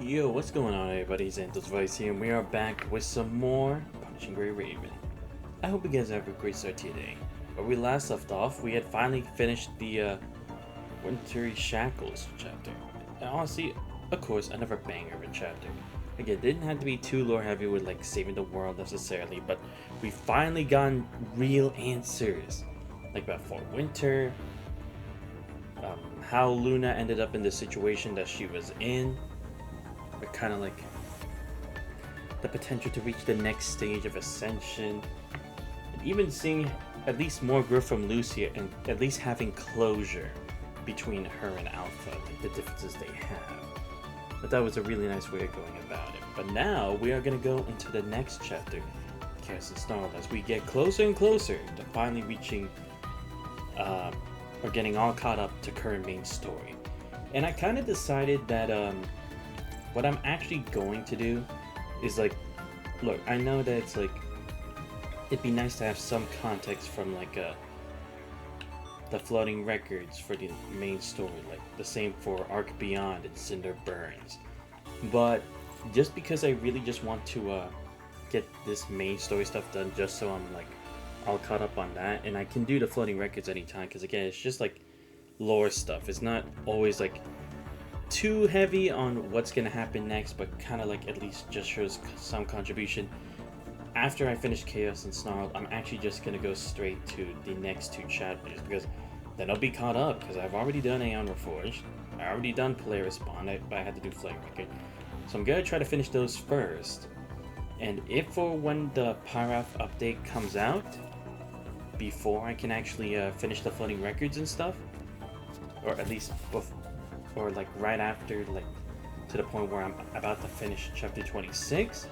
Yo, what's going on everybody? Xanthos Vice here, and we are back with some more Punching Gray Raven. I hope you guys have a great start to your day. Where we last left off, we had finally finished the Wintry Shackles chapter. And honestly, of course, another banger of a chapter. Again, it didn't have to be too lore heavy with like saving the world necessarily, but we finally gotten real answers. Like about Fort Winter, how Luna ended up in the situation that she was in, but kind of like the potential to reach the next stage of ascension, and even seeing at least more growth from Lucia and at least having closure between her and Alpha, like the differences they have. But that was a really nice way of going about it. But now we are going to go into the next chapter, Chaos Unsnarled, as we get closer and closer to finally reaching or getting all caught up to current main story. And I kind of decided that what I'm actually going to do is like, look, I know that it's like, it'd be nice to have some context from like the floating records for the main story, like the same for Arc Beyond and Cinder Burns. But just because I really just want to get this main story stuff done, just so I'm like all caught up on that, and I can do the floating records anytime, because again, it's just like lore stuff. It's not always like too heavy on what's gonna happen next, but kind of like at least just shows some contribution. After I finish Chaos Unsnarled, I'm actually just gonna go straight to the next two chapters, because then I'll be caught up, because I've already done Aeon Reforged, I already done Polaris Bond, but I had to do Flame Record. So I'm gonna try to finish those first, and if for when the Pyrath update comes out, before I can actually finish the floating records and stuff, or at least or like right after, like to the point where I'm about to finish chapter 26,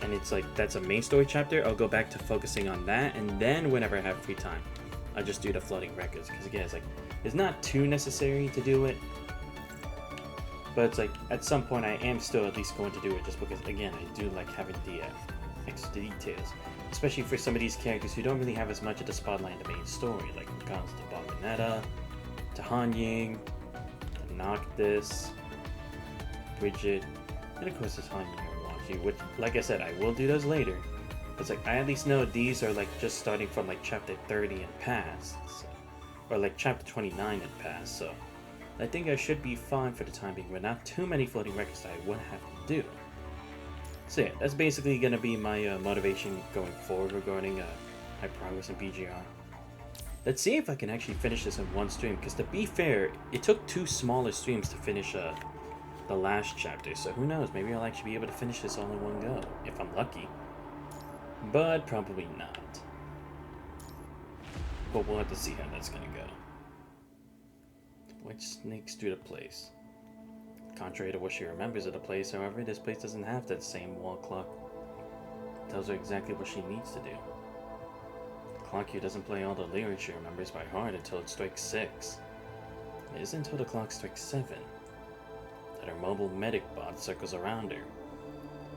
and it's like that's a main story chapter, I'll go back to focusing on that, and then whenever I have free time, I'll just do the floating records, because again, it's like it's not too necessary to do it, but it's like at some point I am still at least going to do it, just because again I do like having the extra details, especially for some of these characters who don't really have as much of the spotlight in the main story, like when it comes to Bombinetta, to Han Ying, to Noctis, Bridget, and of course there's Han Ying and Wang Ji, which, like I said, I will do those later. It's like I at least know these are like just starting from like chapter 30 and past, so, or like chapter 29 and past, so I think I should be fine for the time being, but not too many floating records that I would have to do. So yeah, that's basically going to be my motivation going forward regarding my progress in PGR. Let's see if I can actually finish this in one stream, because to be fair, it took two smaller streams to finish the last chapter, so who knows, maybe I'll actually be able to finish this all in one go, if I'm lucky. But probably not. But we'll have to see how that's going to go. Which snakes through the place? Contrary to what she remembers of the place, however, this place doesn't have that same wall clock. It tells her exactly what she needs to do. The clock here doesn't play all the lyrics she remembers by heart until it strikes 6. It isn't until the clock strikes 7 that her mobile medic bot circles around her.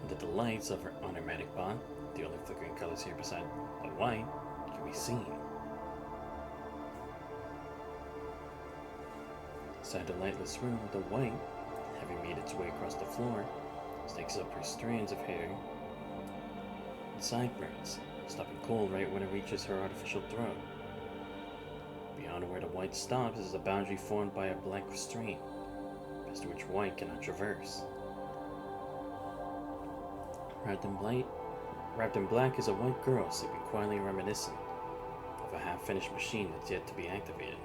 And that the lights on her medic bot, the only flickering colors here beside the white, can be seen. Inside the lightless room, the white, having made its way across the floor, stakes up her strands of hair and sideburns, stopping cold right when it reaches her artificial throat. Beyond where the white stops is a boundary formed by a black restraint, past which white cannot traverse. Wrapped in black is a white girl sleeping quietly, reminiscent of a half-finished machine that's yet to be activated.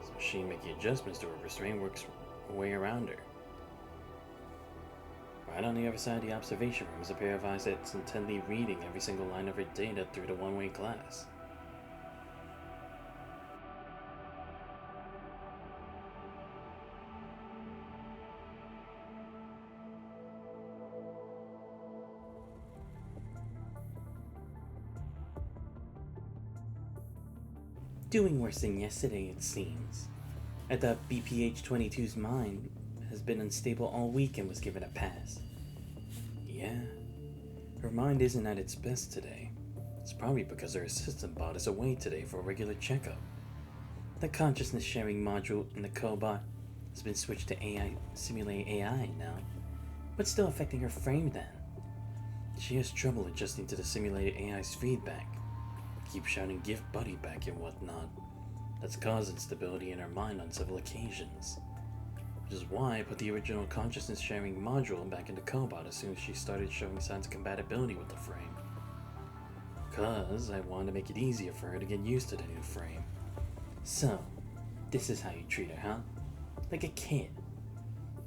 This machine making adjustments to her restraint works her way around her. Right on the other side of the observation room is a pair of eyes that's intently reading every single line of her data through the one-way glass. Doing worse than yesterday, it seems. I thought BPH-22's mind has been unstable all week and was given a pass. Yeah, her mind isn't at its best today. It's probably because her assistant bot is away today for a regular checkup. The consciousness sharing module in the cobot has been switched to AI, simulate AI now. What's still affecting her frame then? She has trouble adjusting to the simulated AI's feedback. Keep shouting "give buddy" back and whatnot. That's caused instability in her mind on several occasions. Which is why I put the original consciousness sharing module back into Cobot as soon as she started showing signs of compatibility with the frame. Cause I wanted to make it easier for her to get used to the new frame. So, this is how you treat her, huh? Like a kid.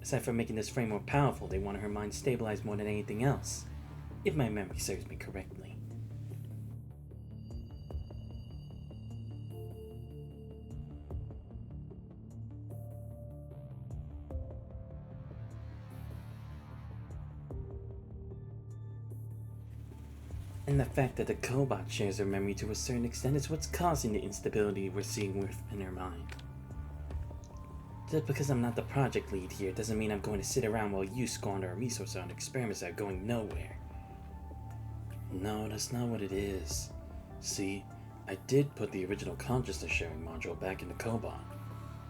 Aside from making this frame more powerful, they wanted her mind stabilized more than anything else, if my memory serves me correctly. And the fact that the Cobot shares her memory to a certain extent is what's causing the instability we're seeing within her mind. Just because I'm not the project lead here doesn't mean I'm going to sit around while you squander a resource on experiments that are going nowhere. No, that's not what it is. See, I did put the original consciousness sharing module back into Cobot,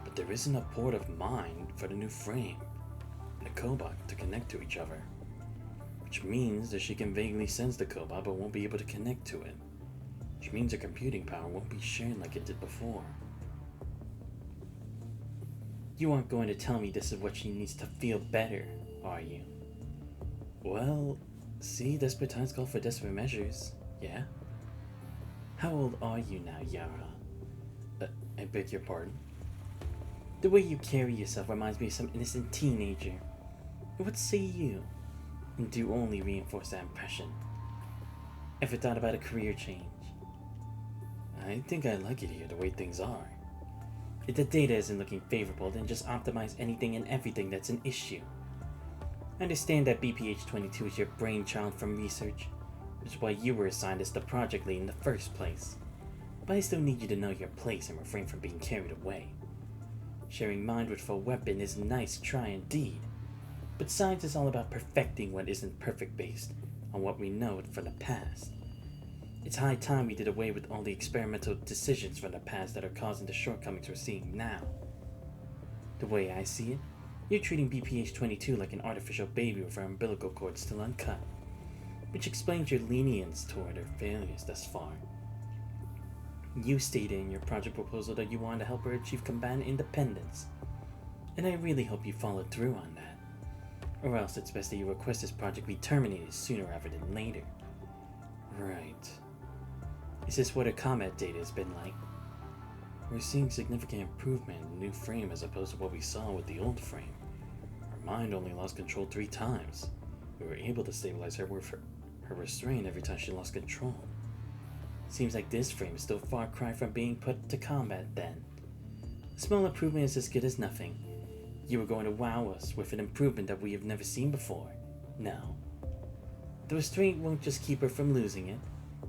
but there isn't a port of mine for the new frame and the Cobot to connect to each other. Which means that she can vaguely sense the Cobot but won't be able to connect to it. Which means her computing power won't be shared like it did before. You aren't going to tell me this is what she needs to feel better, are you? Well, see, desperate times call for desperate measures, yeah? How old are you now, Yara? I beg your pardon? The way you carry yourself reminds me of some innocent teenager. What say you? And do only reinforce that impression. Ever thought about a career change? I think I like it here the way things are. If the data isn't looking favorable, then just optimize anything and everything that's an issue. I understand that BPH22 is your brainchild from research, which is why you were assigned as the project lead in the first place. But I still need you to know your place and refrain from being carried away. Sharing mind with a weapon is a nice try indeed, but science is all about perfecting what isn't perfect based on what we know from the past. It's high time we did away with all the experimental decisions from the past that are causing the shortcomings we're seeing now. The way I see it, you're treating BPH22 like an artificial baby with her umbilical cord still uncut, which explains your lenience toward her failures thus far. You stated in your project proposal that you wanted to help her achieve combatant independence, and I really hope you followed through on that. Or else it's best that you request this project be terminated sooner rather than later. Right. Is this what her combat data has been like? We're seeing significant improvement in the new frame as opposed to what we saw with the old frame. Her mind only lost control 3 times. We were able to stabilize her with her restraint every time she lost control. Seems like this frame is still a far cry from being put to combat then. A small improvement is as good as nothing. You were going to wow us with an improvement that we have never seen before. No. The restraint won't just keep her from losing it.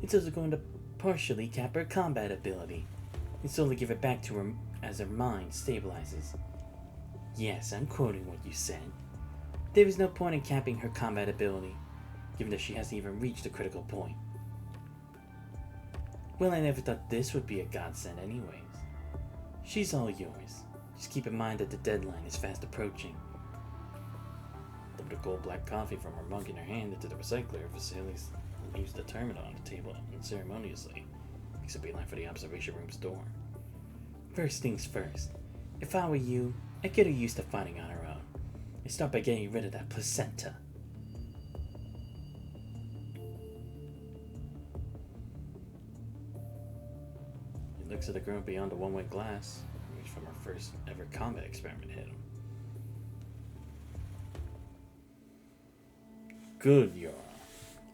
It's also going to partially cap her combat ability, and slowly give it back to her as her mind stabilizes. Yes, I'm quoting what you said. There is no point in capping her combat ability, given that she hasn't even reached a critical point. Well, I never thought this would be a godsend anyways. She's all yours. Just keep in mind that the deadline is fast approaching. Dumped a cold black coffee from her mug in her hand into the recycler. Vasilis leaves the terminal on the table unceremoniously, makes a beeline for the observation room's door. First things first. If I were you, I'd get her used to fighting on her own. And start by getting rid of that placenta. He looks at the girl beyond the one-way glass, which from her first ever combat experiment hit him. Good, Yara.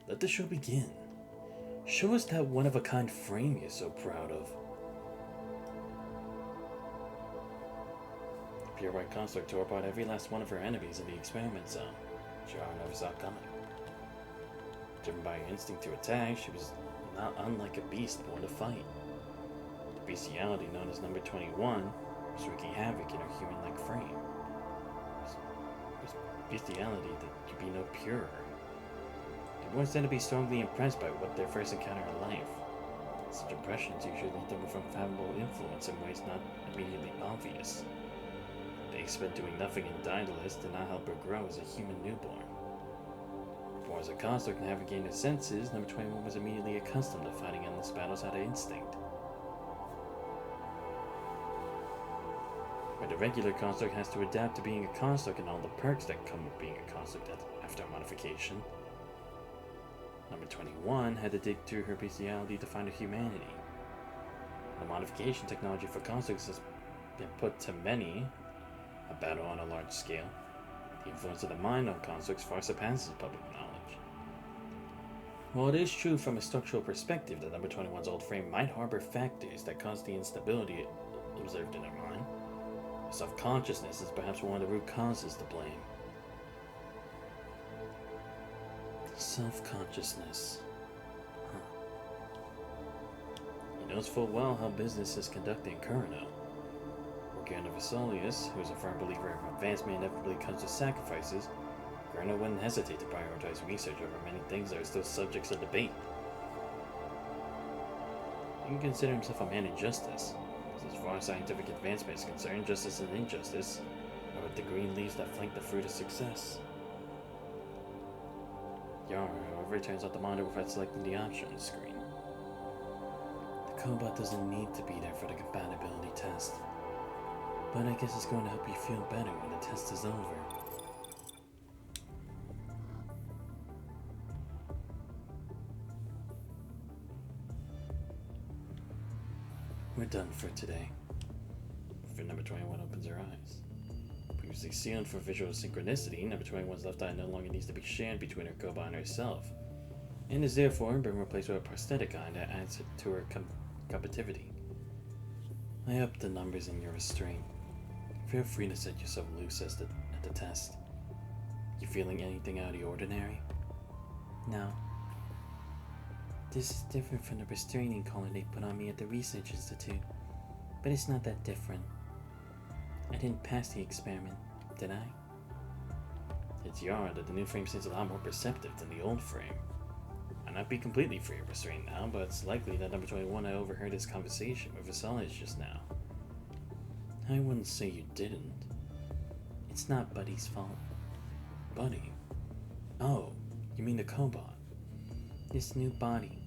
Let the show begin. Show us that one-of-a-kind frame you're so proud of. The pure white construct tore apart every last one of her enemies in the experiment zone. Yara never saw coming. Driven by her instinct to attack, she was not unlike a beast born to fight. The bestiality known as number 21 was wreaking havoc in her human-like frame. It was bestiality that could be no purer. They weren't said to be strongly impressed by what their first encounter in life. Such impressions usually leave them with unfathomable influence in ways not immediately obvious. They spent doing nothing and idleness did not help her grow as a human newborn. far as a construct navigating his senses, number 21 was immediately accustomed to fighting endless battles out of instinct. Where the regular construct has to adapt to being a construct and all the perks that come with being a construct after a modification, number 21 had to dig through her bestiality to find her humanity. The modification technology for constructs has been put to many a battle on a large scale. The influence of the mind on constructs far surpasses public knowledge. While it is true from a structural perspective that number 21's old frame might harbor factors that cause the instability observed in her mind, self-consciousness is perhaps one of the root causes to blame. Self-consciousness. He knows full well how business is conducted in Curino. Working under Vesalius, who is a firm believer of advancement inevitably comes with sacrifices, Curino wouldn't hesitate to prioritize research over many things that are still subjects of debate. He can consider himself a man of justice. As far as scientific advancement is concerned, justice and injustice are but the green leaves that flank the fruit of success. Yar, however, turns out the monitor without selecting the options screen. The cobot doesn't need to be there for the compatibility test, but I guess it's going to help you feel better when the test is over. We're done for today. Before number 21 opens her eyes. Previously sealed for visual synchronicity, number 21's left eye no longer needs to be shared between her cobot and herself, and is therefore been replaced with a prosthetic eye that adds to her compatibility. I upped the numbers in your restraint. Feel free to set yourself loose at the test. You feeling anything out of the ordinary? No. This is different from the restraining collar they put on me at the Research Institute, but it's not that different. I didn't pass the experiment, did I? It's yarn that the new frame seems a lot more perceptive than the old frame. I'll not be completely free of restraint now, but it's likely that number 21 I overheard his conversation with Vesalius just now. I wouldn't say you didn't. It's not Buddy's fault. Buddy? Oh, you mean the cobot? This new body.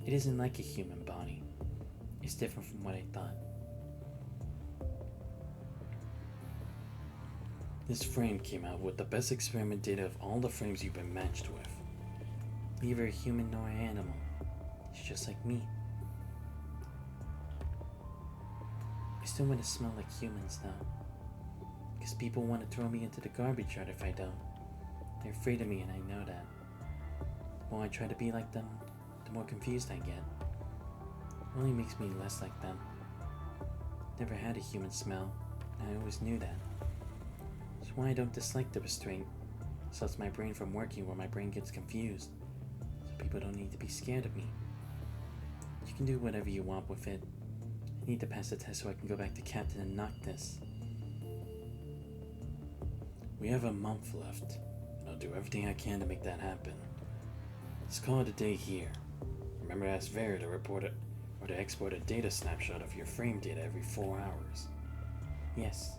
It isn't like a human body. It's different from what I thought. This frame came out with the best experiment data of all the frames you've been matched with. Neither a human nor an animal. It's just like me. I still want to smell like humans now. Because people want to throw me into the garbage yard if I don't. They're afraid of me and I know that. The more I try to be like them, the more confused I get. It only makes me less like them. Never had a human smell, and I always knew that. That's why I don't dislike the restraint. It stops my brain from working where my brain gets confused. So people don't need to be scared of me. You can do whatever you want with it. I need to pass the test so I can go back to Captain and knock this. We have a month left, and I'll do everything I can to make that happen. Let's call it a day here. Remember to ask Vera to report it or to export a data snapshot of your frame data every 4 hours. Yes.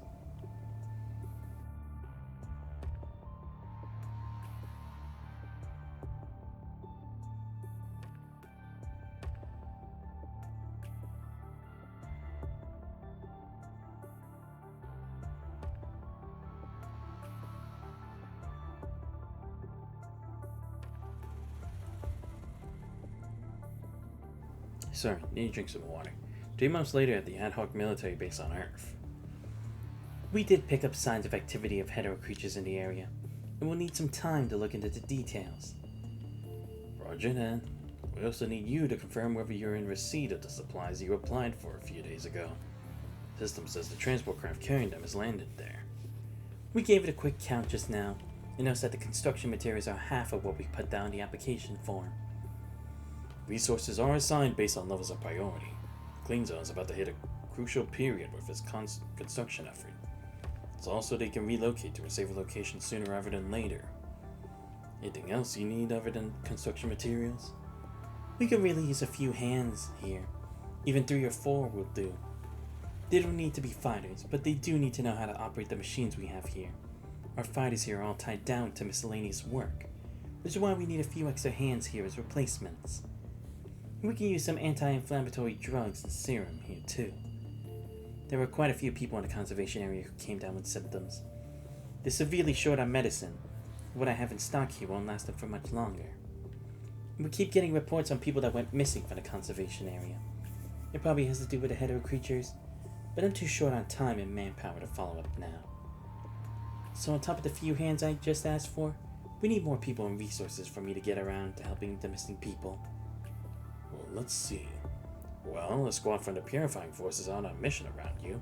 Sorry, need to drink some water. 3 months later at the ad hoc military base on Earth. We did pick up signs of activity of hetero creatures in the area, and we'll need some time to look into the details. Roger that. We also need you to confirm whether you're in receipt of the supplies you applied for a few days ago. System says the transport craft carrying them has landed there. We gave it a quick count just now, and noticed that the construction materials are half of what we put down in the application form. Resources are assigned based on levels of priority. The Clean Zone is about to hit a crucial period with its construction effort. It's also they can relocate to a safer location sooner rather than later. Anything else you need other than construction materials? We can really use a few hands here. Even 3 or 4 will do. They don't need to be fighters, but they do need to know how to operate the machines we have here. Our fighters here are all tied down to miscellaneous work. which is why we need a few extra hands here as replacements. We can use some anti-inflammatory drugs and serum here too. There were quite a few people in the conservation area who came down with symptoms. They're severely short on medicine. What I have in stock here won't last them for much longer. We keep getting reports on people that went missing from the conservation area. It probably has to do with the hetero creatures, but I'm too short on time and manpower to follow up now. So on top of the few hands I just asked for, we need more people and resources for me to get around to helping the missing people. Well, let's see. Well, a squad from the Purifying Force is on a mission around you.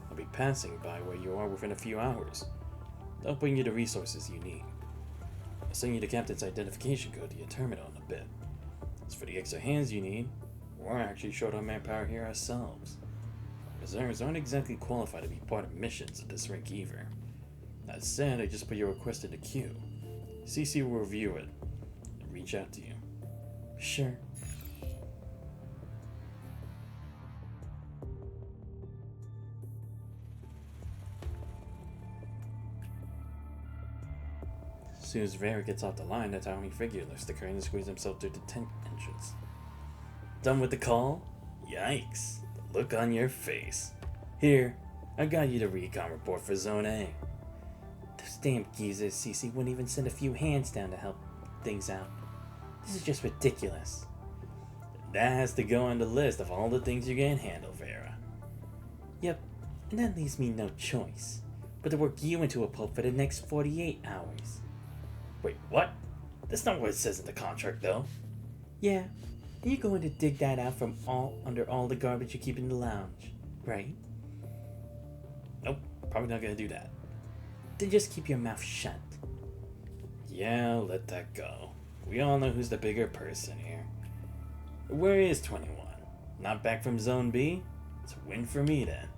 I'll be passing by where you are within a few hours. They'll bring you the resources you need. I'll send you the captain's identification code to your terminal in a bit. As for the extra hands you need, we're actually short on manpower here ourselves. Reserves aren't exactly qualified to be part of missions at this rank either. That said, I just put your request in the queue. CC will review it and reach out to you. Sure. As soon as Vera gets off the line, the towering figure lifts the curtain and squeezes himself through the tent entrance. Done with the call? Yikes, the look on your face. Here, I got you the recon report for Zone A. Those damn geezers, CC wouldn't even send a few hands down to help things out. This is just ridiculous. That has to go on the list of all the things you can't handle, Vera. Yep, and that leaves me no choice but to work you into a pulp for the next 48 hours. Wait, what? That's not what it says in the contract, though. Yeah, and you're going to dig that out from under all the garbage you keep in the lounge, right? Nope, probably not gonna do that. Then just keep your mouth shut. Yeah, let that go. We all know who's the bigger person here. Where is 21? Not back from Zone B? It's a win for me then.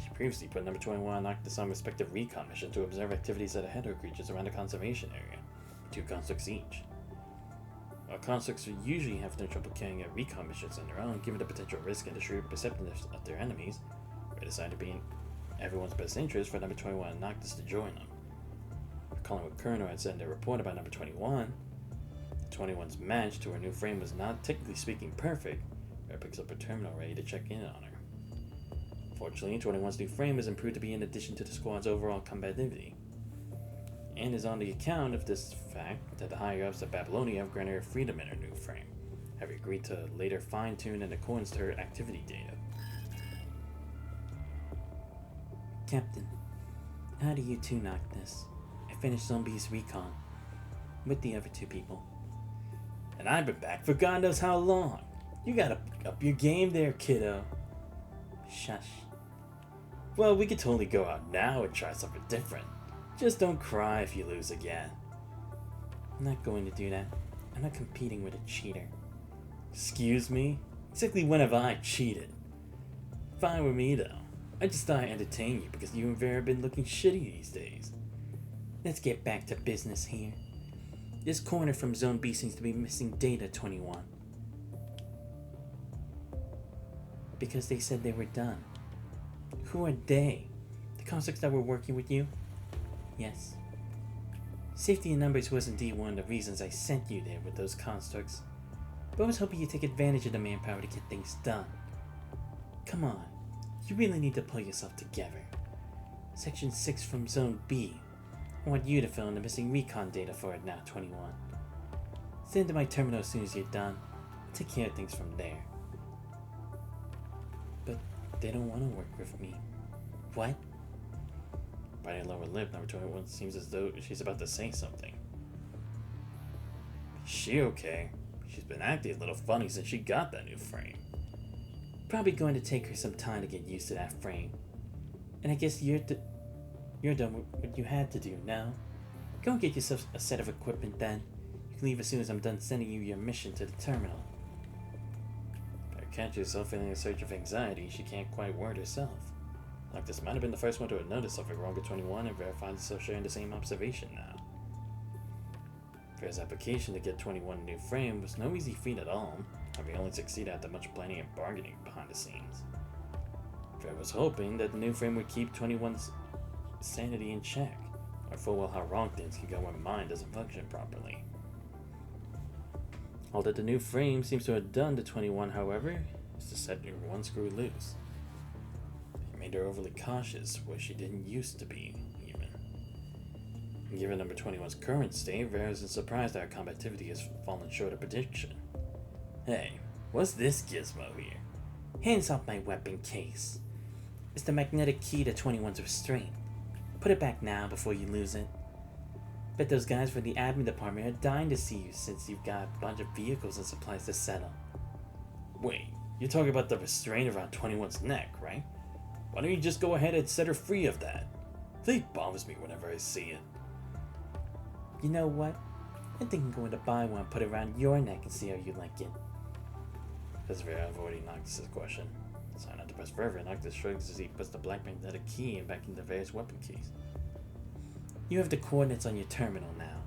She previously put number 21 on Noctis on respective recon mission to observe activities of the hetero creatures around the conservation area, 2 constructs each. While constructs usually have no trouble carrying out recon missions on their own, given the potential risk and the shrewd perceptiveness of their enemies, we decided to be in everyone's best interest for number 21 and Noctis to join them. Recalling what Colonel had said in their report about number 21, 21's match to her new frame was not, technically speaking, perfect. Vera picks up her terminal ready to check in on her. Fortunately, 21's new frame has improved to be in addition to the squad's overall combativity, and is on the account of this fact that the higher-ups of Babylonia have granted her freedom in her new frame, having agreed to later fine-tune in accordance to her activity data. Captain, how do you two knock this? I finished Zombie's recon with the other 2 people. And I've been back for God knows how long. You gotta up your game there, kiddo. Shush. Well, we could totally go out now and try something different. Just don't cry if you lose again. I'm not going to do that. I'm not competing with a cheater. Excuse me? Exactly when have I cheated? Fine with me, though. I just thought I'd entertain you because you and Vera have been looking shitty these days. Let's get back to business here. This corner from Zone B seems to be missing data, 21. Because they said they were done. Who are they? The constructs that were working with you? Yes. Safety in numbers was indeed one of the reasons I sent you there with those constructs. But I was hoping you'd take advantage of the manpower to get things done. Come on. You really need to pull yourself together. Section 6 from Zone B. I want you to fill in the missing recon data for it now, 21. Send it to my terminal as soon as you're done. I'll take care of things from there. But they don't want to work with me. What? Biting lower lip, number 21 seems as though she's about to say something. Is she okay? She's been acting a little funny since she got that new frame. Probably going to take her some time to get used to that frame. And I guess you're done with what you had to do now. Go and get yourself a set of equipment then. You can leave as soon as I'm done sending you your mission to the terminal. Better catch yourself feeling a surge of anxiety. She can't quite word herself. Like this might have been the first one to have noticed something wrong with 21 and Vera finds herself sharing the same observation now. Vera's application to get 21 a new frame was no easy feat at all, having only succeeded after much planning and bargaining behind the scenes. Vera was hoping that the new frame would keep 21's sanity in check, or full well how wrong things can go when mind doesn't function properly. All that the new frame seems to have done to 21, however, is to set one screw loose. It made her overly cautious, where she didn't used to be, even. And given number 21's current state, Vera isn't surprised that her combativity has fallen short of prediction. Hey, what's this gizmo here? Hands off my weapon case. It's the magnetic key to 21's restraint. Put it back now before you lose it. Bet those guys from the admin department are dying to see you since you've got a bunch of vehicles and supplies to settle. Wait, you're talking about the restraint around 21's neck, right? Why don't you just go ahead and set her free of that? It bothers me whenever I see it. You know what? I think I'm going to buy one and put it around your neck and see how you like it. That's Vera avoiding Noctis' question. Sign not to press further, Noctis shrugs as he puts the black magnetic key back into Vera's weapon case. You have the coordinates on your terminal now.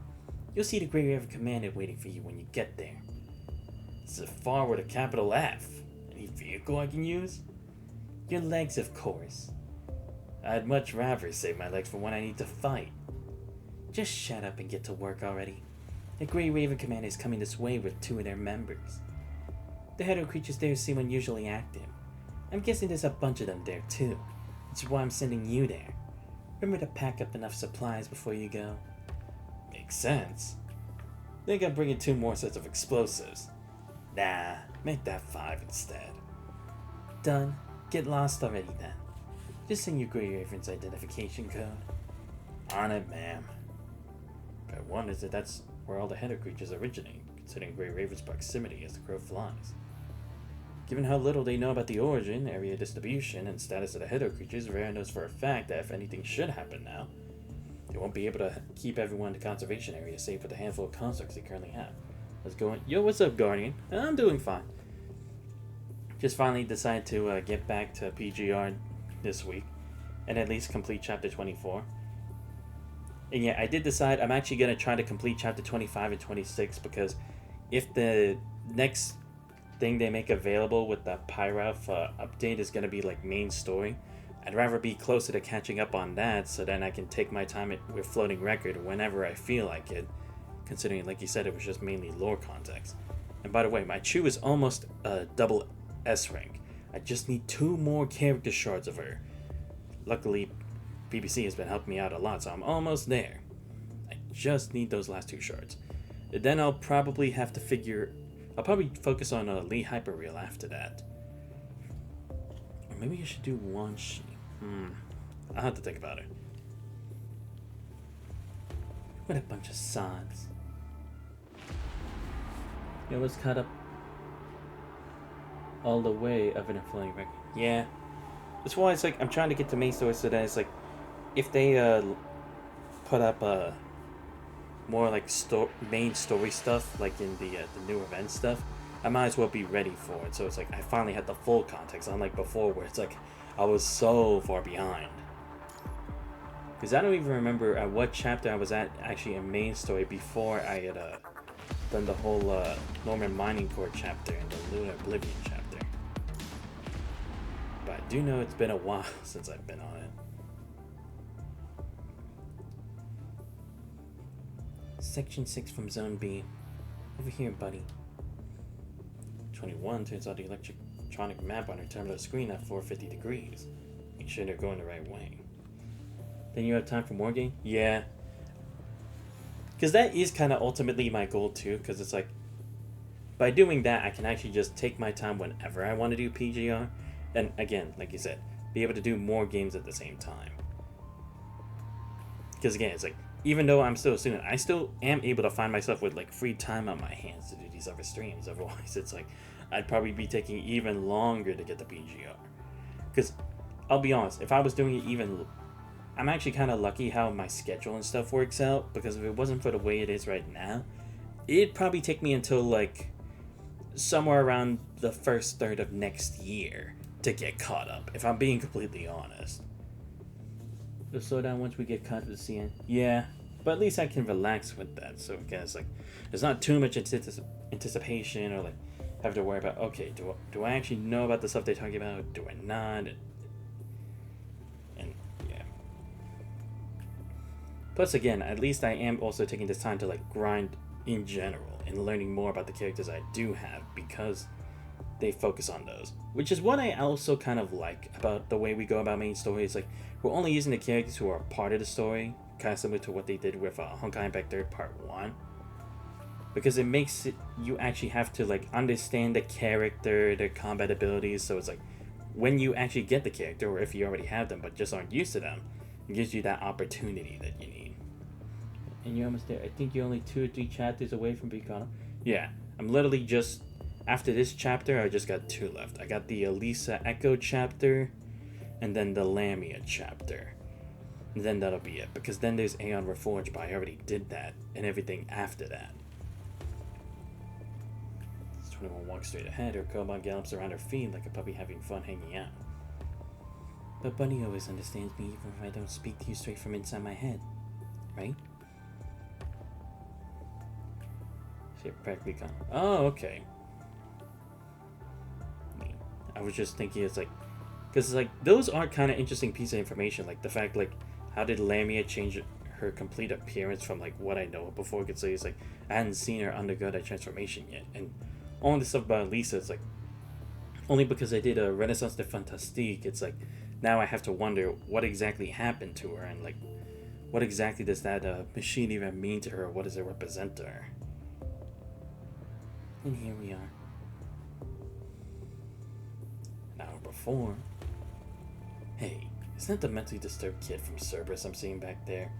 You'll see the Grey River Commander waiting for you when you get there. This is far with a capital F. Any vehicle I can use? Your legs, of course. I'd much rather save my legs for when I need to fight. Just shut up and get to work already. The Grey Raven Commander is coming this way with 2 of their members. The Hero creatures there seem unusually active. I'm guessing there's a bunch of them there too, which is why I'm sending you there. Remember to pack up enough supplies before you go. Makes sense. Think I'm bringing 2 more sets of explosives. Nah, make that 5 instead. Done. Get lost already then. Just send your Grey Raven's identification code. On it, ma'am. But one is that that's where all the Hero creatures originate, considering Grey Raven's proximity as the crow flies. Given how little they know about the origin, area distribution, and status of the Hero creatures, Vera knows for a fact that if anything should happen now, they won't be able to keep everyone in the conservation area save for the handful of constructs they currently have. Let's go in. Yo, what's up, Guardian? I'm doing fine. Just finally decided to get back to PGR this week, and at least complete Chapter 24. And yeah, I did decide I'm actually going to try to complete Chapter 25 and 26, because if the next thing they make available with the Pyroth update is going to be like main story, I'd rather be closer to catching up on that, so then I can take my time with Floating Record whenever I feel like it, considering, like you said, it was just mainly lore context. And by the way, my Chew is almost a double S rank. I just need 2 more character shards of her. Luckily, BBC has been helping me out a lot, so I'm almost there. I just need those last 2 shards. Then I'll probably have to I'll probably focus on Lee Hyperreal after that. Or maybe I should do Wan Shi. I'll have to think about it. What a bunch of sods. It was cut up all the way of an Floating Record. Yeah. That's why it's like I'm trying to get to main story, so that it's like if they put up more like main story stuff, like in the new event stuff, I might as well be ready for it. So it's like I finally had the full context, unlike before where it's like I was so far behind. Because I don't even remember at what chapter I was at actually in main story before I had done the whole Norman Mining Corps chapter and the Lunar Oblivion chapter. But I do know it's been a while since I've been on it. Section 6 from Zone B. Over here, buddy. 21 turns out the electronic map on her terminal screen at 450 degrees. Make sure they're going the right way. Then you have time for more game? Yeah. Because that is kind of ultimately my goal too, because it's like, by doing that, I can actually just take my time whenever I want to do PGR. And again, like you said, be able to do more games at the same time. Because again, it's like, even though I'm still a student, I still am able to find myself with like free time on my hands to do these other streams. Otherwise, it's like, I'd probably be taking even longer to get the PGR. Because, I'll be honest, if I was doing it I'm actually kind of lucky how my schedule and stuff works out, because if it wasn't for the way it is right now, it'd probably take me until like somewhere around the first third of next year to get caught up, if I'm being completely honest. It'll slow down once we get caught to the CN. Yeah, but at least I can relax with that. So again, it's like there's not too much anticipation or like have to worry about, okay, do I actually know about the stuff they're talking about? Do I not? And yeah. Plus, again, at least I am also taking this time to like grind in general and learning more about the characters I do have because they focus on those. Which is what I also kind of like about the way we go about main stories. Like, we're only using the characters who are part of the story, kind of similar to what they did with Honkai Impact 3 Part 1. Because it makes it, you actually have to like understand the character, their combat abilities. So it's like, when you actually get the character, or if you already have them but just aren't used to them, it gives you that opportunity that you need. And you're almost there. I think you're only 2 or 3 chapters away from being caught up. Yeah, I'm literally just, after this chapter, I just got 2 left. I got the Elisa Echo chapter, and then the Lamia chapter. And then that'll be it, because then there's Aeon Reforged, but I already did that, and everything after that. 21 walks straight ahead, her Koban gallops around her feet like a puppy having fun hanging out. But Bunny always understands me even if I don't speak to you straight from inside my head, right? She practically gone. Oh, okay. I was just thinking it's like, because like those are kind of interesting piece of information, like the fact like how did Lamia change her complete appearance from like what I know before. Could say it's like I hadn't seen her undergo that transformation yet, and all this stuff about Lisa is like only because I did a Renaissance de Fantastique. It's like now I have to wonder what exactly happened to her, and like what exactly does that machine even mean to her? What does it represent to her? And here we are. An hour before. Hey, isn't that the mentally disturbed kid from Cerberus I'm seeing back there?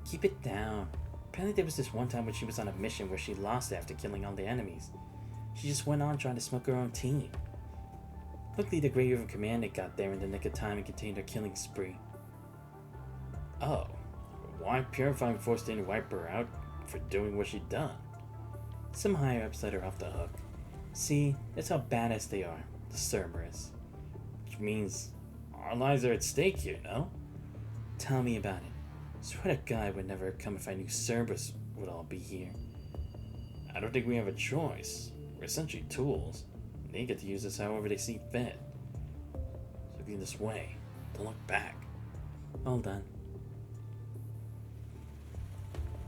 Keep it down. Apparently there was this one time when she was on a mission where she lost it after killing all the enemies. She just went on trying to smoke her own team. Luckily the Grey River Commandant got there in the nick of time and contained her killing spree. Oh, why Purifying Force didn't wipe her out for doing what she'd done? Some higher ups let her off the hook. See, that's how badass they are, the Cerberus. Which means our lives are at stake here, no? Tell me about it. Swear to God I would never come if I knew Cerberus would all be here. I don't think we have a choice. We're essentially tools. They get to use us however they see fit. So be this way. Don't look back. All done.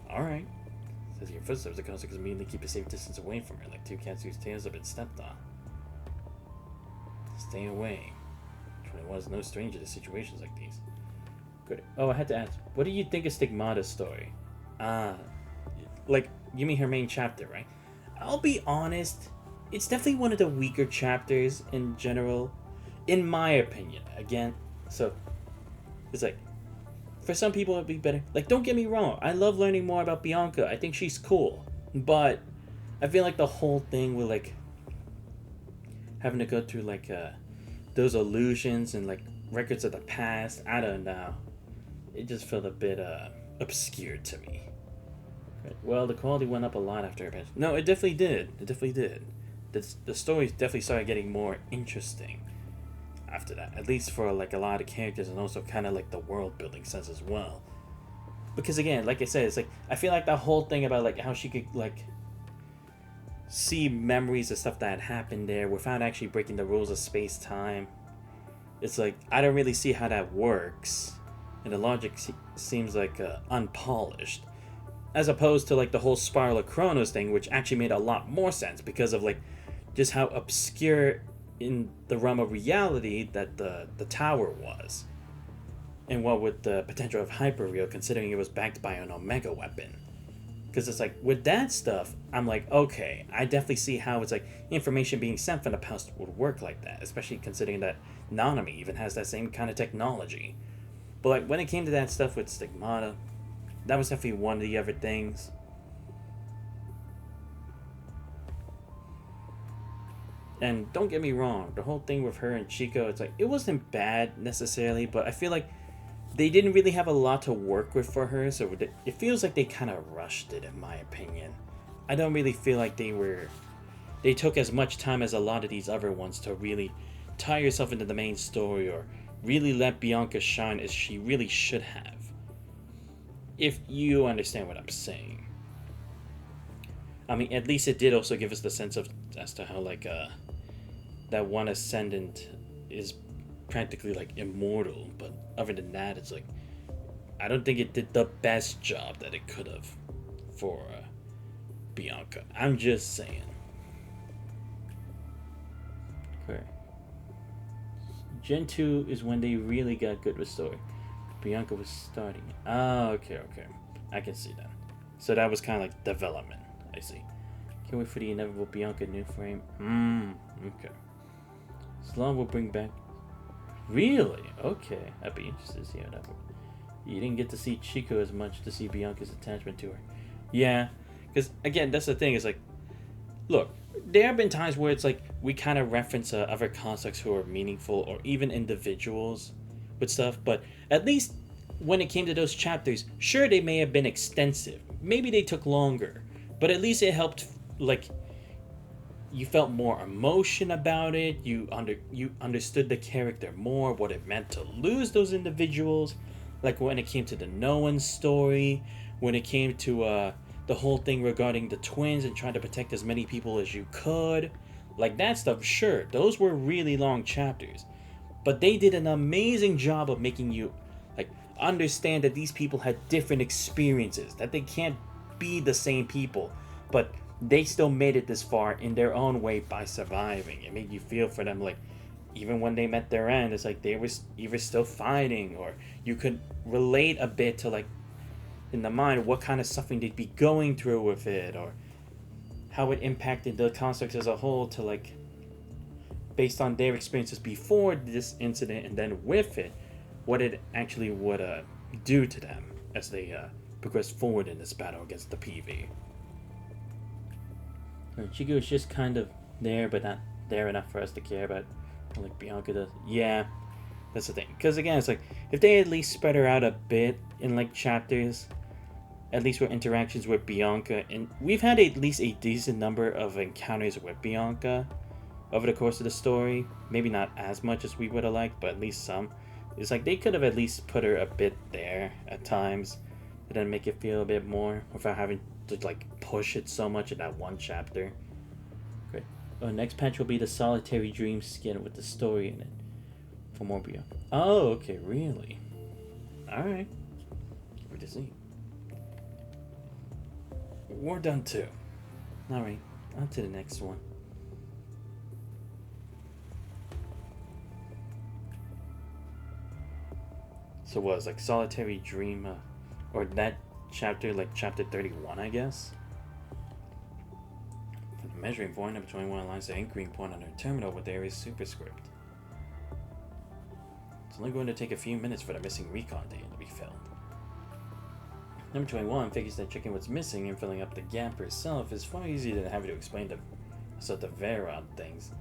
Alright. Says your footsteps are consequences immediately keep a safe distance away from her, like 2 cats whose tails have been stepped on. Stay away. 21 is no stranger to situations like these. Good. Oh, I had to ask, what do you think of Stigmata's story? Like, you mean her main chapter, right? I'll be honest, it's definitely one of the weaker chapters in general, in my opinion. Again, so, it's like, for some people it'd be better. Like, don't get me wrong, I love learning more about Bianca. I think she's cool. But I feel like the whole thing with, like, having to go through, like, those illusions and, like, records of the past, I don't know. It just felt a bit, obscure to me. Well, the quality went up a lot after her passing. No, it definitely did. It definitely did. The story definitely started getting more interesting after that. At least for like a lot of characters, and also kind of like the world building sense as well. Because again, like I said, it's like I feel like the whole thing about like how she could like see memories of stuff that had happened there without actually breaking the rules of space-time. It's like I don't really see how that works, and the logic seems like unpolished. As opposed to like the whole Spiral of Chronos thing, which actually made a lot more sense because of like just how obscure in the realm of reality that the tower was. And what with the potential of hyperreal, considering it was backed by an Omega weapon. Because it's like, with that stuff, I'm like, okay, I definitely see how it's like information being sent from the past would work like that, especially considering that Nanami even has that same kind of technology. But like when it came to that stuff with Stigmata, that was definitely one of the other things. And don't get me wrong, the whole thing with her and Chico, it's like, it wasn't bad necessarily, but I feel like they didn't really have a lot to work with for her, so it feels like they kind of rushed it, in my opinion. I don't really feel like they took as much time as a lot of these other ones to really tie yourself into the main story or really let Bianca shine as she really should have. If you understand what I'm saying. I mean, at least it did also give us the sense of as to how like that one ascendant is practically like immortal, but other than that, it's like I don't think it did the best job that it could have for Bianca. I'm just saying. Okay. Gen 2 is when they really got good with story. Bianca was starting. Okay. I can see that. So that was kind of like development. I see. Can't wait for the inevitable Bianca new frame. Okay. Sloan will bring back. Really? Okay. I'd be interested to see how that works. You didn't get to see Chico as much to see Bianca's attachment to her. Yeah. Because, again, that's the thing. Is like, look, there have been times where it's like we kind of reference other constructs who are meaningful or even individuals with stuff. But at least when it came to those chapters, sure, they may have been extensive. Maybe they took longer. But at least it helped, like, you felt more emotion about it. You understood the character more, what it meant to lose those individuals. Like when it came to the Noan story, when it came to the whole thing regarding the twins and trying to protect as many people as you could. Like that stuff, sure, those were really long chapters. But they did an amazing job of making you like understand that these people had different experiences, that they can't be the same people, but they still made it this far in their own way by surviving. It made you feel for them, like even when they met their end, it's like they were either still fighting, or you could relate a bit to like in the mind what kind of suffering they'd be going through with it, or how it impacted the constructs as a whole, to like based on their experiences before this incident and then with it, what it actually would do to them as they progress forward in this battle against the PV. Chico is just kind of there, but not there enough for us to care about, like Bianca does. Yeah, that's the thing. Because again, it's like if they at least spread her out a bit in like chapters, at least with interactions with Bianca, and we've had at least a decent number of encounters with Bianca over the course of the story. Maybe not as much as we would have liked, but at least some. It's like they could have at least put her a bit there at times, and then make it feel a bit more without having to like push it so much in that one chapter. Great. Next patch will be the Solitary Dream skin with the story in it for more Bianca. Oh, okay, really? Alright. Good to see. We're done too. Alright, on to the next one. So what was like Solitary Dream, or that chapter, like chapter 31, I guess? For the measuring point, number 21 aligns the anchoring point on our terminal with the area's superscript. It's only going to take a few minutes for the missing recon data to be filled. Number 21 figures that checking what's missing and filling up the gap herself is far easier than having to explain to sort of Vera things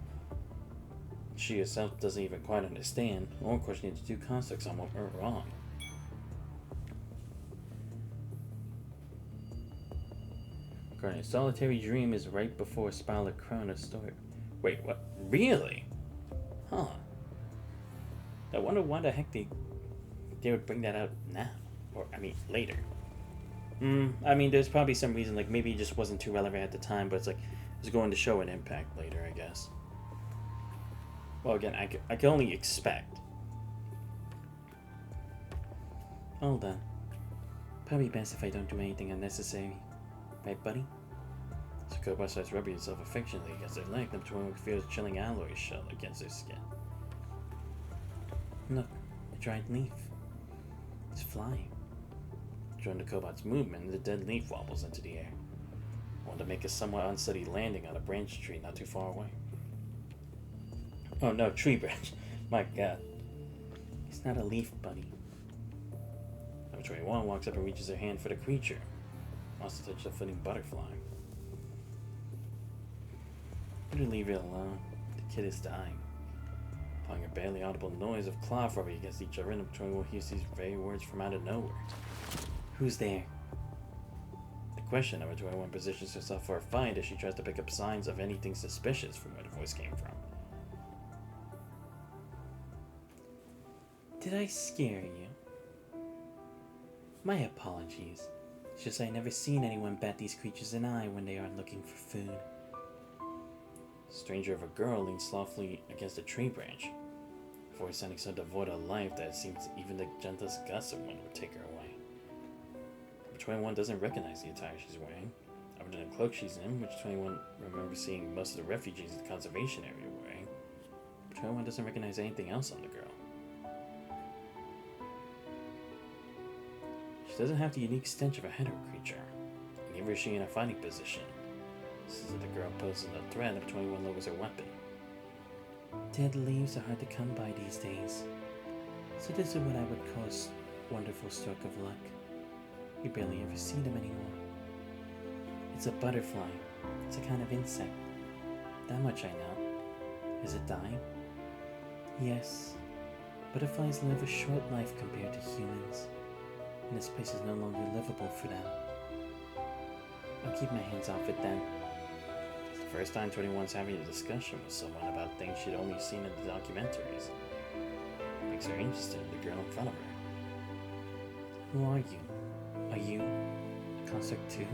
she herself doesn't even quite understand, or questioning the two constructs on what went wrong. Currently, Solitary Dream is right before Spiral of Kronos story. Wait, what? Really? Huh. I wonder why the heck they would bring that out now. Or, I mean, later. I mean, there's probably some reason, like maybe it just wasn't too relevant at the time, but it's like, it's going to show an impact later, I guess. Well, again, I can only expect. Hold on. Probably best if I don't do anything unnecessary. Right, buddy? Sakoba starts rubbing himself affectionately against her leg. Number 21 feels chilling alloy shell against her skin. Look, a dried leaf. It's flying. Join the Cobot's movement, the dead leaf wobbles into the air. Want to make a somewhat unsteady landing on a branch tree not too far away. Oh no, tree branch. My god. It's not a leaf, buddy. Number 21 walks up and reaches her hand for the creature. Wants to touch the flitting butterfly. Better leave it alone. The kid is dying. Following a barely audible noise of cloth rubbing against each other, Number 21 hears these very words from out of nowhere. Who's there? The question, Number 21 positions herself for a fight as she tries to pick up signs of anything suspicious from where the voice came from. Did I scare you? My apologies. It's just I never seen anyone bat these creatures an eye when they are looking for food. Stranger of a girl leans softly against a tree branch. voice sounding so devoid of life that it seems even the gentlest gust of wind would take her away. Number 21 doesn't recognize the attire she's wearing, other than the cloak she's in, which 21 remembers seeing most of the refugees in the conservation area wearing. But 21 doesn't recognize anything else on the girl. She doesn't have the unique stench of a hetero creature, and neither is she in a fighting position. This is the girl poses a threat if 21 lowers her weapon. Dead leaves are hard to come by these days, so this is what I would call a wonderful stroke of luck. You barely ever see them anymore. It's a butterfly. It's a kind of insect. That much I know. Is it dying? Yes. Butterflies live a short life compared to humans, and this place is no longer livable for them. I'll keep my hands off it then. It's the first time 21's having a discussion with someone about things she'd only seen in the documentaries. It makes her interested in the girl in front of her. Who are you? Are you a construct too?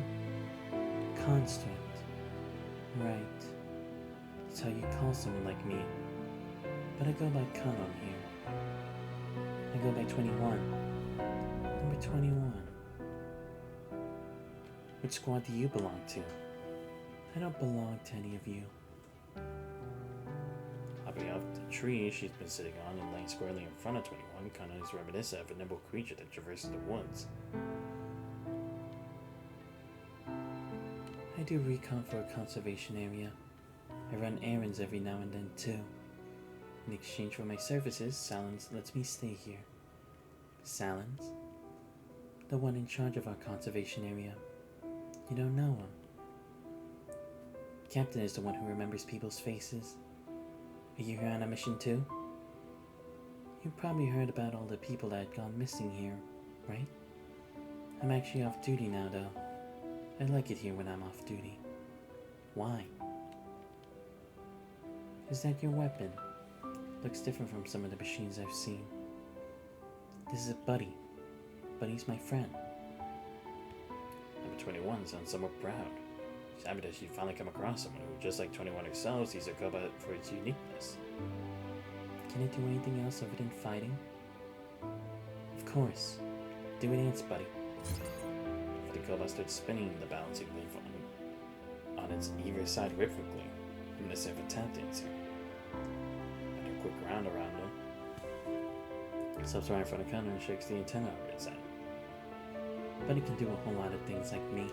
Construct. Right. That's how you call someone like me. But I go by Con on here. I go by 21. Number 21. Which squad do you belong to? I don't belong to any of you. Hopping up the tree she's been sitting on and laying squarely in front of 21, Kana is reminiscent of a nimble creature that traverses the woods. I do recon for a conservation area. I run errands every now and then too. In exchange for my services, Salins lets me stay here. Salins? The one in charge of our conservation area. You don't know him. Captain is the one who remembers people's faces. Are you here on a mission too? You probably heard about all the people that had gone missing here, right? I'm actually off duty now though. I like it here when I'm off duty. Why? Is that your weapon? Looks different from some of the machines I've seen. This is Buddy. Buddy's my friend. Number 21 sounds somewhat proud. She's happy that she finally come across someone who, just like 21 herself, sees her combat for its uniqueness. Can it do anything else other than fighting? Of course. Do it ants, Buddy. The Cobalt stood spinning the balancing leaf on its either side rhythmically, reminiscent of a tap dancer. After a quick round around him, stops right in front of Connor and shakes the antenna over his head. Buddy can do a whole lot of things like me.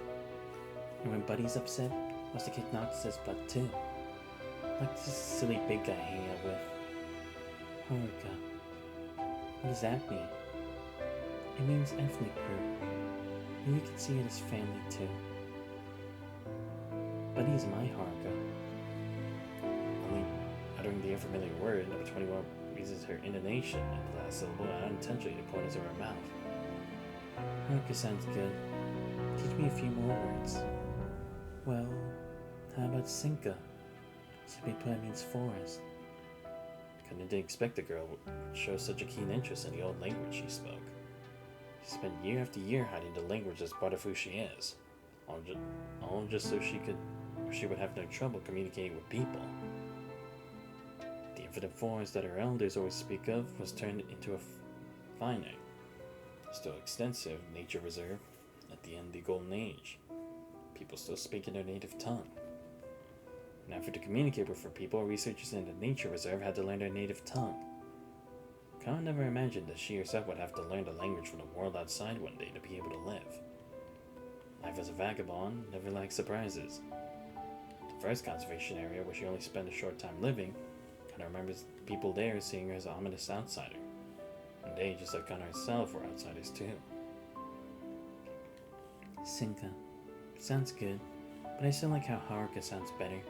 And when Buddy's upset, wants to kick Noctis's butt too. Like this silly big guy I hang out with. Haruka. What does that mean? It means ethnic group. And you can see it as family too. Buddy is my Haruka. Only uttering the unfamiliar word, number 21 uses her intonation at the last syllable and unintentionally the corners of her mouth. Haruka sounds good. Teach me a few more words. Well, how about Sinka? Simply put, it means forest. Couldn't expect the girl would show such a keen interest in the old language she spoke. She spent year after year hiding the language as part of who she is, all just so she would have no trouble communicating with people. The infinite forest that her elders always speak of was turned into a finite, still extensive nature reserve at the end of the Golden Age. People still speak in their native tongue. In an effort to communicate with her people, researchers in the nature reserve had to learn their native tongue. Kana never imagined that she herself would have to learn the language from the world outside one day to be able to live. Life as a vagabond never lacks surprises. The first conservation area, where she only spent a short time living, Kana remembers people there seeing her as an ominous outsider. And they, just like Kana herself, were outsiders too. Sinka. Sounds good, but I still like how Haruka sounds better.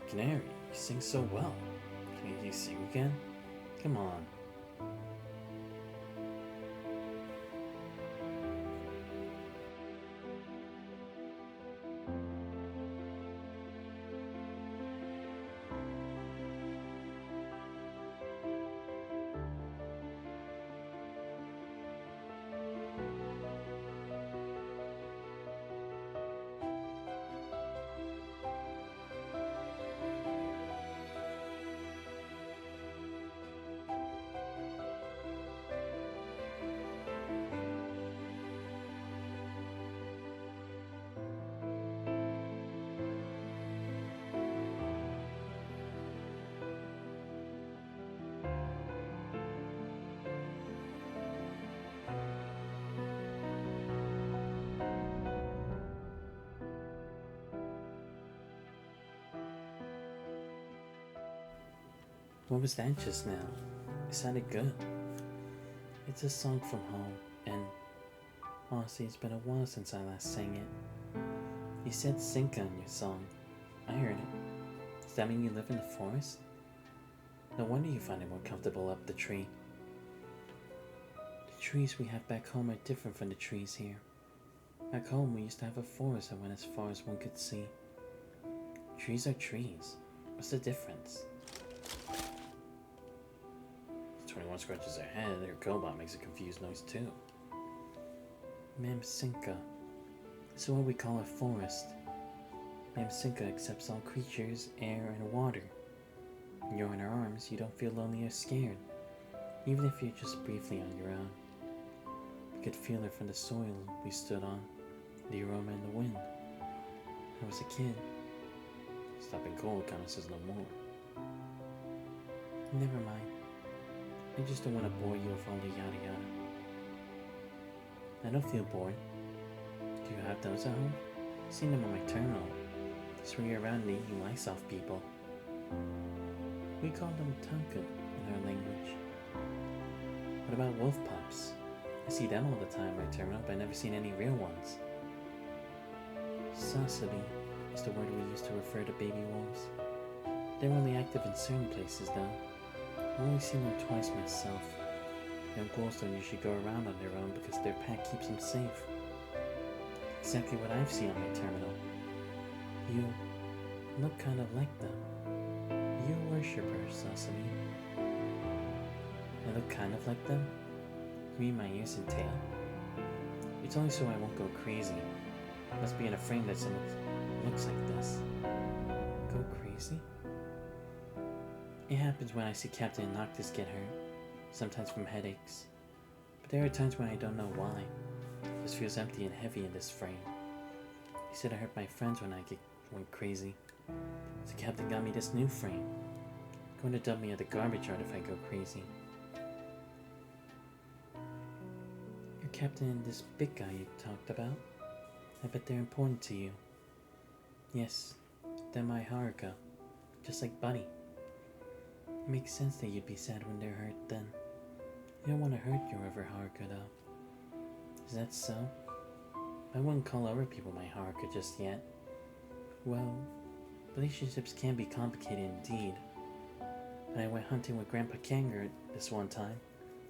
Canary, you sing so well. Can you sing again? Come on. What was that just now? It sounded good. It's a song from home, and honestly, it's been a while since I last sang it. You said Sinka in your song. I heard it. Does that mean you live in the forest? No wonder you find it more comfortable up the tree. The trees we have back home are different from the trees here. Back home, we used to have a forest that went as far as one could see. Trees are trees. What's the difference? 21 scratches her head, her cobot makes a confused noise too. Mamsinka. This is what we call a forest. Mamsinka accepts all creatures, air, and water. When you're in her arms, you don't feel lonely or scared, even if you're just briefly on your own. We could feel her from the soil we stood on, the aroma in the wind. I was a kid. Stopping cold kinda says no more. Never mind. I just don't want to bore you with all the yada yada. I don't feel bored. Do you have those at home? I've seen them on my terminal. They swing around and eat you ice off people. We call them Tonka in our language. What about wolf pups? I see them all the time on my terminal, but I've never seen any real ones. Sasabi is the word we use to refer to baby wolves. They're only active in certain places though. I've only seen them twice myself. Young wolves don't usually go around on their own because their pack keeps them safe. Exactly what I've seen on my terminal. You look kind of like them. You're a worshipper, Sasami. I look kind of like them? You mean my ears and tail? It's only so I won't go crazy. I must be in a frame that someone looks like this. Go crazy? It happens when I see Captain and Noctis get hurt, sometimes from headaches. But there are times when I don't know why. It just feels empty and heavy in this frame. He said I hurt my friends when I went crazy. So Captain got me this new frame. Going to dump me at the garbage yard if I go crazy. You're Captain and this big guy you talked about. I bet they're important to you. Yes, they're my Haruka, just like Buddy. It makes sense that you'd be sad when they're hurt then. You don't want to hurt your other Haruka though. Is that so? I wouldn't call other people my Haruka just yet. Well, relationships can be complicated indeed. When I went hunting with Grandpa Kanger this one time,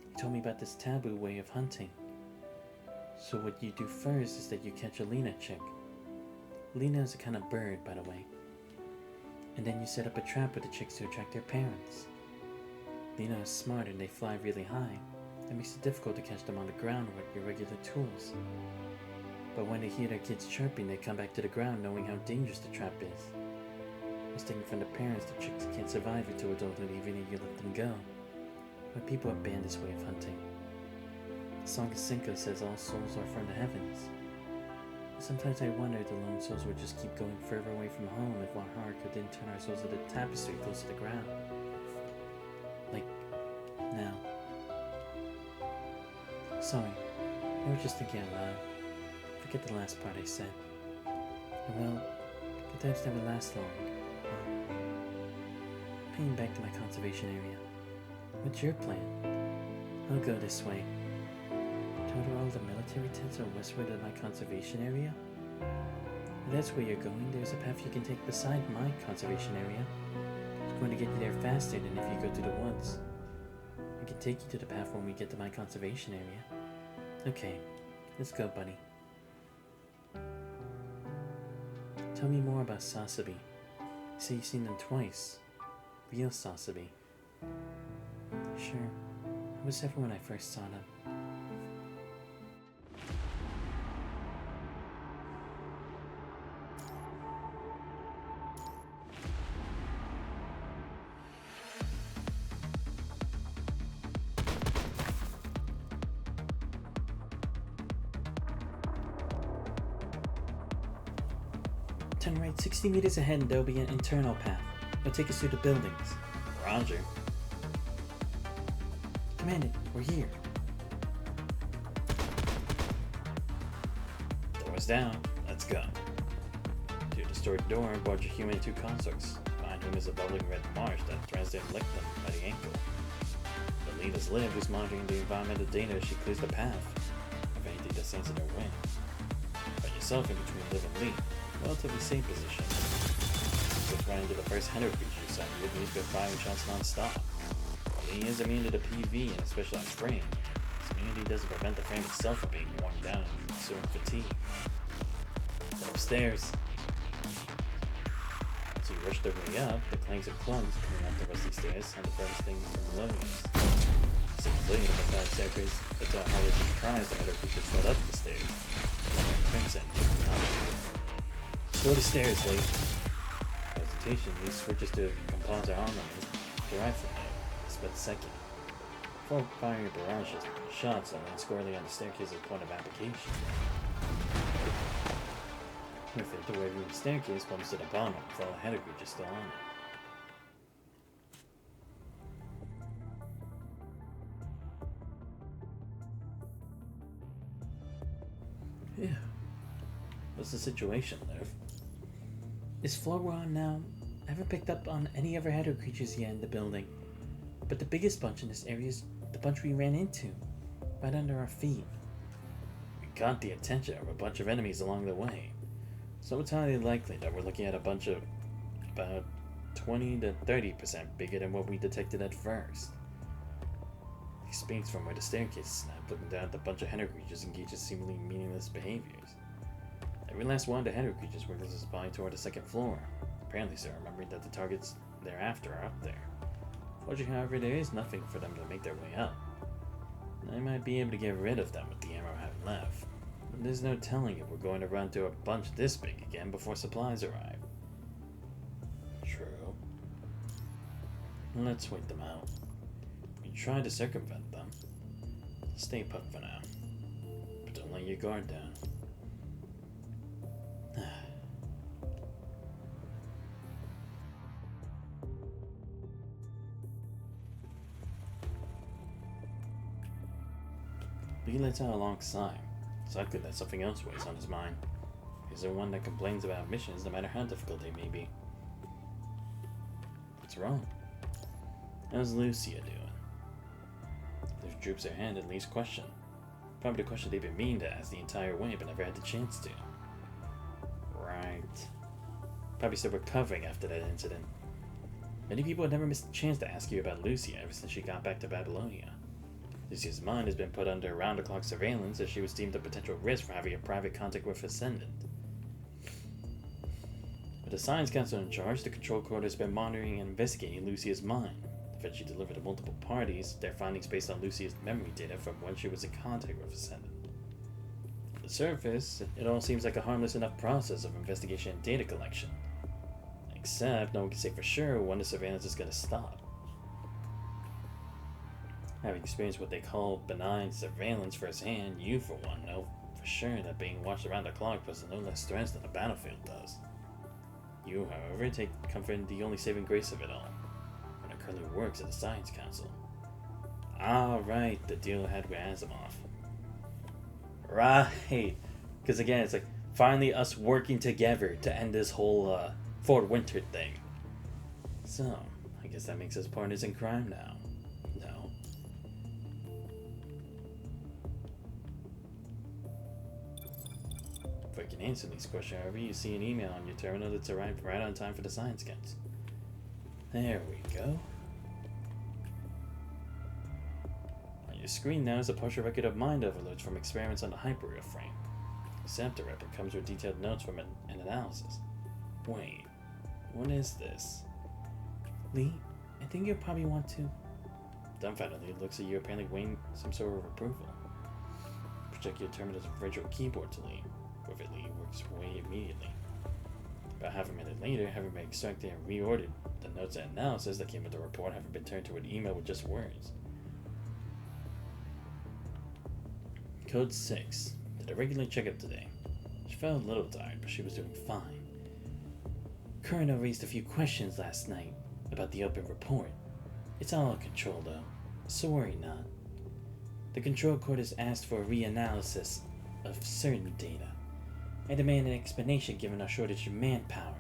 he told me about this taboo way of hunting. So what you do first is that you catch a Lena chick. Lena is a kind of bird, by the way. And then you set up a trap with the chicks to attract their parents. Lena is smart and they fly really high. It makes it difficult to catch them on the ground with your regular tools. But when they hear their kids chirping, they come back to the ground knowing how dangerous the trap is. Mistaken from the parents, the chicks can't survive into adulthood even if you let them go. But people have banned this way of hunting. The song of Cinco says all souls are from the heavens. Sometimes I wonder if the lone souls would just keep going further away from home if our Haruka didn't turn our souls into the tapestry close to the ground. Like, now. Sorry, I was just thinking out loud. Forget the last part I said. Well, good times never last long. Heading back to my conservation area. What's your plan? I'll go this way. Told her all the military tents are westward of my conservation area? If that's where you're going, there's a path you can take beside my conservation area. It's going to get you there faster than if you go through the woods. I can take you to the path when we get to my conservation area. Okay, let's go, buddy. Tell me more about Sasabi. You say you've seen them twice. Real Sasabi. Sure. I was there when I first saw them. Turn right 60 meters ahead and there'll be an internal path. It'll take us through the buildings. Roger. Commandant, we're here. Doors down. Let's go. To the stored door, barge a human and two constructs. Fine. behind whom is a bubbling red marsh that threads their lick them by the ankle. The lead is Liv, who's monitoring the environmental data as she clears the path of anything that stands in her way. Find yourself in between Liv and Lee, relatively safe position. Just ran into the first header creature, so Liv needs to be firing shots non-stop. Lee is immune to the PV and a specialized frame. This immunity doesn't prevent the frame itself from being worn down and ensuing fatigue. Upstairs. As you rush their way up, the clangs of clunks coming up the rusty stairs sound the furthest thing from melodious. 6 later, the side staircase, it's a harder to surprise the other creatures float up the stairs. Crimson. Slow the stairs, Lee. Hesitation, Lee switches to composite armament derived from it. A split second. Before firing a barrage of shots and then squarely on the staircase's point of application. With it, the waving staircase comes to the bottom, with all the header creatures still on it. Yeah. What's the situation, Liv? This floor we're on now, I haven't picked up on any other header creatures yet in the building. But the biggest bunch in this area is the bunch we ran into, right under our feet. We caught the attention of a bunch of enemies along the way. So it's highly likely that we're looking at a bunch of about 20 to 30% bigger than what we detected at first. He speaks from where the staircase snapped, looking down at the bunch of header creatures engages seemingly meaningless behaviors. Every last one of the header creatures wiggles his body toward the second floor, apparently so remembering that the targets thereafter are up there. Fortunately, however, there is nothing for them to make their way up. I might be able to get rid of them with the ammo I have left. There's no telling if we're going to run into a bunch this big again before supplies arrive. True. Let's wait them out. We try to circumvent them. Stay put for now. But don't let your guard down. Lee lets out a long sigh. It's likely that something else weighs on his mind. He's the one that complains about missions no matter how difficult they may be. What's wrong? How's Lucia doing? Liv droops her hand at Lee's question. Probably the question they've been meaning to ask the entire way but never had the chance to. Right. Probably still recovering after that incident. Many people have never missed a chance to ask you about Lucia ever since she got back to Babylonia. Lucia's mind has been put under round-the-clock surveillance as she was deemed a potential risk for having a private contact with Ascendant. With the Science Council in charge, the Control Court has been monitoring and investigating Lucia's mind. The fed she delivered to multiple parties, their findings based on Lucia's memory data from when she was in contact with Ascendant. On the surface, it all seems like a harmless enough process of investigation and data collection. Except, no one can say for sure when the surveillance is going to stop. Having experienced what they call benign surveillance firsthand, you, for one, know for sure that being watched around the clock poses no less stress than the battlefield does. You, however, take comfort in the only saving grace of it all, when it currently works at the Science Council. Ah, right, the deal I had with Asimov. Right, because again, it's like finally us working together to end this whole Fort Winter thing. So, I guess that makes us partners in crime now. No? If I can answer these questions, however, you see an email on your terminal that's arrived right on time for the Science Council. There we go. On your screen now is a partial record of mind overloads from experiments on the hyperreal frame. Except the record comes with detailed notes from an analysis. Wait, what is this? Lee, I think you'll probably want to... Dumbfounded, Lee looks at you, apparently weighing some sort of approval. Project your terminal's virtual keyboard to Lee. With it, Lee works away immediately. About half a minute later, having been extracted and reordered, the notes and analysis that came with the report having been turned to an email with just words. Code 6. Did a regular checkup today. She felt a little tired, but she was doing fine. Coroner raised a few questions last night about the open report. It's all under control, though, so worry not. The Control Court has asked for a reanalysis of certain data. I demand an explanation given our shortage of manpower.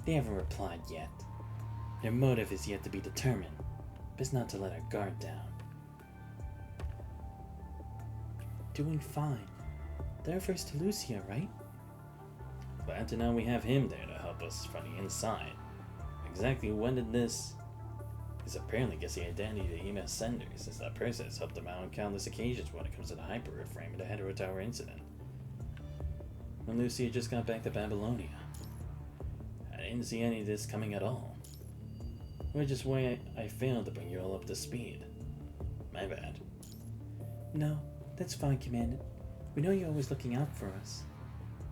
They haven't replied yet. Their motive is yet to be determined, best not to let our guard down. Doing fine. That refers to Lucia, right? Glad to know we have him there to help us from the inside. Exactly when did this... He's apparently guessing the identity of the email sender, since that person has helped him out on countless occasions when it comes to the hyper-reframe and the Hetero Tower incident. When Lucia just got back to Babylonia. I didn't see any of this coming at all. Which is why I failed to bring you all up to speed. My bad. No, that's fine, Commander. We know you're always looking out for us.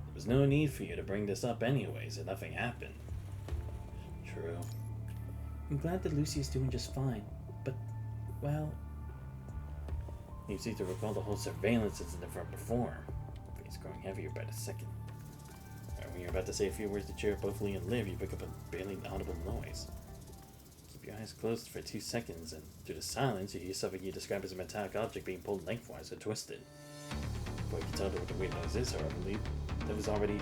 There was no need for you to bring this up anyways, and nothing happened. True. I'm glad that Lucy's doing just fine, but, well... You seem to recall the whole surveillance incident from before. It's growing heavier by the second. When you're about to say a few words to cheer up both Lee and Liv, you pick up a barely audible noise. Keep your eyes closed for 2 seconds, and through the silence, you hear something you describe as a metallic object being pulled lengthwise or twisted. Before you can tell what the weird noise is, however, Liv was already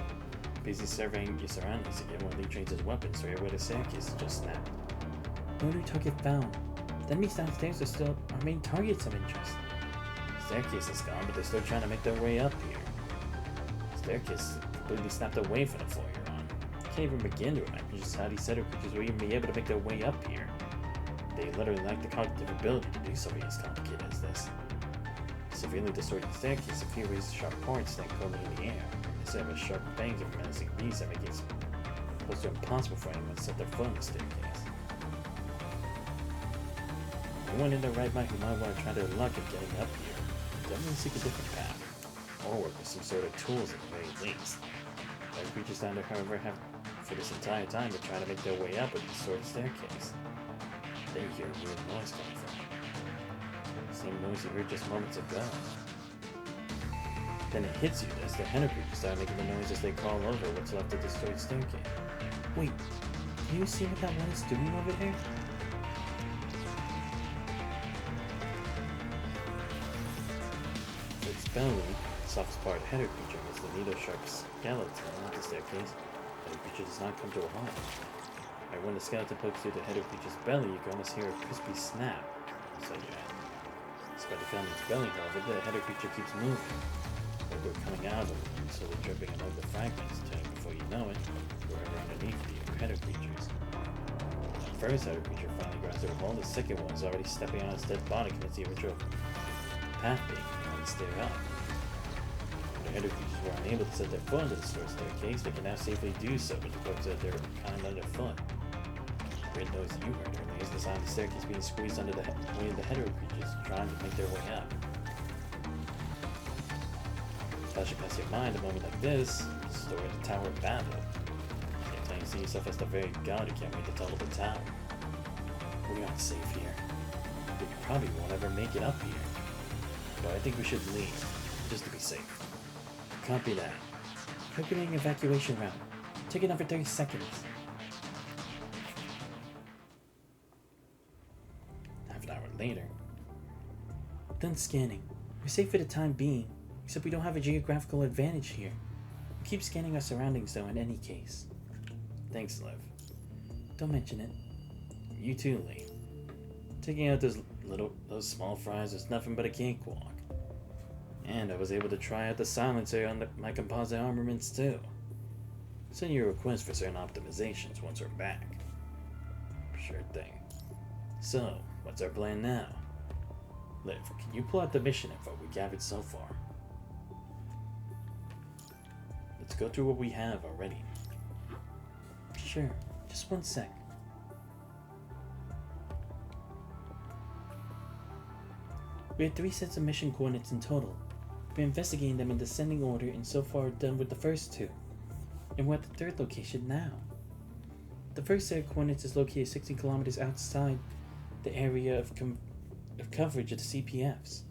busy surveying your surroundings again when Lee trains his weapon straight away the staircase just snapped. No new target found. The enemies downstairs are still our main targets of interest. The staircase is gone, but they're still trying to make their way up here. The staircase is completely snapped away from the floor you're on. You can't even begin to imagine just how these setup creatures will even be able to make their way up here. They literally lack the cognitive ability to do something as complicated as this. Severely distorting the staircase, a few razor sharp points stand coldly in the air. Instead of sharp bangs of menacing beats that make it close to impossible for anyone to set their foot on the staircase. Anyone in their right mind who might want to try their luck at getting up here, definitely seek a different path, or work with some sort of tools at the very least. Other creatures down there, however, have for this entire time been trying to make their way up with this sort of staircase. They hear a weird noise coming from it. Same noise you heard just moments ago. Then it hits you as the henna creatures start making the noise as they crawl over what's left of the destroyed staircase. Wait, can you see what that one is doing over there? Its belly, the softest part of the henna creature, was the needle-sharp skeleton of the staircase. The creature does not come to a halt. Right when the skeleton pokes through the henna creature's belly, you can almost hear a crispy snap. So yeah. Despite the found its belly, however, the henna creature keeps moving. They're coming out of it, slowly dripping among the fragments, until before you know it, you're right underneath the header creatures. The first header creature finally grabs their hold, the second one is already stepping on its dead body, commits the original path being on the stair up. When the header creatures were unable to set their foot into the store staircase, they can now safely do so with the corpse of their kind underfoot. The weird noise you heard earlier is the sound of the staircase being squeezed under the weight of the header creatures trying to make their way up. Flashing past your mind a moment like this, the story of the Tower of Babel. Every time you see yourself as the very god who can't wait to topple the tower. We aren't safe here. We probably won't ever make it up here. But I think we should leave, just to be safe. Copy that. Calculating evacuation route. Take it over 30 seconds. Half an hour later. Done scanning. We're safe for the time being. Except we don't have a geographical advantage here. We'll keep scanning our surroundings though in any case. Thanks, Liv. Don't mention it. You too, Lee. Taking out those small fries was nothing but a cakewalk. And I was able to try out the silencer on my composite armaments too. Send your request for certain optimizations once we're back. Sure thing. So, what's our plan now? Liv, can you pull out the mission info we gathered so far? Let's go through what we have already. Sure, just one sec. We have 3 sets of mission coordinates in total. We're investigating them in descending order and so far done with the first 2. And we're at the 3rd location now. The first set of coordinates is located 60 kilometers outside the area of coverage of the CPFs.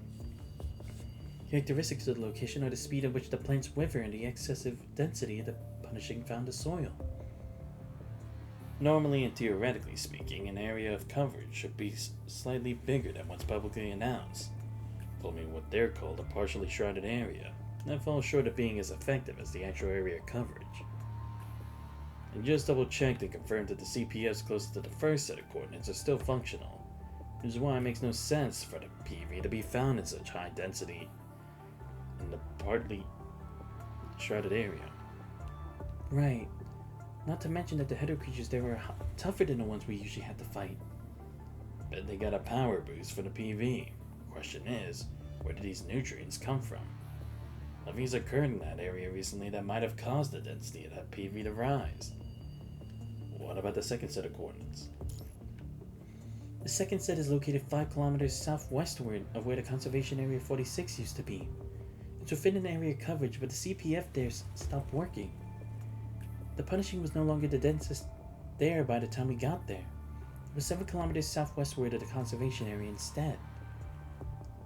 Characteristics of the location are the speed at which the plants wither and the excessive density of the punishing found the soil. Normally and theoretically speaking, an area of coverage should be slightly bigger than what's publicly announced. Forming what they're called a partially shrouded area, that falls short of being as effective as the actual area of coverage. And just double checked and confirmed that the CPFs closest to the first set of coordinates are still functional, which is why it makes no sense for the PV to be found in such high density in the partly shrouded area. Right. Not to mention that the Hedo creatures there were tougher than the ones we usually had to fight. Bet they got a power boost for the PV. Question is, where did these nutrients come from? Nothing's occurred in that area recently that might have caused the density of that PV to rise. What about the second set of coordinates? The second set is located 5 kilometers southwestward of where the Conservation Area 46 used to be. It's within an area coverage, but the CPF there stopped working. The punishing was no longer the densest there by the time we got there. It was 7 kilometers southwestward of the Conservation Area instead.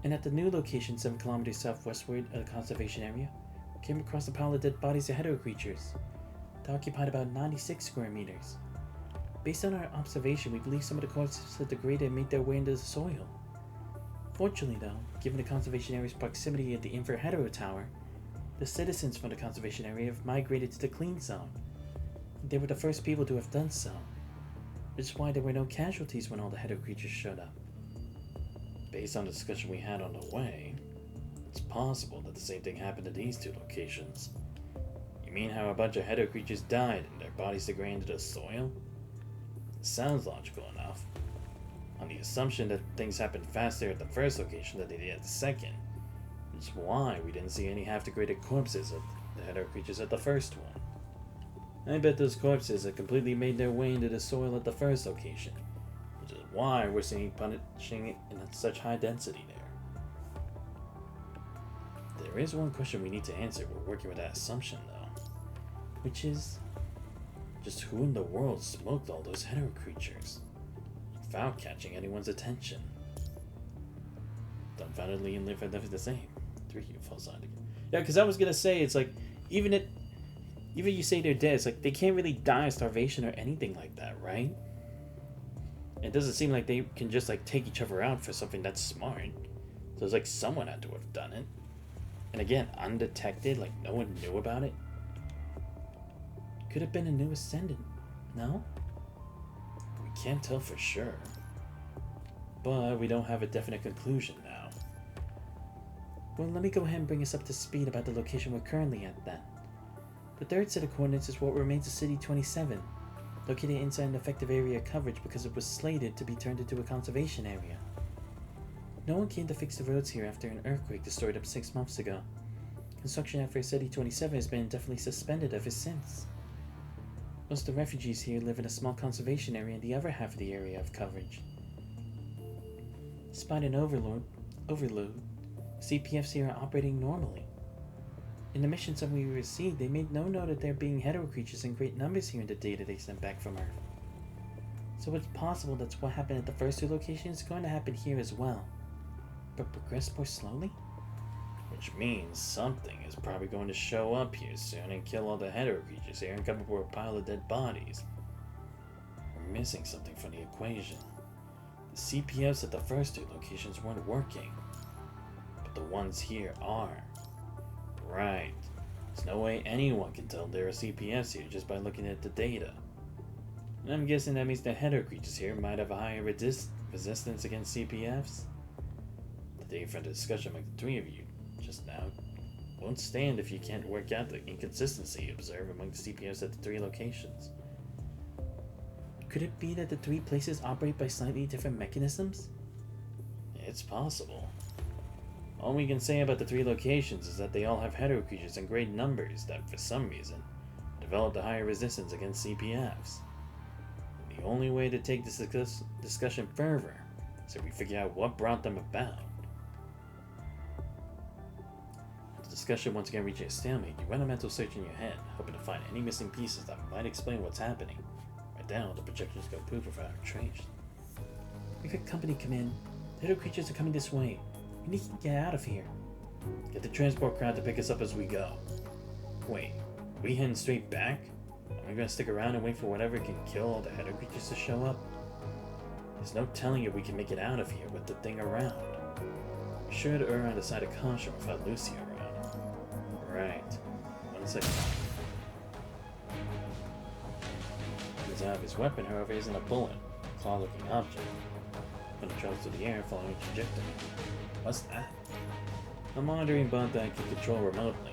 And at the new location 7 kilometers southwestward of the Conservation Area, we came across a pile of dead bodies of Hedo creatures. They occupied about 96 square meters. Based on our observation, we believe some of the corpses had degraded and made their way into the soil. Fortunately though, given the Conservation Area's proximity to the Infrahetero Tower, the citizens from the Conservation Area have migrated to the clean zone. They were the first people to have done so, which is why there were no casualties when all the Hedo creatures showed up. Based on the discussion we had on the way, it's possible that the same thing happened at these 2 locations. You mean how a bunch of Hedo creatures died and their bodies degraded into the soil? Sounds logical enough. On the assumption that things happened faster at the first location than they did at the second, which is why we didn't see any half-degraded corpses of the Hedo creatures at the first one. I bet those corpses had completely made their way into the soil at the first location, which is why we're seeing punishing in such high density there. There is one question we need to answer. We're working with that assumption though. Which is, just who in the world smoked all those Hedo creatures without catching anyone's attention? Dumbfoundedly and live the same. 3 falls on again. Yeah, because I was gonna say, it's like, even you say they're dead, it's like they can't really die of starvation or anything like that, right? It doesn't seem like they can just like take each other out for something that's smart. So it's like someone had to have done it. And again, undetected, like no one knew about it. could have been a new ascendant, no? We can't tell for sure. But we don't have a definite conclusion now. Well, let me go ahead and bring us up to speed about the location we're currently at then. The third set of coordinates is what remains of City 27, located inside an effective area coverage because it was slated to be turned into a conservation area. No one came to fix the roads here after an earthquake destroyed them 6 months ago. Construction at City 27 has been indefinitely suspended ever since. Most of the refugees here live in a small conservation area in the other half of the area of coverage. Despite an overload, CPFs here are operating normally. In the missions that we received, they made no note of there being hetero creatures in great numbers here in the data they sent back from Earth. So it's possible that's what happened at the first 2 locations is going to happen here as well, but progress more slowly? Which means something is probably going to show up here soon and kill all the hetero creatures here and come up with a pile of dead bodies. We're missing something from the equation. The CPFs at the first 2 locations weren't working, but the ones here are. Right. There's no way anyone can tell there are CPFs here just by looking at the data. And I'm guessing that means the hetero creatures here might have a higher resistance against CPFs. The data from the discussion among the 3 of you just now won't stand if you can't work out the inconsistency observed among the CPFs at the 3 locations. Could it be that the 3 places operate by slightly different mechanisms? It's possible. All we can say about the 3 locations is that they all have hetero creatures in great numbers that, for some reason, developed a higher resistance against CPFs. The only way to take this discussion further is if we figure out what brought them about. The discussion once again reaching a stalemate, you run a mental search in your head, hoping to find any missing pieces that might explain what's happening. Right now, the projections go poof without a trace. We got company come in. The hetero creatures are coming this way. We need to get out of here. Get the transport crowd to pick us up as we go. Wait, we heading straight back? Are we gonna stick around and wait for whatever can kill all the hetero creatures to show up? There's no telling if we can make it out of here with the thing around. We should err on the side of caution without Lucy around. Right. 1 second. comes out of his weapon, however, isn't a bullet, a claw-looking object. When it travels through the air, following a trajectory. What's that? A monitoring bot that I can control remotely.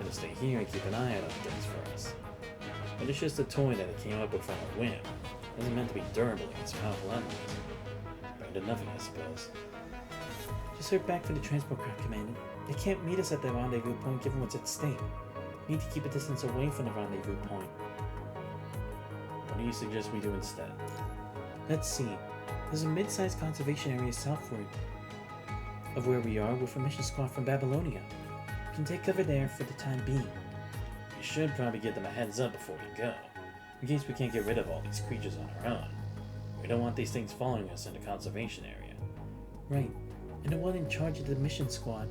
It'll stay here and keep an eye out on things for us. But it's just a toy that it came up with on a whim. It isn't meant to be durable against powerful enemies. Better than nothing, I suppose. Just heard back from the transport craft, Commander. They can't meet us at the rendezvous point given what's at stake. We need to keep a distance away from the rendezvous point. What do you suggest we do instead? Let's see. There's a mid-sized conservation area southward of where we are with a mission squad from Babylonia. We can take cover there for the time being. We should probably give them a heads up before we go, in case we can't get rid of all these creatures on our own. We don't want these things following us in the conservation area. Right. And the one in charge of the mission squad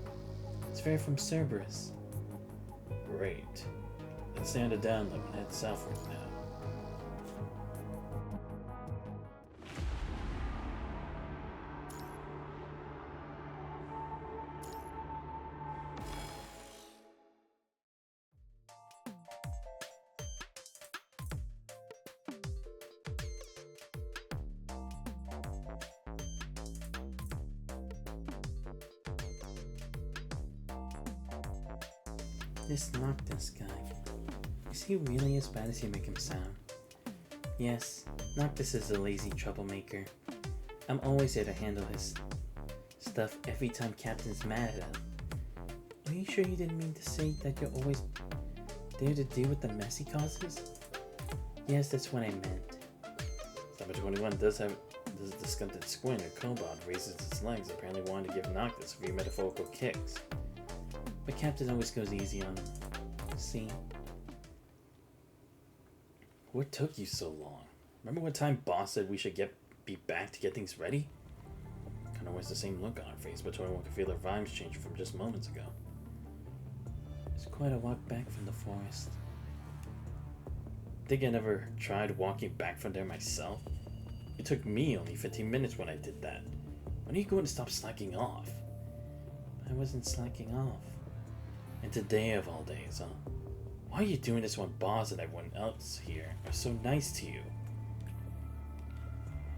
is very from Cerberus. Great. Let's stay on the down low and head southward now. This Noctis guy. Is he really as bad as you make him sound? Yes, Noctis is a lazy troublemaker. I'm always there to handle his stuff every time Captain's mad at him. Are you sure you didn't mean to say that you're always there to deal with the mess he causes? Yes, that's what I meant. Number 21 does have this disgusted squint. A cobalt raises its legs, apparently wanting to give Noctis a few metaphorical kicks. But Captain always goes easy on him. See? What took you so long? Remember what time Boss said we should be back to get things ready? Kinda always the same look on her face, but everyone could feel her vibes changing from just moments ago. It's quite a walk back from the forest. Think I never tried walking back from there myself? It took me only 15 minutes when I did that. When are you going to stop slacking off? I wasn't slacking off. And today of all days, huh? Why are you doing this when Boss and everyone else here are so nice to you?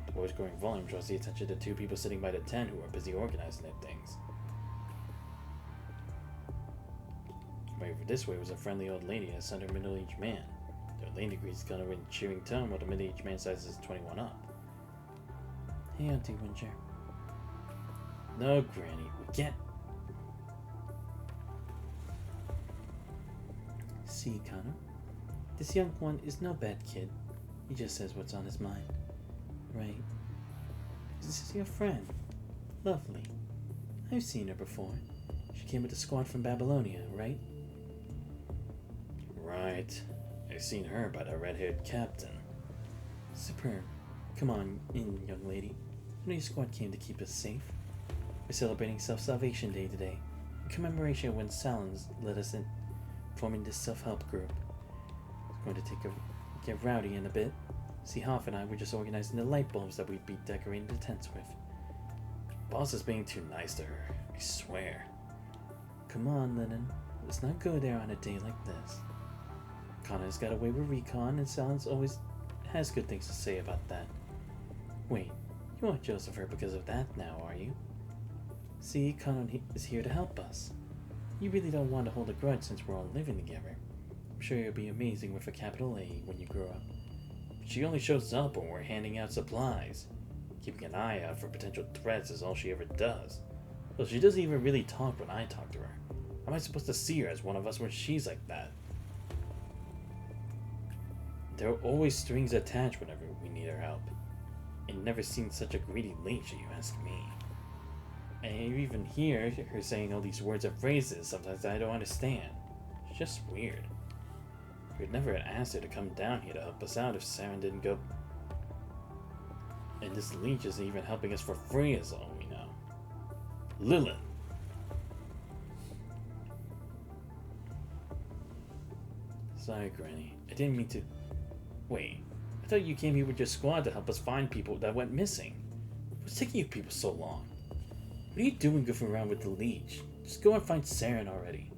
The boy's growing volume draws the attention of two people sitting by the tent who are busy organizing their things. Over this way was a friendly old lady and a center middle-aged man. The old lady greets kind of in a cheering tone while the middle-aged man sizes 21 up. Hey, Auntie Winter. No, Granny, we can't. See, Connor, this young one is no bad kid. He just says what's on his mind. Right? This is your friend. Lovely. I've seen her before. She came with the squad from Babylonia, right? Right. I've seen her by the red-haired captain. Superb. Come on in, young lady. I know your squad came to keep us safe. We're celebrating Self-Salvation Day today, in commemoration of when Salons led us in forming this self-help group. It's going to get rowdy in a bit. See, Hoff and I were just organizing the light bulbs that we'd be decorating the tents with. Boss is being too nice to her, I swear. Come on, Lennon. Let's not go there on a day like this. Connor's got away with recon, and Salons always has good things to say about that. Wait, you aren't jealous of her because of that now, are you? See, Connor is here to help us. You really don't want to hold a grudge since we're all living together. I'm sure you'll be amazing with a capital A when you grow up. But she only shows up when we're handing out supplies. Keeping an eye out for potential threats is all she ever does. Well, she doesn't even really talk when I talk to her. How am I supposed to see her as one of us when she's like that? There are always strings attached whenever we need her help. I've never seen such a greedy leech, if you ask me. And you even hear her saying all these words and phrases sometimes I don't understand. It's just weird. We'd never asked her to come down here to help us out if Saren didn't go. And this leech isn't even helping us for free is all we know. Lilith! Sorry, Granny. I didn't mean to... Wait. I thought you came here with your squad to help us find people that went missing. What's taking you people so long? What are you doing goofing around with the leech? Just go and find Saren already.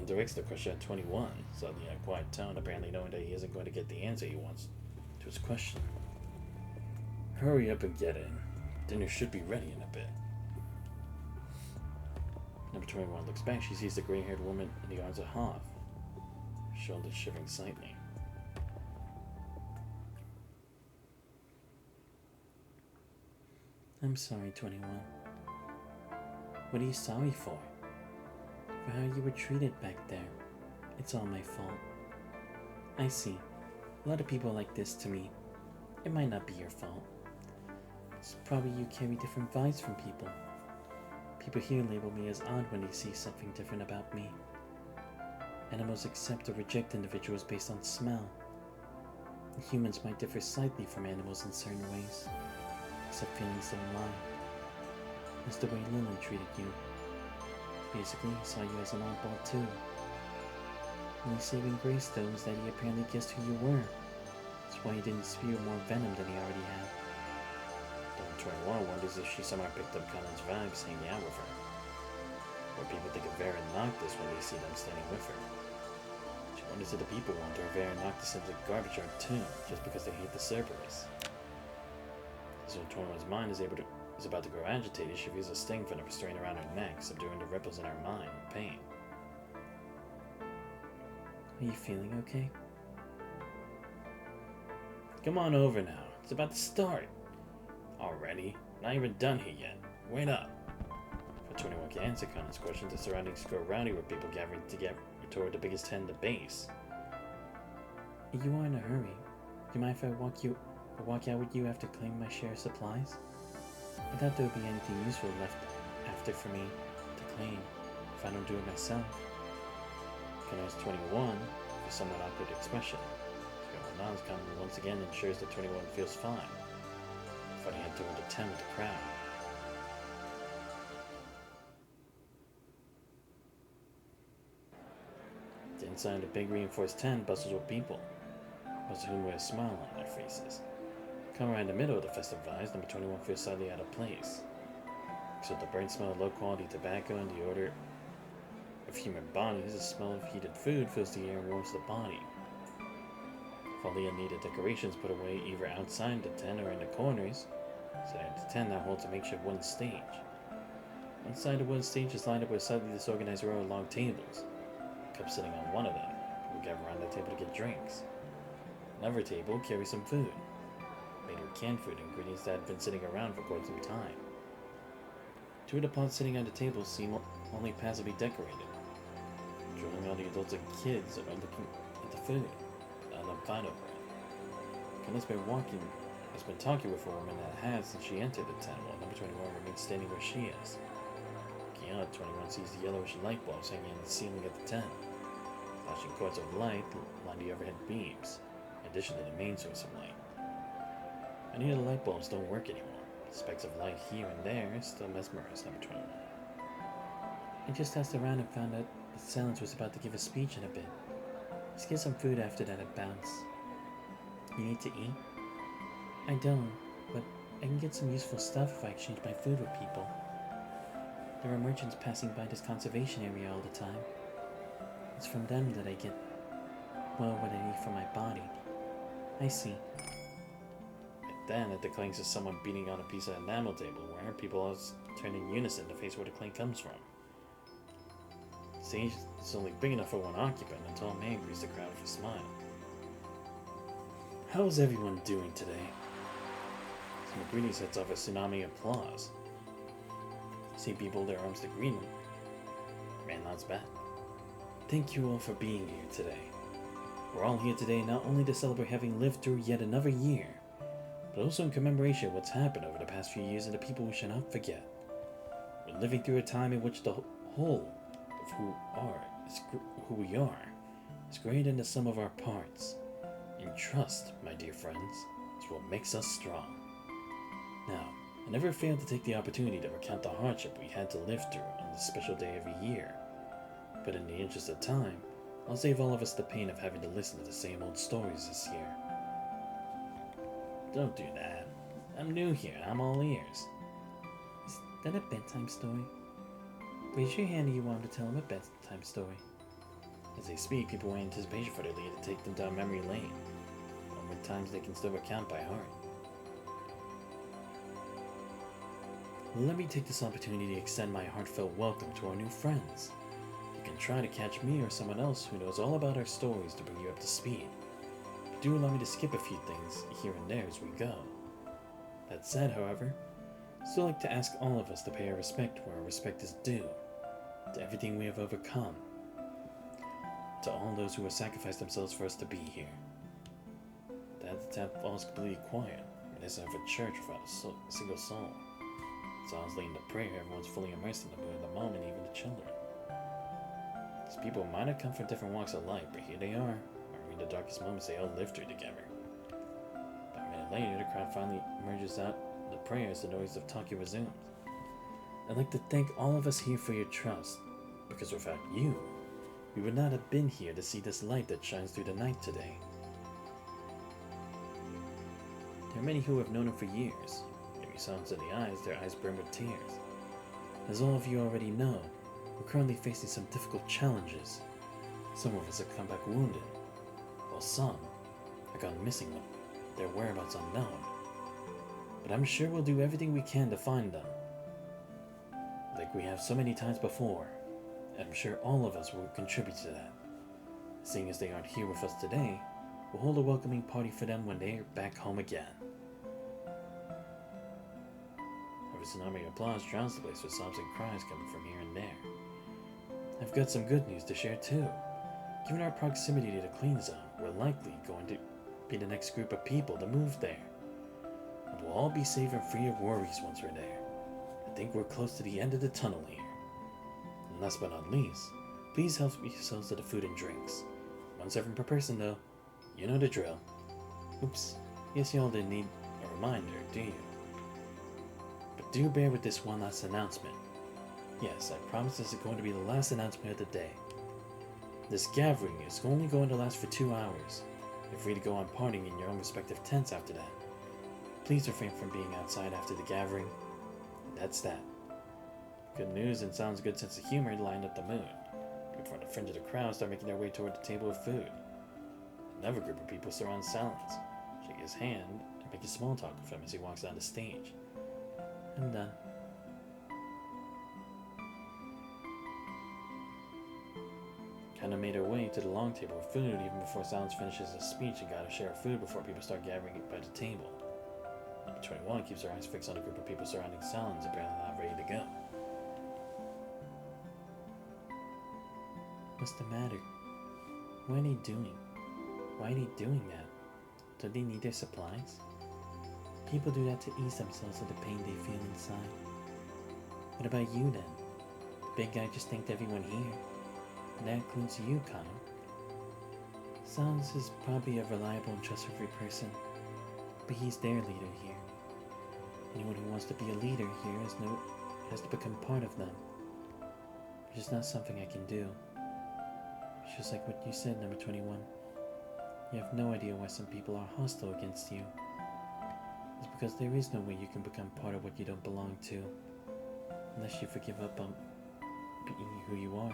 then directs the question at 21, suddenly in a quiet tone, apparently knowing that he isn't going to get the answer he wants to his question. Hurry up and get in. Dinner should be ready in a bit. Number 21 looks back. She sees the gray-haired woman in the arms of Hoff, her shoulders shivering slightly. I'm sorry, 21. What are you sorry for? For how you were treated back there. It's all my fault. I see. A lot of people are like this to me. It might not be your fault. It's probably you carry different vibes from people. People here label me as odd when they see something different about me. Animals accept or reject individuals based on smell. And humans might differ slightly from animals in certain ways. Except feelings don't lie. It's the way Lily treated you. Basically, he saw you as an oddball too. Only saving grace, though, is that he apparently guessed who you were. That's why he didn't spew more venom than he already had. Number 21 wonders if she somehow picked up Colin's vibes hanging out with her. Or people think of Vera Noctis when they see them standing with her. She wonders if the people want her Vera Noctis into the garbage yard too, just because they hate the Cerberus. So 21's mind is about to grow agitated. She feels a sting from the restraint around her neck, subduing the ripples in her mind with pain. Are you feeling okay? Come on over now. It's about to start. Already? Not even done here yet. Wait up. For 21 can answer Conan's question, the surroundings grow rowdy with people gathering to get toward the biggest tent in the base. You are in a hurry. Do you mind if I walk out with you after claiming my share of supplies? I doubt there would be anything useful left after for me to claim if I don't do it myself. Conan's 21 with a somewhat awkward expression. Conan's comment once again ensures that 21 feels fine. Before they head toward the tent with the crowd. The inside of the big reinforced tent bustles with people, most of whom wear a smile on their faces. Come around the middle of the festive vibes, number 21 feels slightly out of place. Except the burnt smell of low-quality tobacco and the odor of human bodies, the smell of heated food fills the air and warms the body. With all the unneeded decorations put away either outside the tent or in the corners, so that the tent now holds a makeshift wooden stage. One side of the wooden stage is lined up with a slightly disorganized row of long tables, cups sitting on one of them. People gather around that table to get drinks. Another table carries some food, made with canned food ingredients that had been sitting around for quite some time. Two of the pots sitting on the table seem only passably decorated. Drawing all the adults and kids are looking at the food, not enough fight over it. Ken has been talking with a woman that has since she entered the tent, while number 21 remains standing where she is. Looking out, 21 sees the yellowish light bulbs hanging in the ceiling of the tent. Flashing cords of light line the overhead beams, in addition to the main source of light. Many of the light bulbs don't work anymore. Specks of light here and there still mesmerize number 21. I just asked around and found out that Silence was about to give a speech in a bit. Let's get some food after that and bounce. You need to eat? I don't, but I can get some useful stuff if I exchange my food with people. There are merchants passing by this conservation area all the time. It's from them that I get, well, what I need for my body. I see. And then it declines to someone beating on a piece of enamel table where people all turn in unison to face where the clang comes from. The stage is only big enough for one occupant until a man greets the crowd with a smile. How's everyone doing today? Some greetings sets off a tsunami of applause. See people with their arms to greet him. Man nods back. Thank you all for being here today. We're all here today not only to celebrate having lived through yet another year, but also in commemoration of what's happened over the past few years and the people we shall not forget. We're living through a time in which the whole of who we are is greater than the sum of our parts. And trust, my dear friends, is what makes us strong. Now, I never fail to take the opportunity to recount the hardship we had to live through on this special day every year. But in the interest of time, I'll save all of us the pain of having to listen to the same old stories this year. Don't do that. I'm new here. I'm all ears. Is that a bedtime story? Raise your hand if you want to tell him a bedtime story. As they speak, people wait in anticipation for their leader to take them down memory lane, with times they can still recount by heart. Let me take this opportunity to extend my heartfelt welcome to our new friends. You can try to catch me or someone else who knows all about our stories to bring you up to speed. But do allow me to skip a few things here and there as we go. That said, however, I'd still like to ask all of us to pay our respect where our respect is due, to everything we have overcome, to all those who have sacrificed themselves for us to be here. That tap falls completely quiet, reminiscent of a church without a single soul. Sounds leading to prayer, everyone's fully immersed in the mood of the moment, even the children. These people might have come from different walks of life, but here they are, in the darkest moments they all lived through together. About a minute later, the crowd finally emerges out the prayer as the noise of talking resumes. I'd like to thank all of us here for your trust, because without you, we would not have been here to see this light that shines through the night today. There are many who have known him for years. Maybe silence in the eyes, their eyes brim with tears. As all of you already know, we're currently facing some difficult challenges. Some of us have come back wounded, while some have gone missing with their whereabouts unknown. But I'm sure we'll do everything we can to find them, like we have so many times before, and I'm sure all of us will contribute to that. Seeing as they aren't here with us today, we'll hold a welcoming party for them when they're back home again. A tsunami of applause drowns the place with sobs and cries coming from here and there. I've got some good news to share too. Given our proximity to the clean zone, we're likely going to be the next group of people to move there. And we'll all be safe and free of worries once we're there. I think we're close to the end of the tunnel here. And last but not least, please help yourselves to the food and drinks. 1 serving per person though. You know the drill. Oops, guess y'all didn't need a reminder, do you? But do bear with this one last announcement. Yes, I promise this is going to be the last announcement of the day. This gathering is only going to last for 2 hours. You're free to go on partying in your own respective tents after that. Please refrain from being outside after the gathering. And that's that. Good news and sounds good sense of humor lined up the mood. People from the fringe of the crowd start making their way toward the table of food. Another group of people surround Silence, shake his hand, and make a small talk with him as he walks down the stage. I'm done. Kinda made her way to the long table of food even before Silence finishes his speech and got a share of food before people start gathering by the table. Number 21 keeps her eyes fixed on a group of people surrounding Silence, apparently not ready to go. What's the matter? What are they doing? Why are they doing that? Do they need their supplies? People do that to ease themselves of the pain they feel inside. What about you then? The big guy just thanked everyone here. And that includes you, Connor. Silence is probably a reliable and trustworthy person, but he's their leader here. Anyone who wants to be a leader here has to become part of them. Which is not something I can do. It's just like what you said, number 21. You have no idea why some people are hostile against you. It's because there is no way you can become part of what you don't belong to, unless you forgive up on being who you are.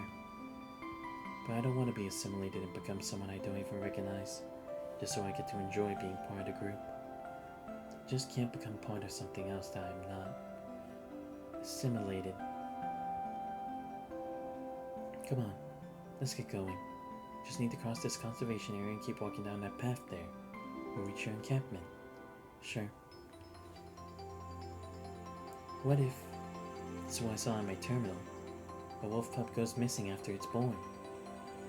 But I don't want to be assimilated and become someone I don't even recognize, just so I get to enjoy being part of the group. I just can't become part of something else that I'm not. Assimilated. Come on, let's get going. Just need to cross this conservation area and keep walking down that path there. We'll reach your encampment. Sure. What if, that's what I saw in my terminal, a wolf pup goes missing after it's born?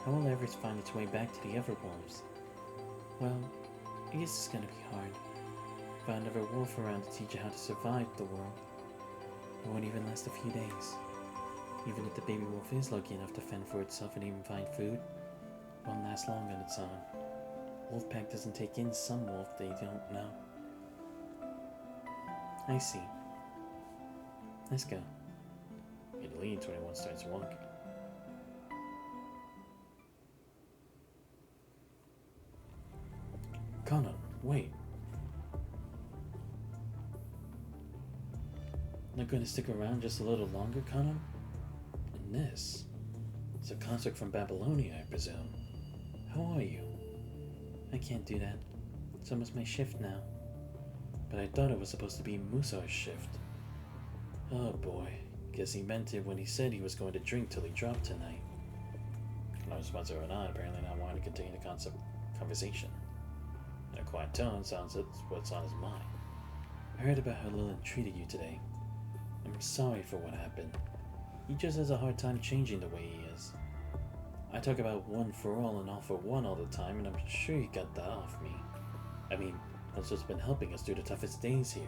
How will it ever find its way back to the other wolves? Well, I guess it's gonna be hard. Find another wolf around to teach you how to survive the world. It won't even last a few days. Even if the baby wolf is lucky enough to fend for itself and even find food, it won't last long on its own. Wolfpack doesn't take in some wolf they don't know. I see. Let's go. In the lead, 21 starts walking. Kana, wait. Not going to stick around just a little longer, Kana? And this It's a consort from Babylonia, I presume. How are you? I can't do that. It's almost my shift now. But I thought it was supposed to be Musa's shift. Oh boy, guess he meant it when he said he was going to drink till he dropped tonight. No response or not, apparently not wanting to continue the conversation. In a quiet tone, sounds that's what's on his mind. I heard about how Lilith treated you today. I'm sorry for what happened. He just has a hard time changing the way he is. I talk about one for all and all for one all the time, and I'm sure he got that off me. I mean, that's what's been helping us through the toughest days here.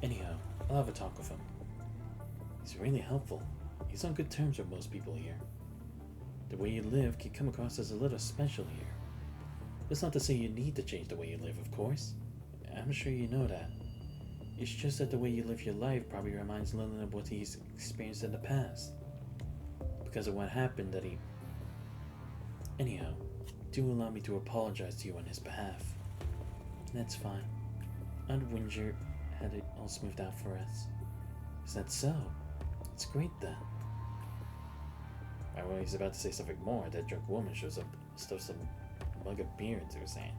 Anyhow, I'll have a talk with him. He's really helpful. He's on good terms with most people here. The way you live can come across as a little special here. That's not to say you need to change the way you live, of course. I'm sure you know that. It's just that the way you live your life probably reminds Lilith of what he's experienced in the past. Because of what happened that he... Anyhow, do allow me to apologize to you on his behalf. That's fine. Aunt Winger had it all smoothed out for us. Is that so? It's great then. Right when he's about to say something more, that drunk woman shows up, stuffs some mug of beer into his hand.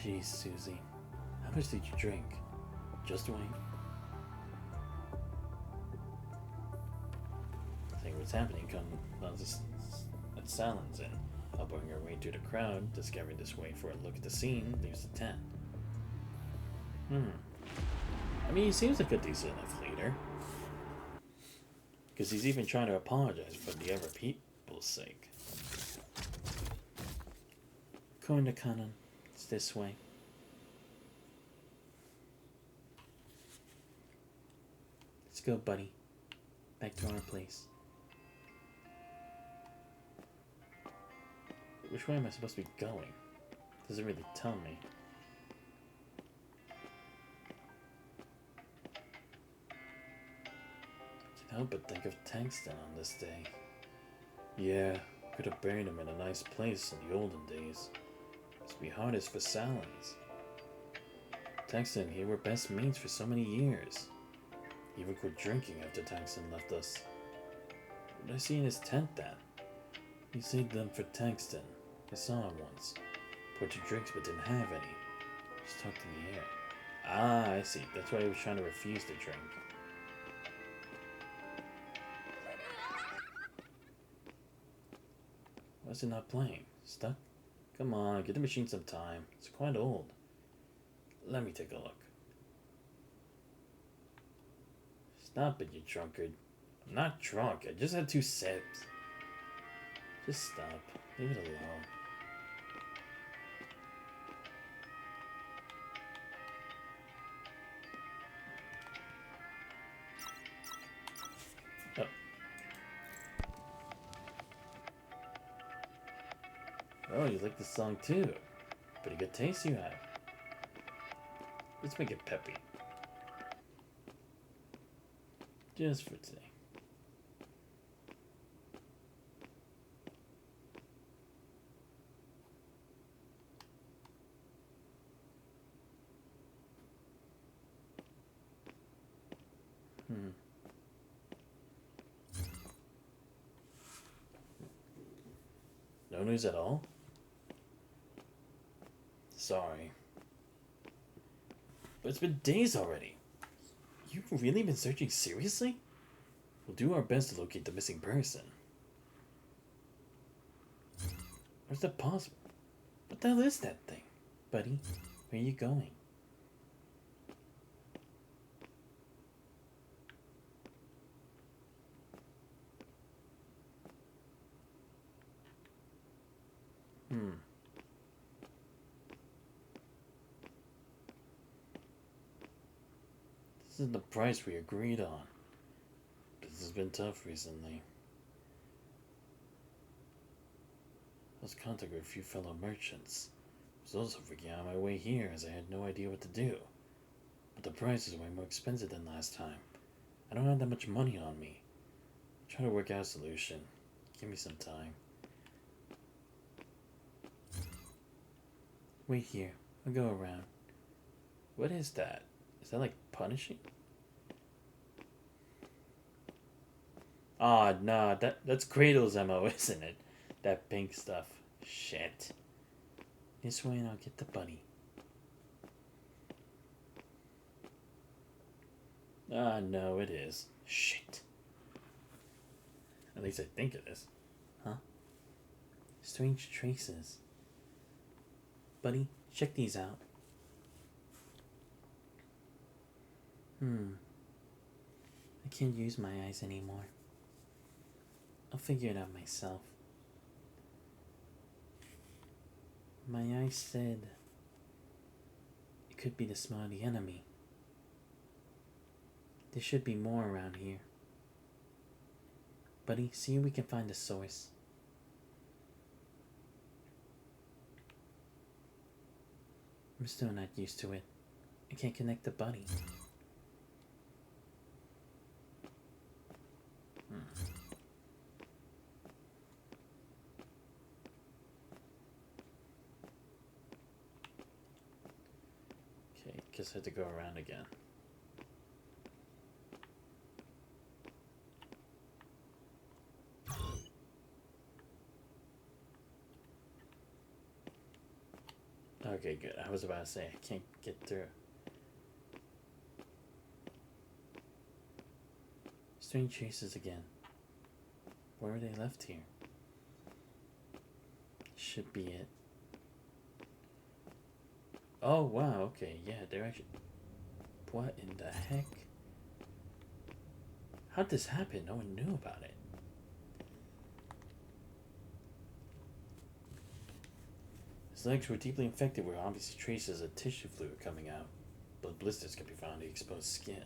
Jeez, Susie. How much did you drink? Just wine? Seeing what's happening, comes at Salon's in, helping her way through the crowd, discovering this way for a look at the scene, leaves the tent. I mean, he seems like a decent enough leader. Because he's even trying to apologize for the other people's sake. According to Kanan, it's this way. Let's go, buddy. Back to our place. Which way am I supposed to be going? Doesn't really tell me. Can't help but think of Tungsten on this day. Yeah, could have buried him in a nice place in the olden days. Must be hardest for Salons. Tungsten and he were best mates for so many years. He even quit drinking after Tungsten left us. What did I see in his tent then? He saved them for Tungsten. I saw him once. Poured 2 drinks but didn't have any. Just talked in the air. Ah, I see. That's why he was trying to refuse to drink. Why is it not playing? Stuck? Come on, give the machine some time. It's quite old. Let me take a look. Stop it, you drunkard. I'm not drunk. I just had 2 sips. Just stop. Leave it alone. Oh, you like the song too. Pretty good taste you have. Let's make it peppy. Just for today. No news at all? Sorry. But it's been days already. You've really been searching seriously? We'll do our best to locate the missing person. How's that possible? What the hell is that thing? Buddy, where are you going? This isn't the price we agreed on. This has been tough recently. I was contacting a few fellow merchants. I was also freaking out on my way here as I had no idea what to do. But the price is way more expensive than last time. I don't have that much money on me. I'm trying to work out a solution. Give me some time. Wait here. I'll go around. What is that? Is that like punishing? Ah, nah, that's Cradle's MO, isn't it? That pink stuff. Shit. This way and I'll get the bunny. Ah, no, it is. Shit. At least I think it is. Huh? Strange traces. Buddy, check these out. I can't use my eyes anymore. I'll figure it out myself. My eyes said it could be the smell of the enemy. There should be more around here. Buddy, see if we can find the source. I'm still not used to it. I can't connect the buddy. Okay, guess I had to go around again. Okay, good. I was about to say, I can't get through. Strange traces again. Where are they left here? Should be it. Oh, wow, okay, yeah, they're actually... What in the heck? How'd this happen? No one knew about it. His legs were deeply infected with obvious traces of tissue fluid coming out. Blood blisters could be found on the exposed skin.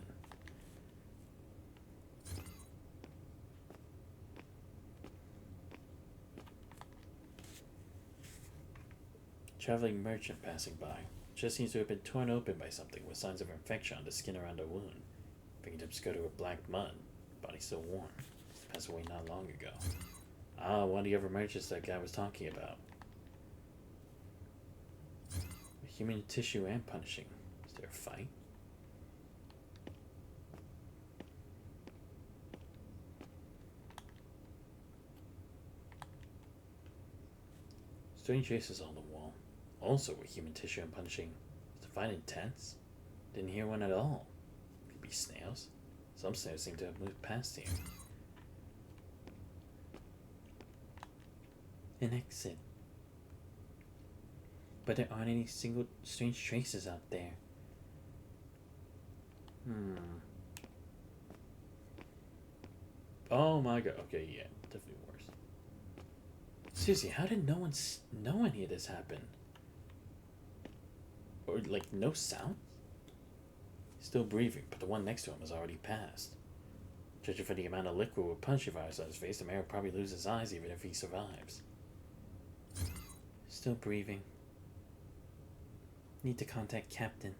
Traveling merchant passing by. Chest seems to have been torn open by something with signs of infection on the skin around the wound. Fingertips coated with black mud. Body still warm. Passed away not long ago. Ah, one of the other merchants that guy was talking about. Human tissue and punishing. Is there a fight? Strange traces on the wall. Also with human tissue and punishing. Is the fight intense? Didn't hear one at all. Could be snails. Some snails seem to have moved past here. An exit. But there aren't any single strange traces out there. Oh my god. Okay, yeah. Definitely worse. Seriously, how did no one know any of this happen? Or, like, no sound? Still breathing, but the one next to him has already passed. Judging from the amount of liquid with punchy virus on his face, the man will probably lose his eyes even if he survives. Still breathing. Need to contact Captain.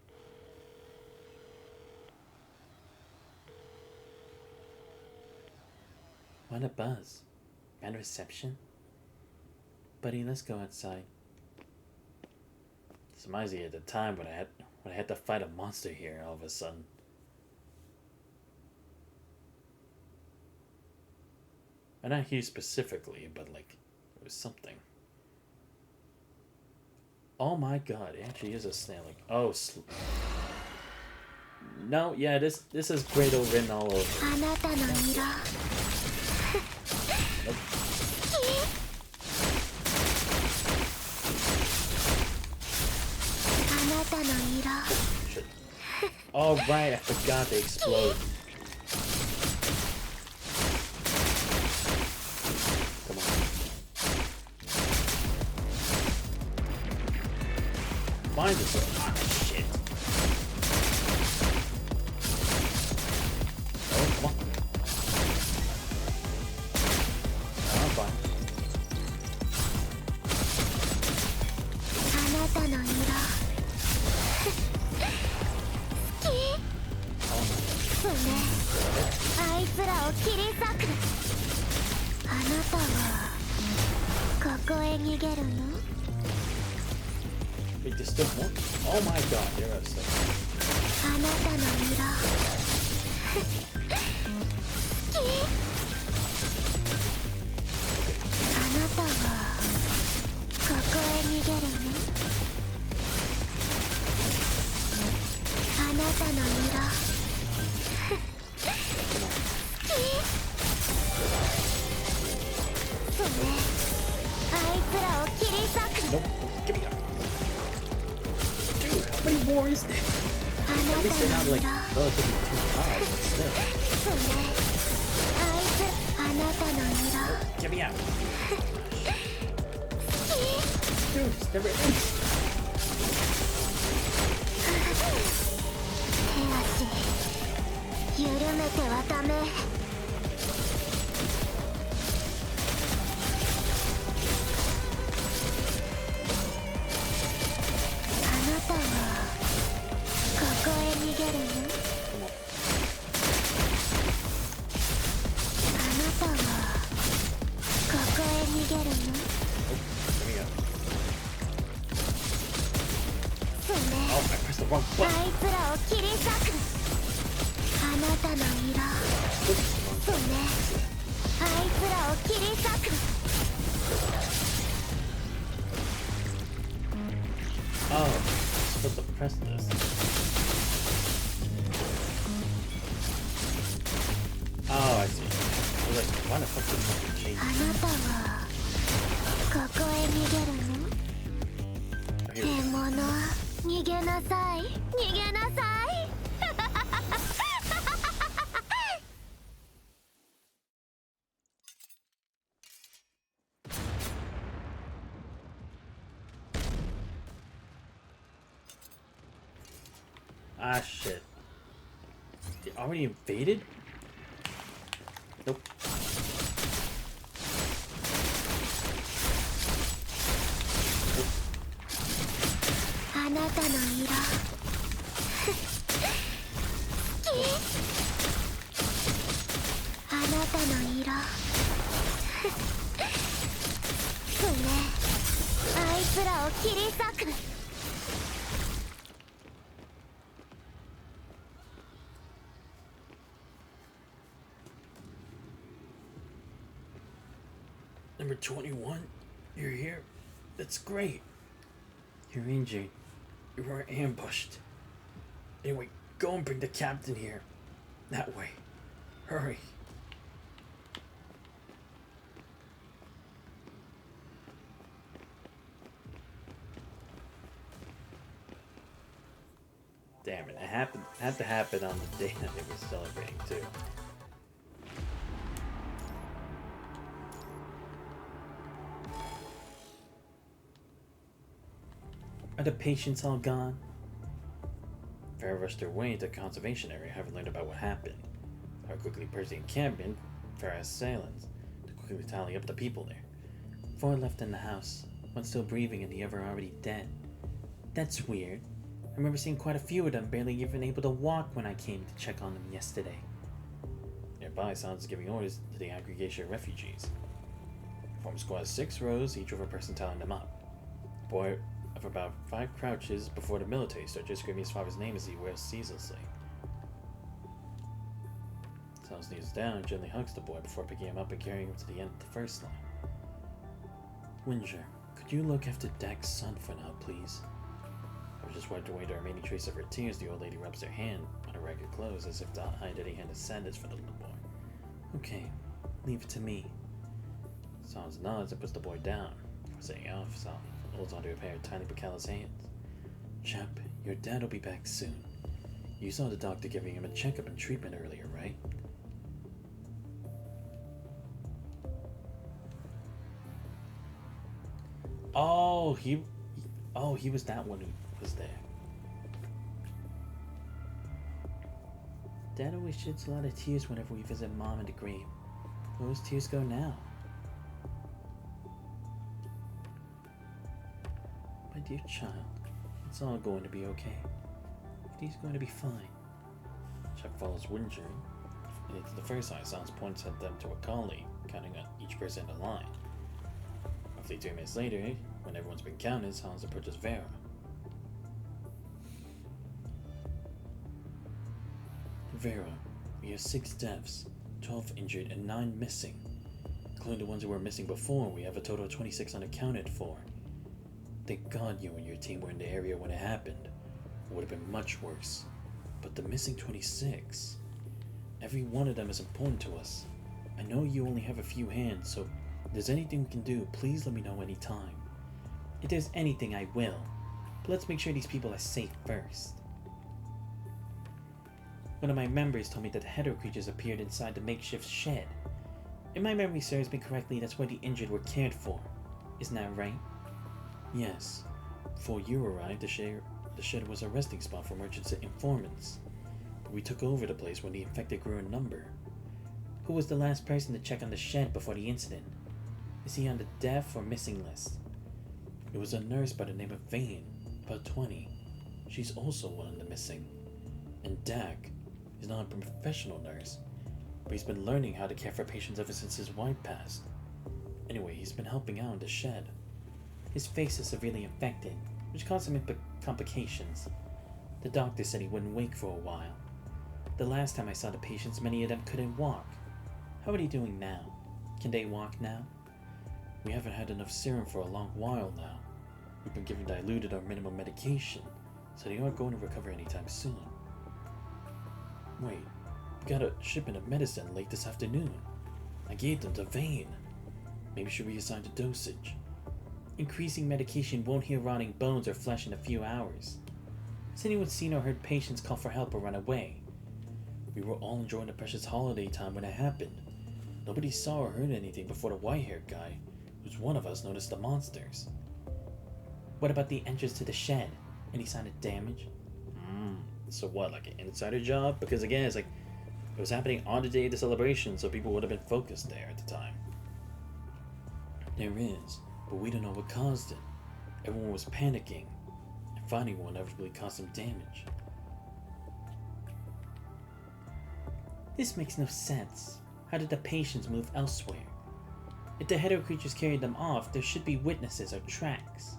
What a buzz. Bad reception? Buddy, let's go outside. This reminds me of the time when I had to fight a monster here all of a sudden. And not here specifically, but like it was something. Oh my god, it actually is a snail. Like, oh, no, yeah, this is Grado written all over. Nope. Shit. Oh right, I forgot they explode. Come on. Find this one. Ah, shit. Oh, come on. Oh, I'm fine. Wait, there's still more? Oh my god, there are still. Nope. Give me up. Dude, how many more is there? At least they're not like relatively too high, but still. Get me out. Dude, it's never ends. 緩めてはダメ。あなたはここへ逃げるの？あなたはここへ逃げるの？すね。あいつらを切り裂く。 あなたの色そうねあいつらを切り裂く Oh, supposed to press this. Oh, I see. I was like, why the fuck did fucking change? あなたはここへ逃げるの？獣逃げなさい逃げなさい Ah, shit. They already invaded? Nope. Nope. あなたの色好きあなたの色そうねあいつらを切り裂く Number 21? You're here? That's great. You're injured. You were ambushed. Anyway, go and bring the captain here. That way. Hurry. Damn it, it had to happen on the day that they were celebrating too. Are the patients all gone? Farrah rushed her way into the conservation area, having learned about what happened. How quickly purged the encampment, Farrah's assailants, to quickly tally up the people there. 4 left in the house, one still breathing and the other already dead. That's weird. I remember seeing quite a few of them barely even able to walk when I came to check on them yesterday. Nearby, Sans is giving orders to the aggregation of refugees. Form a squad of 6 rows, each with a person tallying them up. The boy of about 5 crouches before the military soldier, screaming his father's name as he wails ceaselessly. Sans kneels down and gently hugs the boy before picking him up and carrying him to the end of the first line. Winger, could you look after Dak's son for now, please? I just wiped away the remaining trace of her tears. The old lady rubs her hand on her ragged clothes as if to hide any hand of sadness for the little boy. Okay, leave it to me. Sans nods and puts the boy down. Before setting off, Sans holds onto a pair of tiny but callous hands. Chap, your dad will be back soon. You saw the doctor giving him a checkup and treatment earlier, right? Oh, he was that one who was there. Dad always sheds a lot of tears whenever we visit Mom in the grave. Where those tears go now? My dear child, it's all going to be okay. He's going to be fine. Chuck follows Winger, and into the first line, Sans points at them to a colleague, counting on each person in the line. Roughly 2 minutes later, when everyone's been counted, Sans approaches Vera. Vera, we have 6 deaths, 12 injured, and 9 missing. Including the ones who were missing before, we have a total of 26 unaccounted for. Thank God you and your team were in the area when it happened. It would have been much worse. But the missing 26... Every one of them is important to us. I know you only have a few hands, so If there's anything we can do, please let me know anytime. If there's anything, I will. But let's make sure these people are safe first. One of my members told me that the hetero creatures appeared inside the makeshift shed. If my memory serves me correctly, that's where the injured were cared for. Isn't that right? Yes. Before you arrived, the shed was a resting spot for emergency informants. But we took over the place when the infected grew in number. Who was the last person to check on the shed before the incident? Is he on the deaf or missing list? It was a nurse by the name of Vane, about 20. She's also one of the missing. And Dak is not a professional nurse, but he's been learning how to care for patients ever since his wife passed. Anyway, he's been helping out in the shed. His face is severely infected, which caused him complications. The doctor said he wouldn't wake for a while. The last time I saw the patients, many of them couldn't walk. How are they doing now? Can they walk now? We haven't had enough serum for a long while now. We've been giving diluted or minimum medication, so they aren't going to recover anytime soon. Wait, we got a shipment of medicine late this afternoon. I gave them to Vane. Maybe should reassign the dosage. Increasing medication won't heal rotting bones or flesh in a few hours. Has anyone seen or heard patients call for help or run away? We were all enjoying the precious holiday time when it happened. Nobody saw or heard anything before the white-haired guy, who's one of us, noticed the monsters. What about the entrance to the shed? Any sign of damage? So what, like an insider job? Because again, it's like, it was happening on the day of the celebration, so people would have been focused there at the time. There is, but we don't know what caused it. Everyone was panicking, and finding one inevitably caused some damage. This makes no sense. How did the patients move elsewhere? If the hetero creatures carried them off, there should be witnesses or tracks.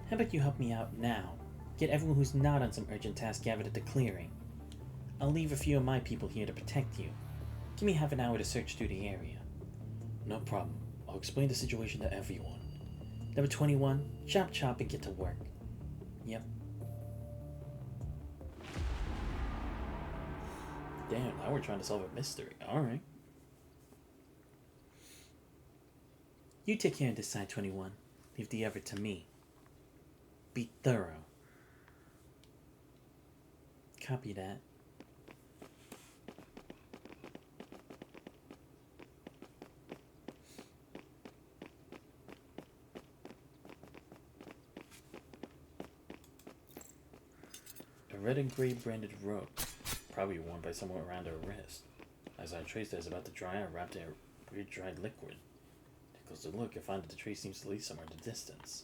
How about you help me out now? Get everyone who's not on some urgent task gathered at the clearing. I'll leave a few of my people here to protect you. Give me half an hour to search through the area. No problem. I'll explain the situation to everyone. Number 21, chop chop and get to work. Yep. Damn, now we're trying to solve a mystery. Alright. You take care of this side, 21. Leave the other to me. Be thorough. Copy that. A red and gray branded rope, probably worn by someone around her wrist. As I traced it, it's about to dry out, wrapped in a weird dried liquid. Take a closer look and find that the tree seems to lead somewhere in the distance.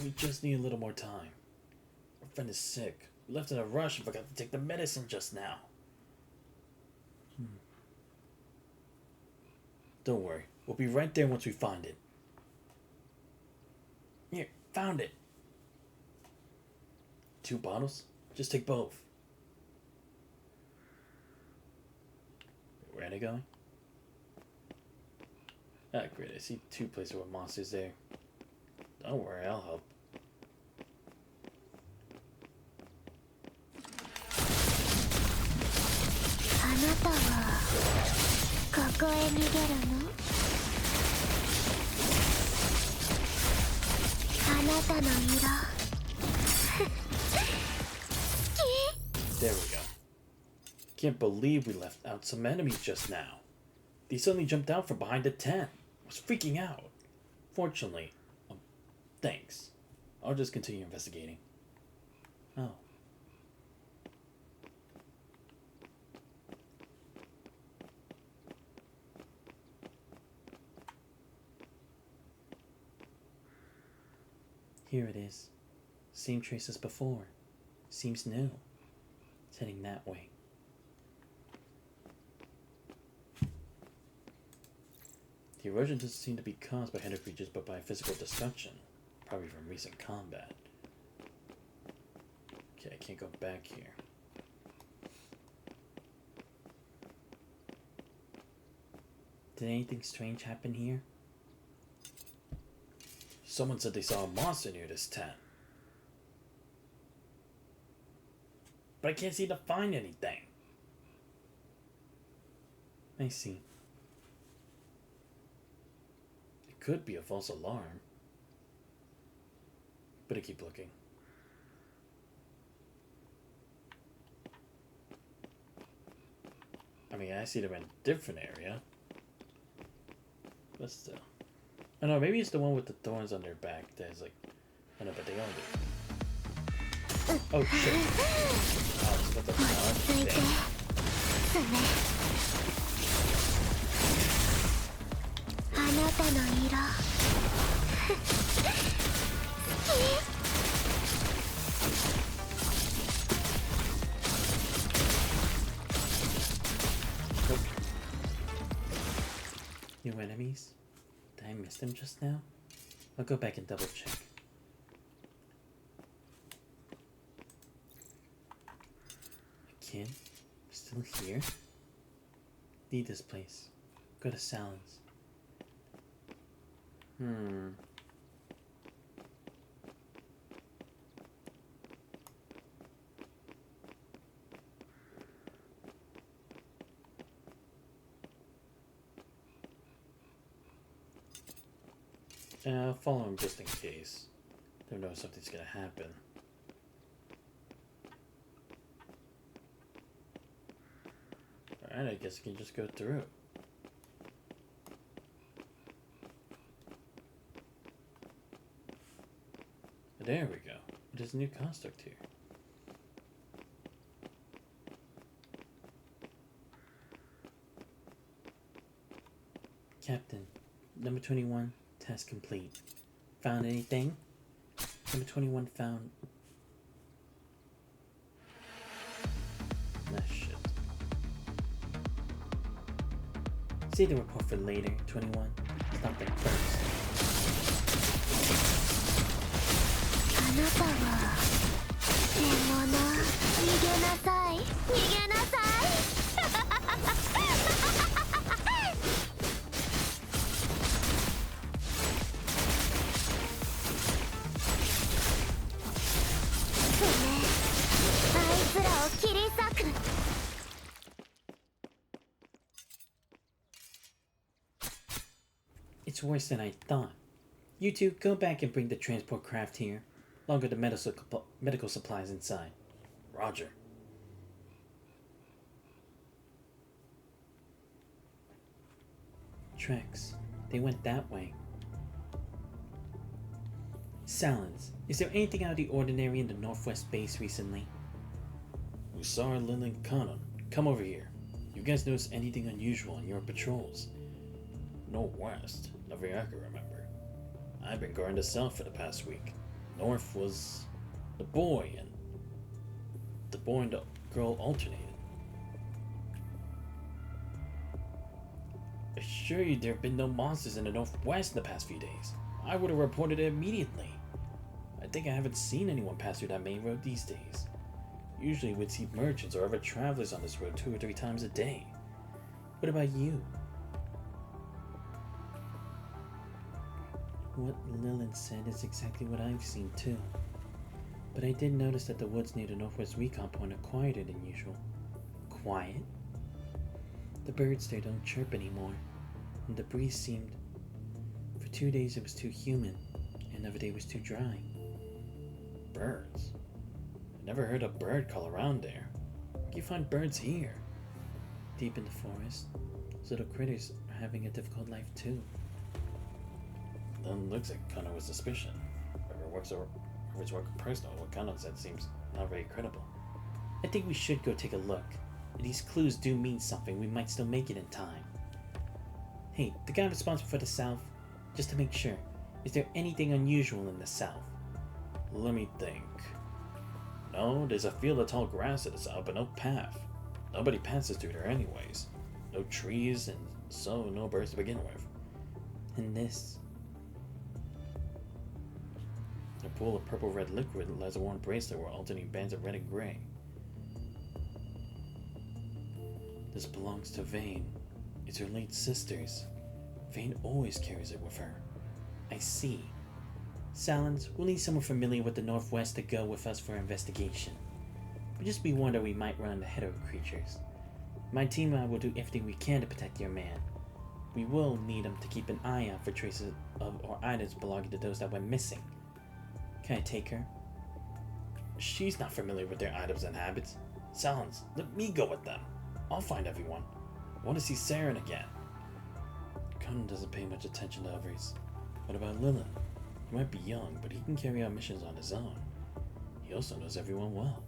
We just need a little more time. Our friend is sick. We left in a rush and forgot to take the medicine just now. Don't worry. We'll be right there once we find it. Here, found it. 2 bottles? Just take both. Where are they going? Ah, great. I see 2 places with monsters there. Don't worry, I'll help. There we go. Can't believe we left out some enemies just now. They suddenly jumped out from behind the tent. I was freaking out. Fortunately, thanks. I'll just continue investigating. Oh. Here it is. Same trace as before. Seems new. It's heading that way. The erosion doesn't seem to be caused by hetero creatures, but by physical destruction. Probably from recent combat. Okay, I can't go back here. Did anything strange happen here? Someone said they saw a monster near this tent. But I can't seem to find anything. I see. It could be a false alarm. But I keep looking. I mean, I see them in a different area. But still. I don't know, maybe it's the one with the thorns on their back that's like... I know, but they all do. Oh, shit. Oh, it's got the flower. Damn. あなたの色好き New enemies? Did I miss them just now? I'll go back and double check. A kid? Still here? Leave this place. Go to Salon's. I'll follow him just in case. Don't know if something's gonna happen. Alright, I guess I can just go through. There we go. There's a new construct here. Captain, number 21, task complete. Found anything? Number 21 found... Ah, shit. Save the report for later, 21. Stop there first. あなたは獣逃げなさい逃げなさい爪あいつらを切り裂く It's worse than I thought. You two, go back and bring the transport craft here. Longer the medical supplies inside. Roger. Tracks. They went that way. Salons. Is there anything out of the ordinary in the Northwest base recently? Usar, Lilin, Kanon, come over here. You guys notice anything unusual on your patrols? Northwest? Not very I can remember. I've been guarding the south for the past week. North was the boy and the girl alternated. I assure you there have been no monsters in the Northwest in the past few days. I would have reported it immediately. I think I haven't seen anyone pass through that main road these days. Usually we'd see merchants or other travelers on this road 2 or 3 times a day. What about you? What Lillian said is exactly what I've seen too. But I did notice that the woods near the Northwest Recon Point are quieter than usual. Quiet? The birds there don't chirp anymore, and the breeze seemed... For 2 days it was too humid, and another day was too dry. Birds? I never heard a bird call around there. Where do you find birds here? Deep in the forest, those little critters are having a difficult life too. Then looks like Kana with suspicion. Whoever's working personal, what Kana said seems not very credible. I think we should go take a look. If these clues do mean something, we might still make it in time. Hey, the guy responsible for the south, just to make sure, is there anything unusual in the south? Let me think. No, there's a field of tall grass to the south, but no path. Nobody passes through there anyways. No trees, and so no birds to begin with. And this? A pool of purple-red liquid lies a worn bracelet where alternating bands of red and gray. This belongs to Vane. It's her late sister's. Vane always carries it with her. I see. Salins, we'll need someone familiar with the Northwest to go with us for our investigation. But just be warned that we might run into hetero creatures. My team and I will do everything we can to protect your man. We will need him to keep an eye out for traces of or items belonging to those that went missing. Can I take her? She's not familiar with their items and habits. Salins, let me go with them. I'll find everyone. I want to see Saren again. Conan doesn't pay much attention to others. What about Lilin? He might be young, but he can carry out missions on his own. He also knows everyone well.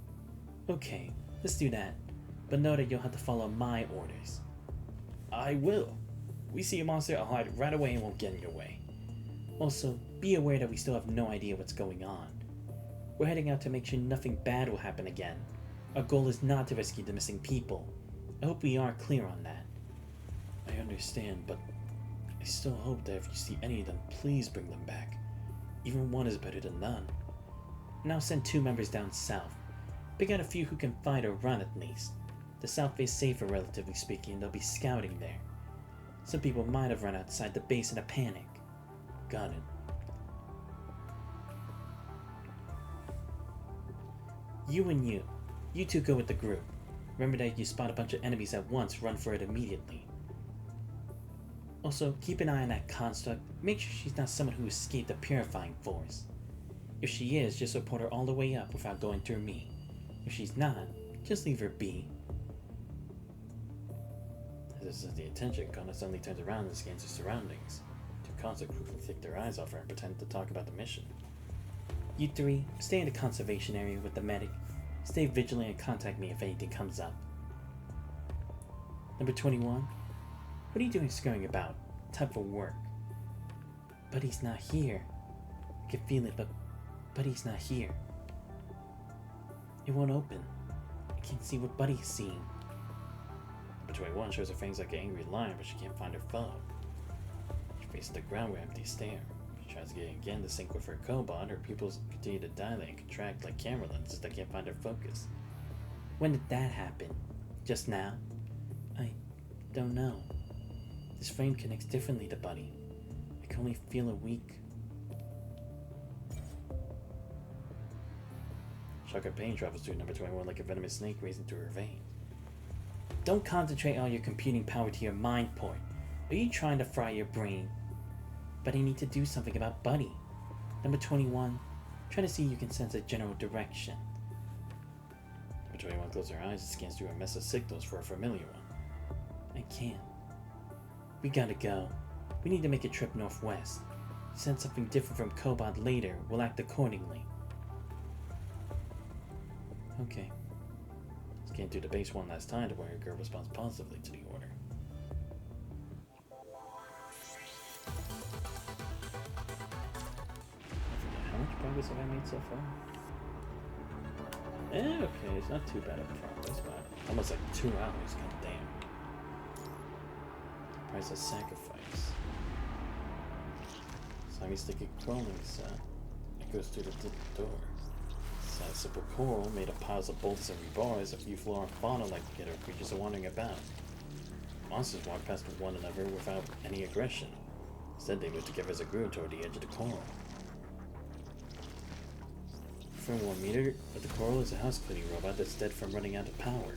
Okay, let's do that. But know that you'll have to follow my orders. I will. We see a monster, I'll hide right away and won't get in your way. Also, be aware that we still have no idea what's going on. We're heading out to make sure nothing bad will happen again. Our goal is not to rescue the missing people. I hope we are clear on that. I understand, but I still hope that if you see any of them, please bring them back. Even one is better than none. Now send 2 members down south. Pick out a few who can fight or run at least. The south is safer, relatively speaking, and they'll be scouting there. Some people might have run outside the base in a panic. Got it. You and you. You 2 go with the group. Remember that if you spot a bunch of enemies at once, run for it immediately. Also, keep an eye on that construct. Make sure she's not someone who escaped the purifying force. If she is, just report her all the way up without going through me. If she's not, just leave her be. As this is the attention, Kona suddenly turns around and scans her surroundings. 2 conscripts quickly take their eyes off her and pretend to talk about the mission. You 3, stay in the conservation area with the medic. Stay vigilant and contact me if anything comes up. Number 21. What are you doing scurrying about? Time for work. Buddy's not here. I can feel it, but Buddy's not here. It won't open. I can't see what Buddy's seeing. Number 21 shows her fangs like an angry lion, but she can't find her foe. She faces the ground with empty stare. She tries again to sync with her cobot. Her pupils continue to dilate and contract like camera lenses that can't find her focus. When did that happen? Just now? I don't know. This frame connects differently to Buddy. I can only feel a weak... Shock of pain travels through number 21 like a venomous snake racing through her veins. Don't concentrate all your computing power to your mind port. Are you trying to fry your brain? But I need to do something about Buddy. Number 21, try to see if you can sense a general direction. Number 21 closes her eyes and scans through a mess of signals for a familiar one. I can't. We gotta go. We need to make a trip northwest. Send something different from Cobot later. We'll act accordingly. Okay. Scan through the base one last time to where her girl responds positively to the order. How much progress have I made so far? Okay, it's not too bad of progress, but almost like 2 hours, god damn. Price of sacrifice. Slimy sticky crawling set. It goes through the door. It's a simple coral made of piles of boulders and rebars. A few flora and fauna like ghetto creatures are wandering about. Monsters walk past one another without any aggression. Instead, they move together as a group toward the edge of the coral. For 1 meter of the coral is a house cleaning robot that's dead from running out of power.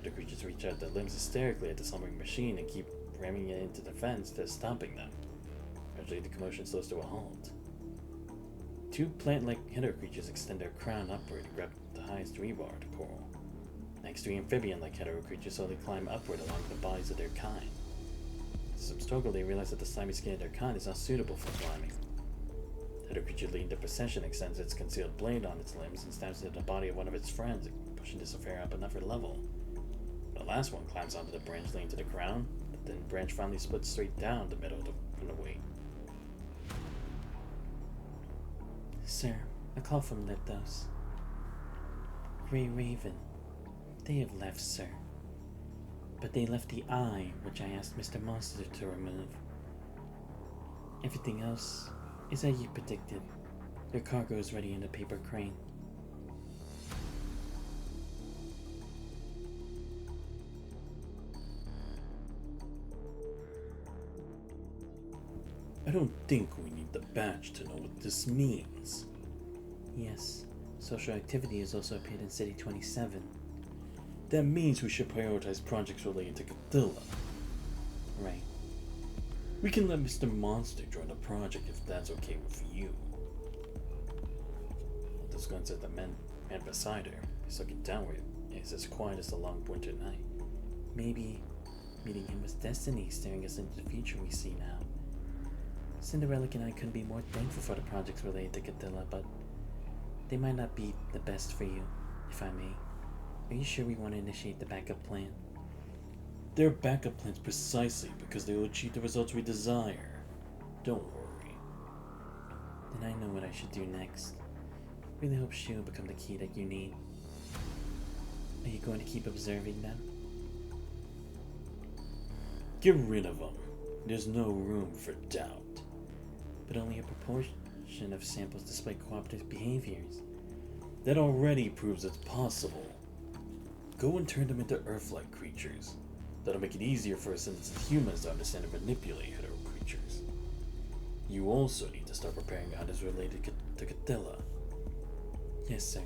The creatures reach out their limbs hysterically at the slumbering machine and keep ramming it into the fence to stomping them. Eventually, the commotion slows to a halt. 2 plant-like hetero creatures extend their crown upward and grab the highest rebar of the coral. Next, 3 amphibian-like hetero creatures slowly climb upward along the bodies of their kind. As some struggle, they realize that the slimy skin of their kind is not suitable for climbing. The hetero creature leading the procession extends its concealed blade on its limbs and stabs into the body of one of its friends, pushing this affair up another level. The last one climbs onto the branch leading to the ground. The thin branch finally splits straight down the middle from the weight. Sir, a call from Lithos. Grey Raven. They have left, sir. But they left the eye, which I asked Mr. Monster to remove. Everything else is as you predicted. Their cargo is ready in the paper crane. I don't think we need the badge to know what this means. Yes, social activity has also appeared in City 27. That means we should prioritize projects related to Cathilla. Right. We can let Mr. Monster join the project if that's okay with you. This gun said the man beside her. He's looking downward. It's as quiet as the long winter night. Maybe meeting him was destiny, staring us into the future we see now. Cinderella and I couldn't be more thankful for the projects related to Cathilla, but they might not be the best for you, if I may. Are you sure we want to initiate the backup plan? They're backup plans precisely because they will achieve the results we desire. Don't worry. Then I know what I should do next. Really hope she will become the key that you need. Are you going to keep observing them? Get rid of them. There's no room for doubt. But only a proportion of samples display cooperative behaviors. That already proves it's possible. Go and turn them into Earth-like creatures. That'll make it easier for us as humans to understand and manipulate hetero creatures. You also need to start preparing items related to Cathilla. Yes, sir.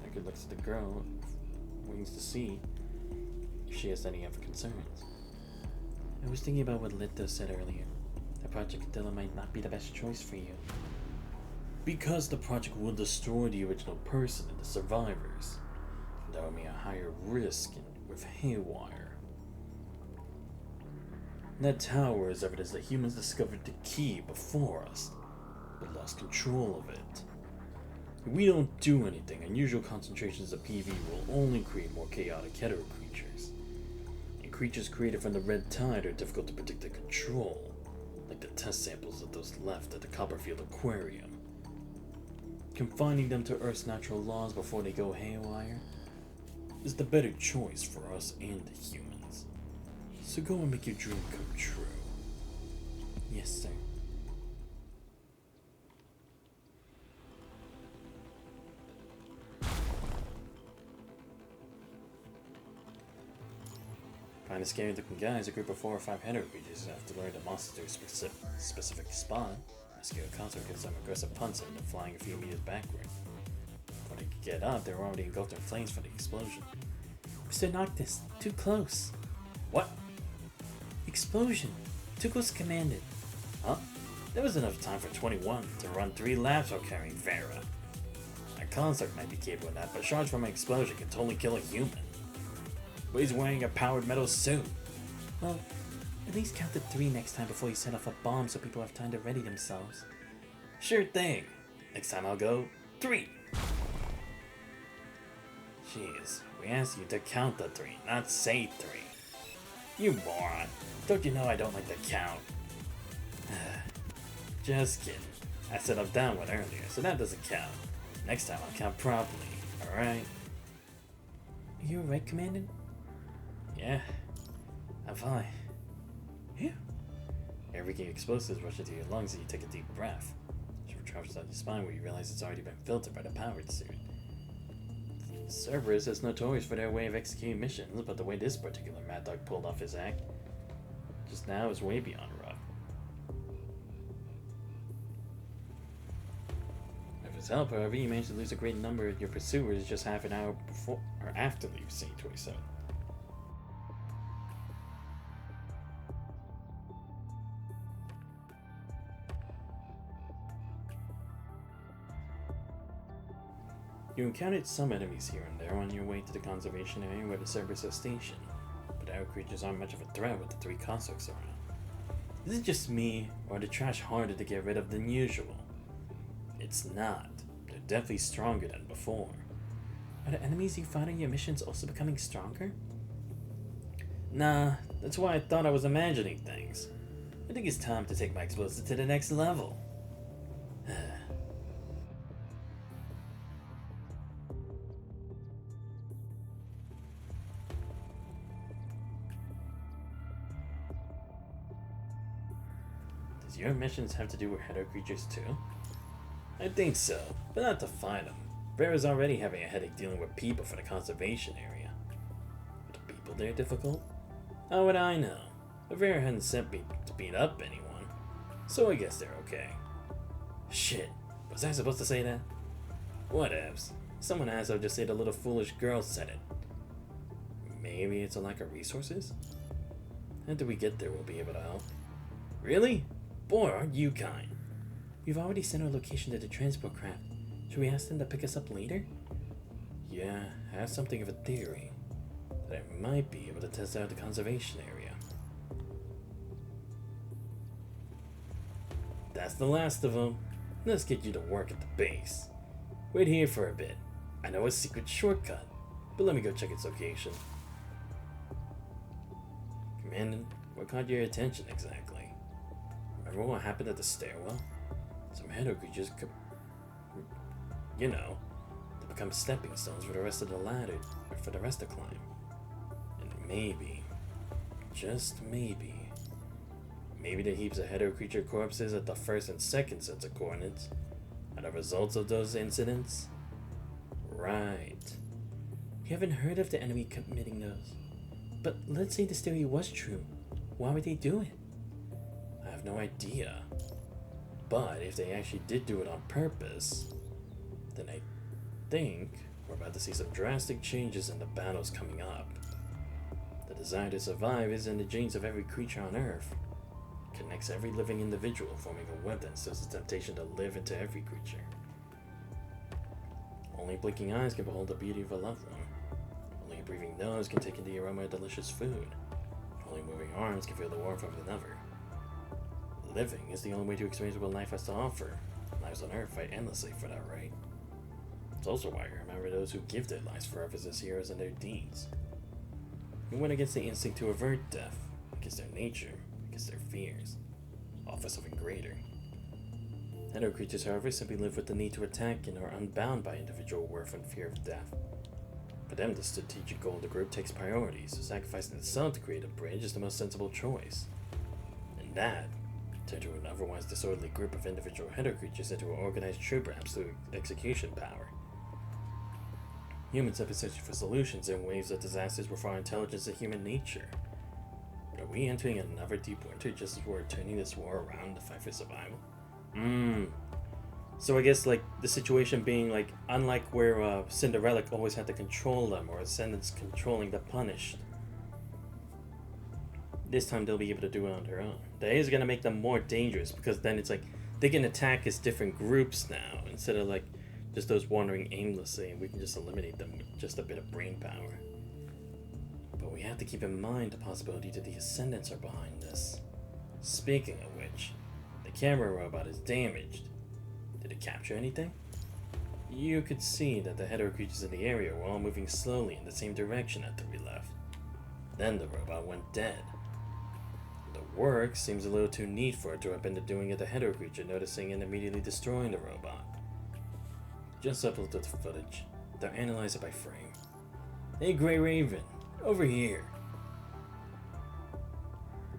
Edgar looks at the girl, wings to see if she has any other concerns. I was thinking about what Lito said earlier. That Project Cathilla might not be the best choice for you. Because the project will destroy the original person and the survivors. That will mean a higher risk with haywire. That tower is evidence that humans discovered the key before us, but lost control of it. If we don't do anything, unusual concentrations of PV will only create more chaotic hetero creatures. And creatures created from the red tide are difficult to predict and control, like the test samples of those left at the Copperfield Aquarium. Confining them to Earth's natural laws before they go haywire is the better choice for us and the humans. So go and make your dream come true. Yes, sir. Find a scary looking guys, a group of 4 or 5 hetero creatures have to learn the monster's specific spot. Rescue a consort gives them aggressive punts and then flying a few meters backward. When they get up, they're already engulfed in flames from the explosion. Mr. Noctis, too close. What? Explosion. Too close commanded. Huh? There was enough time for 21 to run 3 laps while carrying Vera. A consort might be capable of that, but shards from an explosion can totally kill a human. But he's wearing a powered metal suit. Well, at least count to 3 next time before you set off a bomb so people have time to ready themselves. Sure thing. Next time I'll go 3. Jeez, we asked you to count to 3, not say 3. You moron. Don't you know I don't like to count? Just kidding. I said I'm down one earlier, so that doesn't count. Next time I'll count properly, alright? Are you alright, Commandant? Yeah, I'm fine. Yeah. Air leaking explosives rush into your lungs and you take a deep breath. It travels down your spine where you realize it's already been filtered by the powered suit. Cerberus is notorious for their way of executing missions, but the way this particular Mad Dog pulled off his act just now is way beyond rough. With his help, however, you managed to lose a great number of your pursuers just half an hour before or after leaving Scene 27. You encountered some enemies here and there on your way to the conservation area where the Cerberus is stationed, but our creatures aren't much of a threat with the 3 constructs around. Is it just me, or are the trash harder to get rid of than usual? It's not. They're definitely stronger than before. Are the enemies you fought on your missions also becoming stronger? Nah, that's why I thought I was imagining things. I think it's time to take my explosives to the next level. Does your missions have to do with hetero creatures too? I think so, but not to fight them. Vera's already having a headache dealing with people for the conservation area. Are the people there difficult? How would I know? If Vera hadn't sent me to beat up anyone, So I guess they're okay. Shit, was I supposed to say that? Whatevs. Someone asked, I'll just say the little foolish girl said it. Maybe it's a lack of resources? After we get there, we'll be able to help. Really? Boy, aren't you kind. We've already sent our location to the transport craft. Should we ask them to pick us up later? Yeah, I have something of a theory. That I might be able to test out the conservation area. That's the last of them. Let's get you to work at the base. Wait here for a bit. I know a secret shortcut, but let me go check its location. Commandant, what caught your attention exactly? Remember what happened at the stairwell? Some header creatures could, you know, to become stepping stones for the rest of the ladder, or for the rest to climb. And maybe, just maybe the heaps of header creature corpses at the first and second sets of coordinates are the results of those incidents? Right. We haven't heard of the enemy committing those. But let's say this theory was true. Why would they do it? I have no idea. But if they actually did do it on purpose, then I think we're about to see some drastic changes in the battles coming up. The desire to survive is in the genes of every creature on Earth. It connects every living individual, forming a web that instills the temptation to live into every creature. Only blinking eyes can behold the beauty of a loved one. Only a breathing nose can take in the aroma of delicious food. Only moving arms can feel the warmth of another. Living is the only way to experience what life has to offer. Lives on Earth fight endlessly for that right. It's also why I remember those who give their lives for Earth as heroes and their deeds. Who went against the instinct to avert death, against their nature, against their fears, all for something greater. Hetero creatures, however, simply live with the need to attack and are unbound by individual worth and fear of death. For them, the strategic goal of the group takes priority, so sacrificing itself to create a bridge is the most sensible choice. And that turned to an otherwise disorderly group of individual hetero creatures into an organized troop with absolute execution power. Humans have been searching for solutions in waves of disasters with our intelligence and human nature. But are we entering another deep winter just as we're turning this war around to fight for survival? So I guess like the situation being like unlike where Cinderella always had to control them or Ascendants controlling the punished. This time they'll be able to do it on their own. That is gonna make them more dangerous because then it's like they can attack as different groups now instead of like just those wandering aimlessly, and we can just eliminate them with just a bit of brain power. But we have to keep in mind the possibility that the Ascendants are behind this. Speaking of which, the camera robot is damaged. Did it capture anything? You could see that the hetero creatures in the area were all moving slowly in the same direction after we left. Then the robot went dead. The work seems a little too neat for it to have been the doing of the hetero creature noticing and immediately destroying the robot. Just upload the footage. They'll analyze it by frame. Hey, Grey Raven, over here.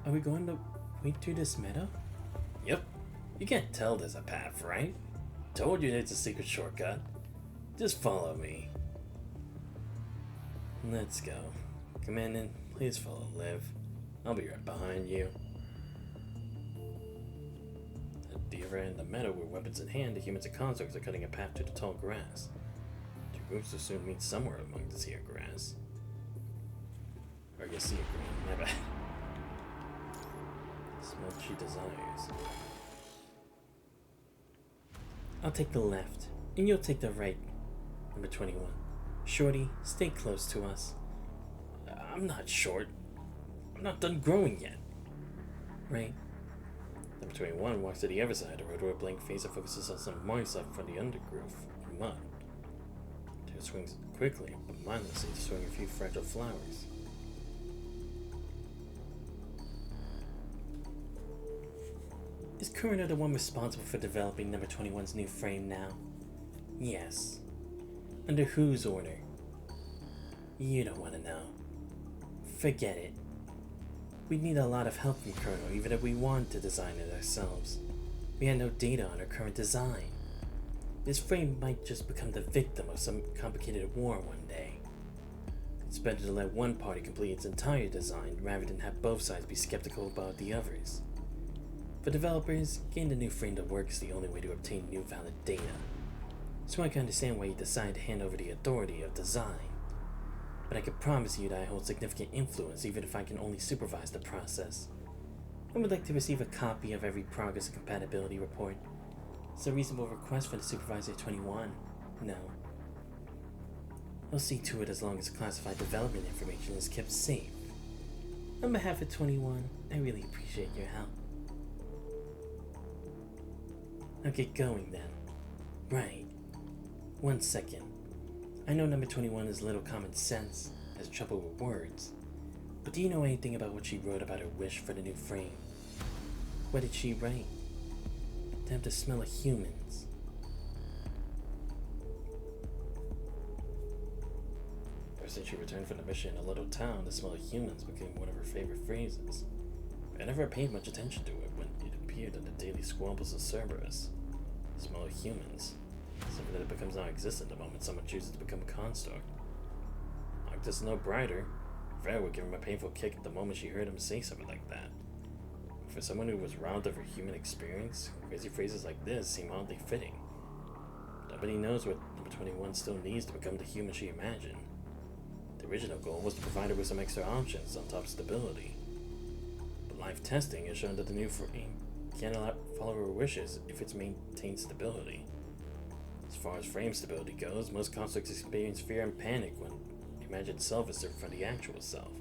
Are we going to wait through this meadow? Yep. You can't tell there's a path, right? Told you it's a secret shortcut. Just follow me. Let's go. Commandant, please follow Liv. I'll be right behind you. At the other end of the meadow with weapons in hand, the humans and constructs are cutting a path through the tall grass. Two groups will soon meet somewhere among the sea grass. Or you see a green, my bad. Smell she desires. I'll take the left, and you'll take the right. Number 21. Shorty, stay close to us. I'm not short. I'm not done growing yet. Right. Number 21 walks to the other side of the road where a blank face that focuses on some marks left from the undergrowth and mud. Tail swings quickly, but mindlessly, showing a few fragile flowers. Is Kurino the one responsible for developing number 21's new frame now? Yes. Under whose order? You don't want to know. Forget it. We'd need a lot of help from Kurino even if we wanted to design it ourselves. We had no data on her current design. This frame might just become the victim of some complicated war one day. It's better to let one party complete its entire design rather than have both sides be skeptical about the others. For developers, getting the new frame to work is the only way to obtain new valid data. So I can understand why you decide to hand over the authority of design. But I can promise you that I hold significant influence even if I can only supervise the process. I would like to receive a copy of every progress and compatibility report. It's a reasonable request for the Supervisor 21. No. I'll see to it as long as classified development information is kept safe. On behalf of 21, I really appreciate your help. I'll get going then. Right. 1 second. I know number 21 has little common sense, has trouble with words, but do you know anything about what she wrote about her wish for the new frame? What did she write? To have the smell of humans. Ever since she returned from the mission in a little town, the smell of humans became one of her favorite phrases. I never paid much attention to it when it appeared in the daily squabbles of Cerberus. The smell of humans. Something that becomes non-existent the moment someone chooses to become a construct. Octus is no brighter. Vera would give him a painful kick the moment she heard him say something like that. For someone who was robbed of her human experience, crazy phrases like this seem oddly fitting. Nobody knows what number 21 still needs to become the human she imagined. The original goal was to provide her with some extra options on top of stability. But live testing has shown that the new frame can't follow her wishes if it's maintained stability. As far as frame stability goes, most constructs experience fear and panic when the imagined self is served from the actual self.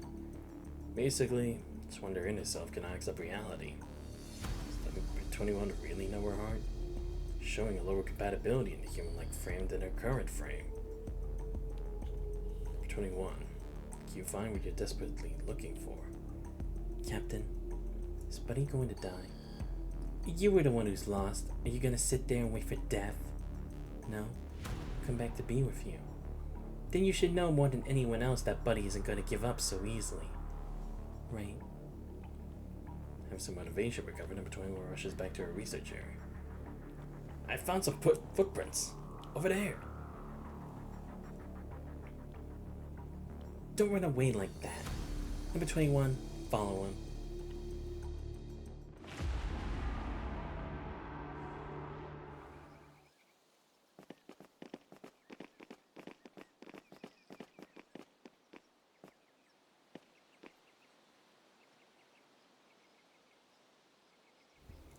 Basically, it's when their inner self cannot accept reality. Does number 21 really know her heart? Showing a lower compatibility in the human-like frame than her current frame. Number 21. Can you find what you're desperately looking for? Captain, is Buddy going to die? You were the one who's lost. Are you gonna sit there and wait for death? No? Come back to be with you. Then you should know more than anyone else that Buddy isn't gonna give up so easily. Right? Have some motivation, recover number 21 rushes back to her research area. I found some footprints. Over there. Don't run away like that. Number 21, follow him.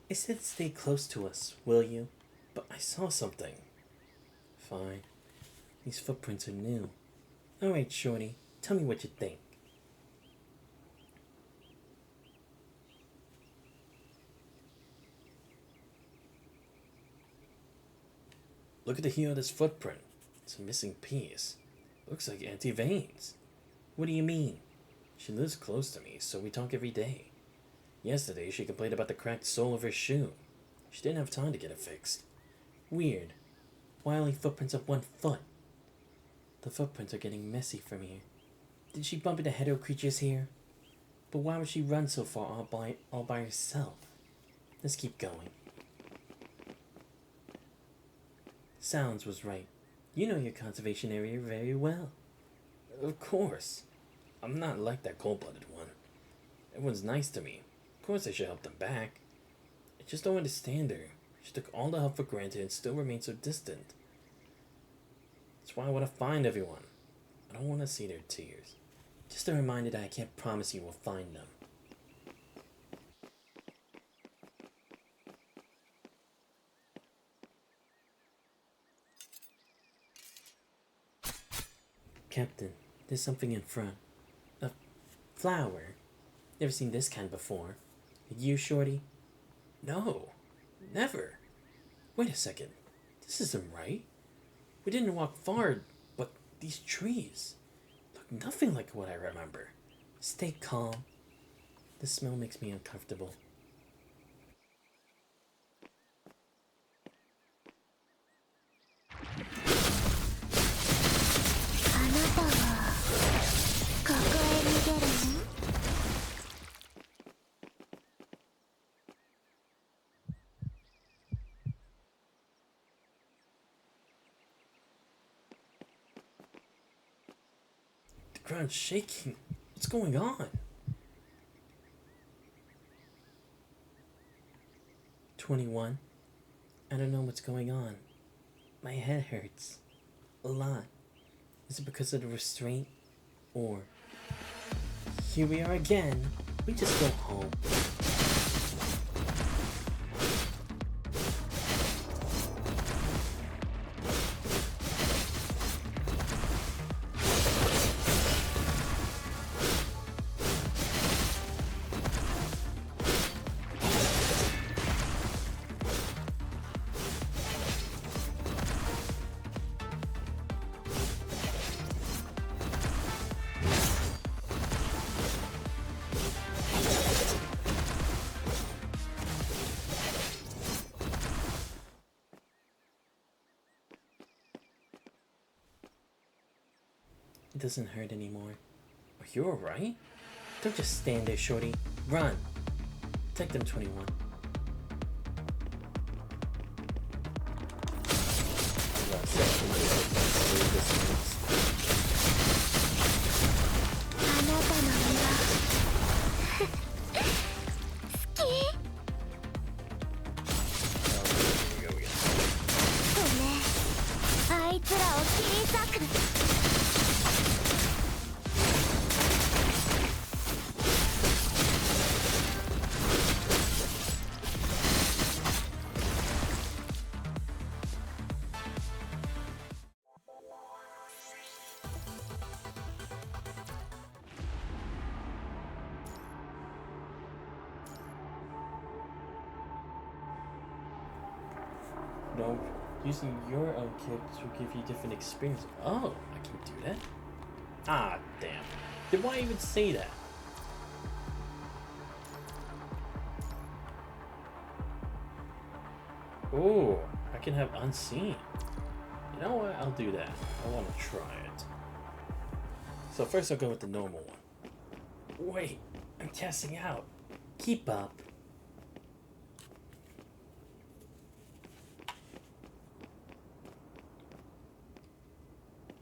I said stay close to us, will you? But I saw something. Fine. These footprints are new. Alright, Shorty, tell me what you think. Look at the heel of this footprint. It's a missing piece. Looks like Auntie Veins. What do you mean? She lives close to me, so we talk every day. Yesterday, she complained about the cracked sole of her shoe. She didn't have time to get it fixed. Weird. Why only footprints of 1 foot? The footprints are getting messy from here. Did she bump into hetero creatures here? But why would she run so far all by herself? Let's keep going. Sounds was right. You know your conservation area very well. Of course. I'm not like that cold-blooded one. Everyone's nice to me. Of course I should help them back. I just don't understand her. She took all the help for granted and still remains so distant. That's why I want to find everyone. I don't want to see their tears. Just a reminder that I can't promise you we'll find them. Captain, there's something in front. A flower. Never seen this kind before. You, Shorty? No, never. Wait a second. This isn't right. We didn't walk far, but these trees look nothing like what I remember. Stay calm. The smell makes me uncomfortable. The ground's shaking. What's going on? 21. I don't know what's going on. My head hurts. A lot. Is it because of the restraint? Or... Here we are again. We just go home. It doesn't hurt anymore. Are you alright? Don't just stand there, shorty. Run! Take them, 21. No, using your own kicks will give you different experience. Oh, I can do that? Ah, damn. Then why even say that? Oh, I can have unseen. You know what? I'll do that. I want to try it. So first I'll go with the normal one. Wait, I'm casting out. Keep up.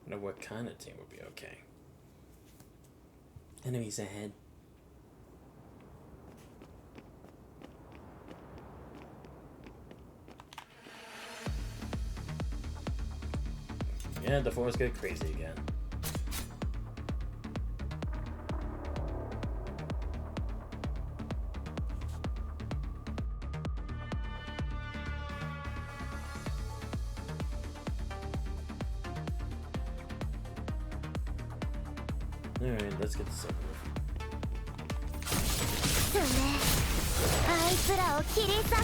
I wonder what kind of team would be okay. Enemies ahead. Yeah, the force get crazy again. Alright, let's get this over with. そうね。あいつらを切り裂く。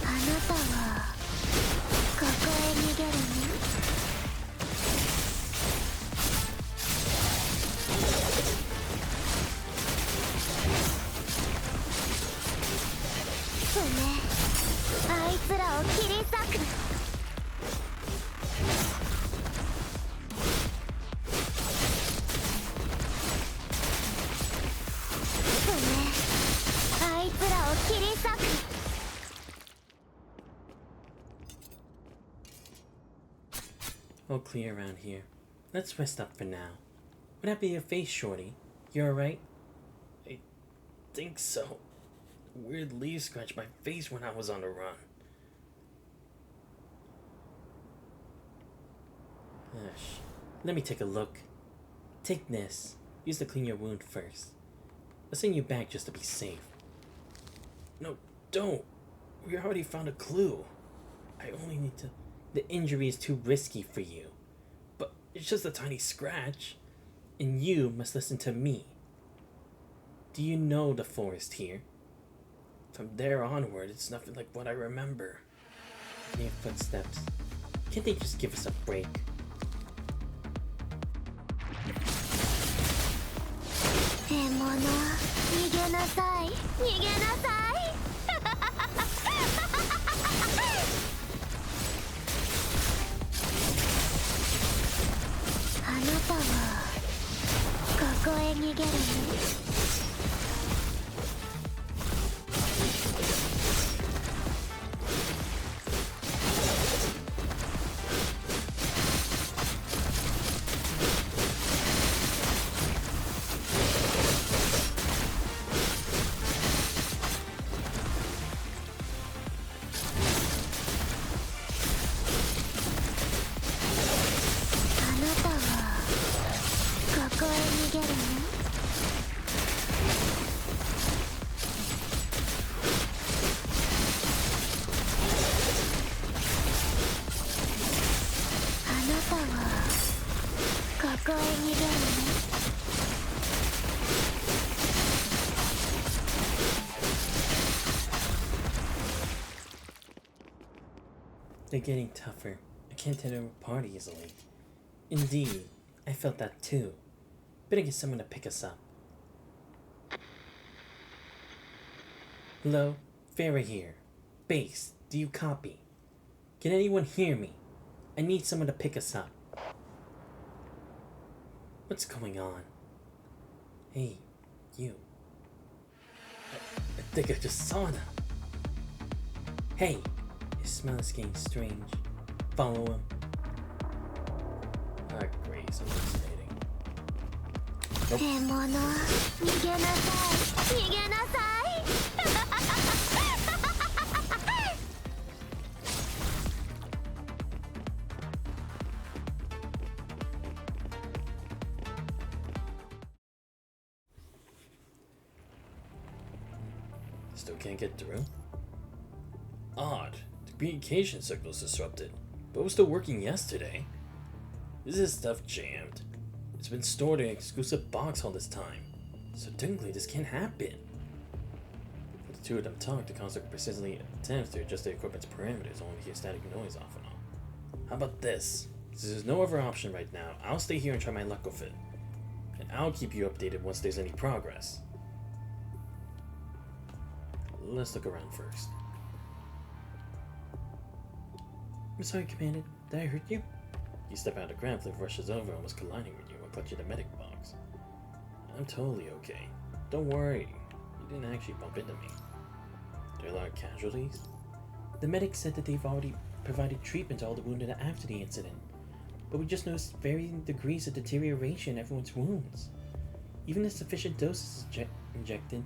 あなたはここへ逃げるね。そうね。あいつらを切り裂く。 All clear around here. Let's rest up for now. What happened to your face, shorty? You alright? I think so. Weird leaves scratched my face when I was on the run. Gosh. Let me take a look. Take this. Use to clean your wound first. I'll send you back just to be safe. No, don't. We already found a clue. I only need to... The injury is too risky for you. But it's just a tiny scratch. And you must listen to me. Do you know the forest here? From there onward, it's nothing like what I remember. Near footsteps. Can't they just give us a break? They're getting tougher. I can't tear them apart easily. Indeed, I felt that too. Better get someone to pick us up. Hello? Farah here. Base, do you copy? Can anyone hear me? I need someone to pick us up. What's going on? Hey, you. I think I just saw them. Hey, his smell is getting strange. Follow him. Ah, great, he's hallucinating. 獲物逃げなさい逃げなさい Still can't get through? Odd. The communication signal's disrupted, but it was still working yesterday. Is this stuff jammed? It's been stored in an exclusive box all this time, so technically this can't happen. When the two of them talk, the construct persistently attempts to adjust the equipment's parameters only to hear static noise off and on. How about this? Since there's no other option right now, I'll stay here and try my luck with it. And I'll keep you updated once there's any progress. Let's look around first. I'm sorry, Commander. Did I hurt you? You step out of the ground, Flip rushes over, almost colliding with you while clutching the medic box. I'm totally okay. Don't worry. You didn't actually bump into me. There are a lot of casualties? The medic said that they've already provided treatment to all the wounded after the incident, but we just noticed varying degrees of deterioration in everyone's wounds. Even if sufficient doses injected,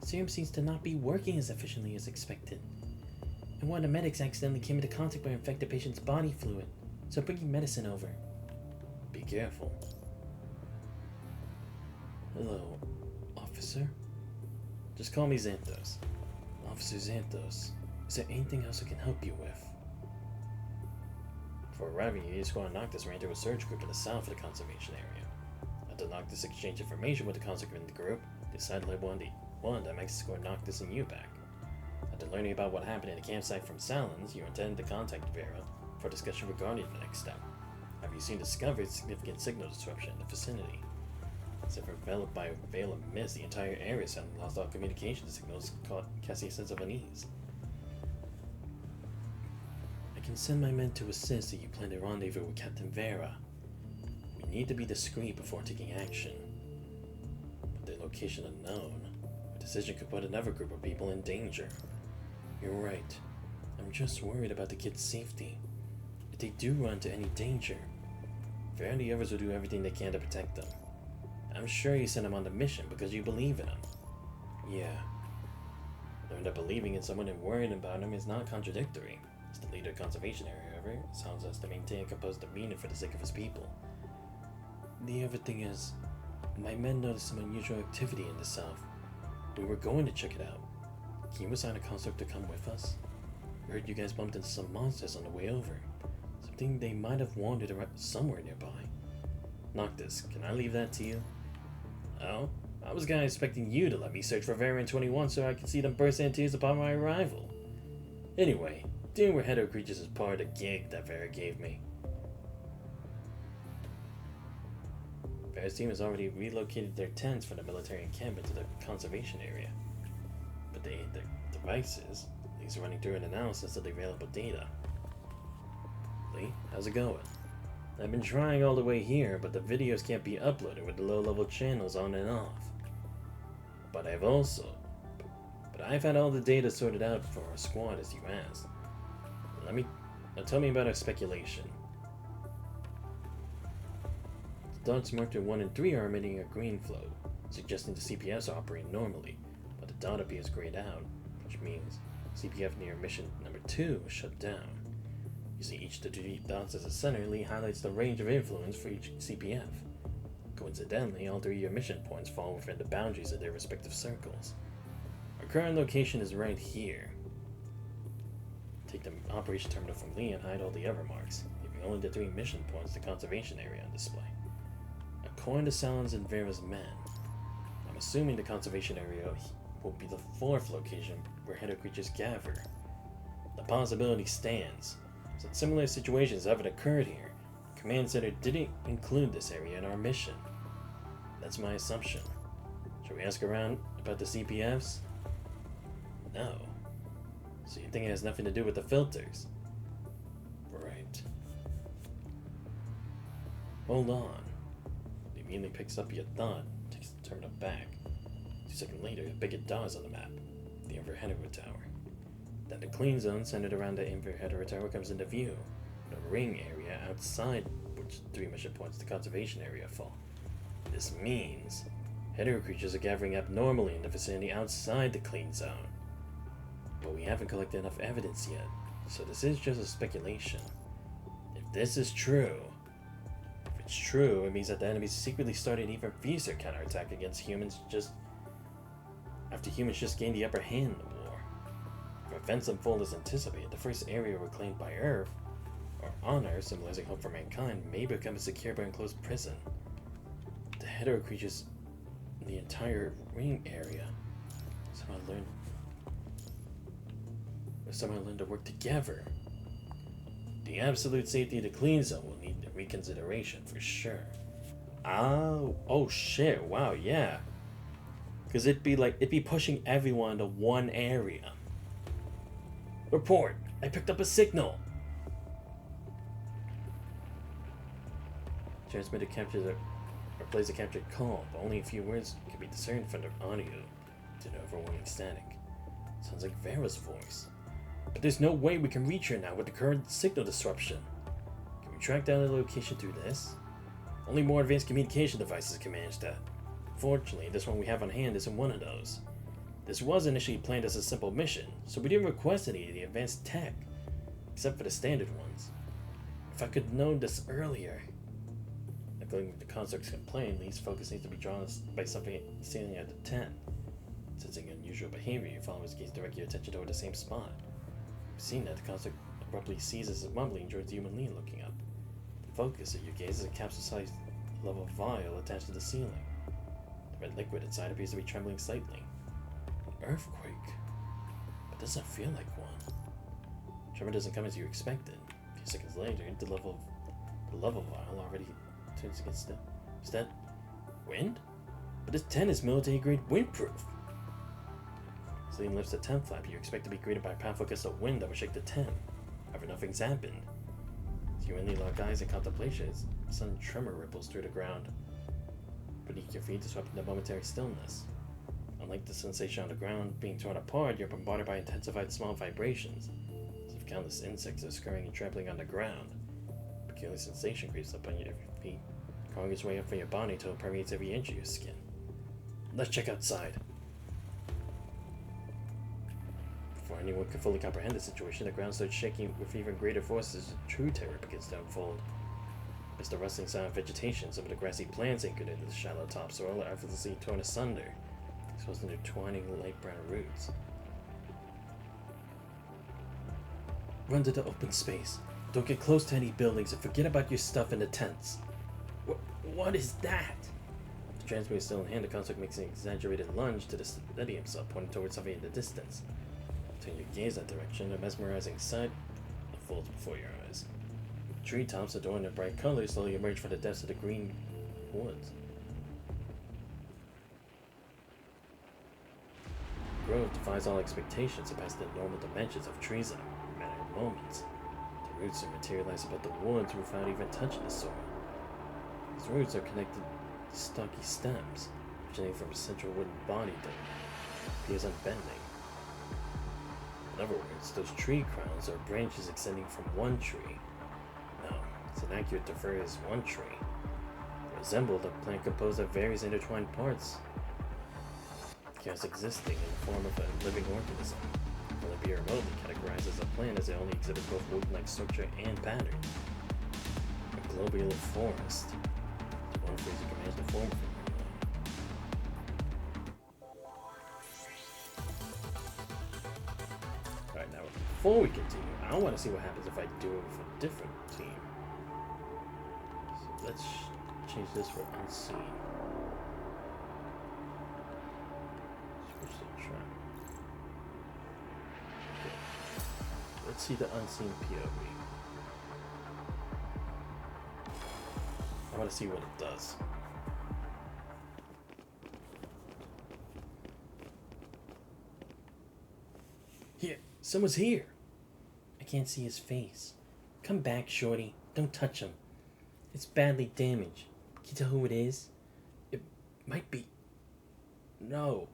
serum seems to not be working as efficiently as expected. And one of the medics accidentally came into contact with an infected patient's body fluid, so I'm bringing medicine over. Be careful. Hello, officer? Just call me Xanthos. Officer Xanthos, is there anything else I can help you with? Before arriving, you squad Noctis ran to a surge group in the south of the conservation area. After Noctis exchanged information with the consecrated in the group, they decided to let one that makes squad Noctis and you back. After learning about what happened in the campsite from Salins, you intended to contact Vera for discussion regarding the next step. Have you discovered significant signal disruption in the vicinity? Except for enveloped by a veil of mist, the entire area suddenly lost all communication signals, casting a sense of unease. I can send my men to assist if you plan a rendezvous with Captain Vera. We need to be discreet before taking action. With their location unknown, a decision could put another group of people in danger. You're right. I'm just worried about the kids' safety. If they do run into any danger, Vera and the others will do everything they can to protect them. I'm sure you sent them on the mission because you believe in them. yeah. Learn that believing in someone and worrying about them is not contradictory. As the leader of the conservation area, however, sounds us to maintain a composed demeanor for the sake of his people. The other thing is, my men noticed some unusual activity in the south. We were going to check it out. Can you assign a consort to come with us? I heard you guys bumped into some monsters on the way over. Something they might have wandered around somewhere nearby. Noctis, can I leave that to you? Oh? I was kinda expecting you to let me search for Variant 21 so I could see them burst into tears upon my arrival. Anyway, dealing with Hedo creatures is part of the gig that Vera gave me. Vera's team has already relocated their tents from the military encampment to the conservation area. But the devices, these are running through an analysis of the available data. Lee, how's it going? I've been trying all the way here, but the videos can't be uploaded with the low-level channels on and off. But I've had all the data sorted out for our squad as you asked. Now tell me about our speculation. The dots marked in 1 and 3 are emitting a green flow, suggesting the CPFs are operating normally, but the dot appears grayed out, which means CPF near mission number 2 is shut down. Using each of the 2 dots as a center, Lee highlights the range of influence for each CPF. Coincidentally, all 3 mission points fall within the boundaries of their respective circles. Our current location is right here. Take the operation terminal from Lee and hide all the other marks, leaving only the 3 mission points to conservation area on display. According to Salins and Vera's men, I'm assuming the conservation area will be the 4th location where Hedo creatures gather. The possibility stands, Since similar situations haven't occurred here, Command Center didn't include this area in our mission. That's my assumption. Should we ask around about the CPFs? No. So you think it has nothing to do with the filters? Right. Hold on. He immediately picks up your thought, takes the terminal back. 2 seconds later, a big dot is on the map, the Inverheadero Tower. Then the clean zone centered around the Inverheadero Tower comes into view, the ring area outside which 3 mission points to conservation area fall. This means hetero creatures are gathering abnormally in the vicinity outside the clean zone. But we haven't collected enough evidence yet, so this is just a speculation. If this is true, it means that the enemy secretly started an even fiercer counterattack against humans just after humans just gained the upper hand in the war. If events unfold as anticipated, the first area reclaimed by Earth, or on Earth, symbolizing hope for mankind, may become a secure but enclosed prison. The hetero creatures in the entire ring area somehow learn to work together. The absolute safety of the clean zone will need reconsideration for sure. Oh shit, wow, yeah. Because it'd be pushing everyone to one area. Report, I picked up a signal. Transmitter captures or plays a captured call, but only a few words can be discerned from the audio to the overwhelming static. Sounds like Vera's voice. But there's no way we can reach her now with the current signal disruption. Can we track down the location through this? Only more advanced communication devices can manage that. Fortunately, this one we have on hand isn't one of those. This was initially planned as a simple mission, so we didn't request any of the advanced tech, except for the standard ones. If I could have known this earlier. According to the construct's complaint, Lee's focus needs to be drawn by something standing at the 10. Sensing unusual behavior, your follower's gaze direct your attention toward the same spot. Seeing that, the construct abruptly ceases its mumbling and joins human Lee looking up. The focus of your gaze is a capsule-sized level vial attached to the ceiling. The red liquid inside appears to be trembling slightly. An earthquake. But doesn't feel like one. Tremor doesn't come as you expected. A few seconds later, the level vial already turns against it. Is that wind? But this 10 is military-grade windproof. Celine lifts the 10 flap. You expect to be greeted by a powerful gust of wind that will shake the 10. However, nothing's happened. As you and Lee lock eyes in contemplation, a sudden tremor ripples through the ground beneath your feet, disrupting the momentary stillness. Unlike the sensation on the ground being torn apart, you're bombarded by intensified small vibrations, as if countless insects are scurrying and trampling on the ground. A peculiar sensation creeps up on your feet, crawling its way up from your body until it permeates every inch of your skin. Let's check outside. Before anyone can fully comprehend the situation, the ground starts shaking with even greater force as true terror begins to unfold. As the rustling sound of vegetation, some of the grassy plants anchored into the shallow topsoil are effortlessly torn asunder, exposing their twining light brown roots. Run to the open space. Don't get close to any buildings and forget about your stuff in the tents. What is that? The transmitter still in hand, the construct makes an exaggerated lunge to steady himself, pointing towards something in the distance. Turn your gaze that direction, a mesmerizing sight unfolds before your eyes. Treetops adorned in bright colors slowly emerge from the depths of the green woods. The grove defies all expectations and past the normal dimensions of trees in a matter of moments. The roots are materialized above the woods without even touching the soil. These roots are connected to stocky stems, originating from a central wooden body that appears unbending. In other words, those tree crowns are branches extending from one tree. No, it's inaccurate to refer as one tree. They resemble the plant composed of various intertwined parts, chaos existing in the form of a living organism. It can only be remotely categorized as a plant as it only exhibits both wood-like structure and pattern. A globular forest. It's one phrase you can imagine the form of it. Alright, now before we continue, I want to see what happens if I do it with a different team. So let's change this for unseen. Switch the track. Okay. Let's see the unseen POV. I want to see what it does. Here, someone's here. I can't see his face. Come back, Shorty. Don't touch him. It's badly damaged. Can you tell who it is? It might be. No.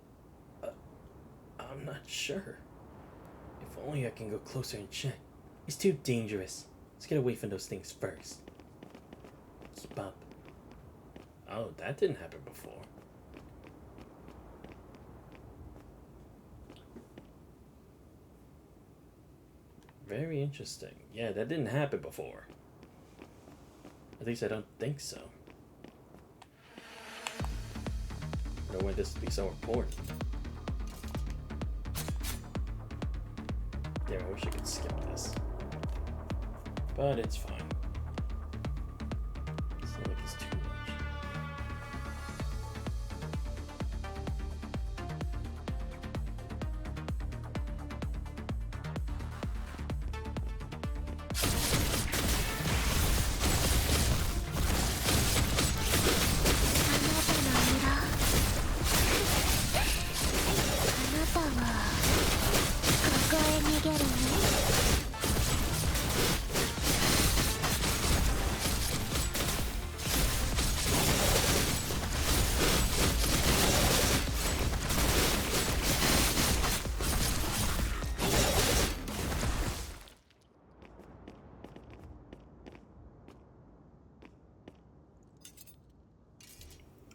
I'm not sure. If only I can go closer and check. It's too dangerous. Let's get away from those things first. Keep up. Oh, that didn't happen before. Very interesting. Yeah, that didn't happen before. At least I don't think so. I don't want this to be so important. Damn, I wish I could skip this. But it's fine. It's not like it's too much.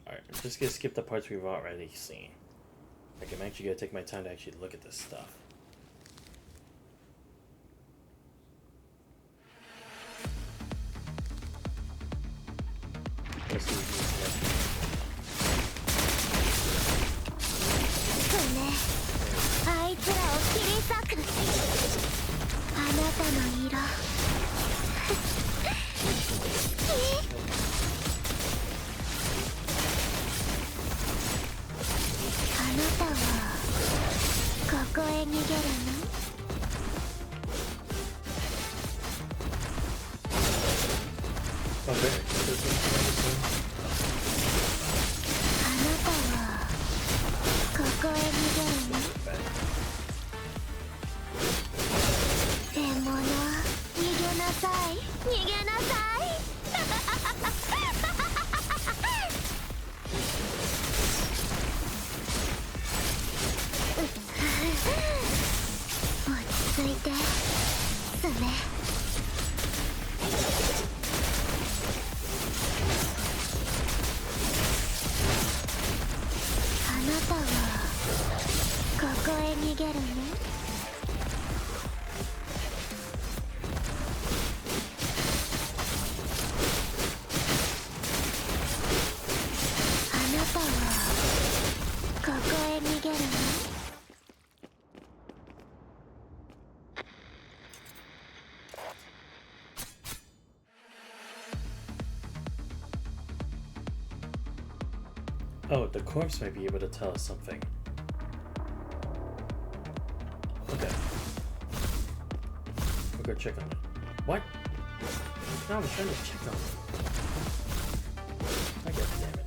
Alright, I'm just gonna skip the parts we've already seen. Like, I'm actually gonna take my time to actually look at this stuff. Let's see what this is. そうね。あいつらを切り裂く。あなたの色。あなたはここへ逃げるの？ Oh, there. This is あなたはここへ逃げるの？ bad. 獣、逃げなさい、逃げなさい。落ち着いて、スネ。あなたはここへ逃げるの？ あなたはここへ逃げるの？ Oh, the corpse might be able to tell us something. Okay. We'll go check on it. What? No, I was trying to check on it. I guess, damn it.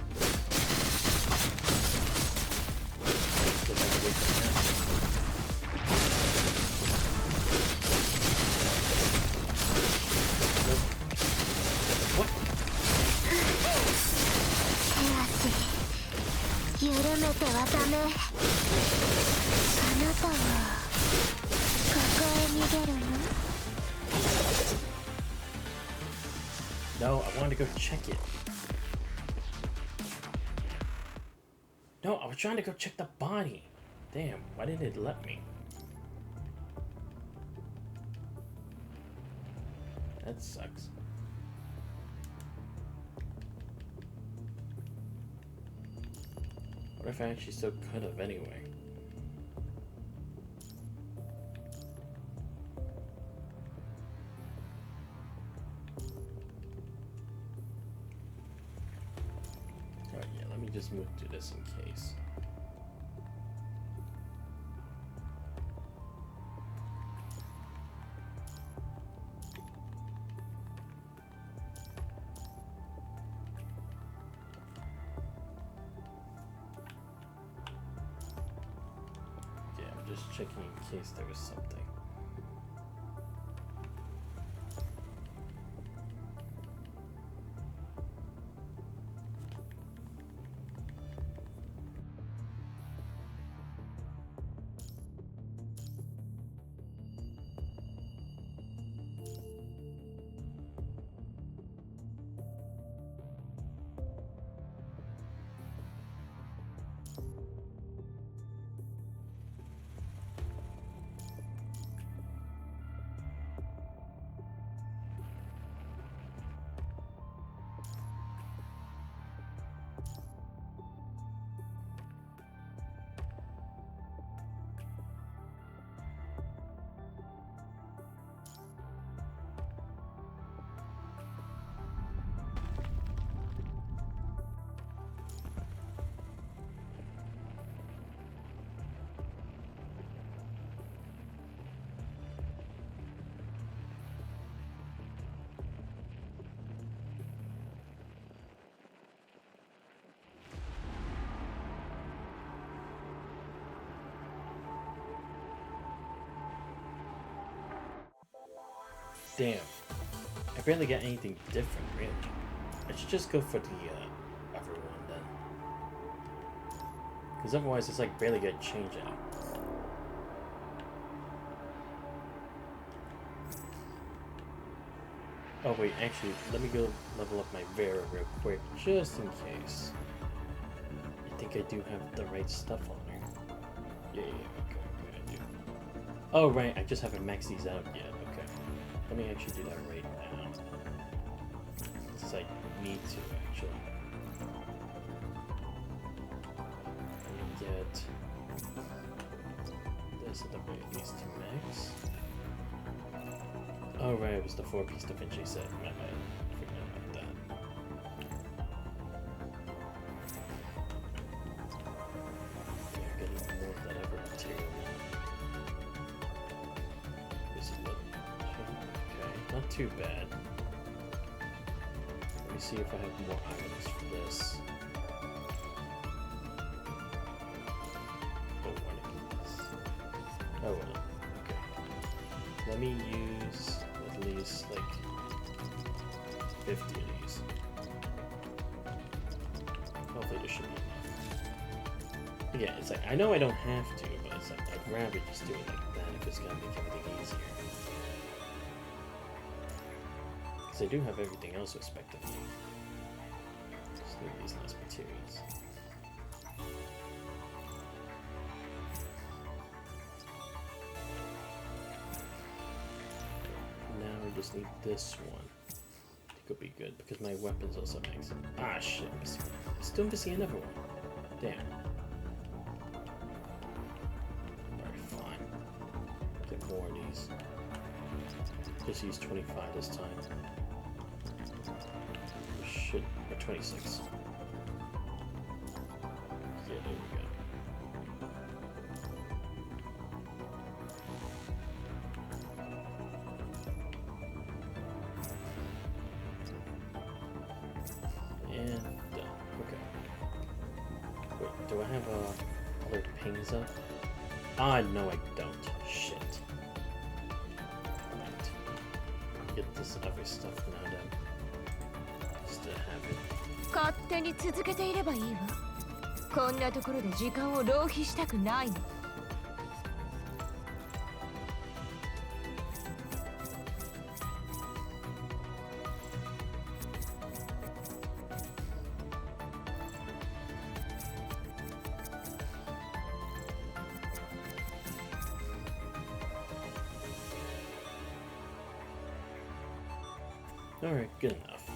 Get back away from that. Nope. What? 手足緩めてはダメ。あなたはここへ逃げるの？ No, I wanted to go check it. No, I was trying to go check the body. Damn, why didn't it let me? That sucks. What if I actually still could have anyway? Alright, yeah, let me just move through this in case. Just checking in case there was something. Damn. I barely got anything different, really. I should just go for the other one then. Because otherwise it's like barely gonna change out. Oh wait, actually, let me go level up my Vera real quick, just in case. I think I do have the right stuff on there. Yeah, okay, I do. Oh right, I just haven't maxed these out yet, okay. Let me actually do that right now. Since I need to, actually. Let me get this at the very least to max. Oh right, it was the 4-piece Da Vinci set. My bad. I forgot about that. Yeah, I'm getting more of that other material now. Is it okay, not too bad. Let me see if I have more items for this. Oh, what is this? Oh well. Okay. Let me use at least like 50 of these. Hopefully this should be enough. Yeah, it's like, I know I don't have to, but it's like, I'd rather just do it like that if it's gonna make everything easier. Because I do have everything else respectively. Just need these last materials. Now I just need this one. I think it'll be good because my weapons also makes it. Ah shit, still missing another one. Damn. Alright, fine. Get more of these. Just use 25 this time. Should, or 26. Yeah, there we go. And done. Okay. Wait, do I have other pings up? Ah, no, I don't. Shit. Right. Get this other stuff now then. Just to have it. 勝手に続けていればいいわ。こんなところで時間を浪費したくないの。Alright, good enough.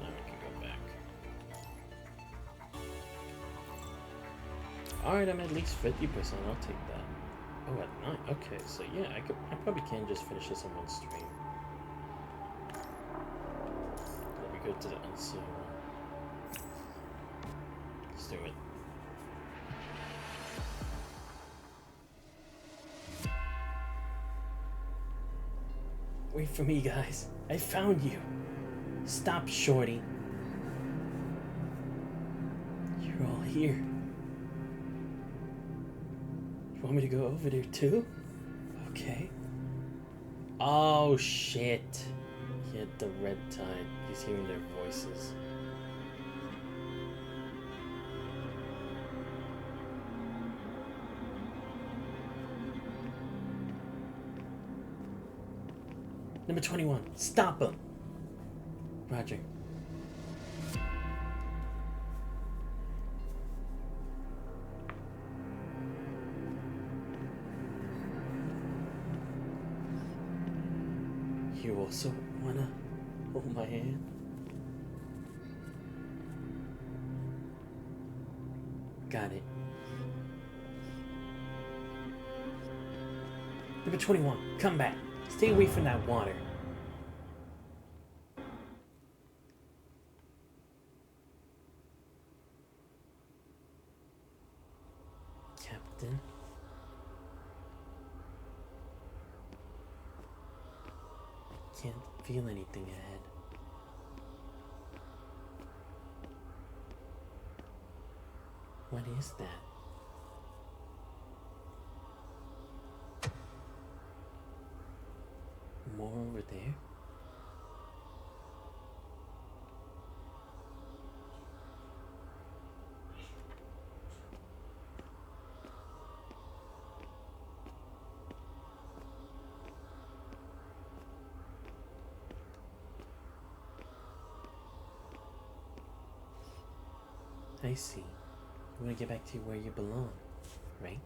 Now we can go back. Alright, I'm at least 50%. I'll take that. Oh, at 9. Okay, so yeah, I probably can just finish this in one stream. Let me go to the Unsnarled one. Let's do it. Wait for me, guys. I found you. Stop, Shorty. You're all here. Want me to go over there too? Okay. Oh shit. He had the red tide. He's hearing their voices. Number 21, stop him! Roger. You also wanna hold my hand? Got it. Number 21, come back. Stay away from that water. Captain? Can't feel anything ahead. What is that? More over there? I see. You want to get back to where you belong, right?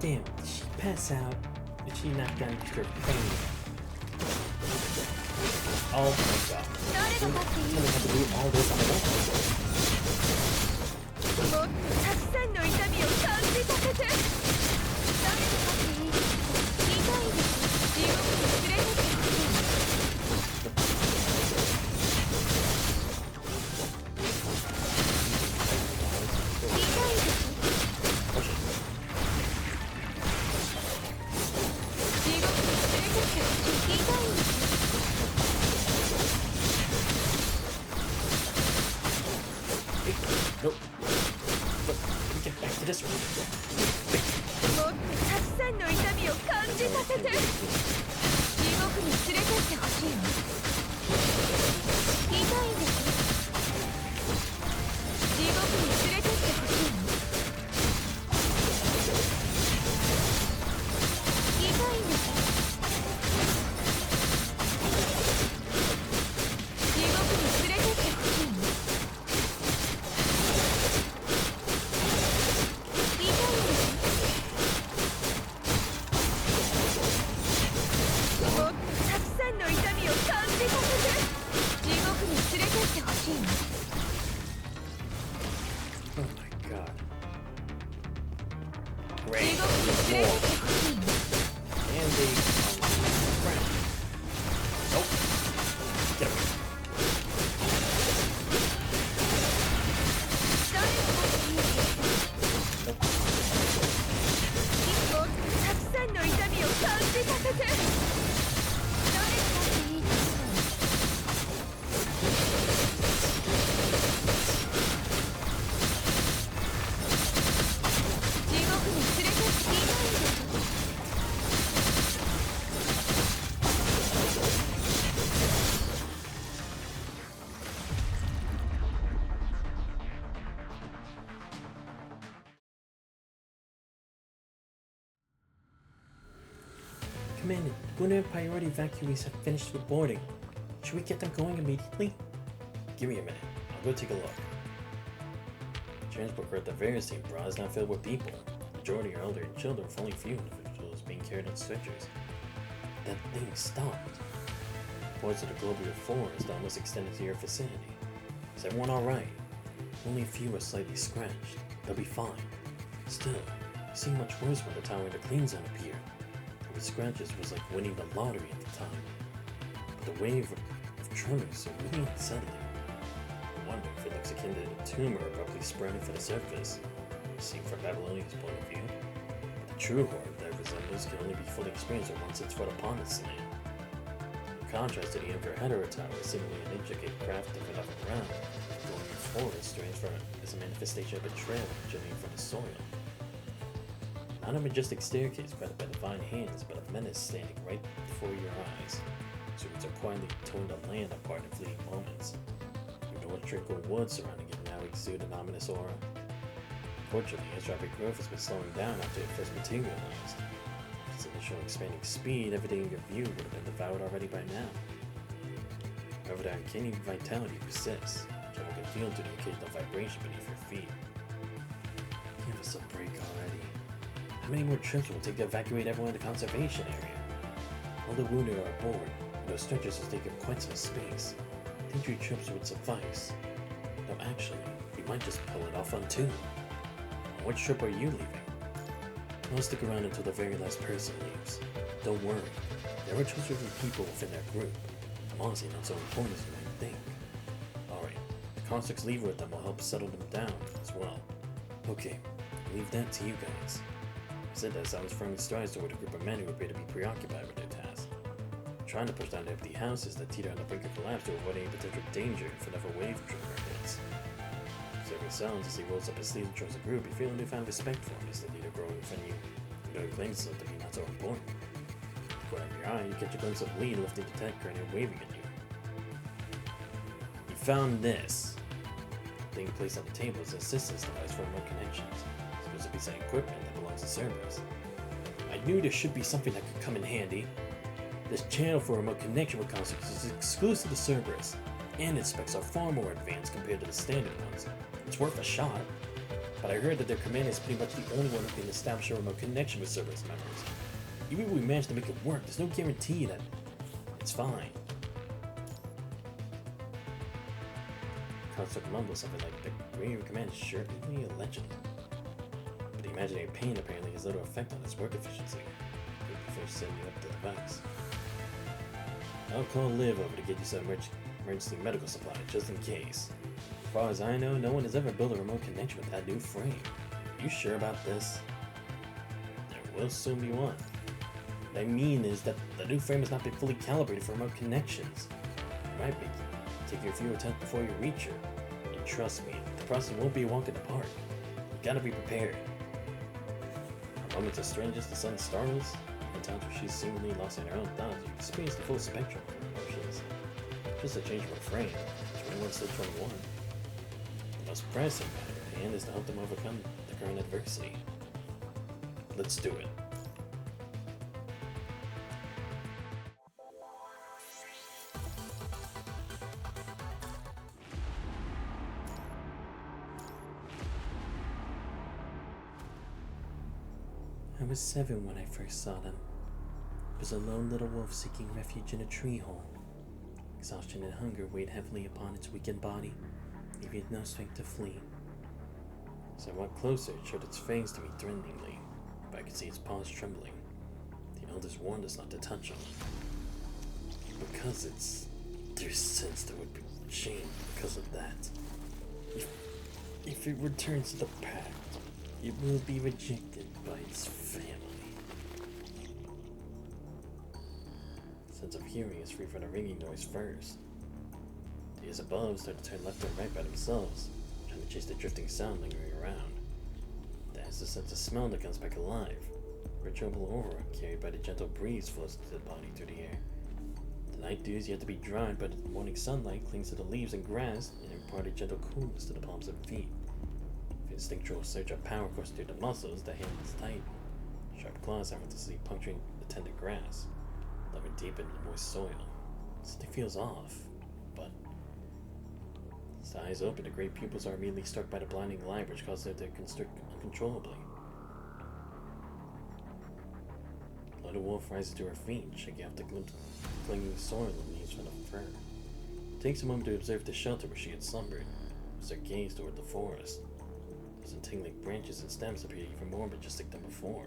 Damn, did she pass out? Did she knock down her pain? Oh my god. Tell me how to do all this on the own. もっとたくさんの痛みを感じさせて。誰のかっていいですか。痛いです。地獄に連れてってほしい。痛いです。地獄に連れてってほしい。痛いです。Nope. But we get back to this one. もっとたくさんの痛みを感じさせて。地獄に連れてってほしいの。痛いんです。地獄に連れてってほしいの。痛いんです。地獄に連れてってほしいの。Oh my god. Great. And they friend. Nope. Get away. Commander, Lunar priority evacuees have finished with boarding. Should we get them going immediately? Give me a minute. I'll go take a look. The transport crew at the various team bra is now filled with people. The majority are elderly and children, with only a few individuals being carried on stretchers. That thing stopped. Reports of the global forest almost extended to your vicinity. Is everyone alright? Only a few are slightly scratched. They'll be fine. Still, it seemed much worse when the tower in the clean zone appeared. Every scratches was like winning the lottery at the time. But the wave of tremors are really unsettling. I wonder if it looks akin to a tumor abruptly sprouting from the surface, seen from Babylonia's point of view. But the true horror that resembles can only be fully experienced when once it's foot upon its land. In contrast to the Emperor Hetero Tower, seemingly an intricate craft of enough ground, the glowing forest strange from it is a manifestation of betrayal originating from the soil. Not a majestic staircase guarded by divine hands, but a menace standing right before your eyes. Servants are quietly torn the land apart in fleeting moments. The north tranquil woods surrounding it now exude an ominous aura. Fortunately, its rapid growth has been slowing down after it first materialized. With its initial expanding speed, everything in your view would have been devoured already by now. However, the uncanny vitality persists, which I can feel through the occasional vibration beneath your feet. Give us a break already. How many more trips will it take to evacuate everyone to the conservation area? All the wounded are aboard, and those stretchers will take up quite some space. I think 3 trips would suffice. No, actually, we might just pull it off on 2. On which trip are you leaving? I'll stick around until the very last person leaves. Don't worry, there are trustworthy people within their group. I'm honestly not so important as you might think. Alright, the constructs leave with them will help settle them down as well. Okay, I'll leave that to you guys. I said that as I was firmly strides toward a group of men who appear to be preoccupied with their task. Trying to push down the empty houses that teeter on the brink of collapse to avoid any potential danger if another wave trigger hits. Observing sounds as he rolls up his sleeves and joins the group, you feel a newfound respect for him as the leader growing within you, though he claims himself to be not so important. Corner of your eye, you catch a glimpse of Lee lifting the tent curtain and waving at you. You found this. The thing placed on the table is an assistance device for remote connections. It's supposed to be some equipment that belongs to Cerberus. I knew there should be something that could come in handy. This channel for remote connection with constructs is exclusive to Cerberus, and its specs are far more advanced compared to the standard ones. It's worth a shot. but I heard that their command is pretty much the only one who can establish a remote connection with Cerberus members. Even if we manage to make it work, there's no guarantee that it's fine. Construct mumbles something like, the Grey Raven command is surely a legend. But the imaginary pain apparently has little effect on its work efficiency. They prefer sending you up the device. I'll call Liv over to get you some emergency medical supply, just in case. As far as I know, no one has ever built a remote connection with that new frame. Are you sure about this? There will soon be one. What I mean is that the new frame has not been fully calibrated for remote connections. It might take you a few attempts before you reach her. And trust me, the process won't be a walk in the park. You gotta be prepared. For moments of strangeness, the sun startles. In times where she's seemingly lost in her own thoughts, you experience the full spectrum of her emotions. Just a change of a frame. 21 still 21. The most pressing matter at hand is to help them overcome the current adversity. Let's do it. I was 7 when I first saw them. It was a lone little wolf seeking refuge in a tree hole. Exhaustion and hunger weighed heavily upon its weakened body, leaving it no strength to flee. As I walked closer, it showed its fangs to me threateningly, but I could see its paws trembling. The elders warned us not to touch them. Because it's their sense there would be shame because of that. If it returns to the pack, it will be rejected by its family. Sense of hearing is free from the ringing noise first. The ears above start to turn left and right by themselves, trying to chase the drifting sound lingering around. That is the sense of smell that comes back alive. A trouble aura carried by the gentle breeze flows into the body through the air. The night dew is yet to be dried, but the morning sunlight clings to the leaves and grass and impart a gentle coolness to the palms of feet. If instinctual surge of power courses through the muscles, the hands tighten. Sharp claws effortlessly puncturing the tender grass, delving deep into the moist soil. Something feels off, but as the eyes open, the great pupils are immediately struck by the blinding light, which causes them to constrict uncontrollably. The little wolf rises to her feet, shaking off the clinging soil and leaves from the fur. It takes a moment to observe the shelter where she had slumbered, as her gaze toward the forest. Those entangling branches and stems appear even more majestic than before.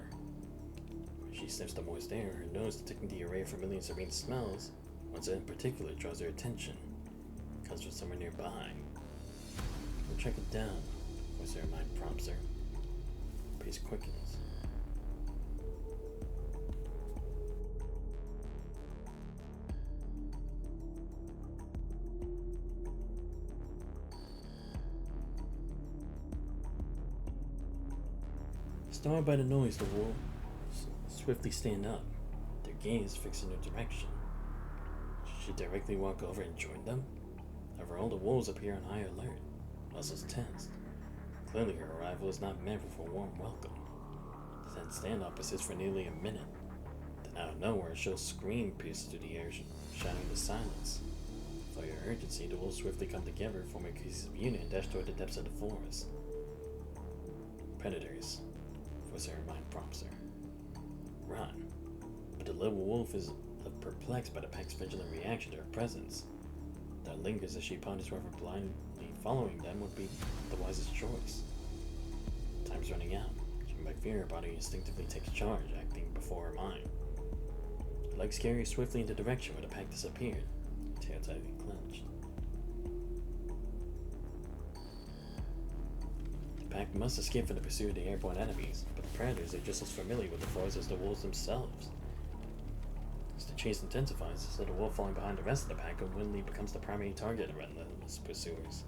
When she sniffs the moist air, her nose detecting the array of familiar serene smells, one in particular draws her attention. It comes from somewhere nearby. We'll track it down, voice her mind prompts her. Pace quickens. Startled by the noise, the wolves swiftly stand up, their gaze fixed in her direction. Should she directly walk over and join them? However, all the wolves appear on high alert, muscles tensed. Clearly her arrival is not meant for a warm welcome. The tense standoff persists for nearly a minute. Then out of nowhere, a shrill scream pierces through the air, shattering the silence. For your urgency, the wolves swiftly come together, form a cohesive unit, and dash toward the depths of the forest. Predators. Was her mind prompts her. Run. But the little wolf is perplexed by the pack's vigilant reaction to her presence. That lingers as she ponders whether blindly following them would be the wisest choice. Time's running out. Driven by fear, her body instinctively takes charge, acting before her mind. Her legs carry her swiftly into the direction where the pack disappeared, tail tightly clenched. The pack must escape from the pursuit of the airborne enemies, but the predators are just as familiar with the forest as the wolves themselves. As the chase intensifies, the little wolf falling behind the rest of the pack unwittingly becomes the primary target of relentless pursuers.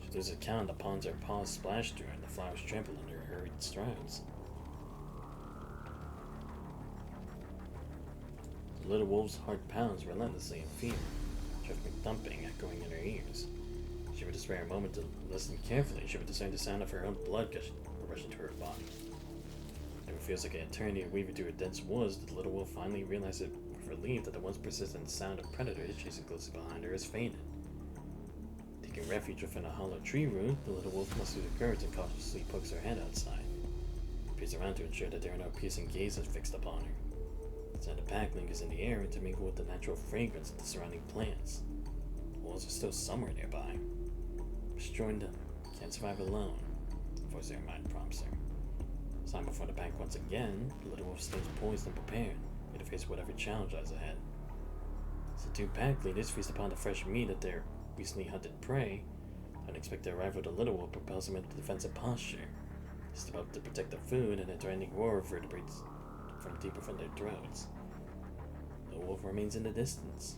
She loses count, the ponds her paws splash through and the flowers trample under her hurried strides. The little wolf's heart pounds relentlessly in fear, drifting thumping echoing in her ears. She would spare a moment to listen carefully. She would discern the sound of her own blood rushing to her body. It feels like an eternity of weaving through her dense woods. The little wolf finally realizes with relief that the once persistent sound of predators chasing closely behind her has faded. Take Taking refuge within a hollow tree root, the little wolf musters her courage and cautiously pokes her head outside. Peers around to ensure that there are no piercing gazes fixed upon her. The scent of pack lingers in the air intermingled with the natural fragrance of the surrounding plants. The wolves are still somewhere nearby. Just join them. Can't survive alone, the voice of her mind prompts her. Time before the pack once again, the little wolf stays poised and prepared, ready to face whatever challenge lies ahead. As the two pack leaders feast upon the fresh meat of their recently hunted prey, the unexpected arrival of the little wolf propels them into defensive posture. They step up to protect the food, and a threatening roar reverberates from deep within their throats. The wolf remains in the distance,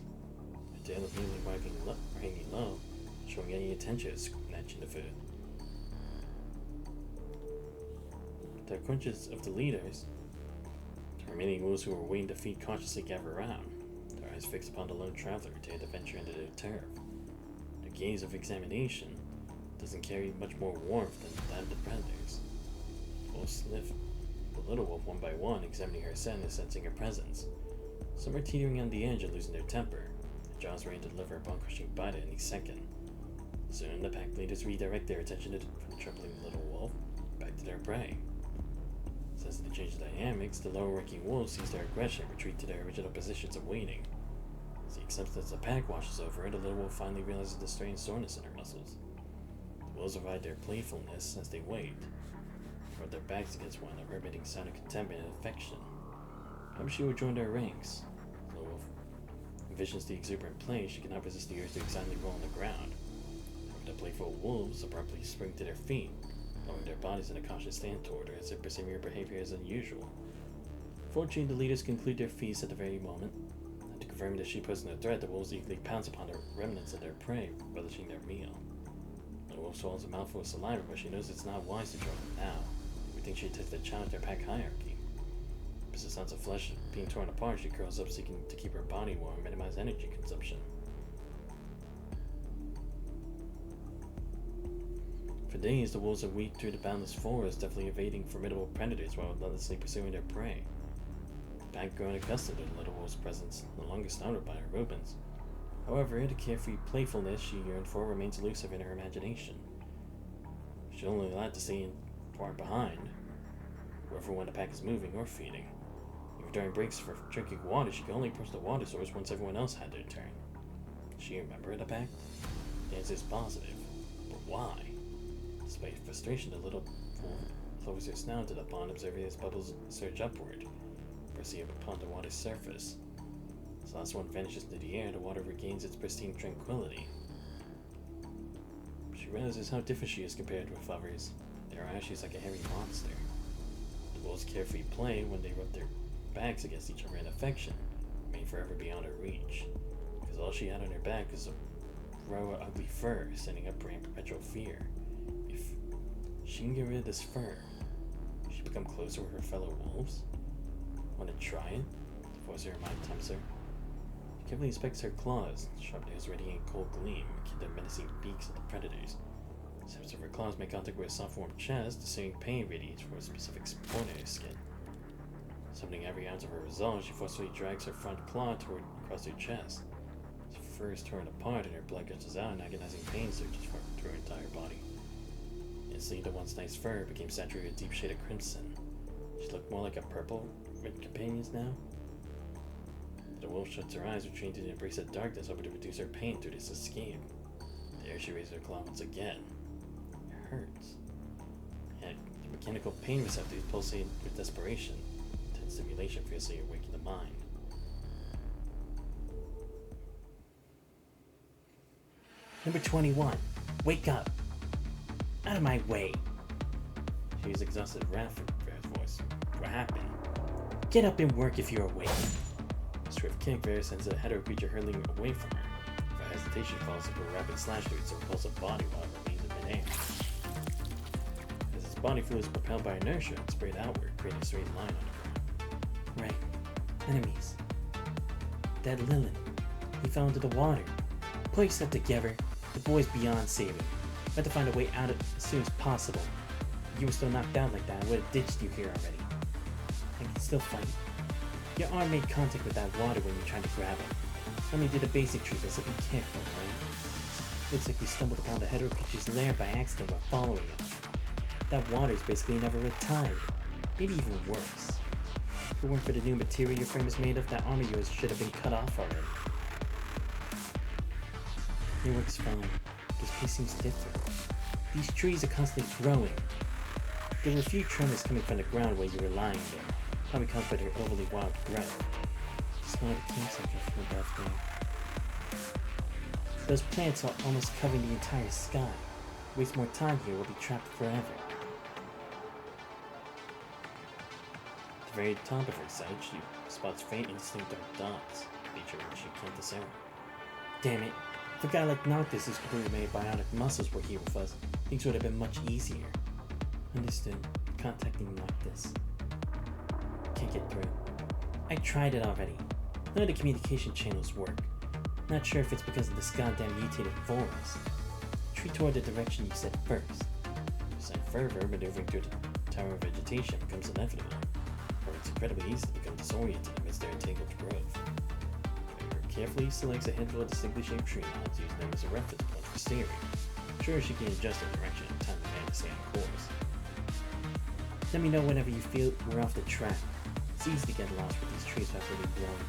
her tail immediately hanging low, showing any intention of snatching the food. The crunches of the leaders, the remaining wolves who were waiting to feed cautiously gather around, their eyes fixed upon the lone traveler who dared to venture into their turf. Their gaze of examination doesn't carry much more warmth than that of the predators. The wolves sniff the little wolf one by one, examining her scent and sensing her presence. Some are teetering on the edge of losing their temper, their jaws ready to deliver a bone-crushing bite at any second. Soon, the pack leaders redirect their attention from the trembling little wolf back to their prey. As the change of dynamics, the lower-ranking wolves seize their aggression and retreat to their original positions of waiting. As the acceptance of the pack washes over it, the little wolf finally realizes the strange soreness in her muscles. The wolves avoid their playfulness as they wait, rub their backs against one another, emitting sound of contempt and affection. However, she will join their ranks. The little wolf envisions the exuberant play. She cannot resist the urge to excitedly roll on the ground. However, the playful wolves abruptly spring to their feet, lowering their bodies in a cautious stand toward her, as if perceiving her behavior as unusual. Fortunately, the leaders conclude their feast at the very moment, and to confirm that she poses no threat, the wolves eagerly pounce upon the remnants of their prey, relishing their meal. The wolf swallows a mouthful of saliva, but she knows it's not wise to join them now. We think she takes the challenge their pack hierarchy. As the sense of flesh being torn apart, she curls up, seeking to keep her body warm and minimize energy consumption. For days, the wolves have weaved through the boundless forest, deftly evading formidable predators while relentlessly pursuing their prey. The pack grown accustomed to the little wolf's presence, no longer startled by her movements. However, the carefree playfulness she yearned for remains elusive in her imagination. She's only allowed to stay far behind, wherever when the pack is moving or feeding. Even during breaks for drinking water, she could only approach the water source once everyone else had their turn. Does she remember the pack? The answer is positive, but why? Despite frustration, the little wolf lowers her snout to the pond, observing as bubbles surge upward, pressing up upon the water's surface. As the last one vanishes into the air, the water regains its pristine tranquility. She realizes how different she is compared with others. In her eyes, she's like a hairy monster. The wolves' carefree play, when they rub their backs against each other in affection, remain forever beyond her reach, because all she had on her back was a row of ugly fur, standing upright in perpetual fear. If she can get rid of this fur, will she become closer with her fellow wolves? Want to try it? The voice of her mind tempts her. She carefully inspects her claws, sharp nails radiating cold gleam, akin to menacing beaks of the predators. The tips of her claws make contact with a soft warm chest, the same pain radiates from a specific spot in her skin. Summoning every ounce of her resolve, she forcefully drags her front claw across her chest. Her fur is torn apart and her blood gushes out, and agonizing pain surges through her entire body. Instantly, the once nice fur became saturated with a deep shade of crimson. She looked more like a purple with companions now. The wolf shuts her eyes, retreating to the embrace of darkness, hoping to reduce her pain through this escape. There she raises her claw once again. It hurts. And the mechanical pain receptors pulsate with desperation. Intense stimulation fiercely awaking the mind. Number 21. Wake up. Out of my way. She's exhausted wrath from Vera's voice. What happened? Get up and work if you're awake. A swift kick, Vera sends a hetero creature hurtling away from her. Without hesitation, follows up a rapid slash through its repulsive body while it remains in midair. As its body fluid is propelled by inertia and sprayed outward, creating a straight line on the ground. Right. Enemies. That Lilin. He fell into the water. Put yourself together. The boy's beyond saving. We have to find a way out as soon as possible. If you were still knocked out like that, I would have ditched you here already. I can still fight. Your arm made contact with that water when you were trying to grab him. Let me do the basic treatment, so be careful, right? Looks like we stumbled upon the hetero creature's lair by accident while following it. That water's basically never a tide. Maybe even worse. If it weren't for the new material your frame is made of, that arm of yours should have been cut off already. It works fine. This place seems different. These trees are constantly growing. There were a few tremors coming from the ground where you were lying there, probably caused by their overly wild growth. Smell the campsite from above there. Those plants are almost covering the entire sky. Waste more time here, we'll be trapped forever. At the very top of her sight, she spots faint indistinct dark dots, feature which she can't discern. Damn it! If a guy like Noctis who's completely made bionic muscles were here with us, things would have been much easier. Understood. Contacting Noctis. Can't get through. I tried it already. None of the communication channels work. Not sure if it's because of this goddamn mutated forest. Retreat toward the direction you said first. Proceed further, maneuvering through the tower of vegetation becomes inevitable, or it's incredibly easy to become disoriented amidst their entangled growth. Maneuvering carefully selects a handful of distinctly shaped tree knots, using them as a reference point for steering. Sure, she can adjust the direction in time to man to stay on course. Let me know whenever you feel we're off the track. It's easy to get lost with these trees without really blowing.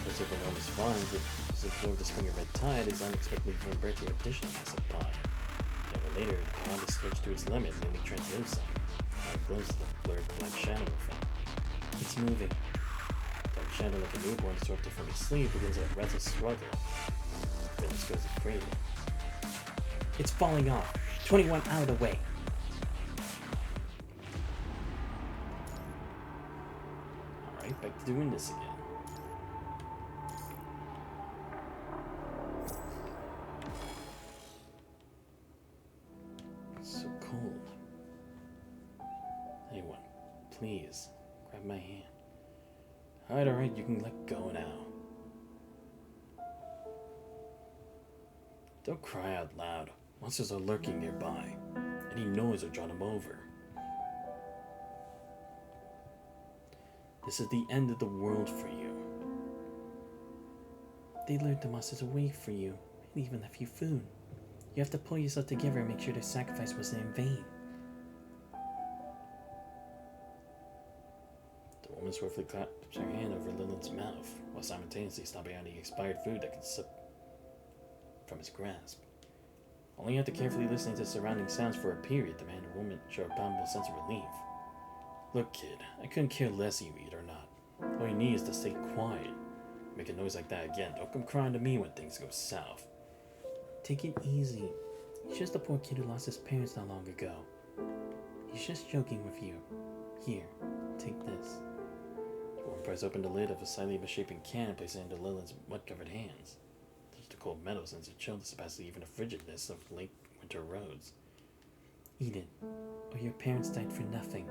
Those are enormous vines that absorb the spring of red tide is unexpectedly given birth to additional massive pond. However, later, the pond is stretched to its limit, nearly translucent. Now it glows with a blurred black shadow effect. It's moving. Dark shadow like a newborn disrupted from its sleep begins a restless struggle. Phyllis goes to cradle. It's falling off. 21 out of the way. Alright, back to doing this again. It's so cold. Anyone, please, grab my hand. Alright, you can let go now. Don't cry out loud. Monsters are lurking nearby. Any noise will draw them over. This is the end of the world for you. They lured the monsters away for you, and even left you food. You have to pull yourself together and make sure their sacrifice wasn't in vain. The woman swiftly claps her hand over Lilith's mouth, while simultaneously stomping out the expired food that could slip from his grasp. Only after carefully listening to surrounding sounds for a period, the man and woman show a palpable sense of relief. Look, kid, I couldn't care less you eat or not. All you need is to stay quiet. Make a noise like that again. Don't come crying to me when things go south. Take it easy. He's just a poor kid who lost his parents not long ago. He's just joking with you. Here, take this. The woman pries open the lid of a slightly misshapen can and places it into Lilith's mud-covered hands. The cold metal sends a chill that surpasses even the frigidness of late winter roads. Eat it, or your parents died for nothing.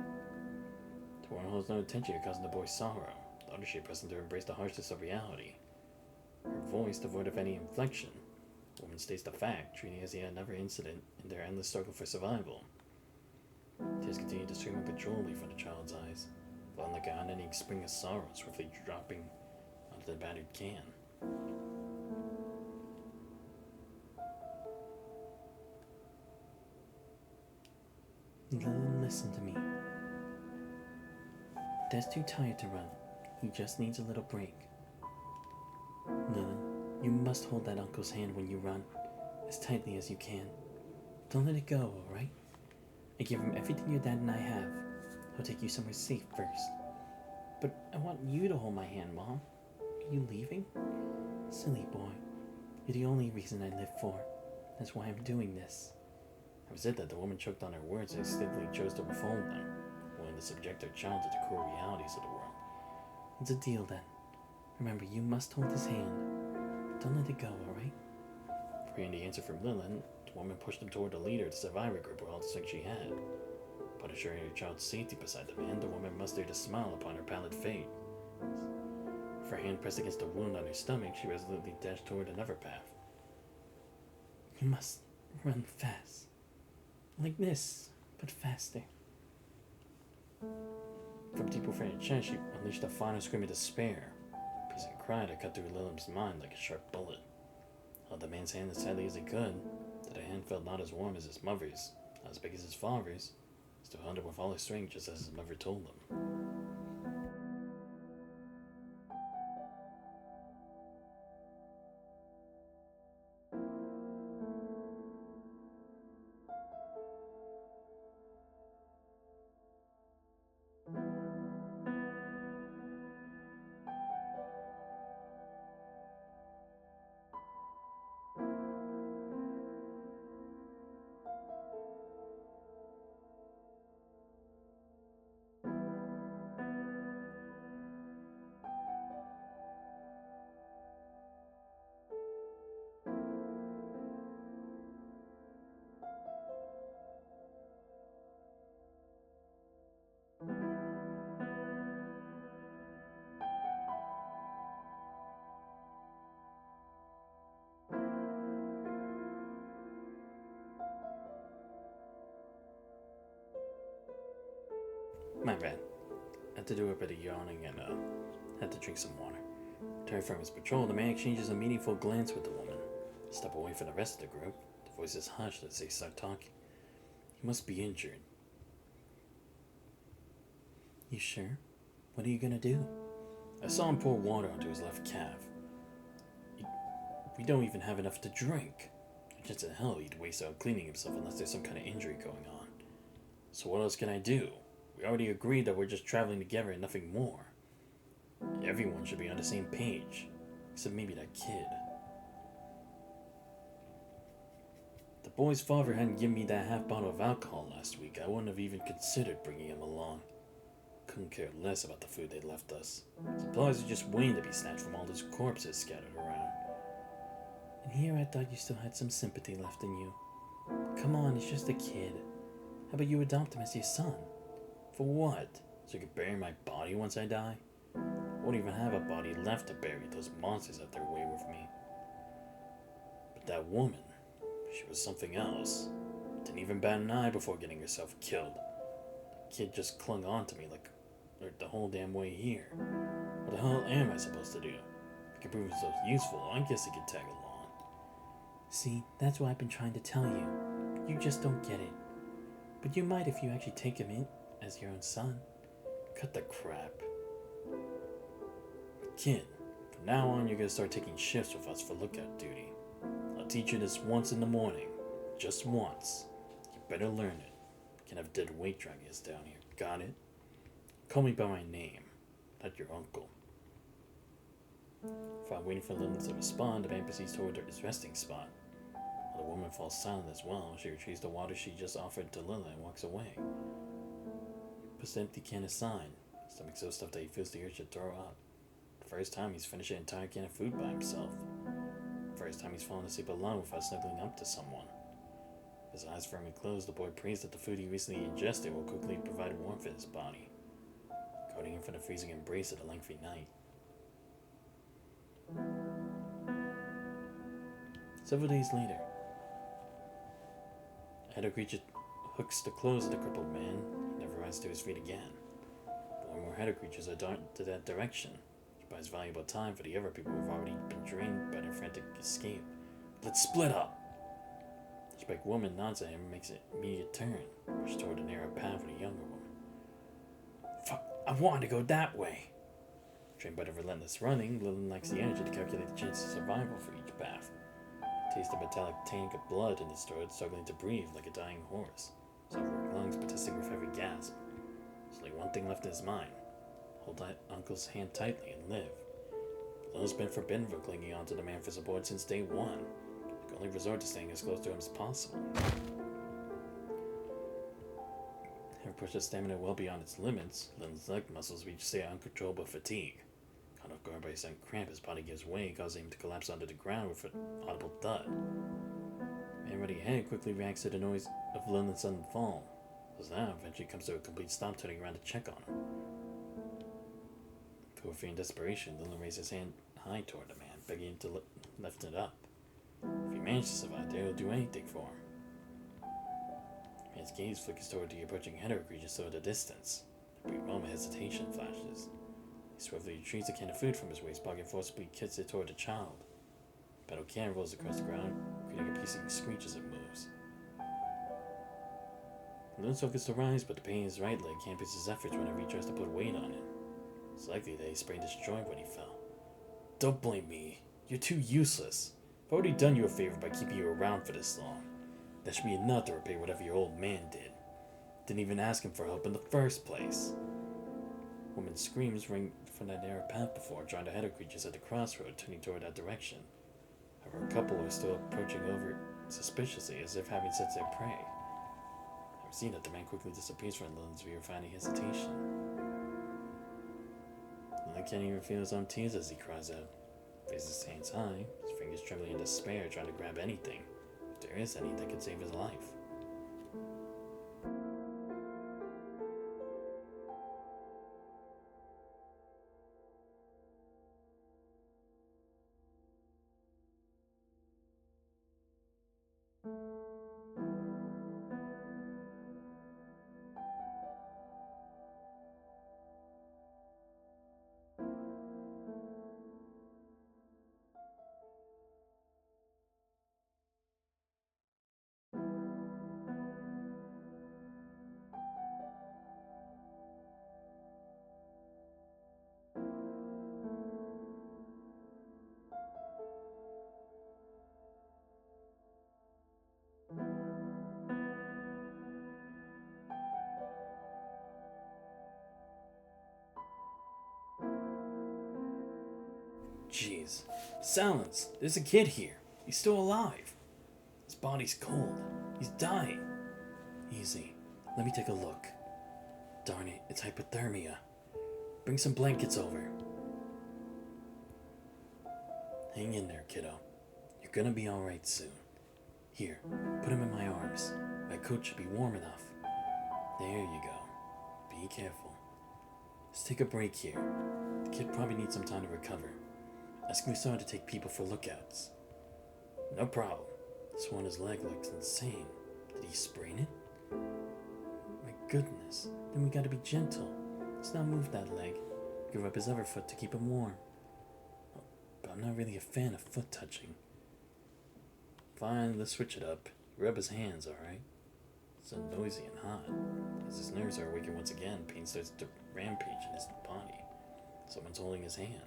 The woman holds no intention of causing the boy sorrow, the other she pressing to embrace the harshness of reality. Her voice devoid of any inflection, the woman states the fact, treating it as yet another incident in their endless struggle for survival. Tears continue to stream uncontrollably from the child's eyes, falling like an unending spring of sorrow swiftly dropping onto the battered can. Listen to me. Dad's too tired to run. He just needs a little break. Lilith, you must hold that uncle's hand when you run, as tightly as you can. Don't let it go, alright? I give him everything your dad and I have. He'll take you somewhere safe first. But I want you to hold my hand, Mom. Are you leaving? Silly boy. You're the only reason I live for. That's why I'm doing this. Having said that, the woman choked on her words and instinctively chose to withhold them, willing to subject her child to the cruel realities of the world. It's a deal then. Remember, you must hold his hand. Don't let it go, alright? Hearing the answer from Lilith, the woman pushed him toward the leader of the survivor group with all the strength she had. But assuring her child's safety beside the man, the woman mustered a smile upon her pallid face. With her hand pressed against the wound on her stomach, she resolutely dashed toward another path. You must run fast. Like this, but faster. From deep within her chest, she unleashed a final scream of despair. A piece of cry that cut through Lilim's mind like a sharp bullet. Held the man's hand as tightly as he could, that the hand felt not as warm as his mother's, not as big as his father's, still held it with all his strength just as his mother told him. My bad. Had to do a bit of yawning and had to drink some water. Returned from his patrol, the man exchanges a meaningful glance with the woman. Step away from the rest of the group. The voices hushed as they start talking. He must be injured. You sure? What are you gonna do? I saw him pour water onto his left calf. We don't even have enough to drink. Just in hell he'd waste out cleaning himself unless there's some kind of injury going on. So what else can I do? We already agreed that we're just traveling together and nothing more. Everyone should be on the same page. Except maybe that kid. The boy's father hadn't given me that half bottle of alcohol last week. I wouldn't have even considered bringing him along. Couldn't care less about the food they left us. Supplies are just waiting to be snatched from all those corpses scattered around. And here I thought you still had some sympathy left in you. Come on, it's just a kid. How about you adopt him as your son? For what? So you can bury my body once I die? I won't even have a body left to bury. Those monsters have their way with me. But that woman, she was something else. Didn't even bat an eye before getting herself killed. The kid just clung on to me like the whole damn way here. What the hell am I supposed to do? If he can prove himself useful, I guess he can tag along. See, that's what I've been trying to tell you. You just don't get it. But you might if you actually take him in as your own son. Cut the crap. Kid, from now on you're gonna start taking shifts with us for lookout duty. I'll teach you this once in the morning. Just once. You better learn it. Can't have dead weight dragging us down here. Got it? Call me by my name, not your uncle. While waiting for Lilith to respond, the man proceeds toward his resting spot. While the woman falls silent as well, she retrieves the water she just offered to Lilith and walks away. Puts the empty can aside, stomach so stuffed that he feels the urge to throw up. The first time he's finished an entire can of food by himself. The first time he's fallen asleep alone without snuggling up to someone. His eyes firmly closed, the boy prays that the food he recently ingested will quickly provide warmth in his body, guarding him from the freezing embrace of the lengthy night. Several days later, a head creature hooks the clothes of the crippled man and never rises to his feet again. More and more head creatures are darted to that direction. He buys valuable time for the other people who have already been drained by their frantic escape. Let's split up! The Spike woman nods at him and makes an immediate turn, rushes toward the narrow path with a younger woman. Fuck, I wanted to go that way! Trained by the relentless running, Lilith lacks the energy to calculate the chance of survival for each path. Taste the metallic tank of blood in his throat, struggling to breathe like a dying horse. Soft-work lungs protesting with every gasp. There's only one thing left in his mind. Hold that uncle's hand tightly and live. Lilith's been forbidden from clinging onto the man for support since day one. He can only resort to staying as close to him as possible. Having pushed his stamina well beyond its limits, Lilith's leg muscles reach state uncontrollable fatigue. Caught off guard by a sudden cramp, his body gives way, causing him to collapse onto the ground with an audible thud. The man running ahead quickly reacts to the noise of Lilith's sudden fall. As now eventually comes to a complete stop, turning around to check on him. Full of fear and desperation, Lilith raises his hand high toward the man, begging him to lift it up. If he manages to survive there, he'll do anything for him. The man's gaze flickers toward the approaching header creature so at a distance. A brief moment hesitation flashes. He swiftly retrieves a can of food from his waist pocket and forcibly kicks it toward the child. The metal can rolls across the ground, creating a piercing screech as it moves. Lilith focused to rise, but the pain in his right leg hampers his efforts whenever he tries to put weight on it. It's likely that he sprained his joint when he fell. Don't blame me. You're too useless. I've already done you a favor by keeping you around for this long. That should be enough to repay whatever your old man did. Didn't even ask him for help in the first place. Woman's screams ring from that narrow path before, drawing the header creatures at the crossroad, turning toward that direction. However, a couple are still approaching over suspiciously, as if having sensed their prey. I've seen that the man quickly disappears from Lilith's view, finding hesitation. Lilith can't even feel his own tears as he cries out. Raises his hands high, his fingers trembling in despair, trying to grab anything, if there is any, that could save his life. Jeez. Silence! There's a kid here. He's still alive. His body's cold. He's dying. Easy. Let me take a look. Darn it, it's hypothermia. Bring some blankets over. Hang in there, kiddo. You're gonna be alright soon. Here, put him in my arms. My coat should be warm enough. There you go. Be careful. Let's take a break here. The kid probably needs some time to recover. Ask Musan to take people for lookouts. No problem. This one, his leg looks insane. Did he sprain it? My goodness. Then we gotta be gentle. Let's not move that leg. Give up his other foot to keep him warm. But I'm not really a fan of foot touching. Fine, let's switch it up. Rub his hands, alright? So noisy and hot. As his nerves are awakened once again, pain starts to rampage in his body. Someone's holding his hand.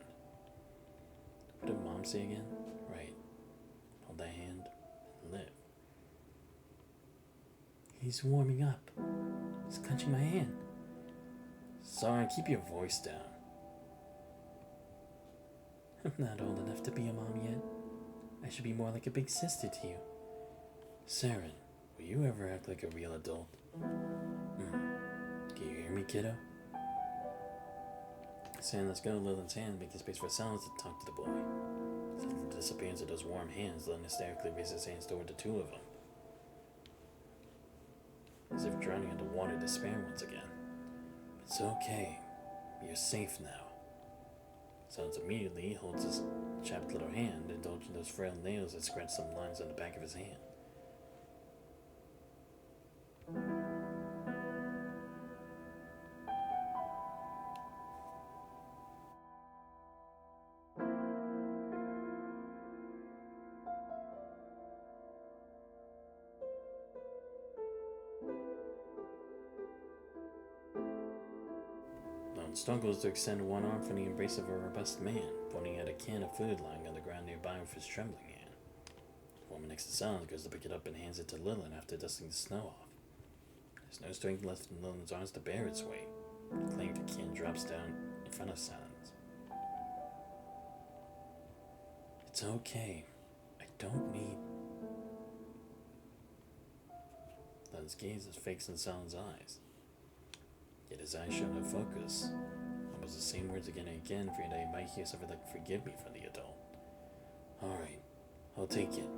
What did Mom say again? Right. Hold that hand and live. He's warming up. He's clenching my hand. Sorry, keep your voice down. I'm not old enough to be a mom yet. I should be more like a big sister to you. Saren, will you ever act like a real adult? Can you hear me, kiddo? Saren lets go of Lilith's hand, making space for Silence to talk to the boy. Silence disappears into those warm hands, Lilith hysterically raises his hands toward the two of them. As if drowning into water despair once again. It's okay. You're safe now. Silence immediately holds his chapped little hand, indulging those frail nails that scratch some lines on the back of his hand. Struggles to extend one arm from the embrace of a robust man, pointing at a can of food lying on the ground nearby with his trembling hand. The woman next to Silence goes to pick it up and hands it to Lilith after dusting the snow off. There's no strength left in Lilith's arms to bear its weight. The clank of the can drops down in front of Silence. It's okay. I don't need... Lilith's gaze is fixed in Silence's eyes. Yet his eyes show no focus. Almost the same words again and again, fearing that he might hear something like "forgive me" from the adult. Alright, I'll take it.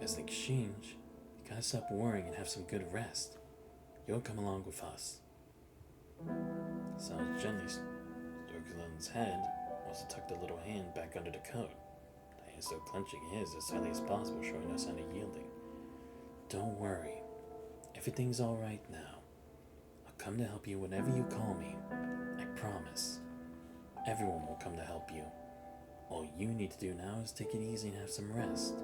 As an exchange, you gotta stop worrying and have some good rest. You'll come along with us. Silence gently strokes Lilith's head, also tucked the little hand back under the coat. The hand still clenching his as tightly as possible, showing no sign of yielding. Don't worry. Everything's alright now. Come to help you whenever you call me. I promise. Everyone will come to help you. All you need to do now is take it easy and have some rest.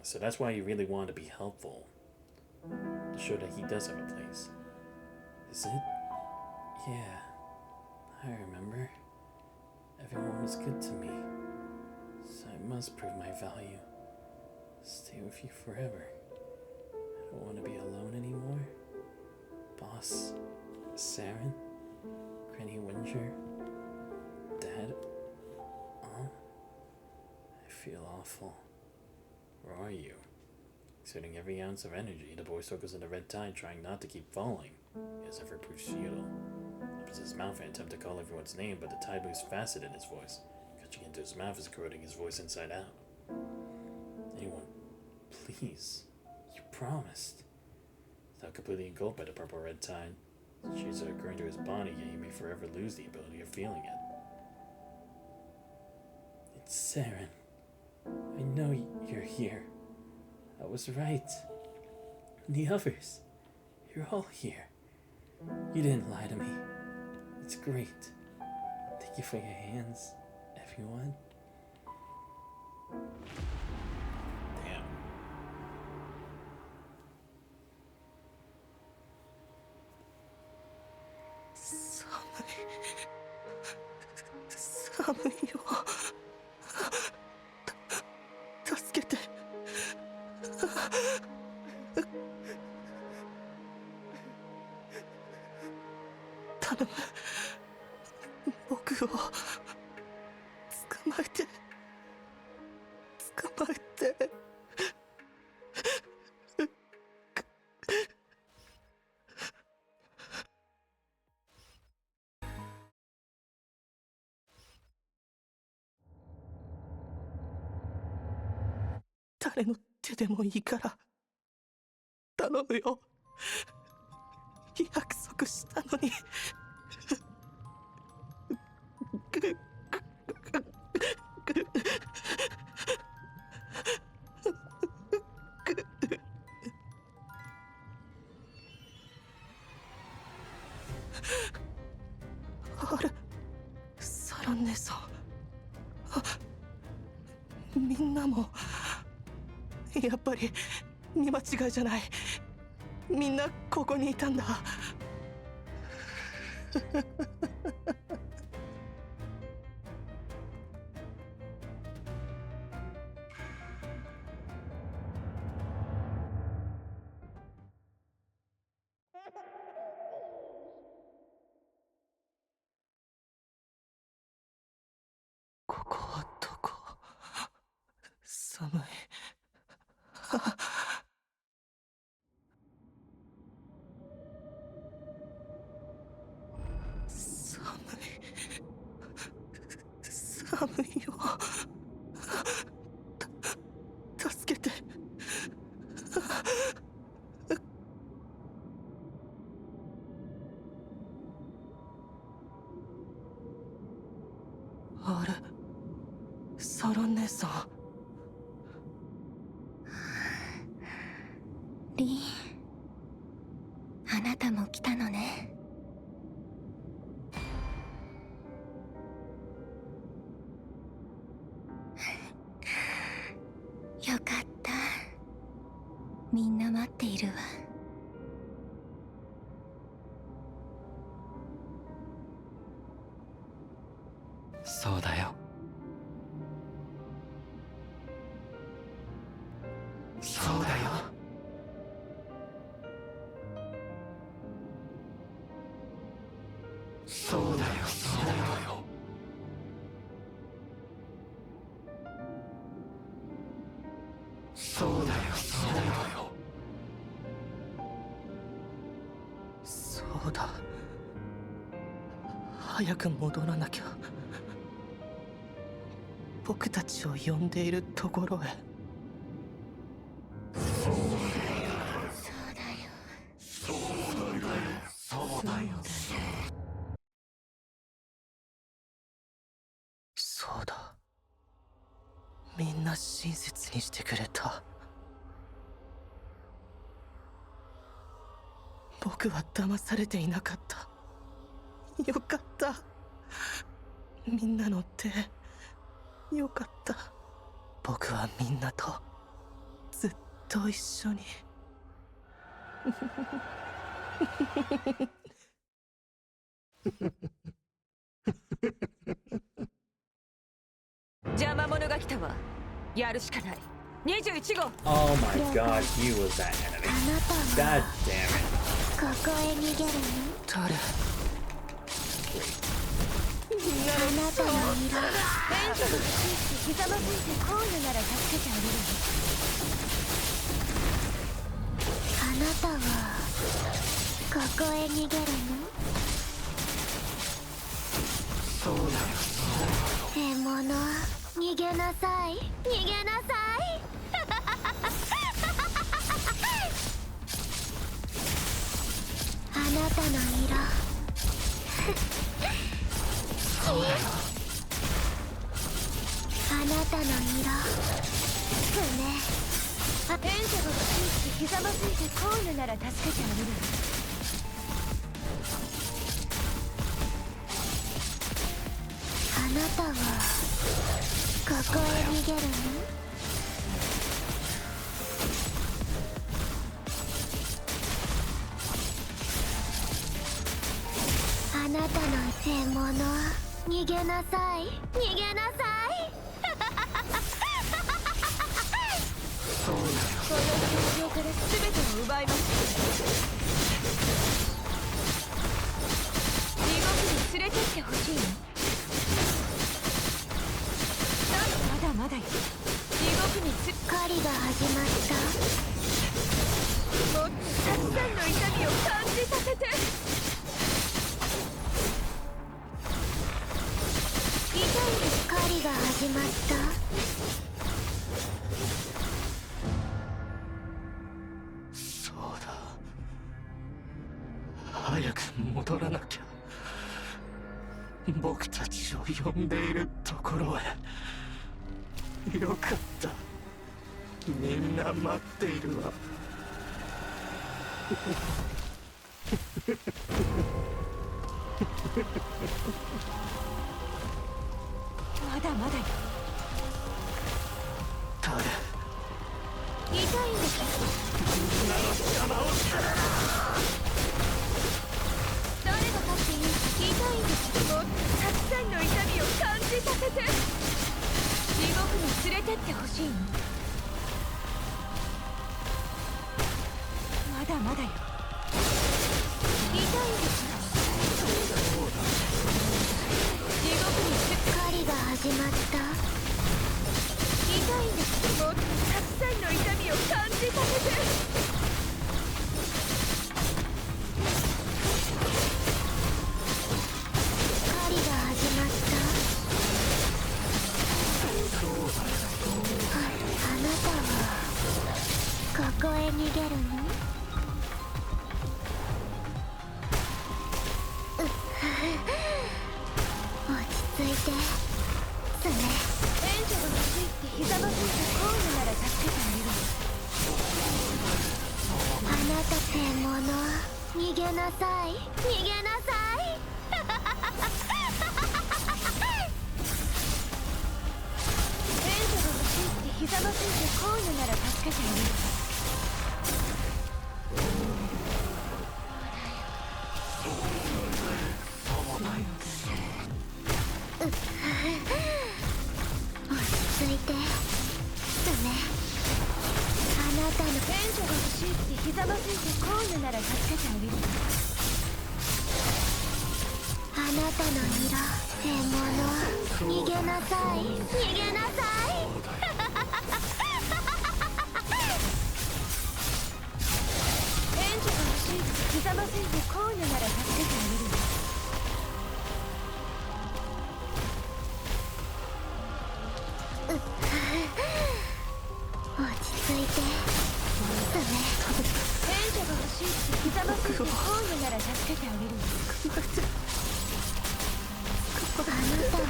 So that's why you really want to be helpful. To show that he does have a place. Is it? Yeah. I remember. Everyone was good to me. So I must prove my value. Stay with you forever. I don't want to be alone anymore. Boss, Saren, Granny Winger, Dad, I feel awful. Where are you? Exerting every ounce of energy, the boy circles in the red tide, trying not to keep falling, as if it proves futile. Opens his mouth in an attempt to call everyone's name, but the tide moves faster than his voice. Catching into his mouth is corroding his voice inside out. Anyone, please, you promised. Without completely engulfed by the purple-red tide, the shades are occurring to his body, yet he may forever lose the ability of feeling it. It's Saren. I know you're here. I was right. And the others, you're all here. You didn't lie to me. It's great. Thank you for your hands, everyone. Damn.寒いよ。助けて。頼む。僕を捕まえて。捕まえて。誰の手でもいいから頼むよ。約束したのに。あれ、サラン姉さん。みんなも。やっぱり見間違いじゃない。みんなここにいたんだ。ここはどこ？寒い。寒いよ。助けて。あれ、サラン姉さん。リン、あなたも来たのね。よかった。みんな待っているわ。そうだよ。そうだよ。そうだよ。そうだよ。そうだよ。そうだよ。そうだ。早く戻らなきゃ。僕たちを呼んでいるところへ。そうだよ。そうだよ。そうだよ。そうだ。みんな親切にしてくれた。僕は騙されていなかった。よかった。みんなの手よかった。僕はみんなとずっと一緒に。邪魔者が来たわ。やるしかない。21号。 Oh my god, he was that enemy. God damn it. ここへ逃げるの？誰？あなたの色。援助が欲しいし、ひざまずいてこういうなら助けてあげるの。あなたはここへ逃げるの？そうだよ。獲物、逃げなさい、逃げなさい。あなたの色。そうだよ。あなたの色。そうね。援助が欲しいし、ひざまずいてこういうなら助けてあげる。あなたはここへ逃げるの？あなたの獲物、逃げなさい、逃げなさい。そうだよ。この状況から全てを奪います。地獄に連れてってほしいの？まだまだよ。地獄に狩りが始まった。もっとたくさんの痛みを感じさせて。狩りが始まった。そうだ。早く戻らなきゃ。僕たちを呼んでいるところへ。よかった。みんな待っているわ。まだまだよ。誰？痛いんですか？誰が勝っていいか痛いんです。もっとたくさんの痛みを感じさせて。地獄に連れてってほしいの？まだまだよ。痛いんです。地獄に狩りが始まった。痛いんです。もっとたくさんの痛みを感じさせて。狩りが始まった。あなたはここへ逃げるの？落ち着いて。すね。援助が欲しいってひざまずいてこういうなら助けてあげる。あなた獲物、逃げなさい、逃げなさい。援助が欲しいってひざまずいてこういうなら助けてあげる。落ち着いて。すね。あなたの援助が欲しいってひざまずいてこういうなら助けてあげる。あなたの色、獲物、逃げなさい、逃げなさい。援助が欲しいってひざまずいてこういうなら助けてあげる。落ち着いて。すね。援助が欲しいってひざまずいてこういうなら助けてあげる。あなたは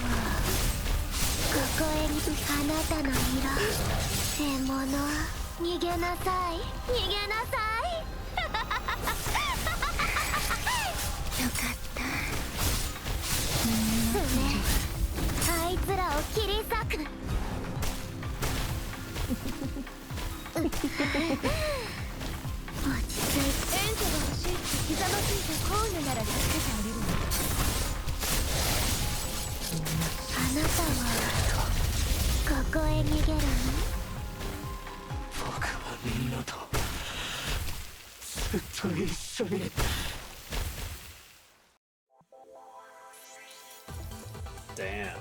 ここへあなたの色、獲物、逃げなさい、逃げなさい。つらを切り裂く。落ち着いて。援助が欲しいってひざまずいてこういうなら助けてあげるわ。あなたはここへ逃げるの？僕はみんなとずっと一緒に。Damn,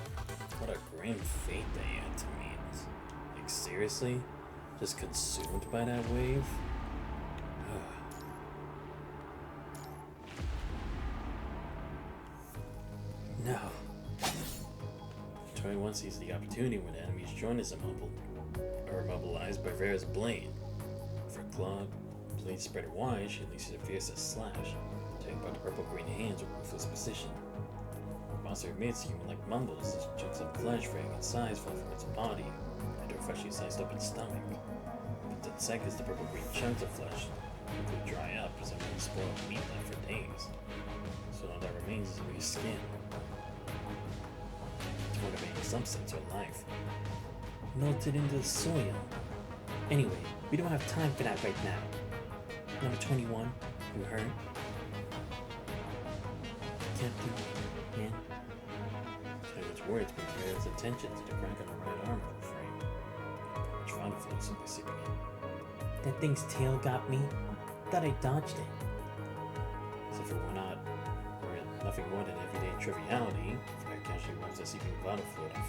what a grim fate they had to meet. Like, seriously? Just consumed by that wave? No. 21 sees the opportunity when enemies join as immobilized by Vera's blade. For Claude, blade spread wide, she unleashes a fierce slash, taken by the purple-green hands with ruthless precision. The monster emits human-like mumbles as chunks of flesh varying in size fall from its body, and her freshly sliced open stomach. In 10 seconds, the purple-green chunks of flesh quickly dry up, resembling spoiled meat left for days. So all that remains is mere skin. Motivating substance or life. Melted into the soil. Anyway, we don't have time for that right now. Number 21, you heard? Captain, man. Taylor's words bring Vera's attention to the crack on the right arm of the frame, which found fluid simply seeping in. That thing's tail got me. Thought I dodged it. As if it were nothing more than everyday triviality, Vera casually rubs a seeping vital fluid on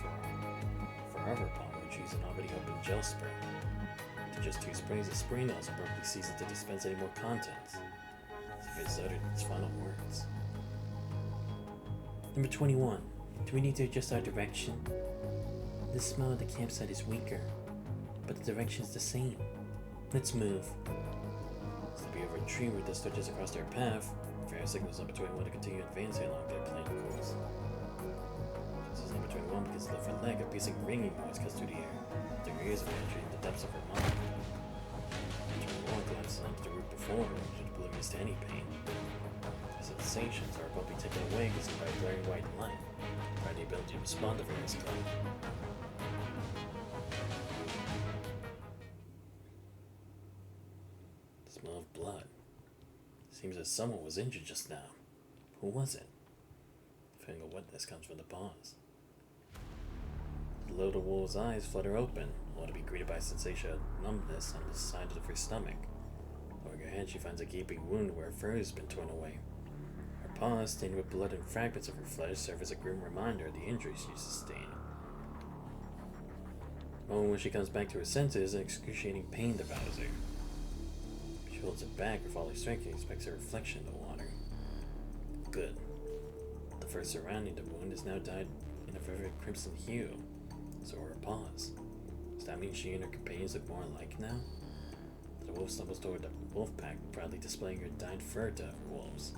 forever palm, which uses an already open gel spray. To just 2 sprays of spray nozzle abruptly ceases to dispense any more contents, as if it uttered its final words. Number 21, do we need to adjust our direction? The smell of the campsite is weaker, but the direction's the same. Let's move. Stepping over a tree where this stretches across their path, Vera signals number 21 to continue advancing along their planned course. Just as number 21 begins to lift her leg, a piercing ringing noise cuts through the air, their ears penetrating the depths of her mind. 21 glances onto the route before her, oblivious to any pain. The sensations are abruptly taken away because by a glaring white light, by the ability to respond to Vera's call. The smell of blood. Seems as someone was injured just now. Who was it? The feeling of wetness comes from the paws. The little wolf's eyes flutter open, only to be greeted by a sensation of numbness on the side of her stomach. Lowering her head, she finds a gaping wound where her fur has been torn away. Her paws, stained with blood and fragments of her flesh, serve as a grim reminder of the injuries she sustained. The moment when she comes back to her senses, an excruciating pain devours her. She holds it back with all her strength and expects a reflection in the water. Good. The fur surrounding the wound is now dyed in a vivid crimson hue. So are her paws. Does that mean she and her companions look more alike now? The wolf stumbles toward the wolf pack, proudly displaying her dyed fur to other wolves.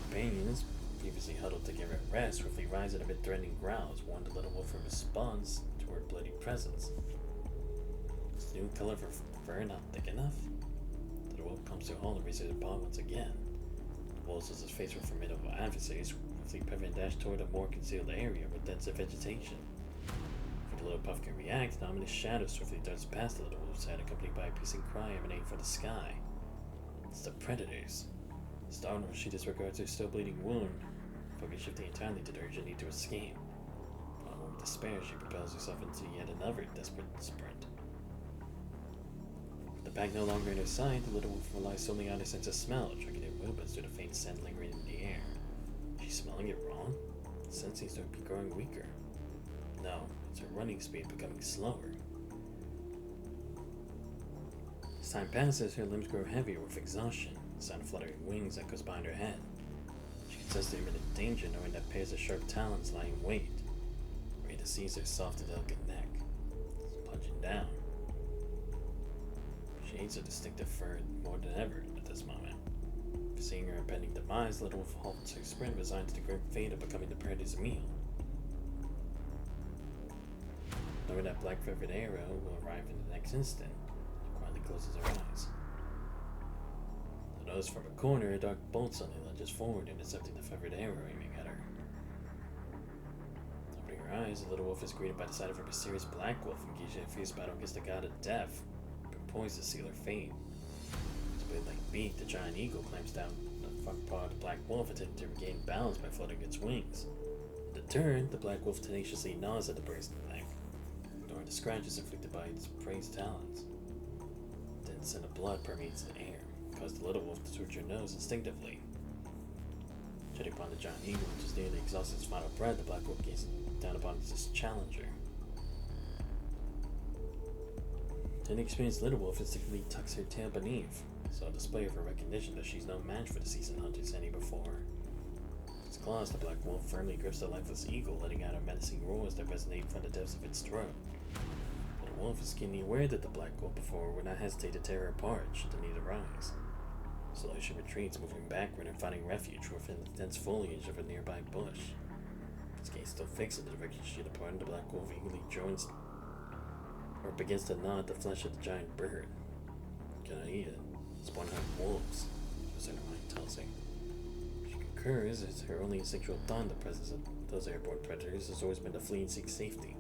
Companions, previously huddled together at rest, swiftly rise in amid threatening growls, warn the little wolf in response to her bloody presence. Is the new color of her fur not thick enough? The wolf comes to a halt and raises her paw once again. The wolves, as his face with formidable adversaries, swiftly pivot and dash toward a more concealed area with denser vegetation. Before the little puff can react, an ominous shadow swiftly darts past the little wolf's head, accompanied by a piercing cry emanating from the sky. It's the predators. Startled, she disregards her still bleeding wound, focus shifting entirely to the urgent need to escape. With despair, she propels herself into yet another desperate sprint. With the pack no longer in her sight, the little wolf relies solely on her sense of smell, tracking her movements through the faint scent lingering in the air. She's smelling it wrong? The scent seems to be growing weaker. No, it's her running speed becoming slower. As time passes, her limbs grow heavier with exhaustion, the sound of fluttering wings echoes behind her head. She can sense the imminent danger, knowing that pairs of sharp talons lie in wait, ready to seize her soft and delicate neck, plunging down. She hates her distinctive fur more than ever at this moment. Seeing her impending demise, the little wolf halts her sprint, resigned to the grim fate of becoming the predator's meal. Knowing that black feathered arrow will arrive in the next instant, she quietly closes her eyes. Notice from a corner, a dark bolt suddenly lunges forward, intercepting the feathered arrow aiming at her. Opening her eyes, rise, the little wolf is greeted by the sight of a mysterious black wolf engaged in a fierce battle against the god of death, poised to seal her fate. Its blade-like beak, the giant eagle clamps down the front part of the black wolf, attempting to regain balance by fluttering its wings. In turn, the black wolf tenaciously gnaws at the bird's neck, ignoring the scratches inflicted by its prey's talons. A thin scent of blood permeates the air, causing the little wolf to twitch her nose instinctively. Jetting upon the giant eagle, which is nearly exhausted its final breath, the black wolf gazes down upon its challenger. The inexperienced little wolf instinctively tucks her tail beneath, so a display of her recognition that she's no match for the seasoned hunters any before. With its claws, the black wolf firmly grips the lifeless eagle, letting out a menacing roars that resonate from the depths of its throat. The wolf is keenly aware that the black wolf before would not hesitate to tear her apart should the need arise. Slowly she retreats, moving backward and finding refuge within the dense foliage of a nearby bush. Its gaze still fixed in the direction she had departed, the black wolf eagerly joins or begins to gnaw at the flesh of the giant bird. Cannot eat it. Spawn out wolves, as her mind tells her. She concurs as her only instinctual thought in the presence of those airborne predators has always been to flee and seek safety.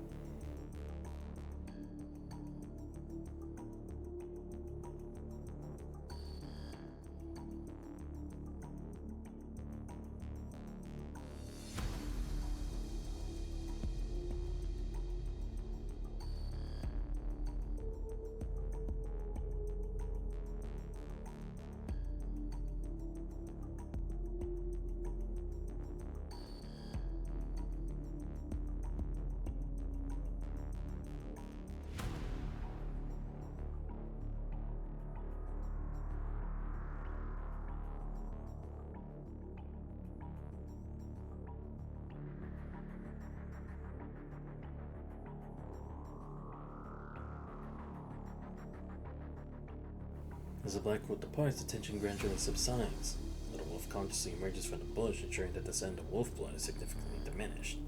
As the black wolf departs, the tension gradually subsides. The little wolf consciously emerges from the bush, ensuring that the scent of wolf blood is significantly diminished.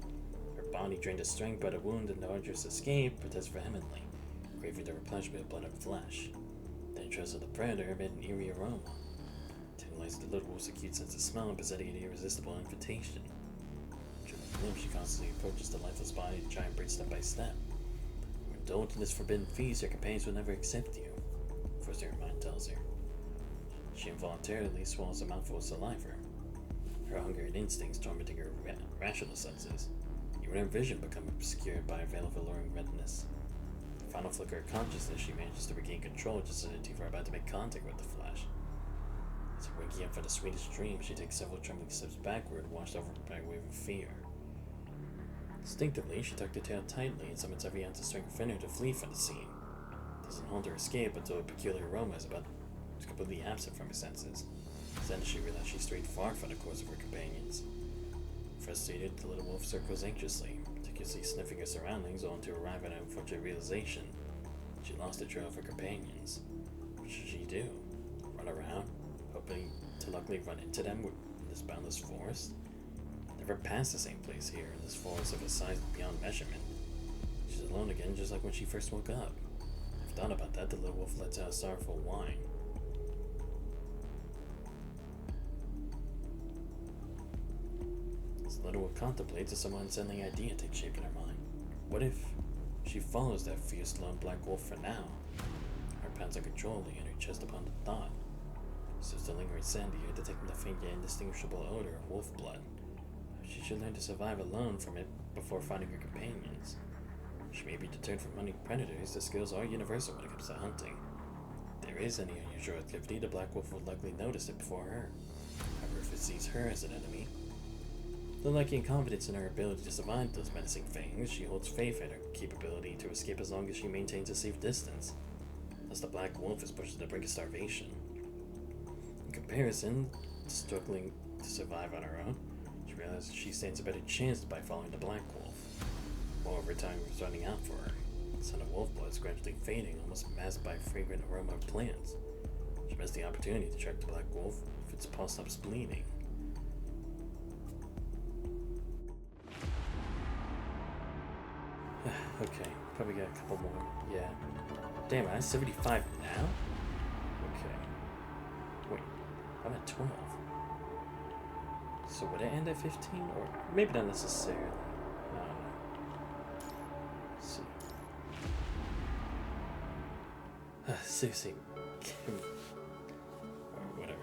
Her body, drained of strength by the wound and the arduous escape, protests vehemently, craving the replenishment of blood and flesh. The entrails of the predator emit an eerie aroma, tantalizing the little wolf's acute sense of smell and presenting an irresistible invitation. Trimming the limb, she constantly approaches the lifeless body of the giant bird step by step. When indulged in this forbidden feast, her companions will never accept you. First, her mind tells her. She involuntarily swallows a mouthful of saliva, her hunger and instincts tormenting her rational senses. Even her vision becomes obscured by a veil of alluring redness. The final flicker of consciousness, she manages to regain control just as her teeth are about to make contact with the flesh. As if waking up from the sweetest dream, she takes several trembling steps backward, washed over by a wave of fear. Instinctively, she tucked her tail tightly and summons every ounce of strength within her to flee from the scene. Doesn't hold her escape until a peculiar aroma is completely absent from her senses. Then she realizes she strayed far from the course of her companions. Frustrated, the little wolf circles anxiously, meticulously sniffing her surroundings, only to arrive at an unfortunate realization. She lost the trail of her companions. What should she do? Run around, hoping to luckily run into them in this boundless forest? Never passed the same place here, in this forest of a size beyond measurement. She's alone again, just like when she first woke up. Thought about that, the little wolf lets out a sorrowful whine. As the little wolf contemplates, a somewhat unsettling idea takes shape in her mind. What if she follows that fierce lone black wolf for now? Her pounds uncontrollably in her chest upon the thought. Still the lingering scent here, detecting the faint yet indistinguishable odor of wolf blood. She should learn to survive alone from it before finding her companions. She may be deterred from hunting predators, the skills are universal when it comes to hunting. If there is any unusual activity, the black wolf would likely notice it before her. However, if it sees her as an enemy, though lacking confidence in her ability to survive those menacing fangs, she holds faith in her capability to escape as long as she maintains a safe distance, unless the black wolf is pushed to the brink of starvation. In comparison, struggling to survive on her own, she realizes she stands a better chance by following the black wolf. Moreover, time was running out for her. The scent of wolf blood is gradually fading, almost masked by a fragrant aroma of plants. She missed the opportunity to track the black wolf if its pulse stops bleeding. Okay, probably got a couple more. Yeah. Damn, I'm at 75 now? Okay. Wait, I'm at 12. So would it end at 15? Or maybe not necessarily. I don't know. Seriously. Or whatever.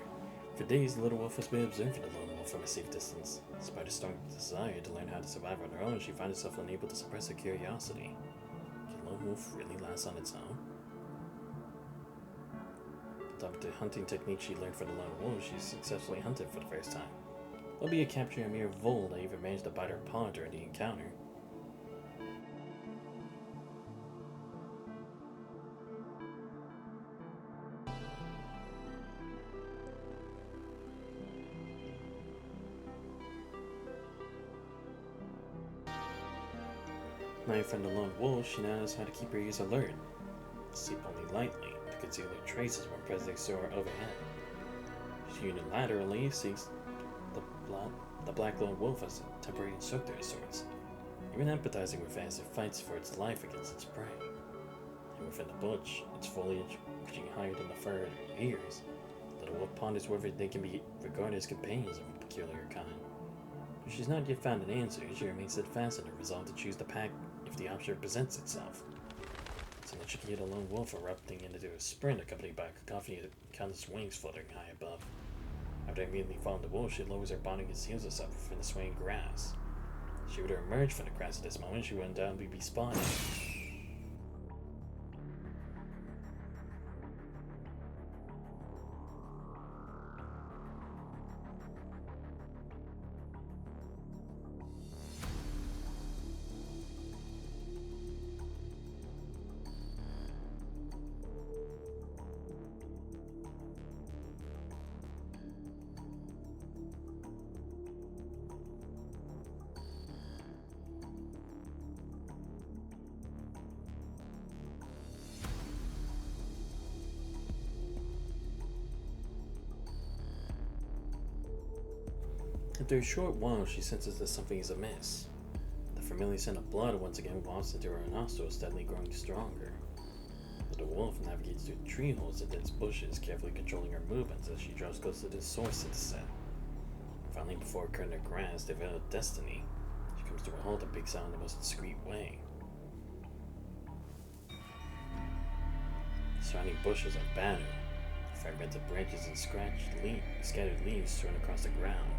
For days, the little wolf has been observing the lone wolf from a safe distance. Despite a strong desire to learn how to survive on her own, she finds herself unable to suppress her curiosity. Can lone wolf really last on its own? With the hunting technique she learned from the lone wolf, she successfully hunted for the first time. Albeit capturing a mere vole that even managed to bite her paw during the encounter. Learning from the lone wolf, she now knows how to keep her ears alert. Sleep only lightly to conceal her traces when presently soar overhead. She unilaterally seeks the black lone wolf as a temporary instructor of sorts, even empathizing with as it fights for its life against its prey. And within the bush, its foliage reaching higher than the fur at her ears, the little wolf ponders whether they can be regarded as companions of a peculiar kind. If she's not yet found an answer, she remains steadfast in her resolve to choose the pack if the option presents itself. So that she can get a lone wolf erupting into a sprint accompanied by a cacophony of countless wings fluttering high above. After immediately following the wolf, she lowers her body and conceals herself within the swaying grass. If she were to emerge from the grass at this moment, she would undoubtedly be spotted. After a short while, she senses that something is amiss. The familiar scent of blood once again wafts into her nostrils, steadily growing stronger. The wolf navigates through tree holes and dense bushes, carefully controlling her movements as she draws close to the source of the scent. Finally, before a curtain of grass, the veil of destiny, she comes to a halt and peeks out in the most discreet way. The surrounding bushes are battered, fragmented branches and scattered leaves thrown across the ground.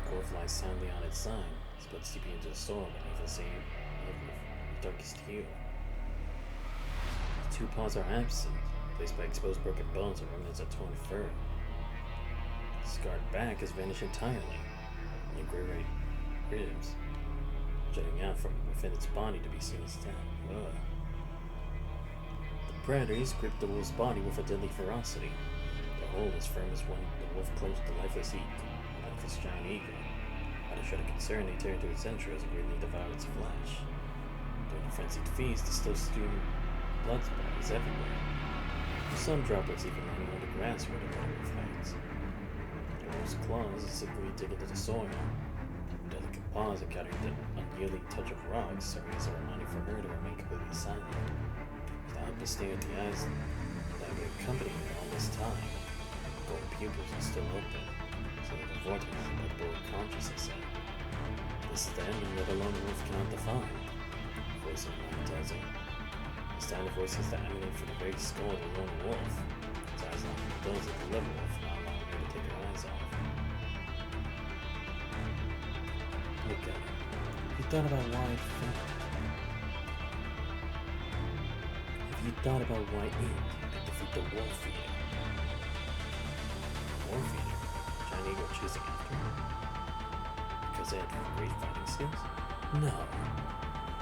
The wolf lies soundly on its side, split deeply into the soil beneath the same darkest hue. The two paws are absent, placed by exposed broken bones and remnants of torn fur. The scarred back has vanished entirely, and the gray ribs jutting out from within its body to be seen instead. Ugh. The predators gripped the wolf's body with a deadly ferocity. The hold as firm as when the wolf clenched the lifeless lifeless giant eagle. Out of shred of concern, they tear into its entrails and greedily devour its flesh. During the frenzied feast, the still stewing blood spots everywhere. Some droplets even landing on the grass where the wolf hides. The wolf's claws secretly dig into the soil. Delicate paws encountering the unyielding touch of rocks, serving as a reminder for her to remain completely silent. Without but stare at the eyes that have been accompanying her all this time. Golden pupils are still open, so that the vortex is multiple consciousness in. This is the ending that a lone wolf cannot define. The voice of the mind tells him. This time the voice is to emanate from the very skull of the lone wolf. His eyes locked with those of the little wolf, not allowing her to take her eyes off. Look at it. Have you thought about why it failed? Have you thought about why it could defeat the wolf eater? Wolf eater? Giant eagle chasing after him? Because they had great fighting skills? No.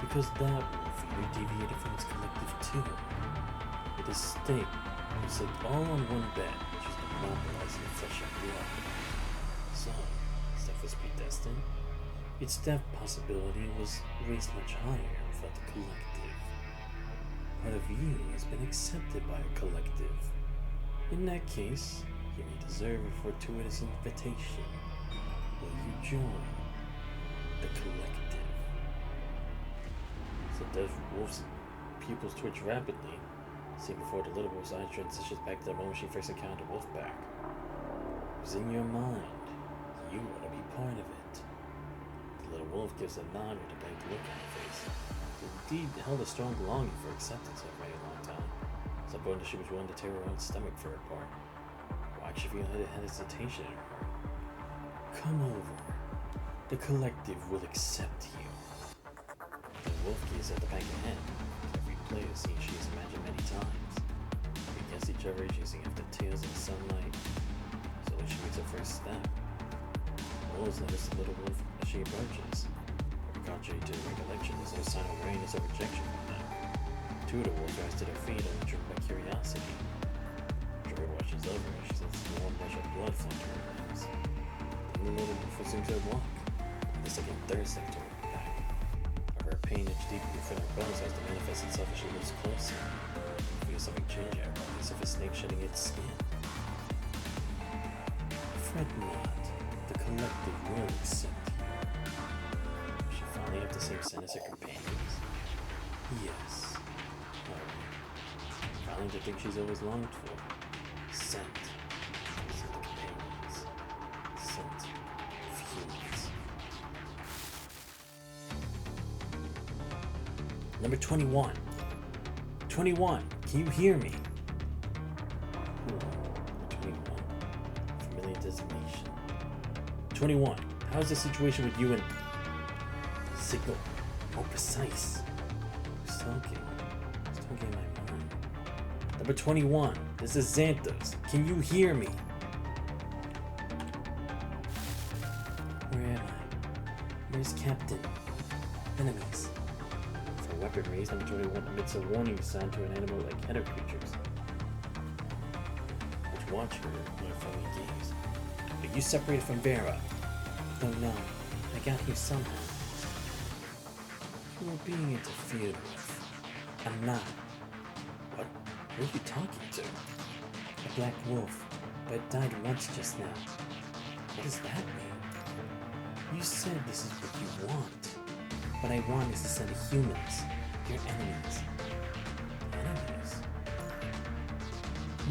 Because that wolf eater deviated from its collective too. With a stake, it slipped all on one bet, which is to monopolize the flesh and blood. So, its death was predestined. Its death possibility was raised much higher without the collective. Part of you has been accepted by a collective. In that case, you may deserve a fortuitous invitation. Will you join the collective? The dead wolf's pupils twitch rapidly. See before the little wolf's eye transitions back to the moment she first encountered the wolf pack. It was in your mind. You want to be part of it. The little wolf gives a nod with a blank look on her face. It indeed held a strong longing for acceptance for a very long time. It's a bone that she was willing to tear her own stomach for apart. Why'd she feel hesitation in her heart? Come over. The collective will accept you. The wolf gaze at the back of hand. Every player scene she has imagined many times. Against each other, chasing after tails in the sunlight. So when she makes her first step, Rose notices the little wolf as she approaches. Contrary to recollection, there's no sign of weariness or rejection from them. Two of the wolves rise to their feet, and driven by curiosity. Jordan watches over as she senses the warm rush of blood flowing to her limbs. Then the little wolf resumes her walk. The second third step to her back. Her pain itch deeply within her bones as to manifest itself as she moves closer. She feels something change at her, as if a snake shedding its skin. Fret not, the collective will accept you. She finally have the same scent as her companions. Yes. Finally the thing she's always longed for. Scent. Scent of companions. Scent of humans. Number 21. 21, can you hear me? Number 21. Familiar designation. 21, how is the situation with you and Signal? More precise. Who's talking? Who's talking in my mind? Number 21, this is Xanthos. Can you hear me? Where am I? Where's Captain? Enemies. For weapon raised, number 21 emits a warning sound to an animal like header creatures, which watch her with a friendly gaze. Are you separated from Vera? Oh no, I got here somehow. You are being interfered with. I'm not. What? Who are you talking to? A black wolf, but it died once just now. What does that mean? You said this is what you want. What I want is to send humans, your enemies. Enemies?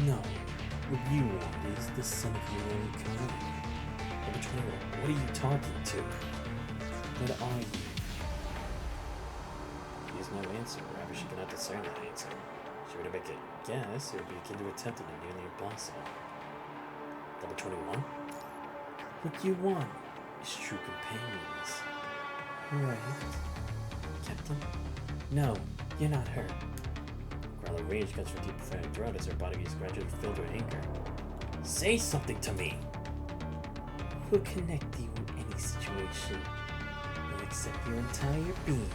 No. What you want is the son of your own kind. Number 21, what are you talking to? What are you? He has no answer, rather she cannot discern that answer. If she were to make a guess, it would be akin to attempting a nearly impossible. Number 21? What you want is true companions. Right. Captain? No, you're not her. A growl of rage comes from deep within her throat as her body is gradually filled with anger. Say something to me! We'll connect you in any situation. We'll accept your entire being.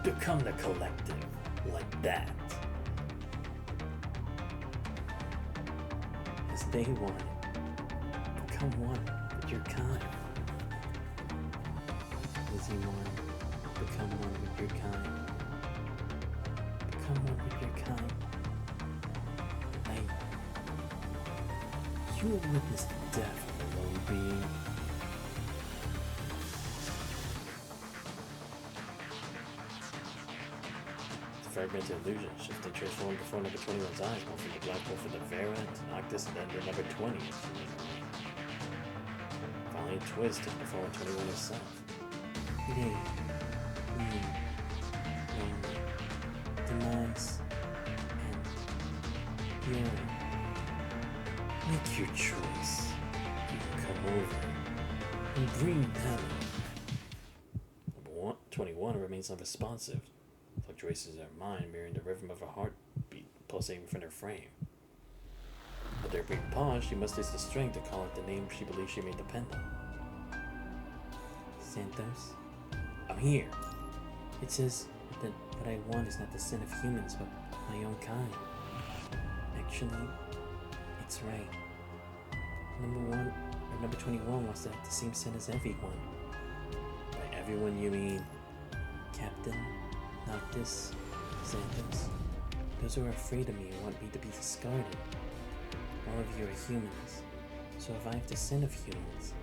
Become the collective, like that. As they want it. Become one with your kind. As you want it. Become one with your kind. Become one with your kind. You will witness the death of a lone being. The fragmented illusion shifts and transformed before number 21's eyes, moving from the black hole for the Vera to Noctis and then to number 20. Finally, a twist to before 21 herself. Demise, and Fury. Make your choice. You can come over and bring them. Number 21 remains unresponsive. Fluctuations in her mind mirroring the rhythm of a heartbeat pulsating within her frame. After a brief pause, she musters the strength to call out the name she believes she may depend on. Santos? I'm here. It says that what I want is not the sin of humans, but my own kind. Actually, it's right. Number 21 wants to have the same sin as everyone. By everyone, you mean Captain, Noctis, Xanthos? Those who are afraid of me want me to be discarded. All of you are humans, so if I have the sin of humans,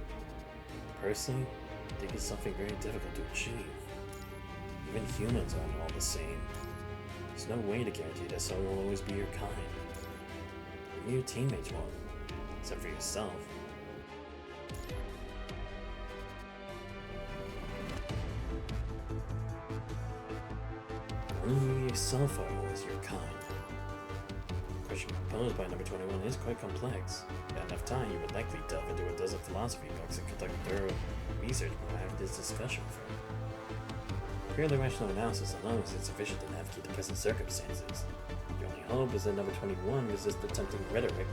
personally, I think it's something very difficult to achieve. Even humans aren't all the same. There's no way to guarantee that someone will always be your kind. Even your teammates won't, except for yourself. Only you yourself are always your kind. question posed by number 21 is quite complex. Without enough time, you would likely delve into a dozen philosophy books and conduct thorough research before having this discussion with her. Purely rational analysis alone is insufficient to navigate the present circumstances. The only hope is that number 21 resists the tempting rhetoric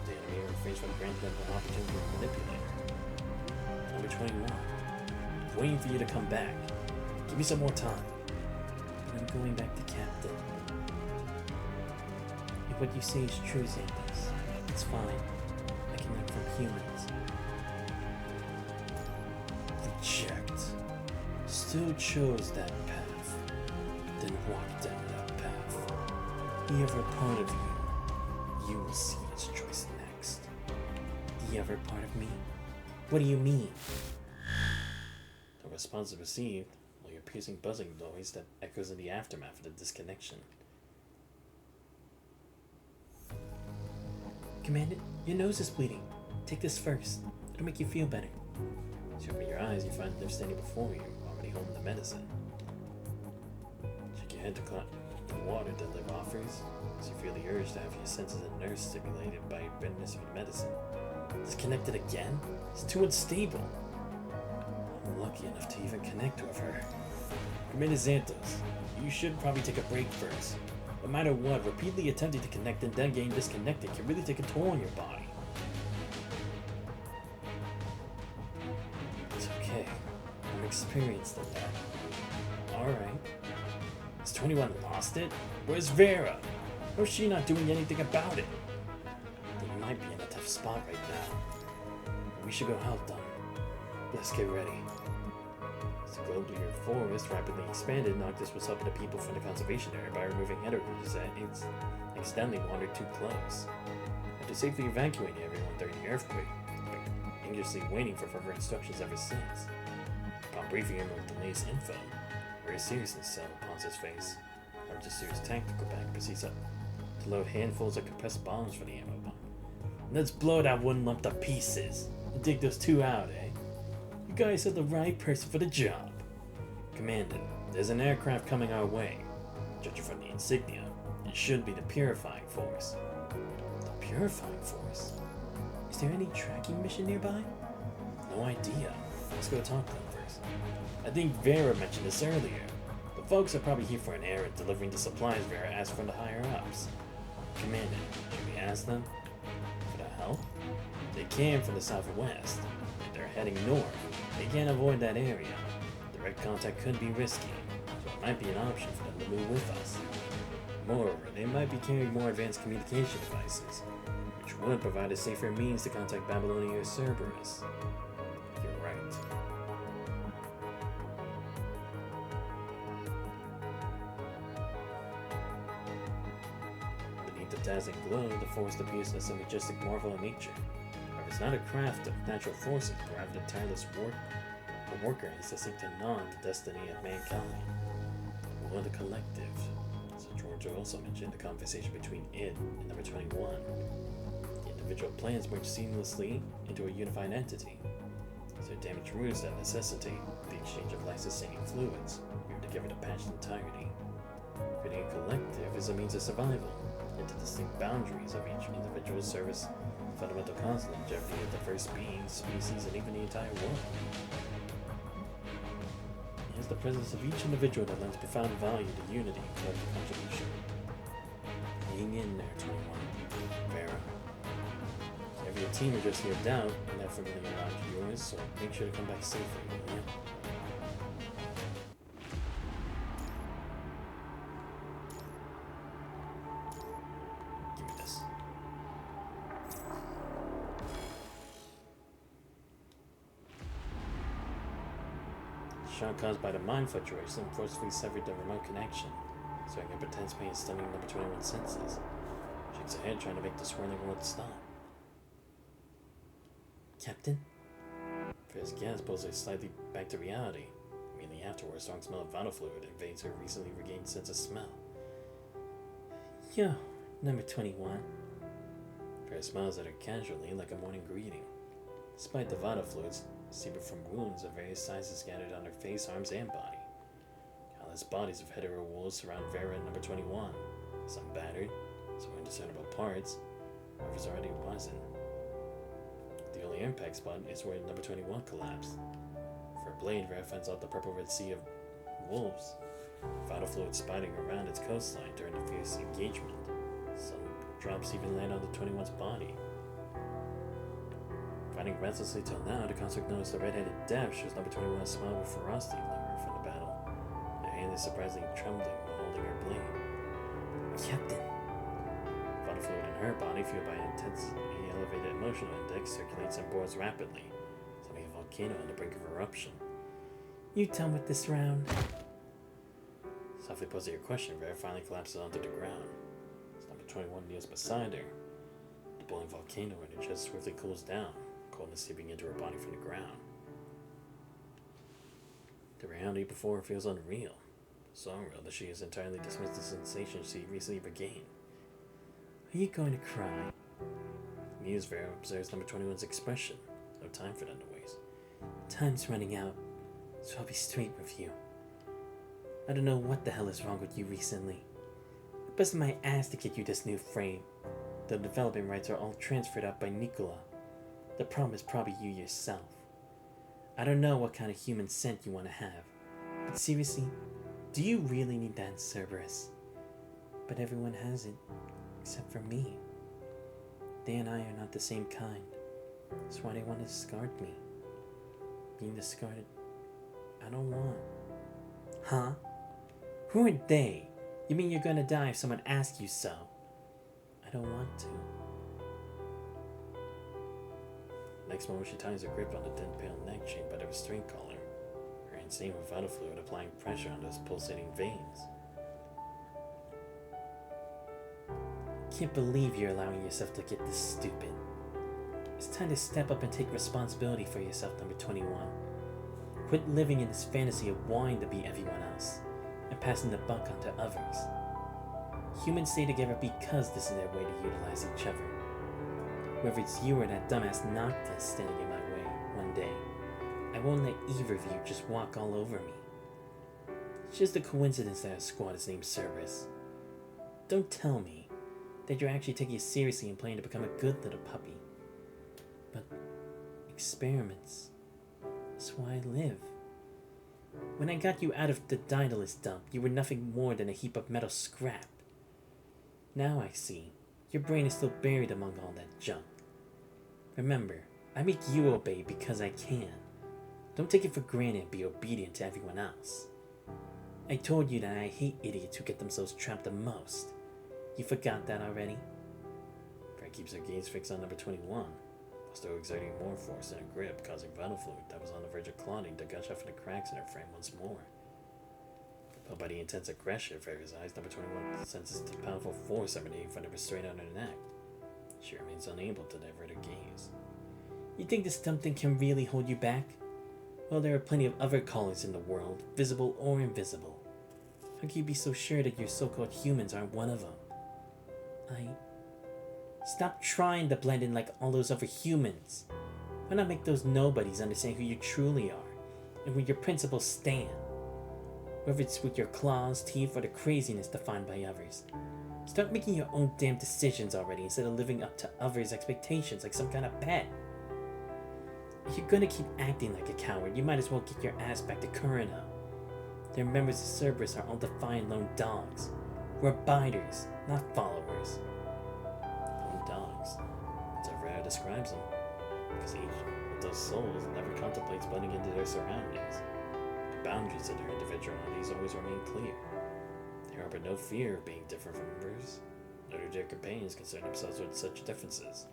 the enemy and refrains from granting them an opportunity to manipulate her. Number 21. I'm waiting for you to come back. Give me some more time. But I'm going back to Captain. If what you say is true, Xanthus, it's fine. I can learn from humans. Reject. Still chose that path. Then walk down that path. The other part of you will see its choice next. The other part of me? What do you mean? The response is received, while your piercing buzzing noise that echoes in the aftermath of the disconnection. Commander, your nose is bleeding. Take this first. It'll make you feel better. As you open your eyes, you find them standing before you, already holding the medicine. Shake your head to collect the water that Liv offers, as you feel the urge to have your senses and nerves stimulated by your bitterness of the medicine. Disconnected again? It's too unstable. I'm lucky enough to even connect with her. Commander Xanthos, you should probably take a break first. No matter what, repeatedly attempting to connect and then getting disconnected can really take a toll on your body. It's okay. I'm experienced in that. Alright. Has 21 lost it? Where's Vera? Or is she not doing anything about it? They might be in a tough spot right now. We should go help them. Let's get ready. As the globally forest rapidly expanded, Noctis was helping the people from the conservation area by removing headquarters that accidentally wandered too close. After safely evacuating everyone during the earthquake, but anxiously waiting for further instructions ever since. Upon briefing him with the latest info, rare seriousness settled upon his face. Register's tactical bag proceeds to load handfuls of compressed bombs for the ammo bomb. Let's blow that one lump to pieces and dig those two out, eh? You guys are the right person for the job. Commander, there's an aircraft coming our way. Judging from the insignia, it should be the Purifying Force. The Purifying Force? Is there any tracking mission nearby? No idea. Let's go talk to them first. I think Vera mentioned this earlier. The folks are probably here for an errand delivering the supplies Vera asked from the higher-ups. Commander, should we ask them for the help? They came from the southwest. If they're heading north, they can't avoid that area. Direct contact could be risky, so it might be an option for them to move with us. Moreover, they might be carrying more advanced communication devices, which would provide a safer means to contact Babylonia or Cerberus. You're right. Beneath the dazzling glow, the forest appears as a majestic marvel of nature. However, it's not a craft of natural forces, but rather the tireless worker that seek to gnaw at the destiny of mankind. Or the collective. So George also mentioned the conversation between it and number 21. The individual plans merge seamlessly into a unified entity. So damage roots that necessitate the exchange of life-sustaining fluids, weaved together to patch the entirety. Creating a collective is a means of survival, and the distinct boundaries of each individual's service fundamental constant longevity of diverse beings, species, and even the entire world. It is the presence of each individual that lends profound value to unity and collective contribution. Hang in there, 21. Vera. If your team are just here of doubt, and that familiar knowledge of yours, so make sure to come back safely, will you? Give me this. Shock caused by the mind fluctuation forcefully severed the remote connection, starting up intense pain stunning number 21's senses. Shakes her head, trying to make the swirling world stop. Captain? Vera's gasp pulls her slightly back to reality. Immediately afterwards, a strong smell of vital fluid invades her recently regained sense of smell. Yo, number 21. Vera smiles at her casually, like a morning greeting. Despite the vital fluids, seeping from wounds of various sizes scattered on her face, arms, and body. Countless bodies of hetero wolves surround Vera and number 21, some battered, some indiscernible parts. Others already wasn't. The only impact spot is where number 21 collapsed. For a blade, Rare finds out the purple-red sea of wolves. Vital fluid spiting around its coastline during the fierce engagement. Some drops even land on the 21's body. Fighting restlessly till now, the construct knows the red-headed death shows number 21 smile with ferocity glimmering from the battle. Her hand is surprisingly trembling while holding her blade. Captain. Vital fluid in her body, fueled by an intensely elevated emotional index, circulates and boils rapidly, sending a volcano on the brink of eruption. You done with this round? Softly posing her question, Rare finally collapses onto the ground. As number 21 kneels beside her, the boiling volcano in her chest swiftly cools down, coldness seeping into her body from the ground. The reality before her feels unreal, so unreal that she has entirely dismissed the sensation she recently regained. Are you going to cry? Amused, Vera observes number 21's expression. No time for them to waste. Time's running out, so I'll be straight with you. I don't know what the hell is wrong with you recently. I busted my ass to get you this new frame. The development rights are all transferred out by Nicola. The problem is probably you yourself. I don't know what kind of human scent you want to have, but seriously, do you really need that Cerberus? But everyone has it, except for me. They and I are not the same kind. That's why they want to discard me. Being discarded, I don't want. Huh? Who are they? You mean you're gonna die if someone asks you so? I don't want to. Next moment, she tightens her grip on the thin pale neck chain by the restraint collar, her hand stained with vital fluid applying pressure on those pulsating veins. Can't believe you're allowing yourself to get this stupid. It's time to step up and take responsibility for yourself, number 21. Quit living in this fantasy of wanting to be everyone else and passing the buck on to others. Humans stay together because this is their way to utilize each other. Whether it's you or that dumbass Noctis standing in my way one day, I won't let either of you just walk all over me. It's just a coincidence that our squad is named Cerberus. Don't tell me that you're actually taking it seriously and planning to become a good little puppy. But experiments, that's why I live. When I got you out of the Daedalus dump, you were nothing more than a heap of metal scrap. Now I see, your brain is still buried among all that junk. Remember, I make you obey because I can. Don't take it for granted and be obedient to everyone else. I told you that I hate idiots who get themselves trapped the most. You forgot that already? Fred keeps her gaze fixed on number 21, while still exerting more force in her grip, causing vital fluid that was on the verge of clotting to gush out from the cracks in her frame once more. But by the intense aggression of Fred's eyes, number 21 senses the powerful force emanating from the restraint on her neck. She remains unable to divert her gaze. You think this dumb thing can really hold you back? Well, there are plenty of other callers in the world, visible or invisible. How can you be so sure that your so-called humans aren't one of them? Stop trying to blend in like all those other humans. Why not make those nobodies understand who you truly are, and where your principles stand? Whether it's with your claws, teeth, or the craziness defined by others. Start making your own damn decisions already instead of living up to others' expectations like some kind of pet. If you're gonna keep acting like a coward, you might as well get your ass back to Kurino. Their members of Cerberus are all defiant lone dogs. We're abiders, not followers. Lone dogs. That's how Rare describes them. Because each of those souls never contemplates blending into their surroundings. The boundaries of their individualities always remain clear. They harbor no fear of being different from members, nor do their companions concern themselves with such differences.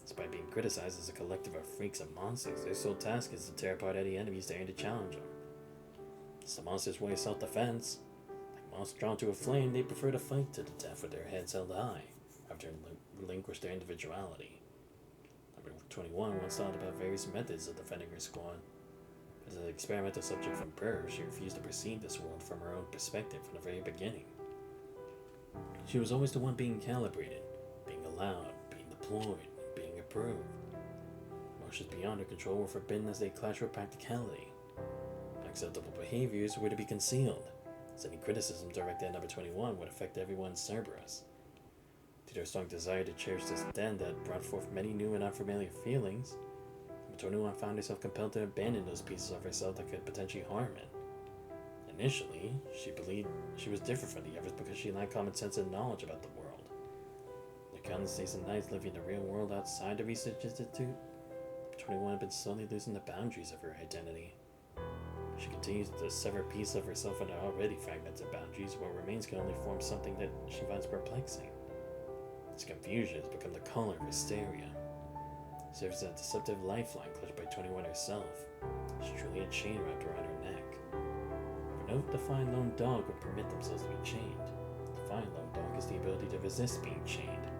Despite being criticized as a collective of freaks and monsters, their sole task is to tear apart any enemies daring to challenge them. It's the monster's way of self-defense. Like monsters drawn to a flame, they prefer to fight to the death with their heads held high, after relinquish their individuality. Number 21 once thought about various methods of defending her squad. As an experimental subject from birth, she refused to perceive this world from her own perspective from the very beginning. She was always the one being calibrated, being allowed, being deployed, being approved. Emotions beyond her control were forbidden as they clashed with practicality. Unacceptable behaviors were to be concealed, as any criticism directed at number 21 would affect everyone in Cerberus. Due to her strong desire to cherish this den that brought forth many new and unfamiliar feelings, number 21 found herself compelled to abandon those pieces of herself that could potentially harm it. Initially, she believed she was different from the others because she lacked common sense and knowledge about the world. The countless days and nights living in the real world outside the research institute, 21 had been slowly losing the boundaries of her identity. She continues to sever pieces of herself into already fragmented boundaries, while remains can only form something that she finds perplexing. This confusion has become the color of hysteria. It serves as a deceptive lifeline clutched by 21 herself. She's truly a chain wrapped around her neck. For no defined lone dog would permit themselves to be chained. The defined lone dog has the ability to resist being chained.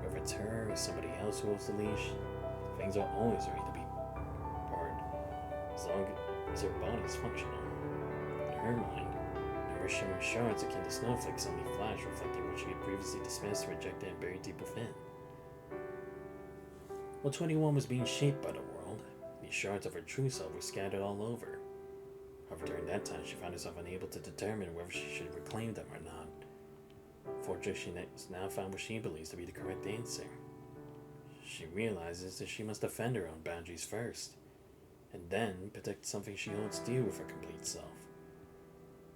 Whether it's her or somebody else who holds the leash, things are always ready to be barred, as long as her body is functional. In her mind, numerous shimmering shards akin to snowflakes suddenly flash, reflecting what she had previously dismissed, rejected, and buried deep within. While 21 was being shaped by the world, these shards of her true self were scattered all over. However, during that time, she found herself unable to determine whether she should reclaim them or not. Fortunately, she has now found what she believes to be the correct answer. She realizes that she must defend her own boundaries first, and then protect something she holds dear with her complete self.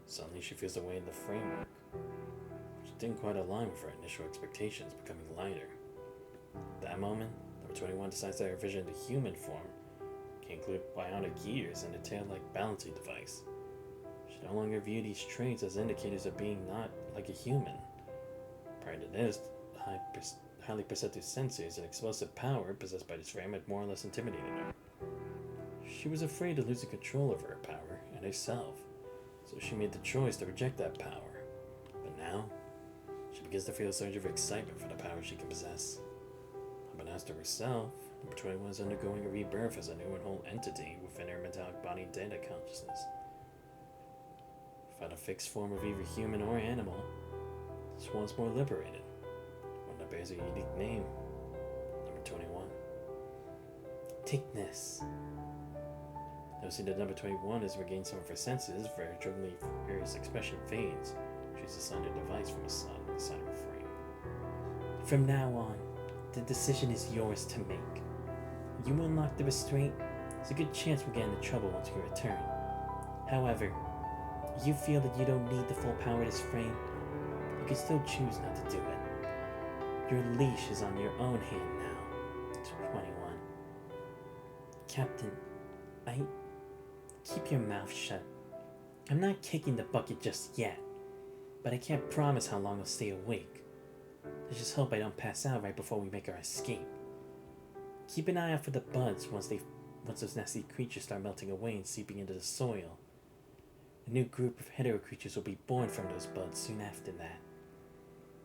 Suddenly, she feels the weight of the framework, which didn't quite align with her initial expectations, becoming lighter. At that moment, number 21 decides that her vision of the human form can include bionic gears and a tail-like balancing device. She no longer viewed these traits as indicators of being not like a human. Prior to this, highly perceptive sensors and explosive power possessed by this frame had more or less intimidated her. She was afraid of losing control over her power and herself, so she made the choice to reject that power. But now, she begins to feel a surge of excitement for the power she can possess. Unbeknownst to herself, number 21 is undergoing a rebirth as a new and whole entity within her metallic body data consciousness. Without a fixed form of either human or animal, this one's more liberated, one that bears a unique name, number 21. Take this. Noticing that number 21 has regained some of her senses, various expression fades. She's assigned a device from the side of her frame. From now on, the decision is yours to make. You unlock the restraint, there's a good chance we'll get into trouble once you return. However, if you feel that you don't need the full power of this frame, you can still choose not to do it. Your leash is on your own hand now. 21. Captain, keep your mouth shut. I'm not kicking the bucket just yet, but I can't promise how long I'll stay awake. I just hope I don't pass out right before we make our escape. Keep an eye out for the buds once those nasty creatures start melting away and seeping into the soil. A new group of hetero creatures will be born from those buds soon after that.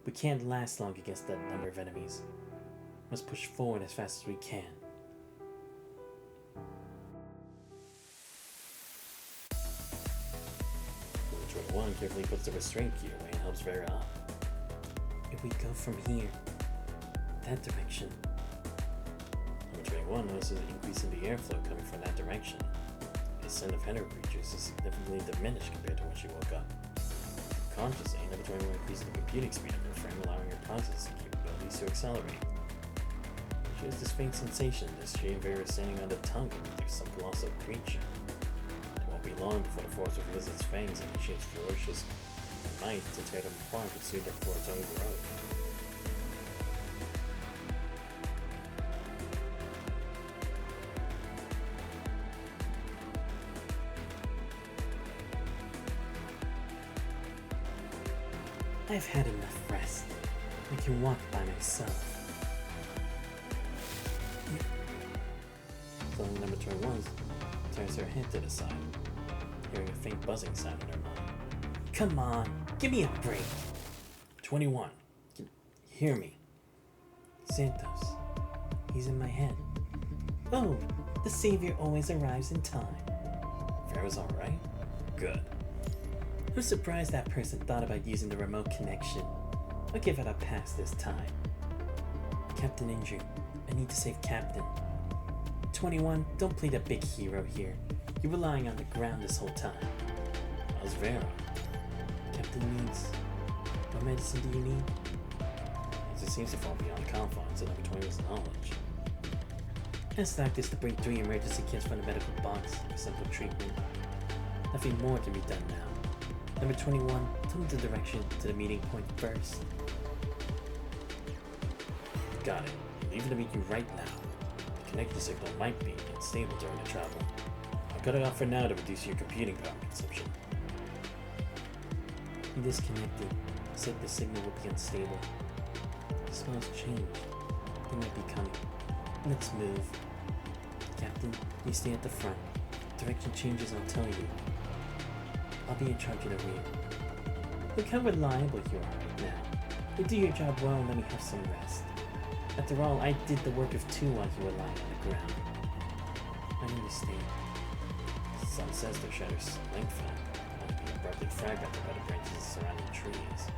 We can't last long against that number of enemies. Must push forward as fast as we can. Number 21 carefully puts the restraint key away and helps Vera up. If we go from here, that direction. Number 21 notices an increase in the airflow coming from that direction. The ascent of hetero creatures is significantly diminished compared to when she woke up. Consciously, number 21 increases the computing speed of her frame, allowing her processing capabilities to accelerate. She has this faint sensation that she and Vera are standing on the tongue of some colossal creature. It won't be long before the force reveals its fangs and initiates ferocious might to tear them apart and soothe them for its own growth. I've had enough rest. I can walk by myself. Suddenly, number 21 turns her head to the side, hearing a faint buzzing sound in her mind. Come on, give me a break. 21, can you hear me? Santos. He's in my head. Oh, the savior always arrives in time. Vera's alright? Good. I'm surprised that person thought about using the remote connection. I'll give it a pass this time. Captain injured. I need to save Captain. 21, don't play the big hero here. You're relying on the ground this whole time. How's Vera? Captain needs... What medicine do you need? It's it seems to fall beyond the confines of number 21's knowledge. Ask doctors to bring 3 emergency kits from the medical box for simple treatment. Nothing more can be done now. Number 21, tell me the direction to the meeting point first. Got it. Leaving the meeting right now. The connection signal might be unstable during the travel. I'll cut it off for now to reduce your computing power consumption. I'm disconnected. Said the signal will be unstable. The smells changed. They might be coming. Let's move. Captain, you stay at the front. Direction changes, I'll tell you. I'll be in charge of the rear. Look how reliable you are right now. You do your job well and let me have some rest. After all, I did the work of 2 while you were lying on the ground. I understand. Some says their shadows lengthen, only being abruptly fragmented by the branches of surrounding trees.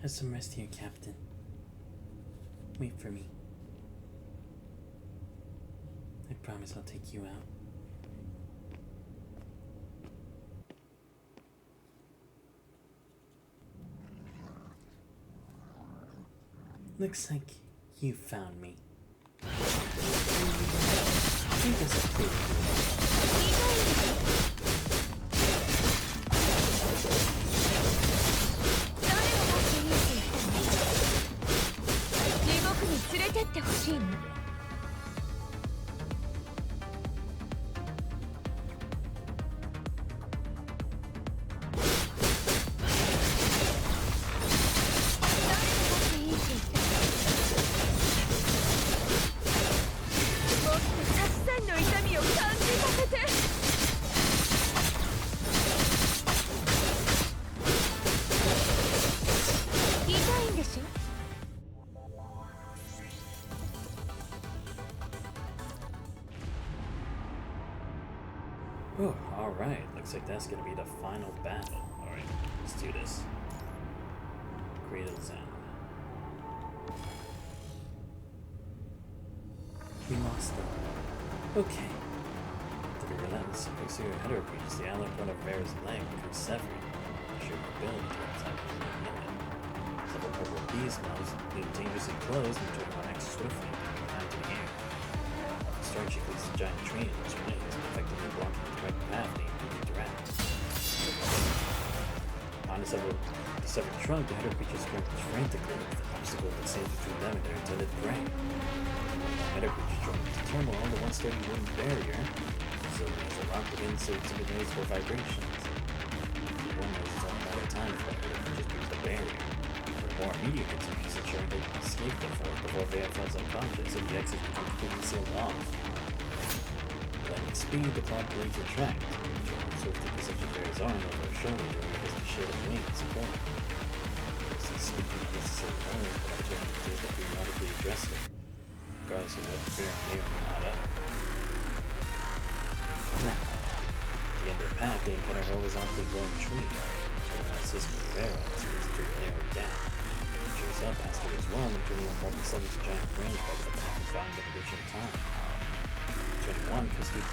Have some rest here, Captain. Wait for me. I promise I'll take you out. Looks like you found me. think that's a pretty cool. 誰が勝っていいって言ったの？地獄に連れてってほしいの？ Oh, alright. Looks like that's gonna be the final battle. Alright, let's do this. Cradle's End. We lost them. Okay. To be relentless, exterior hetero creatures, the outlet front of Vera's leg becomes severed. Sheer mobility to attack the limit. Several purple beast mobs leave dangerously close and turn on X swiftly, moving high to the air. Starting, she cleaves the giant tree in its wings, effectively blocking the direct path they intended direct. On the severed trunk, the hetero creatures scrambled frantically with an obstacle that stands between them and their intended prey. The hetero creatures trying to turmoil on the once sturdy wooden barrier, so as the rock begins to exhibit noticeable vibrations. One knows it's all a matter of time before the hetero creatures breach the barrier. More immediate continues, ensuring they can escape the fort before Vea falls unconscious and the exit becomes completely sealed off. Lightning speed, the cloud blades retract, showing swiftly position Vea's arm over her shoulder during his shaded wing support. This is speaking unnecessary noise, but opportunities to periodically address it, regardless of what Vea may or may not up. Now, at the end of the path, they encounter a horizontally growing tree, turning on Sister Vera to a narrow gap. Up past it as well, and turning on Martin Seven's giant range by the path and found in additional time. 21 Christie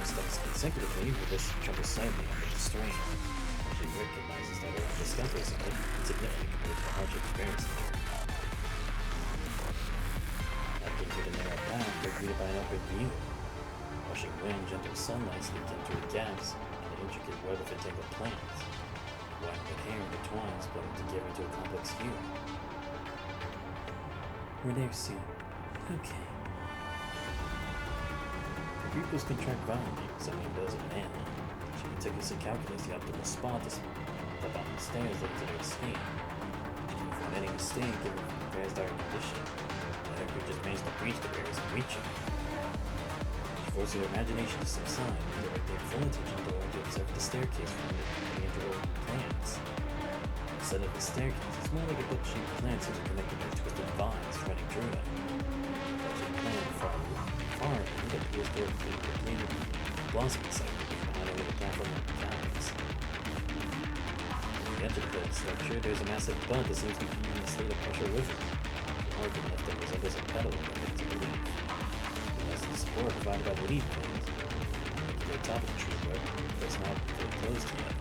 steps consecutively with this jumper slightly under the strain. She recognizes that her discovery is insignificant compared to the hardship experienced there. After through the narrow path, they're greeted by an upward view. Rushing wind, gentle sunlight sneaked in through the gaps and an intricate web of entangled plants. White with hair intertwines, blending together into a complex hue. We're there soon. Okay. The pupils contract violently, resembling those of an ant. She meticulously calculates the optimal spot to step on the stairs leading to their escape. She can find any mistake given Vera's dire condition. The hetero creatures manage to breach the barriers and reach it. She forces her imagination to subside and direct their full attention toward to observe the staircase from the integral plants. Instead of a staircase, it's more like a book-shaped plant interconnected by twisted vines running through it. Touching plant far end appears to have been completed blossoming cycle behind over the platform of mechanics. At the edge of the structure, there's a massive bud that seems to be in a state of pressure with it. Large enough that resembles a petal of a leaf. It has the support provided by the leaf veins. To the top of the tree, but it's not fully closed yet.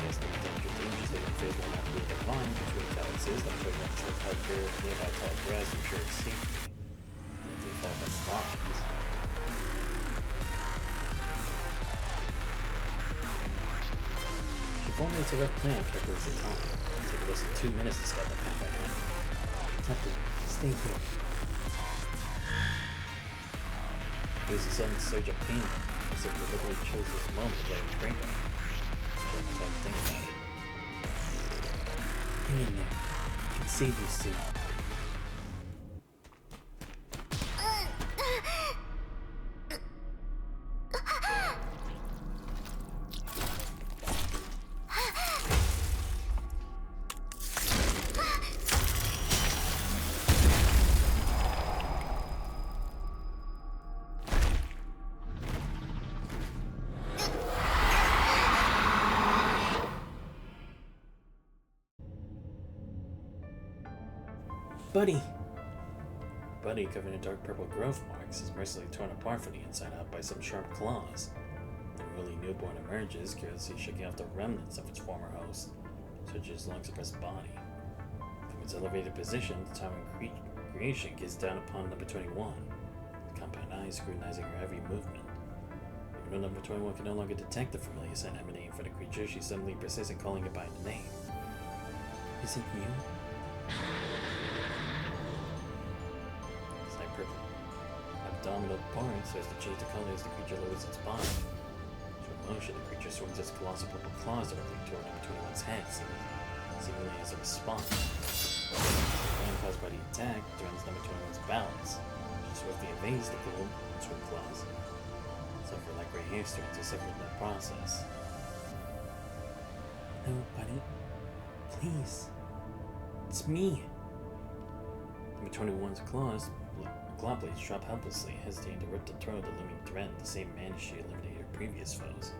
Yes, the potential dangers that can face will not be defined between galaxies that could not sort of bear nearby tall grass and ensure its safety. And if they fall from the lines. She formulates a rough plan calculates the time. It'll take less than 2 minutes to scout the path ahead. Captain, stay here. There's a sudden surge of pain, as if they literally chose this moment to let it break on. Think about it. Hang in there. I can save you soon. Buddy! Buddy, covered in dark purple growth marks, is mercilessly torn apart from the inside out by some sharp claws. The newly newborn emerges, carelessly shaking off the remnants of its former host, such as long suppressed body. From its elevated position, the towering creation gazes down upon number 21, the compound eyes scrutinizing her every movement. Even though number 21 can no longer detect the familiar scent emanating from the creature, she suddenly persists in calling it by the name. Is it you? Purple. Abdominal part starts to change the color as the creature lowers its body. Through motion, the creature swings its colossal purple claws directly toward number 21's head, seemingly as a response. The pain caused by the attack threatens number 21's balance. She swiftly evades the cold and swim claws. Some of her light gray hair starts to sever in that process. No, buddy. Please. It's me. Number 21's claw blades drop helplessly, hesitating to rip the throat of the looming threat, the same man she eliminated her previous foes.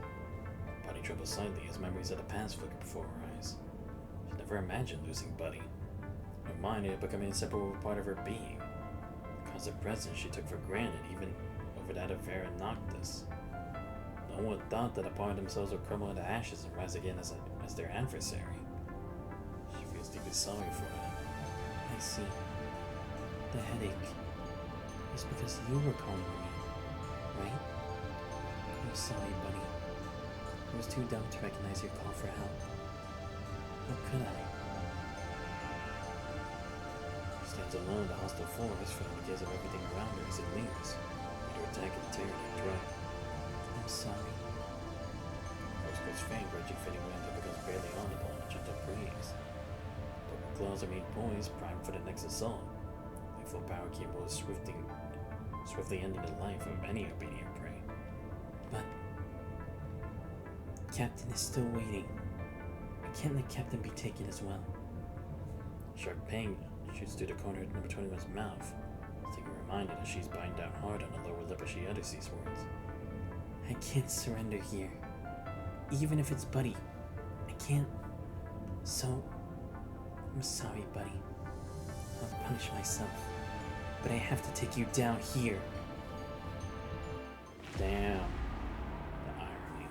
Her body trembles slightly as memories of the past flicker before her eyes. She never imagined losing Buddy. Her mind had become an inseparable part of her being. The constant presence she took for granted, even over that of Vera Noctis. No one thought that a part of themselves would crumble into ashes and rise again as their adversary. She feels deeply sorry for that. I see. The headache. It's because you were calling me, right? I'm sorry, buddy. I was too dumb to recognize your call for help. How could I? She stands alone in the hostile forest, feeling the gaze of everything around her as it leaves, ready to attack and tear at her throat. I'm sorry. Rose goes faint, grudging fading away until it becomes barely audible in a gentle breeze. Purple claws are made poised, primed for the next assault. Their full power capable of swiftly ending the life of any obedient prey. But Captain is still waiting. I can't let Captain be taken as well. Sharp pain shoots through the corner of number 21's mouth, taking a reminder that she's biting down hard on the lower lip as she utters these words. I can't surrender here. Even if it's Buddy. I can't. So, I'm sorry, Buddy. I'll punish myself. But I have to take you down here. Damn. The irony.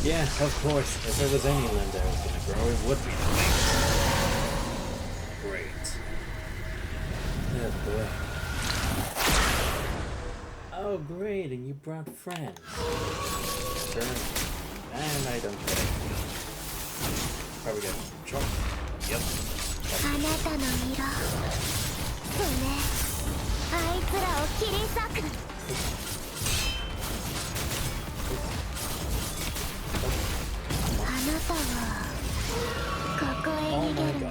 Yeah, of course. If there was any limb that was gonna grow, it would be the wings. Oh boy. Oh great, and you brought friends. Turn. And I don't get it. Probably got Trump. Yep. あなたの色そうねあいつらを切り裂くあなたはここへ逃げるの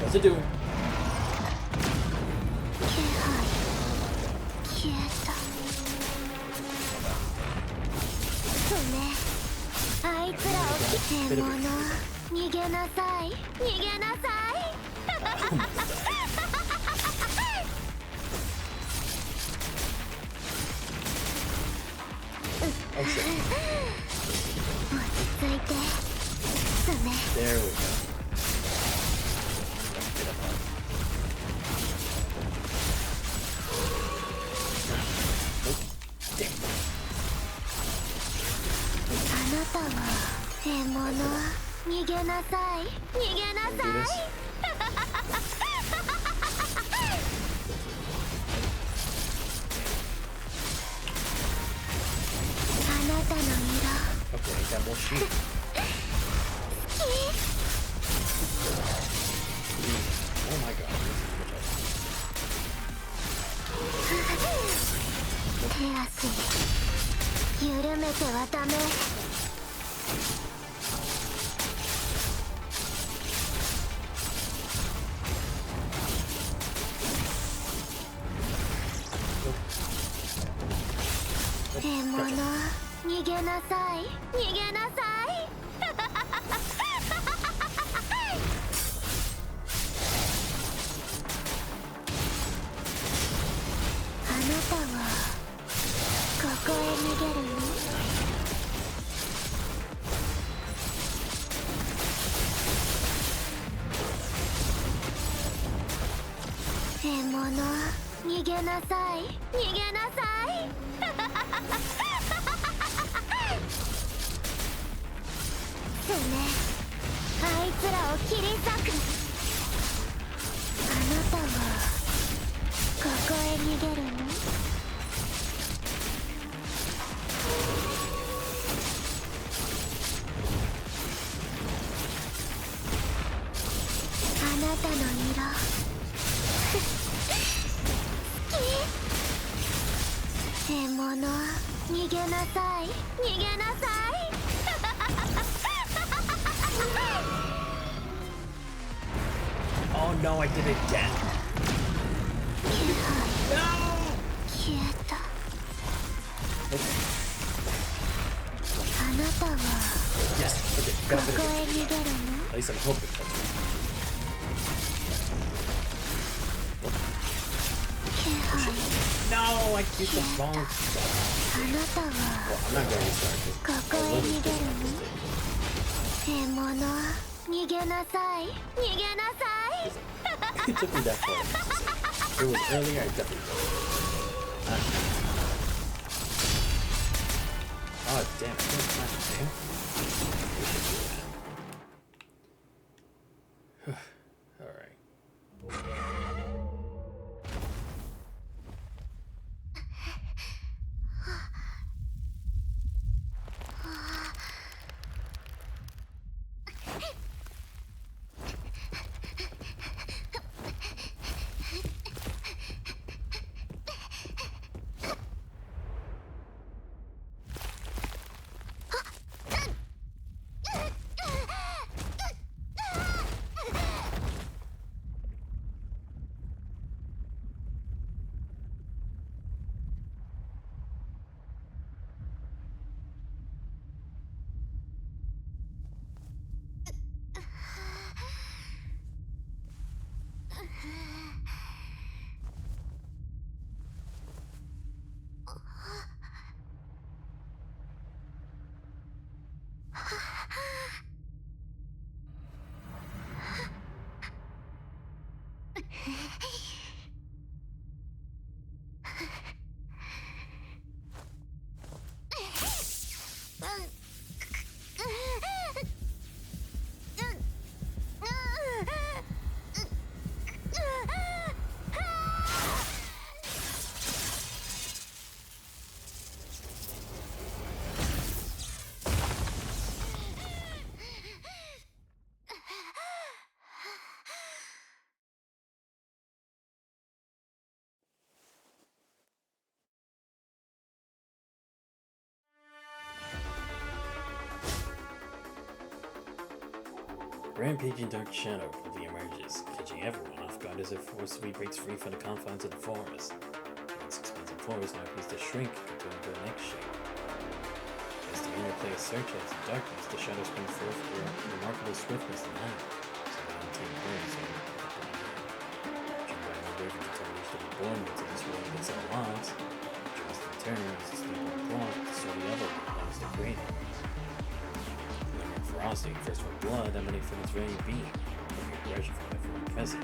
What's it doing? 気配消えたそうねあいつらを切ってもの逃げなさい逃げなさい Oh shit. 落ち着いてそうね There we go. Damn. あなたは獲物逃げなさい逃げなさいあなたの Okay, I got more sheep. Oh my god. 手足緩めてはダメ獲物逃げなさい逃げなさいあなたはここへ逃げるの獲物逃げなさい逃げなさいそうねあいつらを切り裂くあなたはここへ逃げるのあなたの色獲物逃げなさい逃げなさい Oh no, I did it again. 消えたあなたは Yes. Okay, こ got こ it. へ逃げるの At least I'm hoping. 気配 No, I keep the wrong. あなたは Well, I'm not going to restart ここへ逃げるの獲物逃げなさい逃げなさい this. It took me that far. If it was earlier, I definitely would. Oh damn! I couldn't smash it there. All right. rampaging dark shadow quickly emerges, catching everyone off guard as it forcibly breaks free from the confines of the forest. Its expansive forest now appears to shrink into the next shape. As the interplay searchlights in darkness, the shadows spring forth with remarkable swiftness and light, so the unseen birds are driven by an unwavering determination to be born into this world against our lives. Just in turn, as the sleeping clock, so the other one loves to create it. Ferocity, thirst for blood emanate from its very being, from the aggression from everyone present.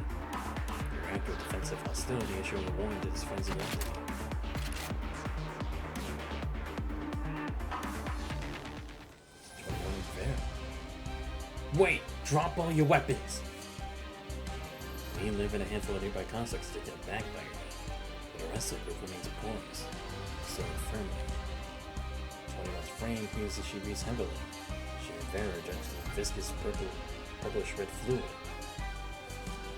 Your act of defensive hostility issuing a warning to its frenzied entity. Wait! Drop all your weapons! We live in a handful of nearby constructs to get back by your men, but the rest of the group remains opposed, so firmly. 21's frame heaves as she breathes heavily. She and Vera drenched in viscous purplish red fluid.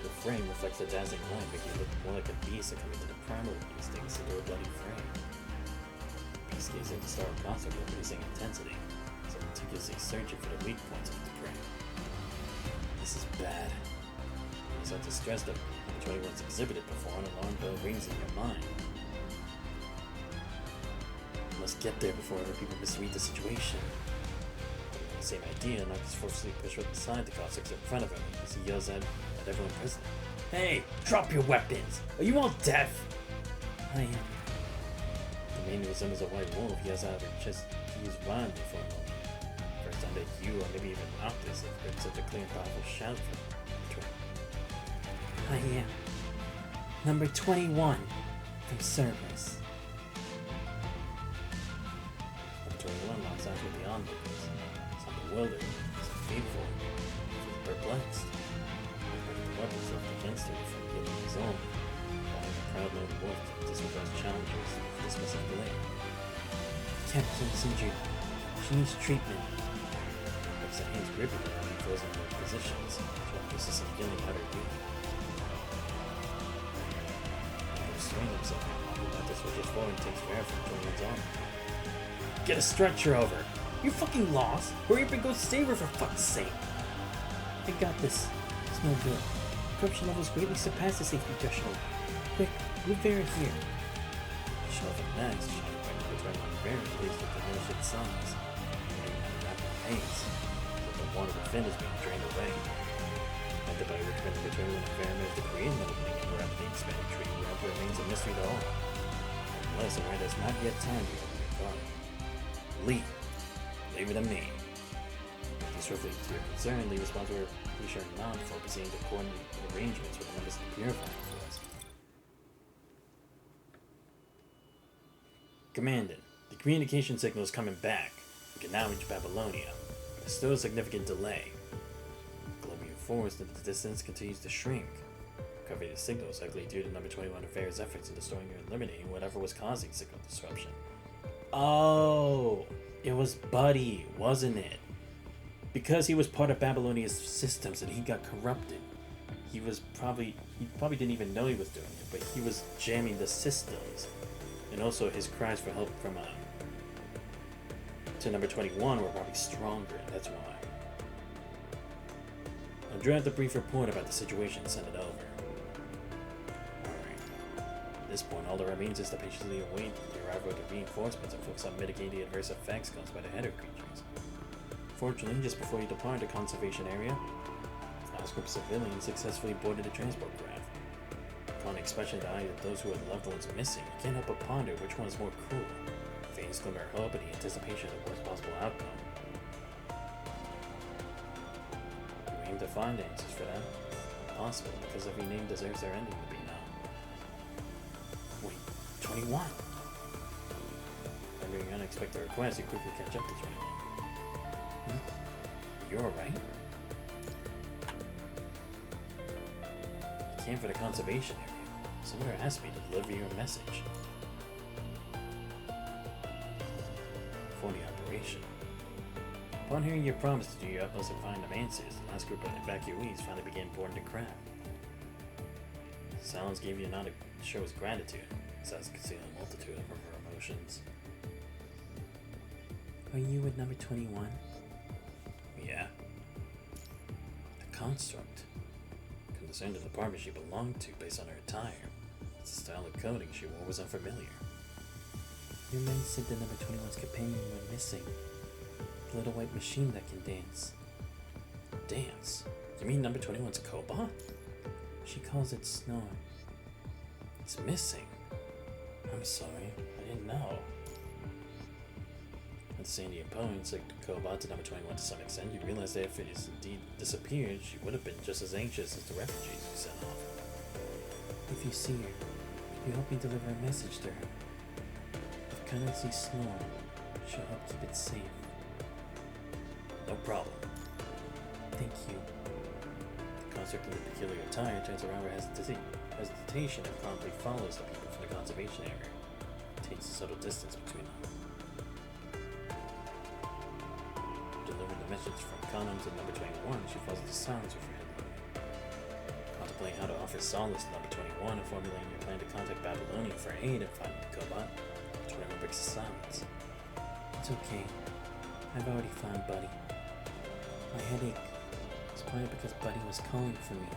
The frame reflects the dazzling light, making it look more like a beast succumbing to the primal instincts into a bloody frame. Beast gazing at the star of construct with amazing intensity, so meticulously searching for the weak points of its prey. This is bad. It's not distress that 21's exhibited before an alarm bell rings in your mind. You must get there before other people misread the situation. Same idea, Knock is forcefully pushed aside the Cossacks in front of him as he yells at everyone present. Hey! Drop your weapons! Are you all deaf? I am. The man who resembles a white wolf yells out of her chest. He is violently for a moment. First time that you, or maybe even Optus, have heard such a clear and powerful shout from I am. Number 21 from Cerberus. Number 21 locks eyes with the onlookers. Some bewildered, some fearful, some perplexed. The weapons left against her from giving his own, while the proud lone wolf disregards challengers with dismissive glare. Captain's injured. She needs treatment. Puts the hands gripping her and throws in their positions, to persist in yelling out her duty. Swing himself, but this was just forward takes Vera from Jordan's arm. Get a stretcher over! You fucking lost! Hurry up and go save her for fuck's sake! I got this. It's no good. Corruption levels greatly surpass the safety threshold. Quick, move Vera here. Shove it next, shouted by number 21 Vera, pleased with the diminished its size. Moving at a rapid pace, but the water within is being drained away. Hunted by which number 21 Vera managed to create an opening in the rapidly expanding tree where remains a mystery to all. Unless the right has not yet time to open your guard. Leave it to me. Looking swiftly to your concern, Lee responds to her reassuring nod before proceeding to coordinate arrangements with the members of the purifying force. Commandant, the communication signal is coming back. We can now reach Babylonia. There's still a significant delay. Glowing forest in the distance continues to shrink. Covering the signal is likely due to number 21 Affairs' efforts in destroying or eliminating whatever was causing signal disruption. Oh, it was Buddy, wasn't it? Because he was part of Babylonia's systems and he got corrupted. He probably didn't even know he was doing it, but he was jamming the systems. And also his cries for help from to number 21 were probably stronger, that's why. I'll draft a brief report about the situation and send it over. At this point, all that remains is to patiently await the arrival of the reinforcements and focus on mitigating the adverse effects caused by the header creatures. Fortunately, just before you depart the conservation area, a vast group of civilians successfully boarded the transport craft. Upon the expression of the eye of those who had loved ones missing, you can't help but ponder which one is more cruel. Faintest glimmer of hope and the anticipation of the worst possible outcome. You aim to find answers for that. Impossible, because every name deserves their ending to be known. Wait, 21? Remembering your unexpected request, you quickly catch up to 21. You're alright? You came for the conservation area. Someone asked me to deliver you a message. For the operation. Upon hearing your promise to do your utmost to find them answers, the last group of evacuees finally began boarding the craft. Silence gave you a nod to show his gratitude, as concealing a multitude of her emotions. Are you with number 21? Yeah. construct. Concerned the department she belonged to based on her attire. The style of clothing she wore was unfamiliar. Your men said the number 21's companion went missing. The little white machine that can dance. Dance? You mean number 21's Cobot? She calls it Snore. It's missing. I'm sorry, I didn't know. When seeing the opponents like Cobot to number 21 to some extent, you realize that if it is indeed disappeared, she would have been just as anxious as the refugees you sent off. If you see her, you help me deliver a message to her. If Currency Snore, she'll help keep it safe. No problem. Thank you. The construct in the peculiar attire turns around with hesitation and promptly follows the people from the conservation area. Takes a subtle distance between them. Delivering the message from Condoms to number 21, she falls into silence with her head low. Contemplating how to offer solace to number 21 and formulating your plan to contact Babylonia for aid in finding the Cobot, 21 breaks the silence. It's okay. I've already found Buddy. My headache was probably because Buddy was calling for me.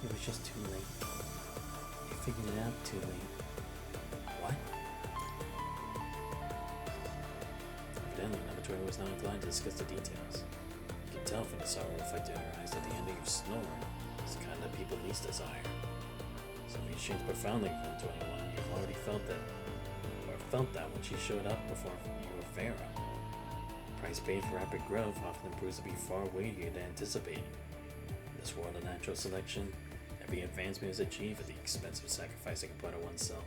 It was just too late. I figured it out too late. What? Evidently, number 20 was not inclined to discuss the details. You can tell from the sorrow reflected in her eyes that the ending of Snore is the kind that people least desire. Something changed profoundly from 21. You've already felt that when she showed up before you were Vera. The price paid for rapid growth often proves to be far weightier than anticipated. In this world of natural selection, every advancement is achieved at the expense of sacrificing a part of oneself.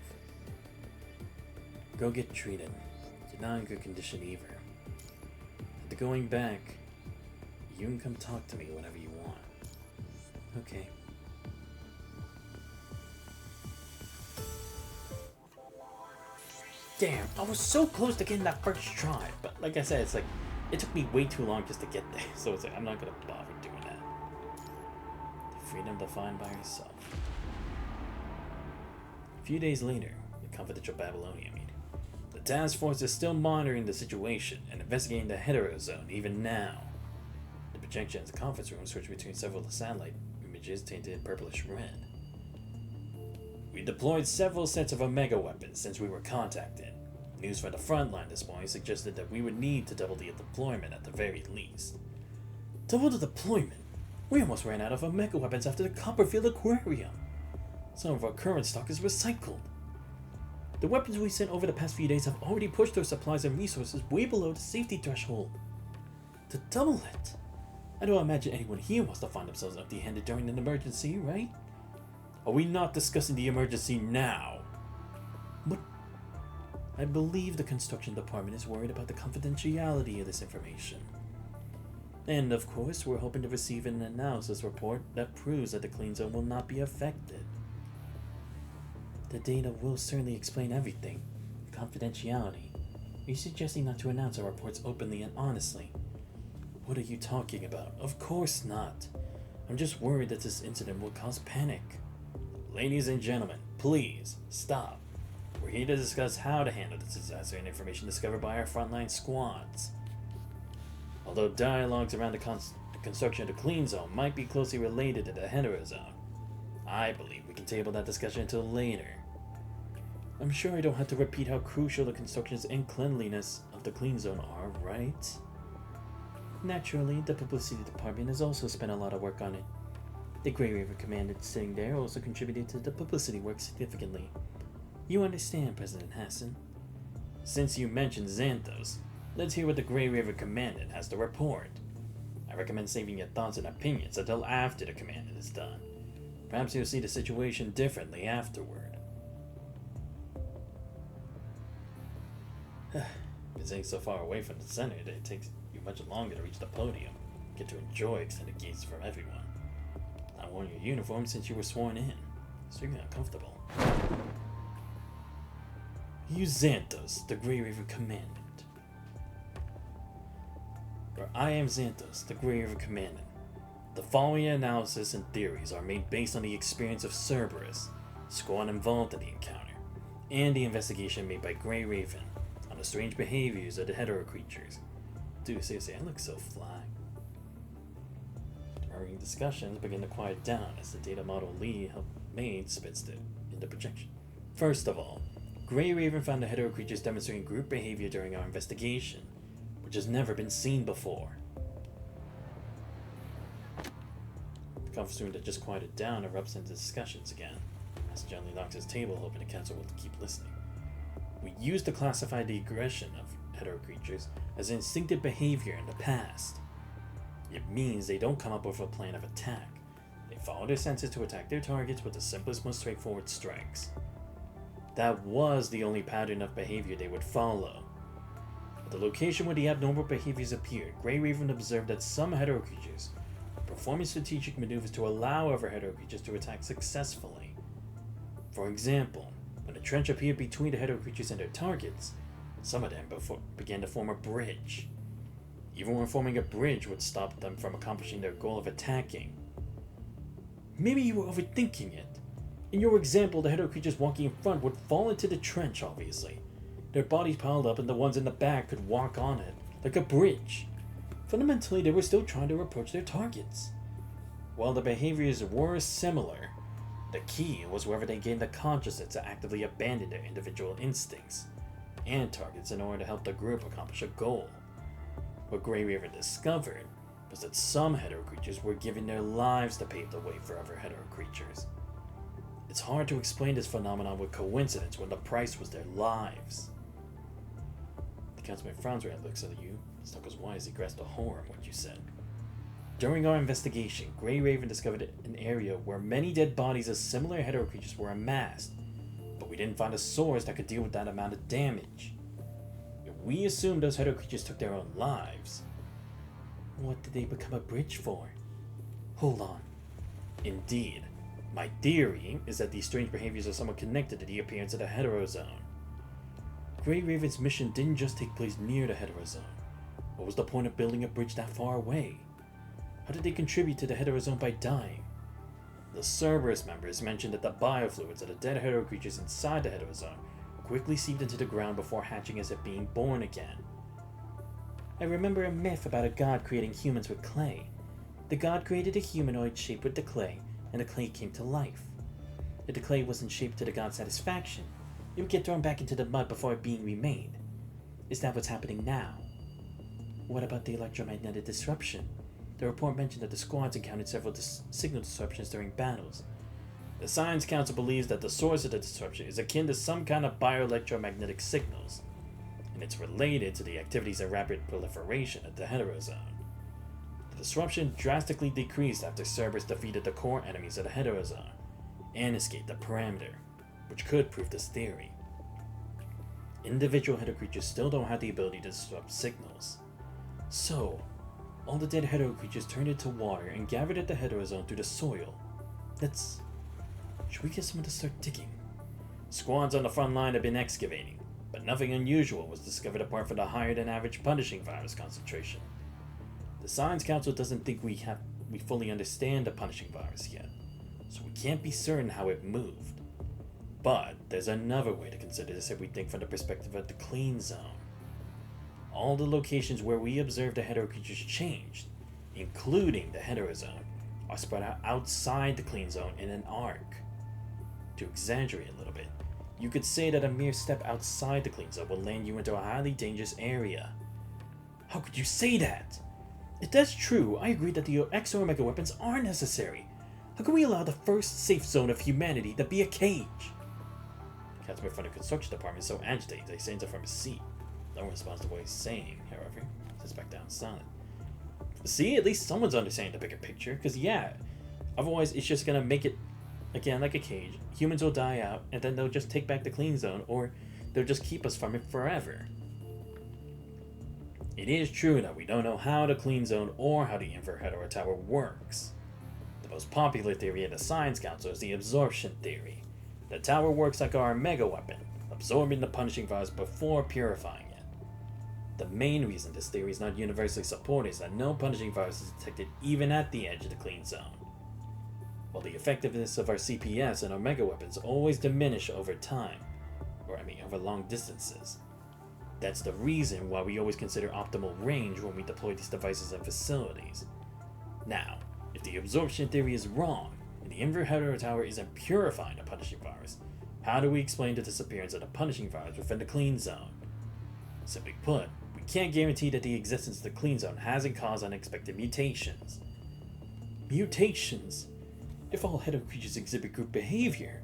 Go get treated. You're not in good condition either. After going back, you can come talk to me whenever you want. Okay. Damn, I was so close to getting that first try, but like I said, it's like, it took me way too long just to get there, so it's like, I'm not gonna bother doing that. The freedom defined by yourself. A few days later, the confidential Babylonia meeting. The task force is still monitoring the situation and investigating the heterozone even now. The projection in the conference room switched between several of the satellite images tainted purplish red. We deployed several sets of Omega weapons since we were contacted. News from the front line this morning suggested that we would need to double the deployment at the very least. Double the deployment? We almost ran out of Omega weapons after the Copperfield Aquarium. Some of our current stock is recycled. The weapons we sent over the past few days have already pushed their supplies and resources way below the safety threshold. To double it? I don't imagine anyone here wants to find themselves empty-handed during an emergency, right? Are we not discussing the emergency now? But I believe the construction department is worried about the confidentiality of this information. And of course, we're hoping to receive an analysis report that proves that the clean zone will not be affected. The data will certainly explain everything. Confidentiality. Are you suggesting not to announce our reports openly and honestly? What are you talking about? Of course not. I'm just worried that this incident will cause panic. Ladies and gentlemen, please stop. We're here to discuss how to handle this disaster and information discovered by our frontline squads. Although dialogues around the construction of the clean zone might be closely related to the heterozone, I believe we can table that discussion until later. I'm sure I don't have to repeat how crucial the constructions and cleanliness of the clean zone are, right? Naturally, the publicity department has also spent a lot of work on it. The Grey River Commandant sitting there also contributed to the publicity work significantly. You understand, President Hassan? Since you mentioned Xanthos, let's hear what the Grey River Commandant has to report. I recommend saving your thoughts and opinions until after the Commandant is done. Perhaps you'll see the situation differently afterward. Being so far away from the center that it takes you much longer to reach the podium, get to enjoy extended gaze from everyone. Not wearing your uniform since you were sworn in. It's really uncomfortable. You Xanthos, the Grey River Commandant. Or I am Xanthos, the Grey River Commandant. The following analysis and theories are made based on the experience of Cerberus, squad involved in the encounter, and the investigation made by Grey Raven on the strange behaviors of the hetero creatures. Dude, seriously, I look so fly. hurrying discussions begin to quiet down as the data model Lee helped made spits it into projection. First of all, Grey Raven found the hetero creatures demonstrating group behavior during our investigation, which has never been seen before. The conference room that just quieted down erupts into discussions again, as Johnny knocks his table, hoping the council will keep listening. We used to classify the aggression of hetero creatures as instinctive behavior in the past. It means they don't come up with a plan of attack. They follow their senses to attack their targets with the simplest, most straightforward strikes. That was the only pattern of behavior they would follow. At the location where the abnormal behaviors appeared, Grey Raven observed that some hetero creatures were performing strategic maneuvers to allow other hetero creatures to attack successfully. For example, when a trench appeared between the hetero creatures and their targets, some of them began to form a bridge. Even when forming a bridge would stop them from accomplishing their goal of attacking. Maybe you were overthinking it. In your example, the hetero creatures walking in front would fall into the trench, obviously. Their bodies piled up and the ones in the back could walk on it, like a bridge. Fundamentally, they were still trying to approach their targets. While the behaviors were similar, the key was whether they gained the consciousness to actively abandon their individual instincts and targets in order to help the group accomplish a goal. What Grey Raven discovered was that some hetero creatures were giving their lives to pave the way for other hetero creatures. It's hard to explain this phenomenon with coincidence when the price was their lives. The councilman frowns when he looks at you. Stuck as wise, he grasped the horror of what you said. During our investigation, Grey Raven discovered an area where many dead bodies of similar hetero creatures were amassed, but we didn't find a source that could deal with that amount of damage. We assumed those hetero creatures took their own lives. What did they become a bridge for? Hold on. Indeed, my theory is that these strange behaviors are somewhat connected to the appearance of the hetero zone. Grey Raven's mission didn't just take place near the hetero zone. What was the point of building a bridge that far away? How did they contribute to the hetero zone by dying? The Cerberus members mentioned that the biofluids of the dead hetero creatures inside the hetero zone quickly seeped into the ground before hatching as if being born again. I remember a myth about a god creating humans with clay. The god created a humanoid shaped with the clay, and the clay came to life. If the clay wasn't shaped to the god's satisfaction, it would get thrown back into the mud before being remade. Is that what's happening now? What about the electromagnetic disruption? The report mentioned that the squads encountered several signal disruptions during battles. The Science Council believes that the source of the disruption is akin to some kind of bioelectromagnetic signals, and it's related to the activities of rapid proliferation at the heterozone. The disruption drastically decreased after Cerberus defeated the core enemies of the heterozone and escaped the parameter, which could prove this theory. Individual hetero creatures still don't have the ability to disrupt signals. So, all the dead hetero creatures turned into water and gathered at the heterozone through the soil. Should we get someone to start digging? Squads on the front line have been excavating, but nothing unusual was discovered apart from the higher than average punishing virus concentration. The Science Council doesn't think we fully understand the punishing virus yet, so we can't be certain how it moved. But there's another way to consider this if we think from the perspective of the clean zone. All the locations where we observed the hetero creatures changed, including the heterozone, are spread out outside the clean zone in an arc. To exaggerate a little bit, you could say that a mere step outside the clean zone will land you into a highly dangerous area. How could you say that? If that's true, I agree that the X or Omega weapons are necessary. How can we allow the first safe zone of humanity to be a cage? The captain from the construction department is so agitated that he stands up from his seat. No one responds to what he's saying, however. He sits back down silent. See, at least someone's understanding the bigger picture, because yeah, otherwise it's just gonna make it, again, like a cage. Humans will die out, and then they'll just take back the clean zone, or they'll just keep us from it forever. It is true that we don't know how the clean zone or how the invert hetero tower works. The most popular theory in the Science Council is the absorption theory. The tower works like our mega weapon, absorbing the punishing virus before purifying it. The main reason this theory is not universally supported is that no punishing virus is detected even at the edge of the clean zone. While the effectiveness of our CPS and our mega weapons always diminish over time, over long distances. That's the reason why we always consider optimal range when we deploy these devices in facilities. Now, If the absorption theory is wrong, and the Inver Hetero Tower isn't purifying the punishing virus, how do we explain the disappearance of the punishing virus within the clean zone? Simply put, we can't guarantee that the existence of the clean zone hasn't caused unexpected mutations. Mutations? If all hetero creatures exhibit group behavior.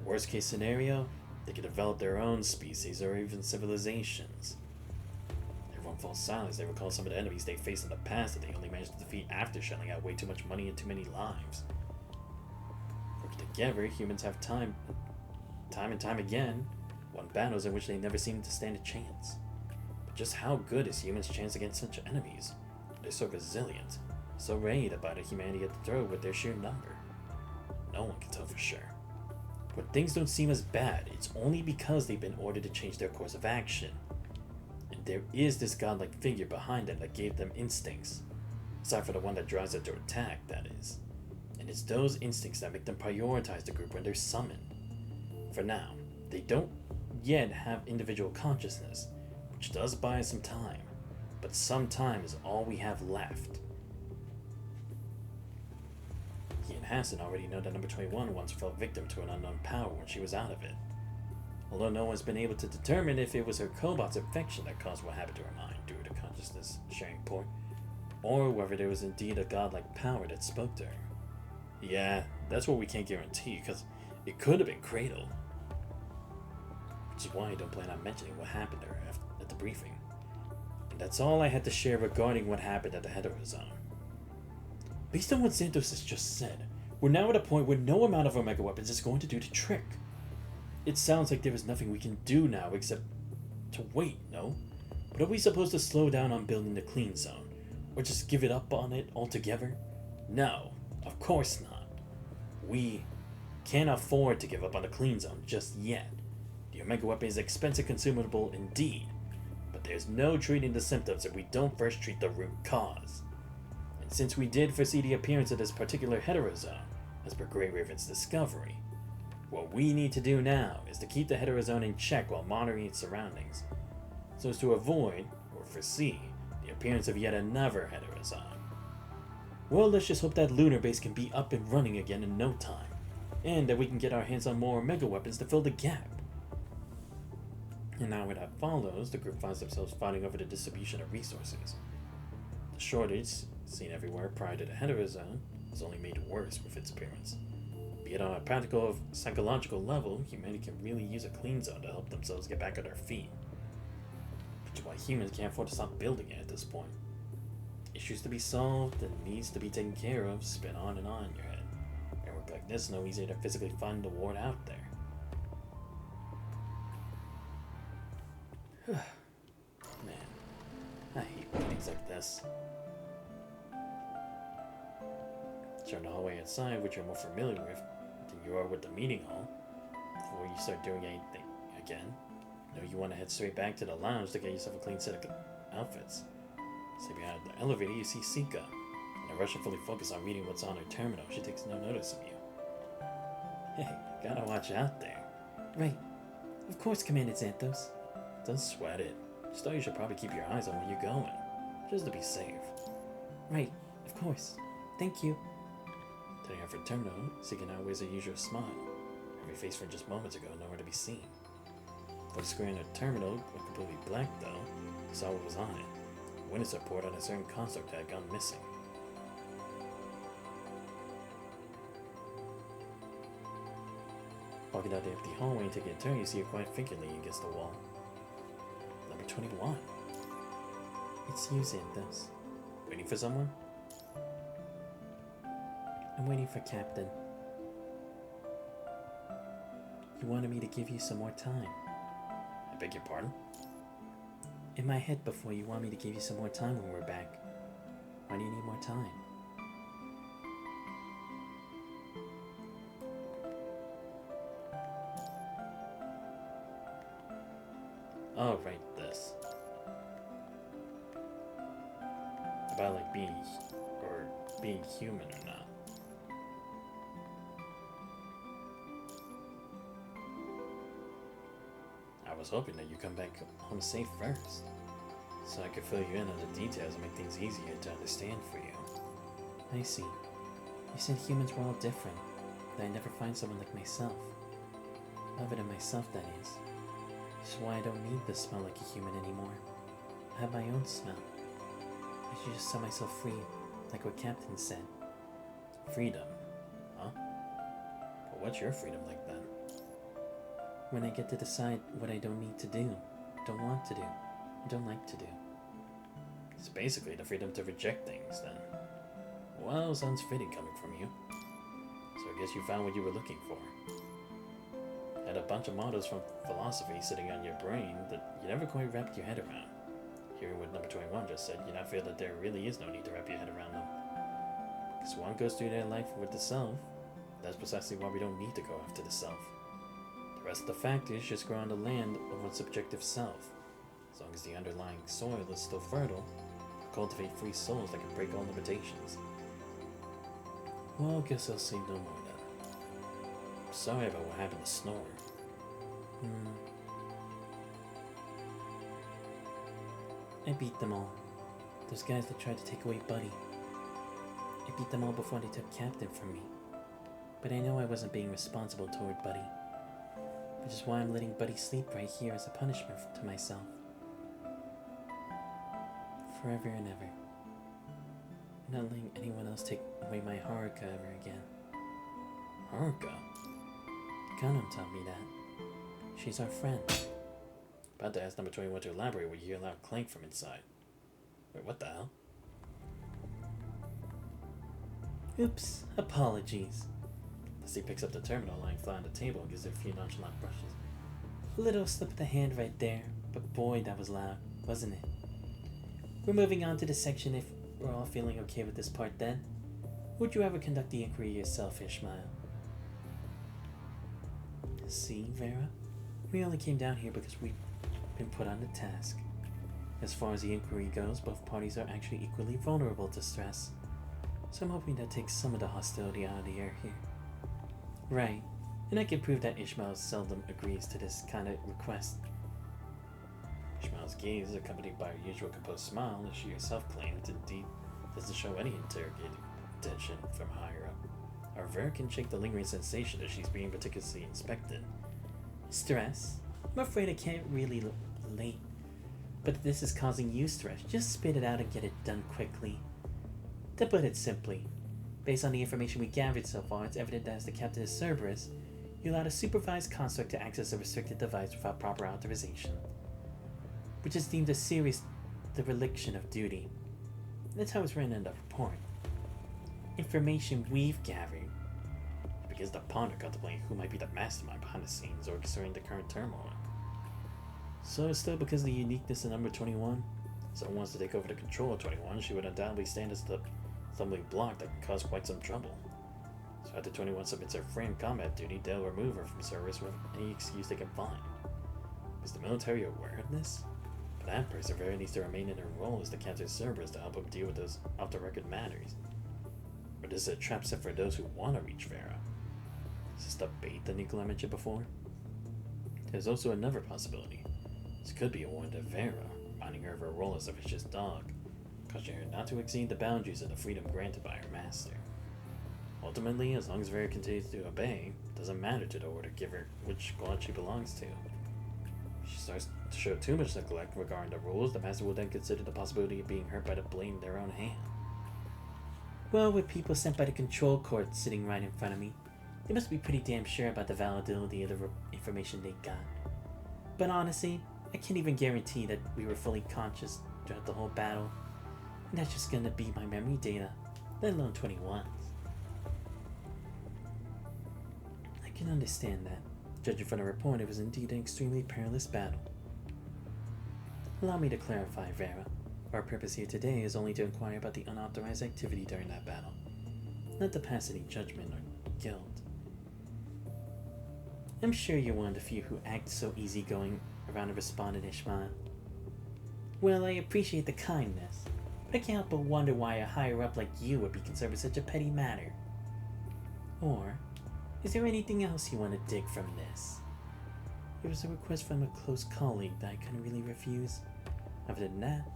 Worst case scenario, they could develop their own species or even civilizations. Everyone falls silent as they recall some of the enemies they faced in the past that they only managed to defeat after shelling out way too much money and too many lives. Working together, humans have time and time again, won battles in which they never seemed to stand a chance. But just how good is humans' chance against such enemies? They're so resilient, so ready to bite at humanity at the throat with their sheer number. No one can tell for sure. When things don't seem as bad, it's only because they've been ordered to change their course of action. And there is this godlike figure behind them that gave them instincts. Aside from the one that drives them to attack, that is. And it's those instincts that make them prioritize the group when they're summoned. For now, they don't yet have individual consciousness, which does buy us some time. But some time is all we have left. He and Hassan already know that number 21 once fell victim to an unknown power when she was out of it. Although no one's been able to determine if it was her cobot's infection that caused what happened to her mind due to consciousness sharing port, or whether there was indeed a godlike power that spoke to her. Yeah, that's what we can't guarantee, because it could have been Cradle. Which is why I don't plan on mentioning what happened to her at the briefing. And that's all I had to share regarding what happened at the Hetero Zone. Based on what Santos has just said, we're now at a point where no amount of Omega weapons is going to do the trick. It sounds like there is nothing we can do now except to wait, no? But are we supposed to slow down on building the clean zone? Or just give it up on it altogether? No, of course not. We can't afford to give up on the clean zone just yet. The Omega weapon is expensive consumable indeed, but there's no treating the symptoms if we don't first treat the root cause. And since we did foresee the appearance of this particular heterozone, as per Grey Raven's discovery, what we need to do now is to keep the heterozone in check while monitoring its surroundings, so as to avoid, or foresee, the appearance of yet another heterozone. Well, let's just hope that lunar base can be up and running again in no time, and that we can get our hands on more Omega weapons to fill the gap. And now when that follows, the group finds themselves fighting over the distribution of resources. The shortage, seen everywhere prior to the heterozone, was only made worse with its appearance. Be it on a practical or psychological level, humanity can really use a clean zone to help themselves get back on their feet. Which is why humans can't afford to stop building it at this point. Issues to be solved and needs to be taken care of spin on in your head. And work like this is no easier to physically find the ward out there. Man, I hate meetings like this. Turn the hallway outside, which you're more familiar with than you are with the meeting hall, before you start doing anything again. You know you want to head straight back to the lounge to get yourself a clean set of outfits. Stepping out of the elevator, you see Sika. In a rush to fully focus on reading what's on her terminal, she takes no notice of you. Hey, gotta watch out there. Right. Of course, Commander Xanthos. Don't sweat it. Just thought you should probably keep your eyes on where you're going, just to be safe. Right, of course. Thank you. Turning off her terminal, Sika now wears her usual smile. Her face from just moments ago nowhere to be seen. For the screen on her terminal went completely black though, saw what was on it. Witness report on a certain construct that had gone missing. Walking down the empty hallway and taking a turn, you see a quiet figure leaning against the wall. Number 21. It's you, Xanthos. Waiting for someone? I'm waiting for Captain. You wanted me to give you some more time. I beg your pardon? In my head before, you want me to give you some more time when we're back. Why do you need more time? Oh, right, this. About like being human or not. I was hoping that you come back home safe first. so I could fill you in on the details and make things easier to understand for you. I see. You said humans were all different, that I'd never find someone like myself. Other than myself, that is. Which is why I don't need to smell like a human anymore. I have my own smell. I should just set myself free, like what Captain said. Freedom? Huh? But what's your freedom like then? When I get to decide what I don't need to do, don't want to do, don't like to do. It's basically the freedom to reject things, then. Well, sounds fitting coming from you. So I guess you found what you were looking for. Had a bunch of models from philosophy sitting on your brain that you never quite wrapped your head around. Hearing what number 21 just said, you now feel that there really is no need to wrap your head around them. Because one goes through their life with the self. That's precisely why we don't need to go after the self. The rest of the factors just grow on the land of one's subjective self. As long as the underlying soil is still fertile, cultivate free souls that can break all limitations. Well, I guess I'll say no more then. Sorry about what happened to Snore. I beat them all. Those guys that tried to take away Buddy. I beat them all before they took Captain from me. But I know I wasn't being responsible toward Buddy. Which is why I'm letting Buddy sleep right here as a punishment to myself. Forever and ever. I'm not letting anyone else take away my Haruka ever again. Haruka? Ganon taught me that. She's our friend. About to ask number 21 to elaborate when you hear a loud clank from inside. Wait, what the hell? Oops, apologies. As he picks up the terminal lying flat on the table and gives it a few nonchalant brushes. A little slip of the hand right there, but boy, that was loud, wasn't it? We're moving on to the section if we're all feeling okay with this part then. Would you ever conduct the inquiry yourself, Ishmael? See, Vera? We only came down here because we've been put on the task. As far as the inquiry goes, both parties are actually equally vulnerable to stress. So I'm hoping that takes some of the hostility out of the air here. Right, and I can prove that Ishmael seldom agrees to this kind of request. Ishmael's gaze, accompanied by her usual composed smile, as she herself claimed, indeed doesn't show any interrogating attention from higher up. Our Vera can shake the lingering sensation that she's being meticulously inspected. Stress? I'm afraid I can't really relate. But if this is causing you stress, just spit it out and get it done quickly. To put it simply, based on the information we gathered so far, it's evident that as the captain of Cerberus, you allowed a supervised construct to access a restricted device without proper authorization, which is deemed a serious dereliction of duty. That's how it's written in the report. Information we've gathered. It begins to ponder contemplating who might be the mastermind behind the scenes orchestrating the current turmoil. So it's still because of the uniqueness of number 21. If someone wants to take over the control of 21, she would undoubtedly stand as the stumbling block that can cause quite some trouble. So after 21 submits her frame combat duty, they'll remove her from service with any excuse they can find. Is the military aware of this? For that person, Vera needs to remain in her role as the captain of Cerberus to help him deal with those off-the-record matters. Or this is a trap set for those who want to reach Vera. Is this the bait that Nicola mentioned before? There's also another possibility. This could be a warning to Vera, reminding her of her role as a vicious dog, cautioning her not to exceed the boundaries of the freedom granted by her master. Ultimately, as long as Vera continues to obey, it doesn't matter to the order giver which squad she belongs to. If she starts to show too much neglect regarding the rules, the master will then consider the possibility of being hurt by the blade in their own hand. Well, with people sent by the control court sitting right in front of me, they must be pretty damn sure about the validity of the information they got. But honestly, I can't even guarantee that we were fully conscious throughout the whole battle. And that's just gonna be my memory data, let alone 21's. I can understand that. Judging from the report, it was indeed an extremely perilous battle. Allow me to clarify, Vera. Our purpose here today is only to inquire about the unauthorized activity during that battle, not to pass any judgment or guilt. I'm sure you're one of the few who act so easygoing around a respondent, Ishmael. Well, I appreciate the kindness, but I can't help but wonder why a higher-up like you would be concerned with such a petty matter. Or, is there anything else you want to dig from this? It was a request from a close colleague that I couldn't really refuse. Other than that,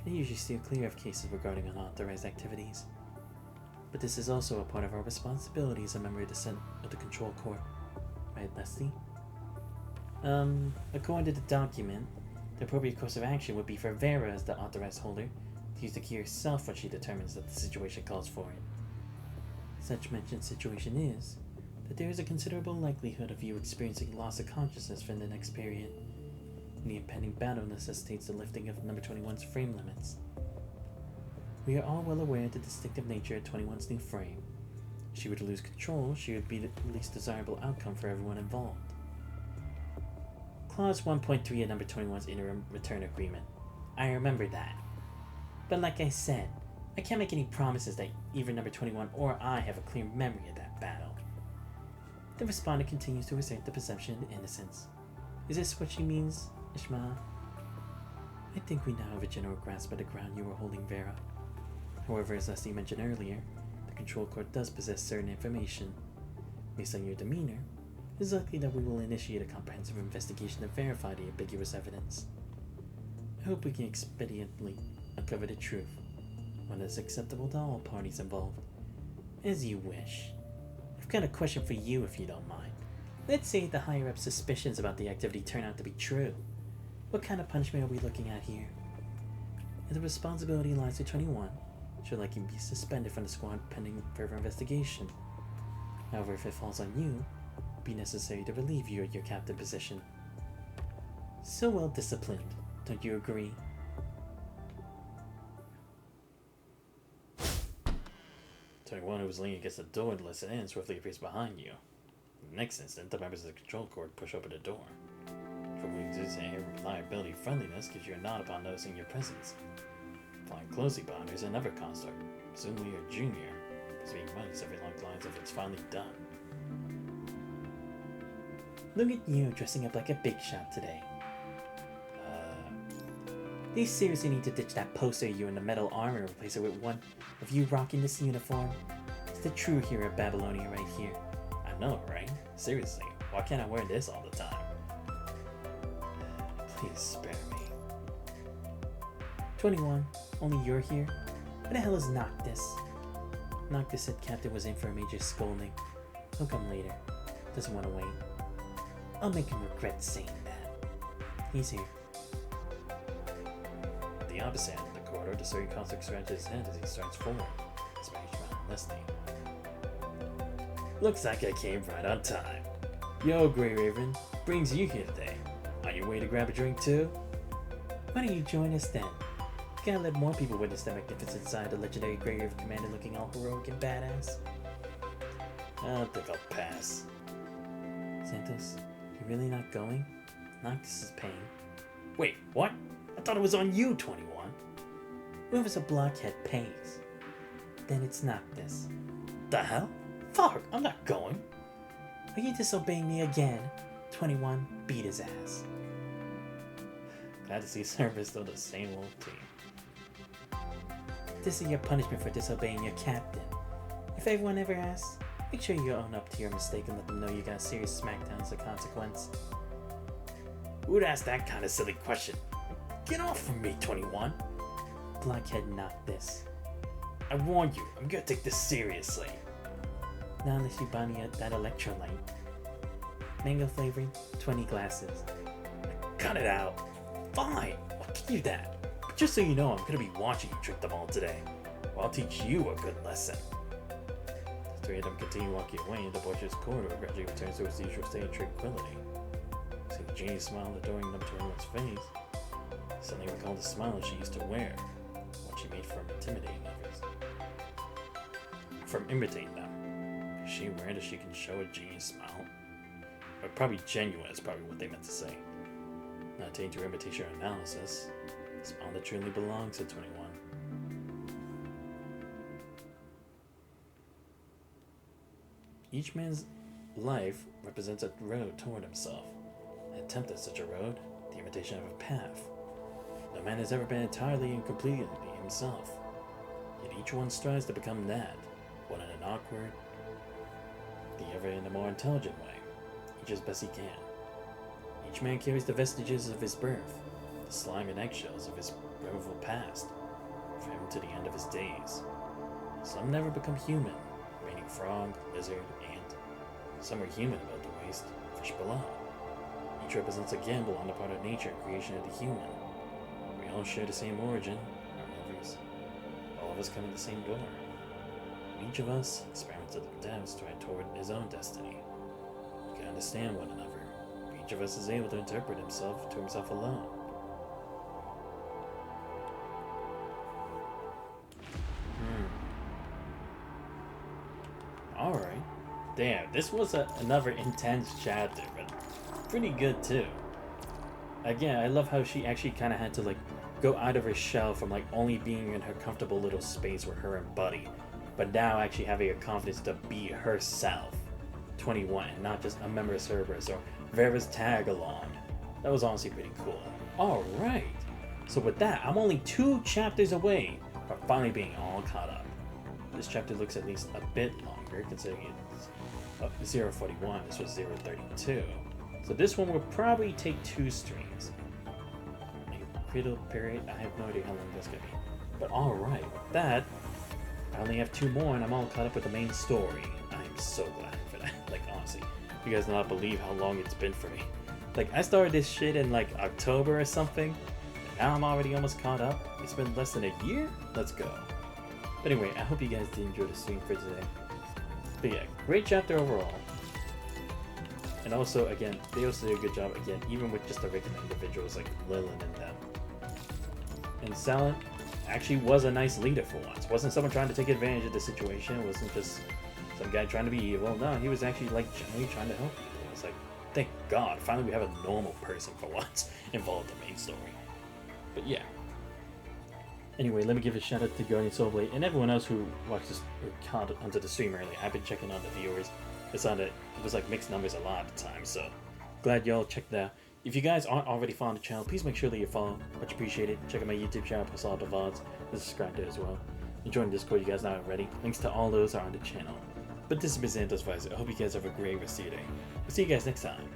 I usually steer clear of cases regarding unauthorized activities. But this is also a part of our responsibility as a member of the Control Corps. Right, Leslie? According to the document, the appropriate course of action would be for Vera as the authorized holder to use the key herself when she determines that the situation calls for it. Such mentioned situation is that there is a considerable likelihood of you experiencing loss of consciousness for the next period, and the impending battle necessitates the lifting of number 21's frame limits. We are all well aware of the distinctive nature of 21's new frame. If she were to lose control, she would be the least desirable outcome for everyone involved. Clause 1.3 of number 21's interim return agreement. I remember that. But like I said, I can't make any promises that either number 21 or I have a clear memory of that battle. The respondent continues to assert the presumption of innocence. Is this what she means, Ishmael? I think we now have a general grasp of the ground you were holding, Vera. However, as Leslie mentioned earlier, the Control Corps does possess certain information. Based on your demeanor, it is likely that we will initiate a comprehensive investigation to verify the ambiguous evidence. I hope we can expediently uncover the truth, one that is acceptable to all parties involved. As you wish. I've got a question for you if you don't mind. Let's say the higher-up suspicions about the activity turn out to be true. What kind of punishment are we looking at here? If the responsibility lies with 21, she'll likely be suspended from the squad pending further investigation. However, if it falls on you, it will be necessary to relieve you of your captain position. So well disciplined, don't you agree? 21, who was leaning against the door to listen in, swiftly appears behind you. In the next instant, the members of the Control Corps push open the door. For we exude air of reliability, friendliness gives you a nod upon noticing your presence. Following closely behind is another consort, presumably a junior, is being running something along the lines of "It's finally done." Look at you dressing up like a big shot today. They seriously need to ditch that poster of you in the metal armor and replace it with one of you rocking this uniform. It's the true hero of Babylonia right here. I know, right? Seriously, why can't I wear this all the time? Please spare me. 21, only you're here? Where the hell is Noctis? Noctis said Captain was in for a major scolding. He'll come later. Doesn't want to wait. I'll make him regret saying that. He's here. At the opposite end of the corridor, the Surrey consort scratches his head as he starts forward, his mage man listening. Looks like I came right on time. Yo, Grey Raven, brings you here today. On your way to grab a drink too? Why don't you join us then? Gotta let more people witness the magnificent side of the legendary Grey Raven Commander looking all heroic and badass. I don't think I'll pass. Santos, you really not going? Noctis is paying. Wait, what? I thought it was on you, 21. Whoever's a blockhead pays. Then it's Noctis. The hell? Fuck, I'm not going. Are you disobeying me again? 21, beat his ass. Glad to see service though the same old team. This is your punishment for disobeying your captain. If everyone ever asks, make sure you own up to your mistake and let them know you got a serious smackdown as a consequence. Who'd ask that kind of silly question? Get off from me, 21. Blockhead Noctis. I warned you, I'm gonna take this seriously. Not unless you buy me that electrolyte. Mango flavoring, 20 glasses. Cut it out. Fine, I'll give you that. But just so you know, I'm gonna be watching you drink them all today. Or I'll teach you a good lesson. The three of them continue walking away, and the boisterous corridor gradually returns to its usual state of tranquility. Seeing the genius smile adoring number 21's face, suddenly recalled the smile she used to wear, what she made from intimidating others. From imitating them. Is she aware that she can show a genius smile? Or probably genuine is probably what they meant to say. Not taking to imitation or analysis, a smile that truly belongs to 21. Each man's life represents a road toward himself. An attempt at such a road, the imitation of a path. No man has ever been entirely and completely himself. Yet each one strives to become that, one in an awkward, the other in a more intelligent way, each as best he can. Each man carries the vestiges of his birth, the slime and eggshells of his removal past, for him to the end of his days. Some never become human, remaining frog, lizard, ant. Some are human about the waste, fish below. Each represents a gamble on the part of nature and creation of the human. We all share the same origin, our lovers. All of us come in the same door. Each of us experiments of the depths to head toward his own destiny. We can understand one another. Each of us is able to interpret himself to himself alone. Alright. Damn, this was another intense chapter, but pretty good too. Again, I love how she actually kind of had to like go out of her shell from like only being in her comfortable little space with her and Buddy, but now actually having a confidence to be herself. 21, and not just a member of Cerberus or Vera's tag along. That was honestly pretty cool. Alright, so with that, I'm only 2 chapters away from finally being all caught up. This chapter looks at least a bit longer, considering it's 041, this was 032. So this one will probably take 2 streams. A critical period, I have no idea how long that's gonna be. But alright, with that, I only have 2 more and I'm all caught up with the main story. I'm so glad for that. Like, honestly, you guys do not believe how long it's been for me. Like, I started this shit in like October or something, and now I'm already almost caught up. It's been less than a year? Let's go. But anyway, I hope you guys did enjoy the stream for today. But yeah, great chapter overall. And also, again, they also did a good job, again, even with just the regular individuals like Lilin and them. And Silent actually was a nice leader for once. Wasn't someone trying to take advantage of the situation. It wasn't just some guy trying to be evil. No, he was actually like genuinely trying to help people. It's like, thank God, finally we have a normal person for once involved in the main story. But yeah. Anyway, let me give a shout out to Guardian Soulblade and everyone else who watched this or caught onto the stream earlier. I've been checking on the viewers. It was like mixed numbers a lot of the time, so glad y'all checked that out. If you guys aren't already following the channel, please make sure that you follow. Much appreciated. Check out my YouTube channel, post all the VODs, and subscribe to it as well. And join Discord, you guys not already. Links to all those are on the channel. But this has been Santos Visor. I hope you guys have a great rest of your day. We'll see you guys next time.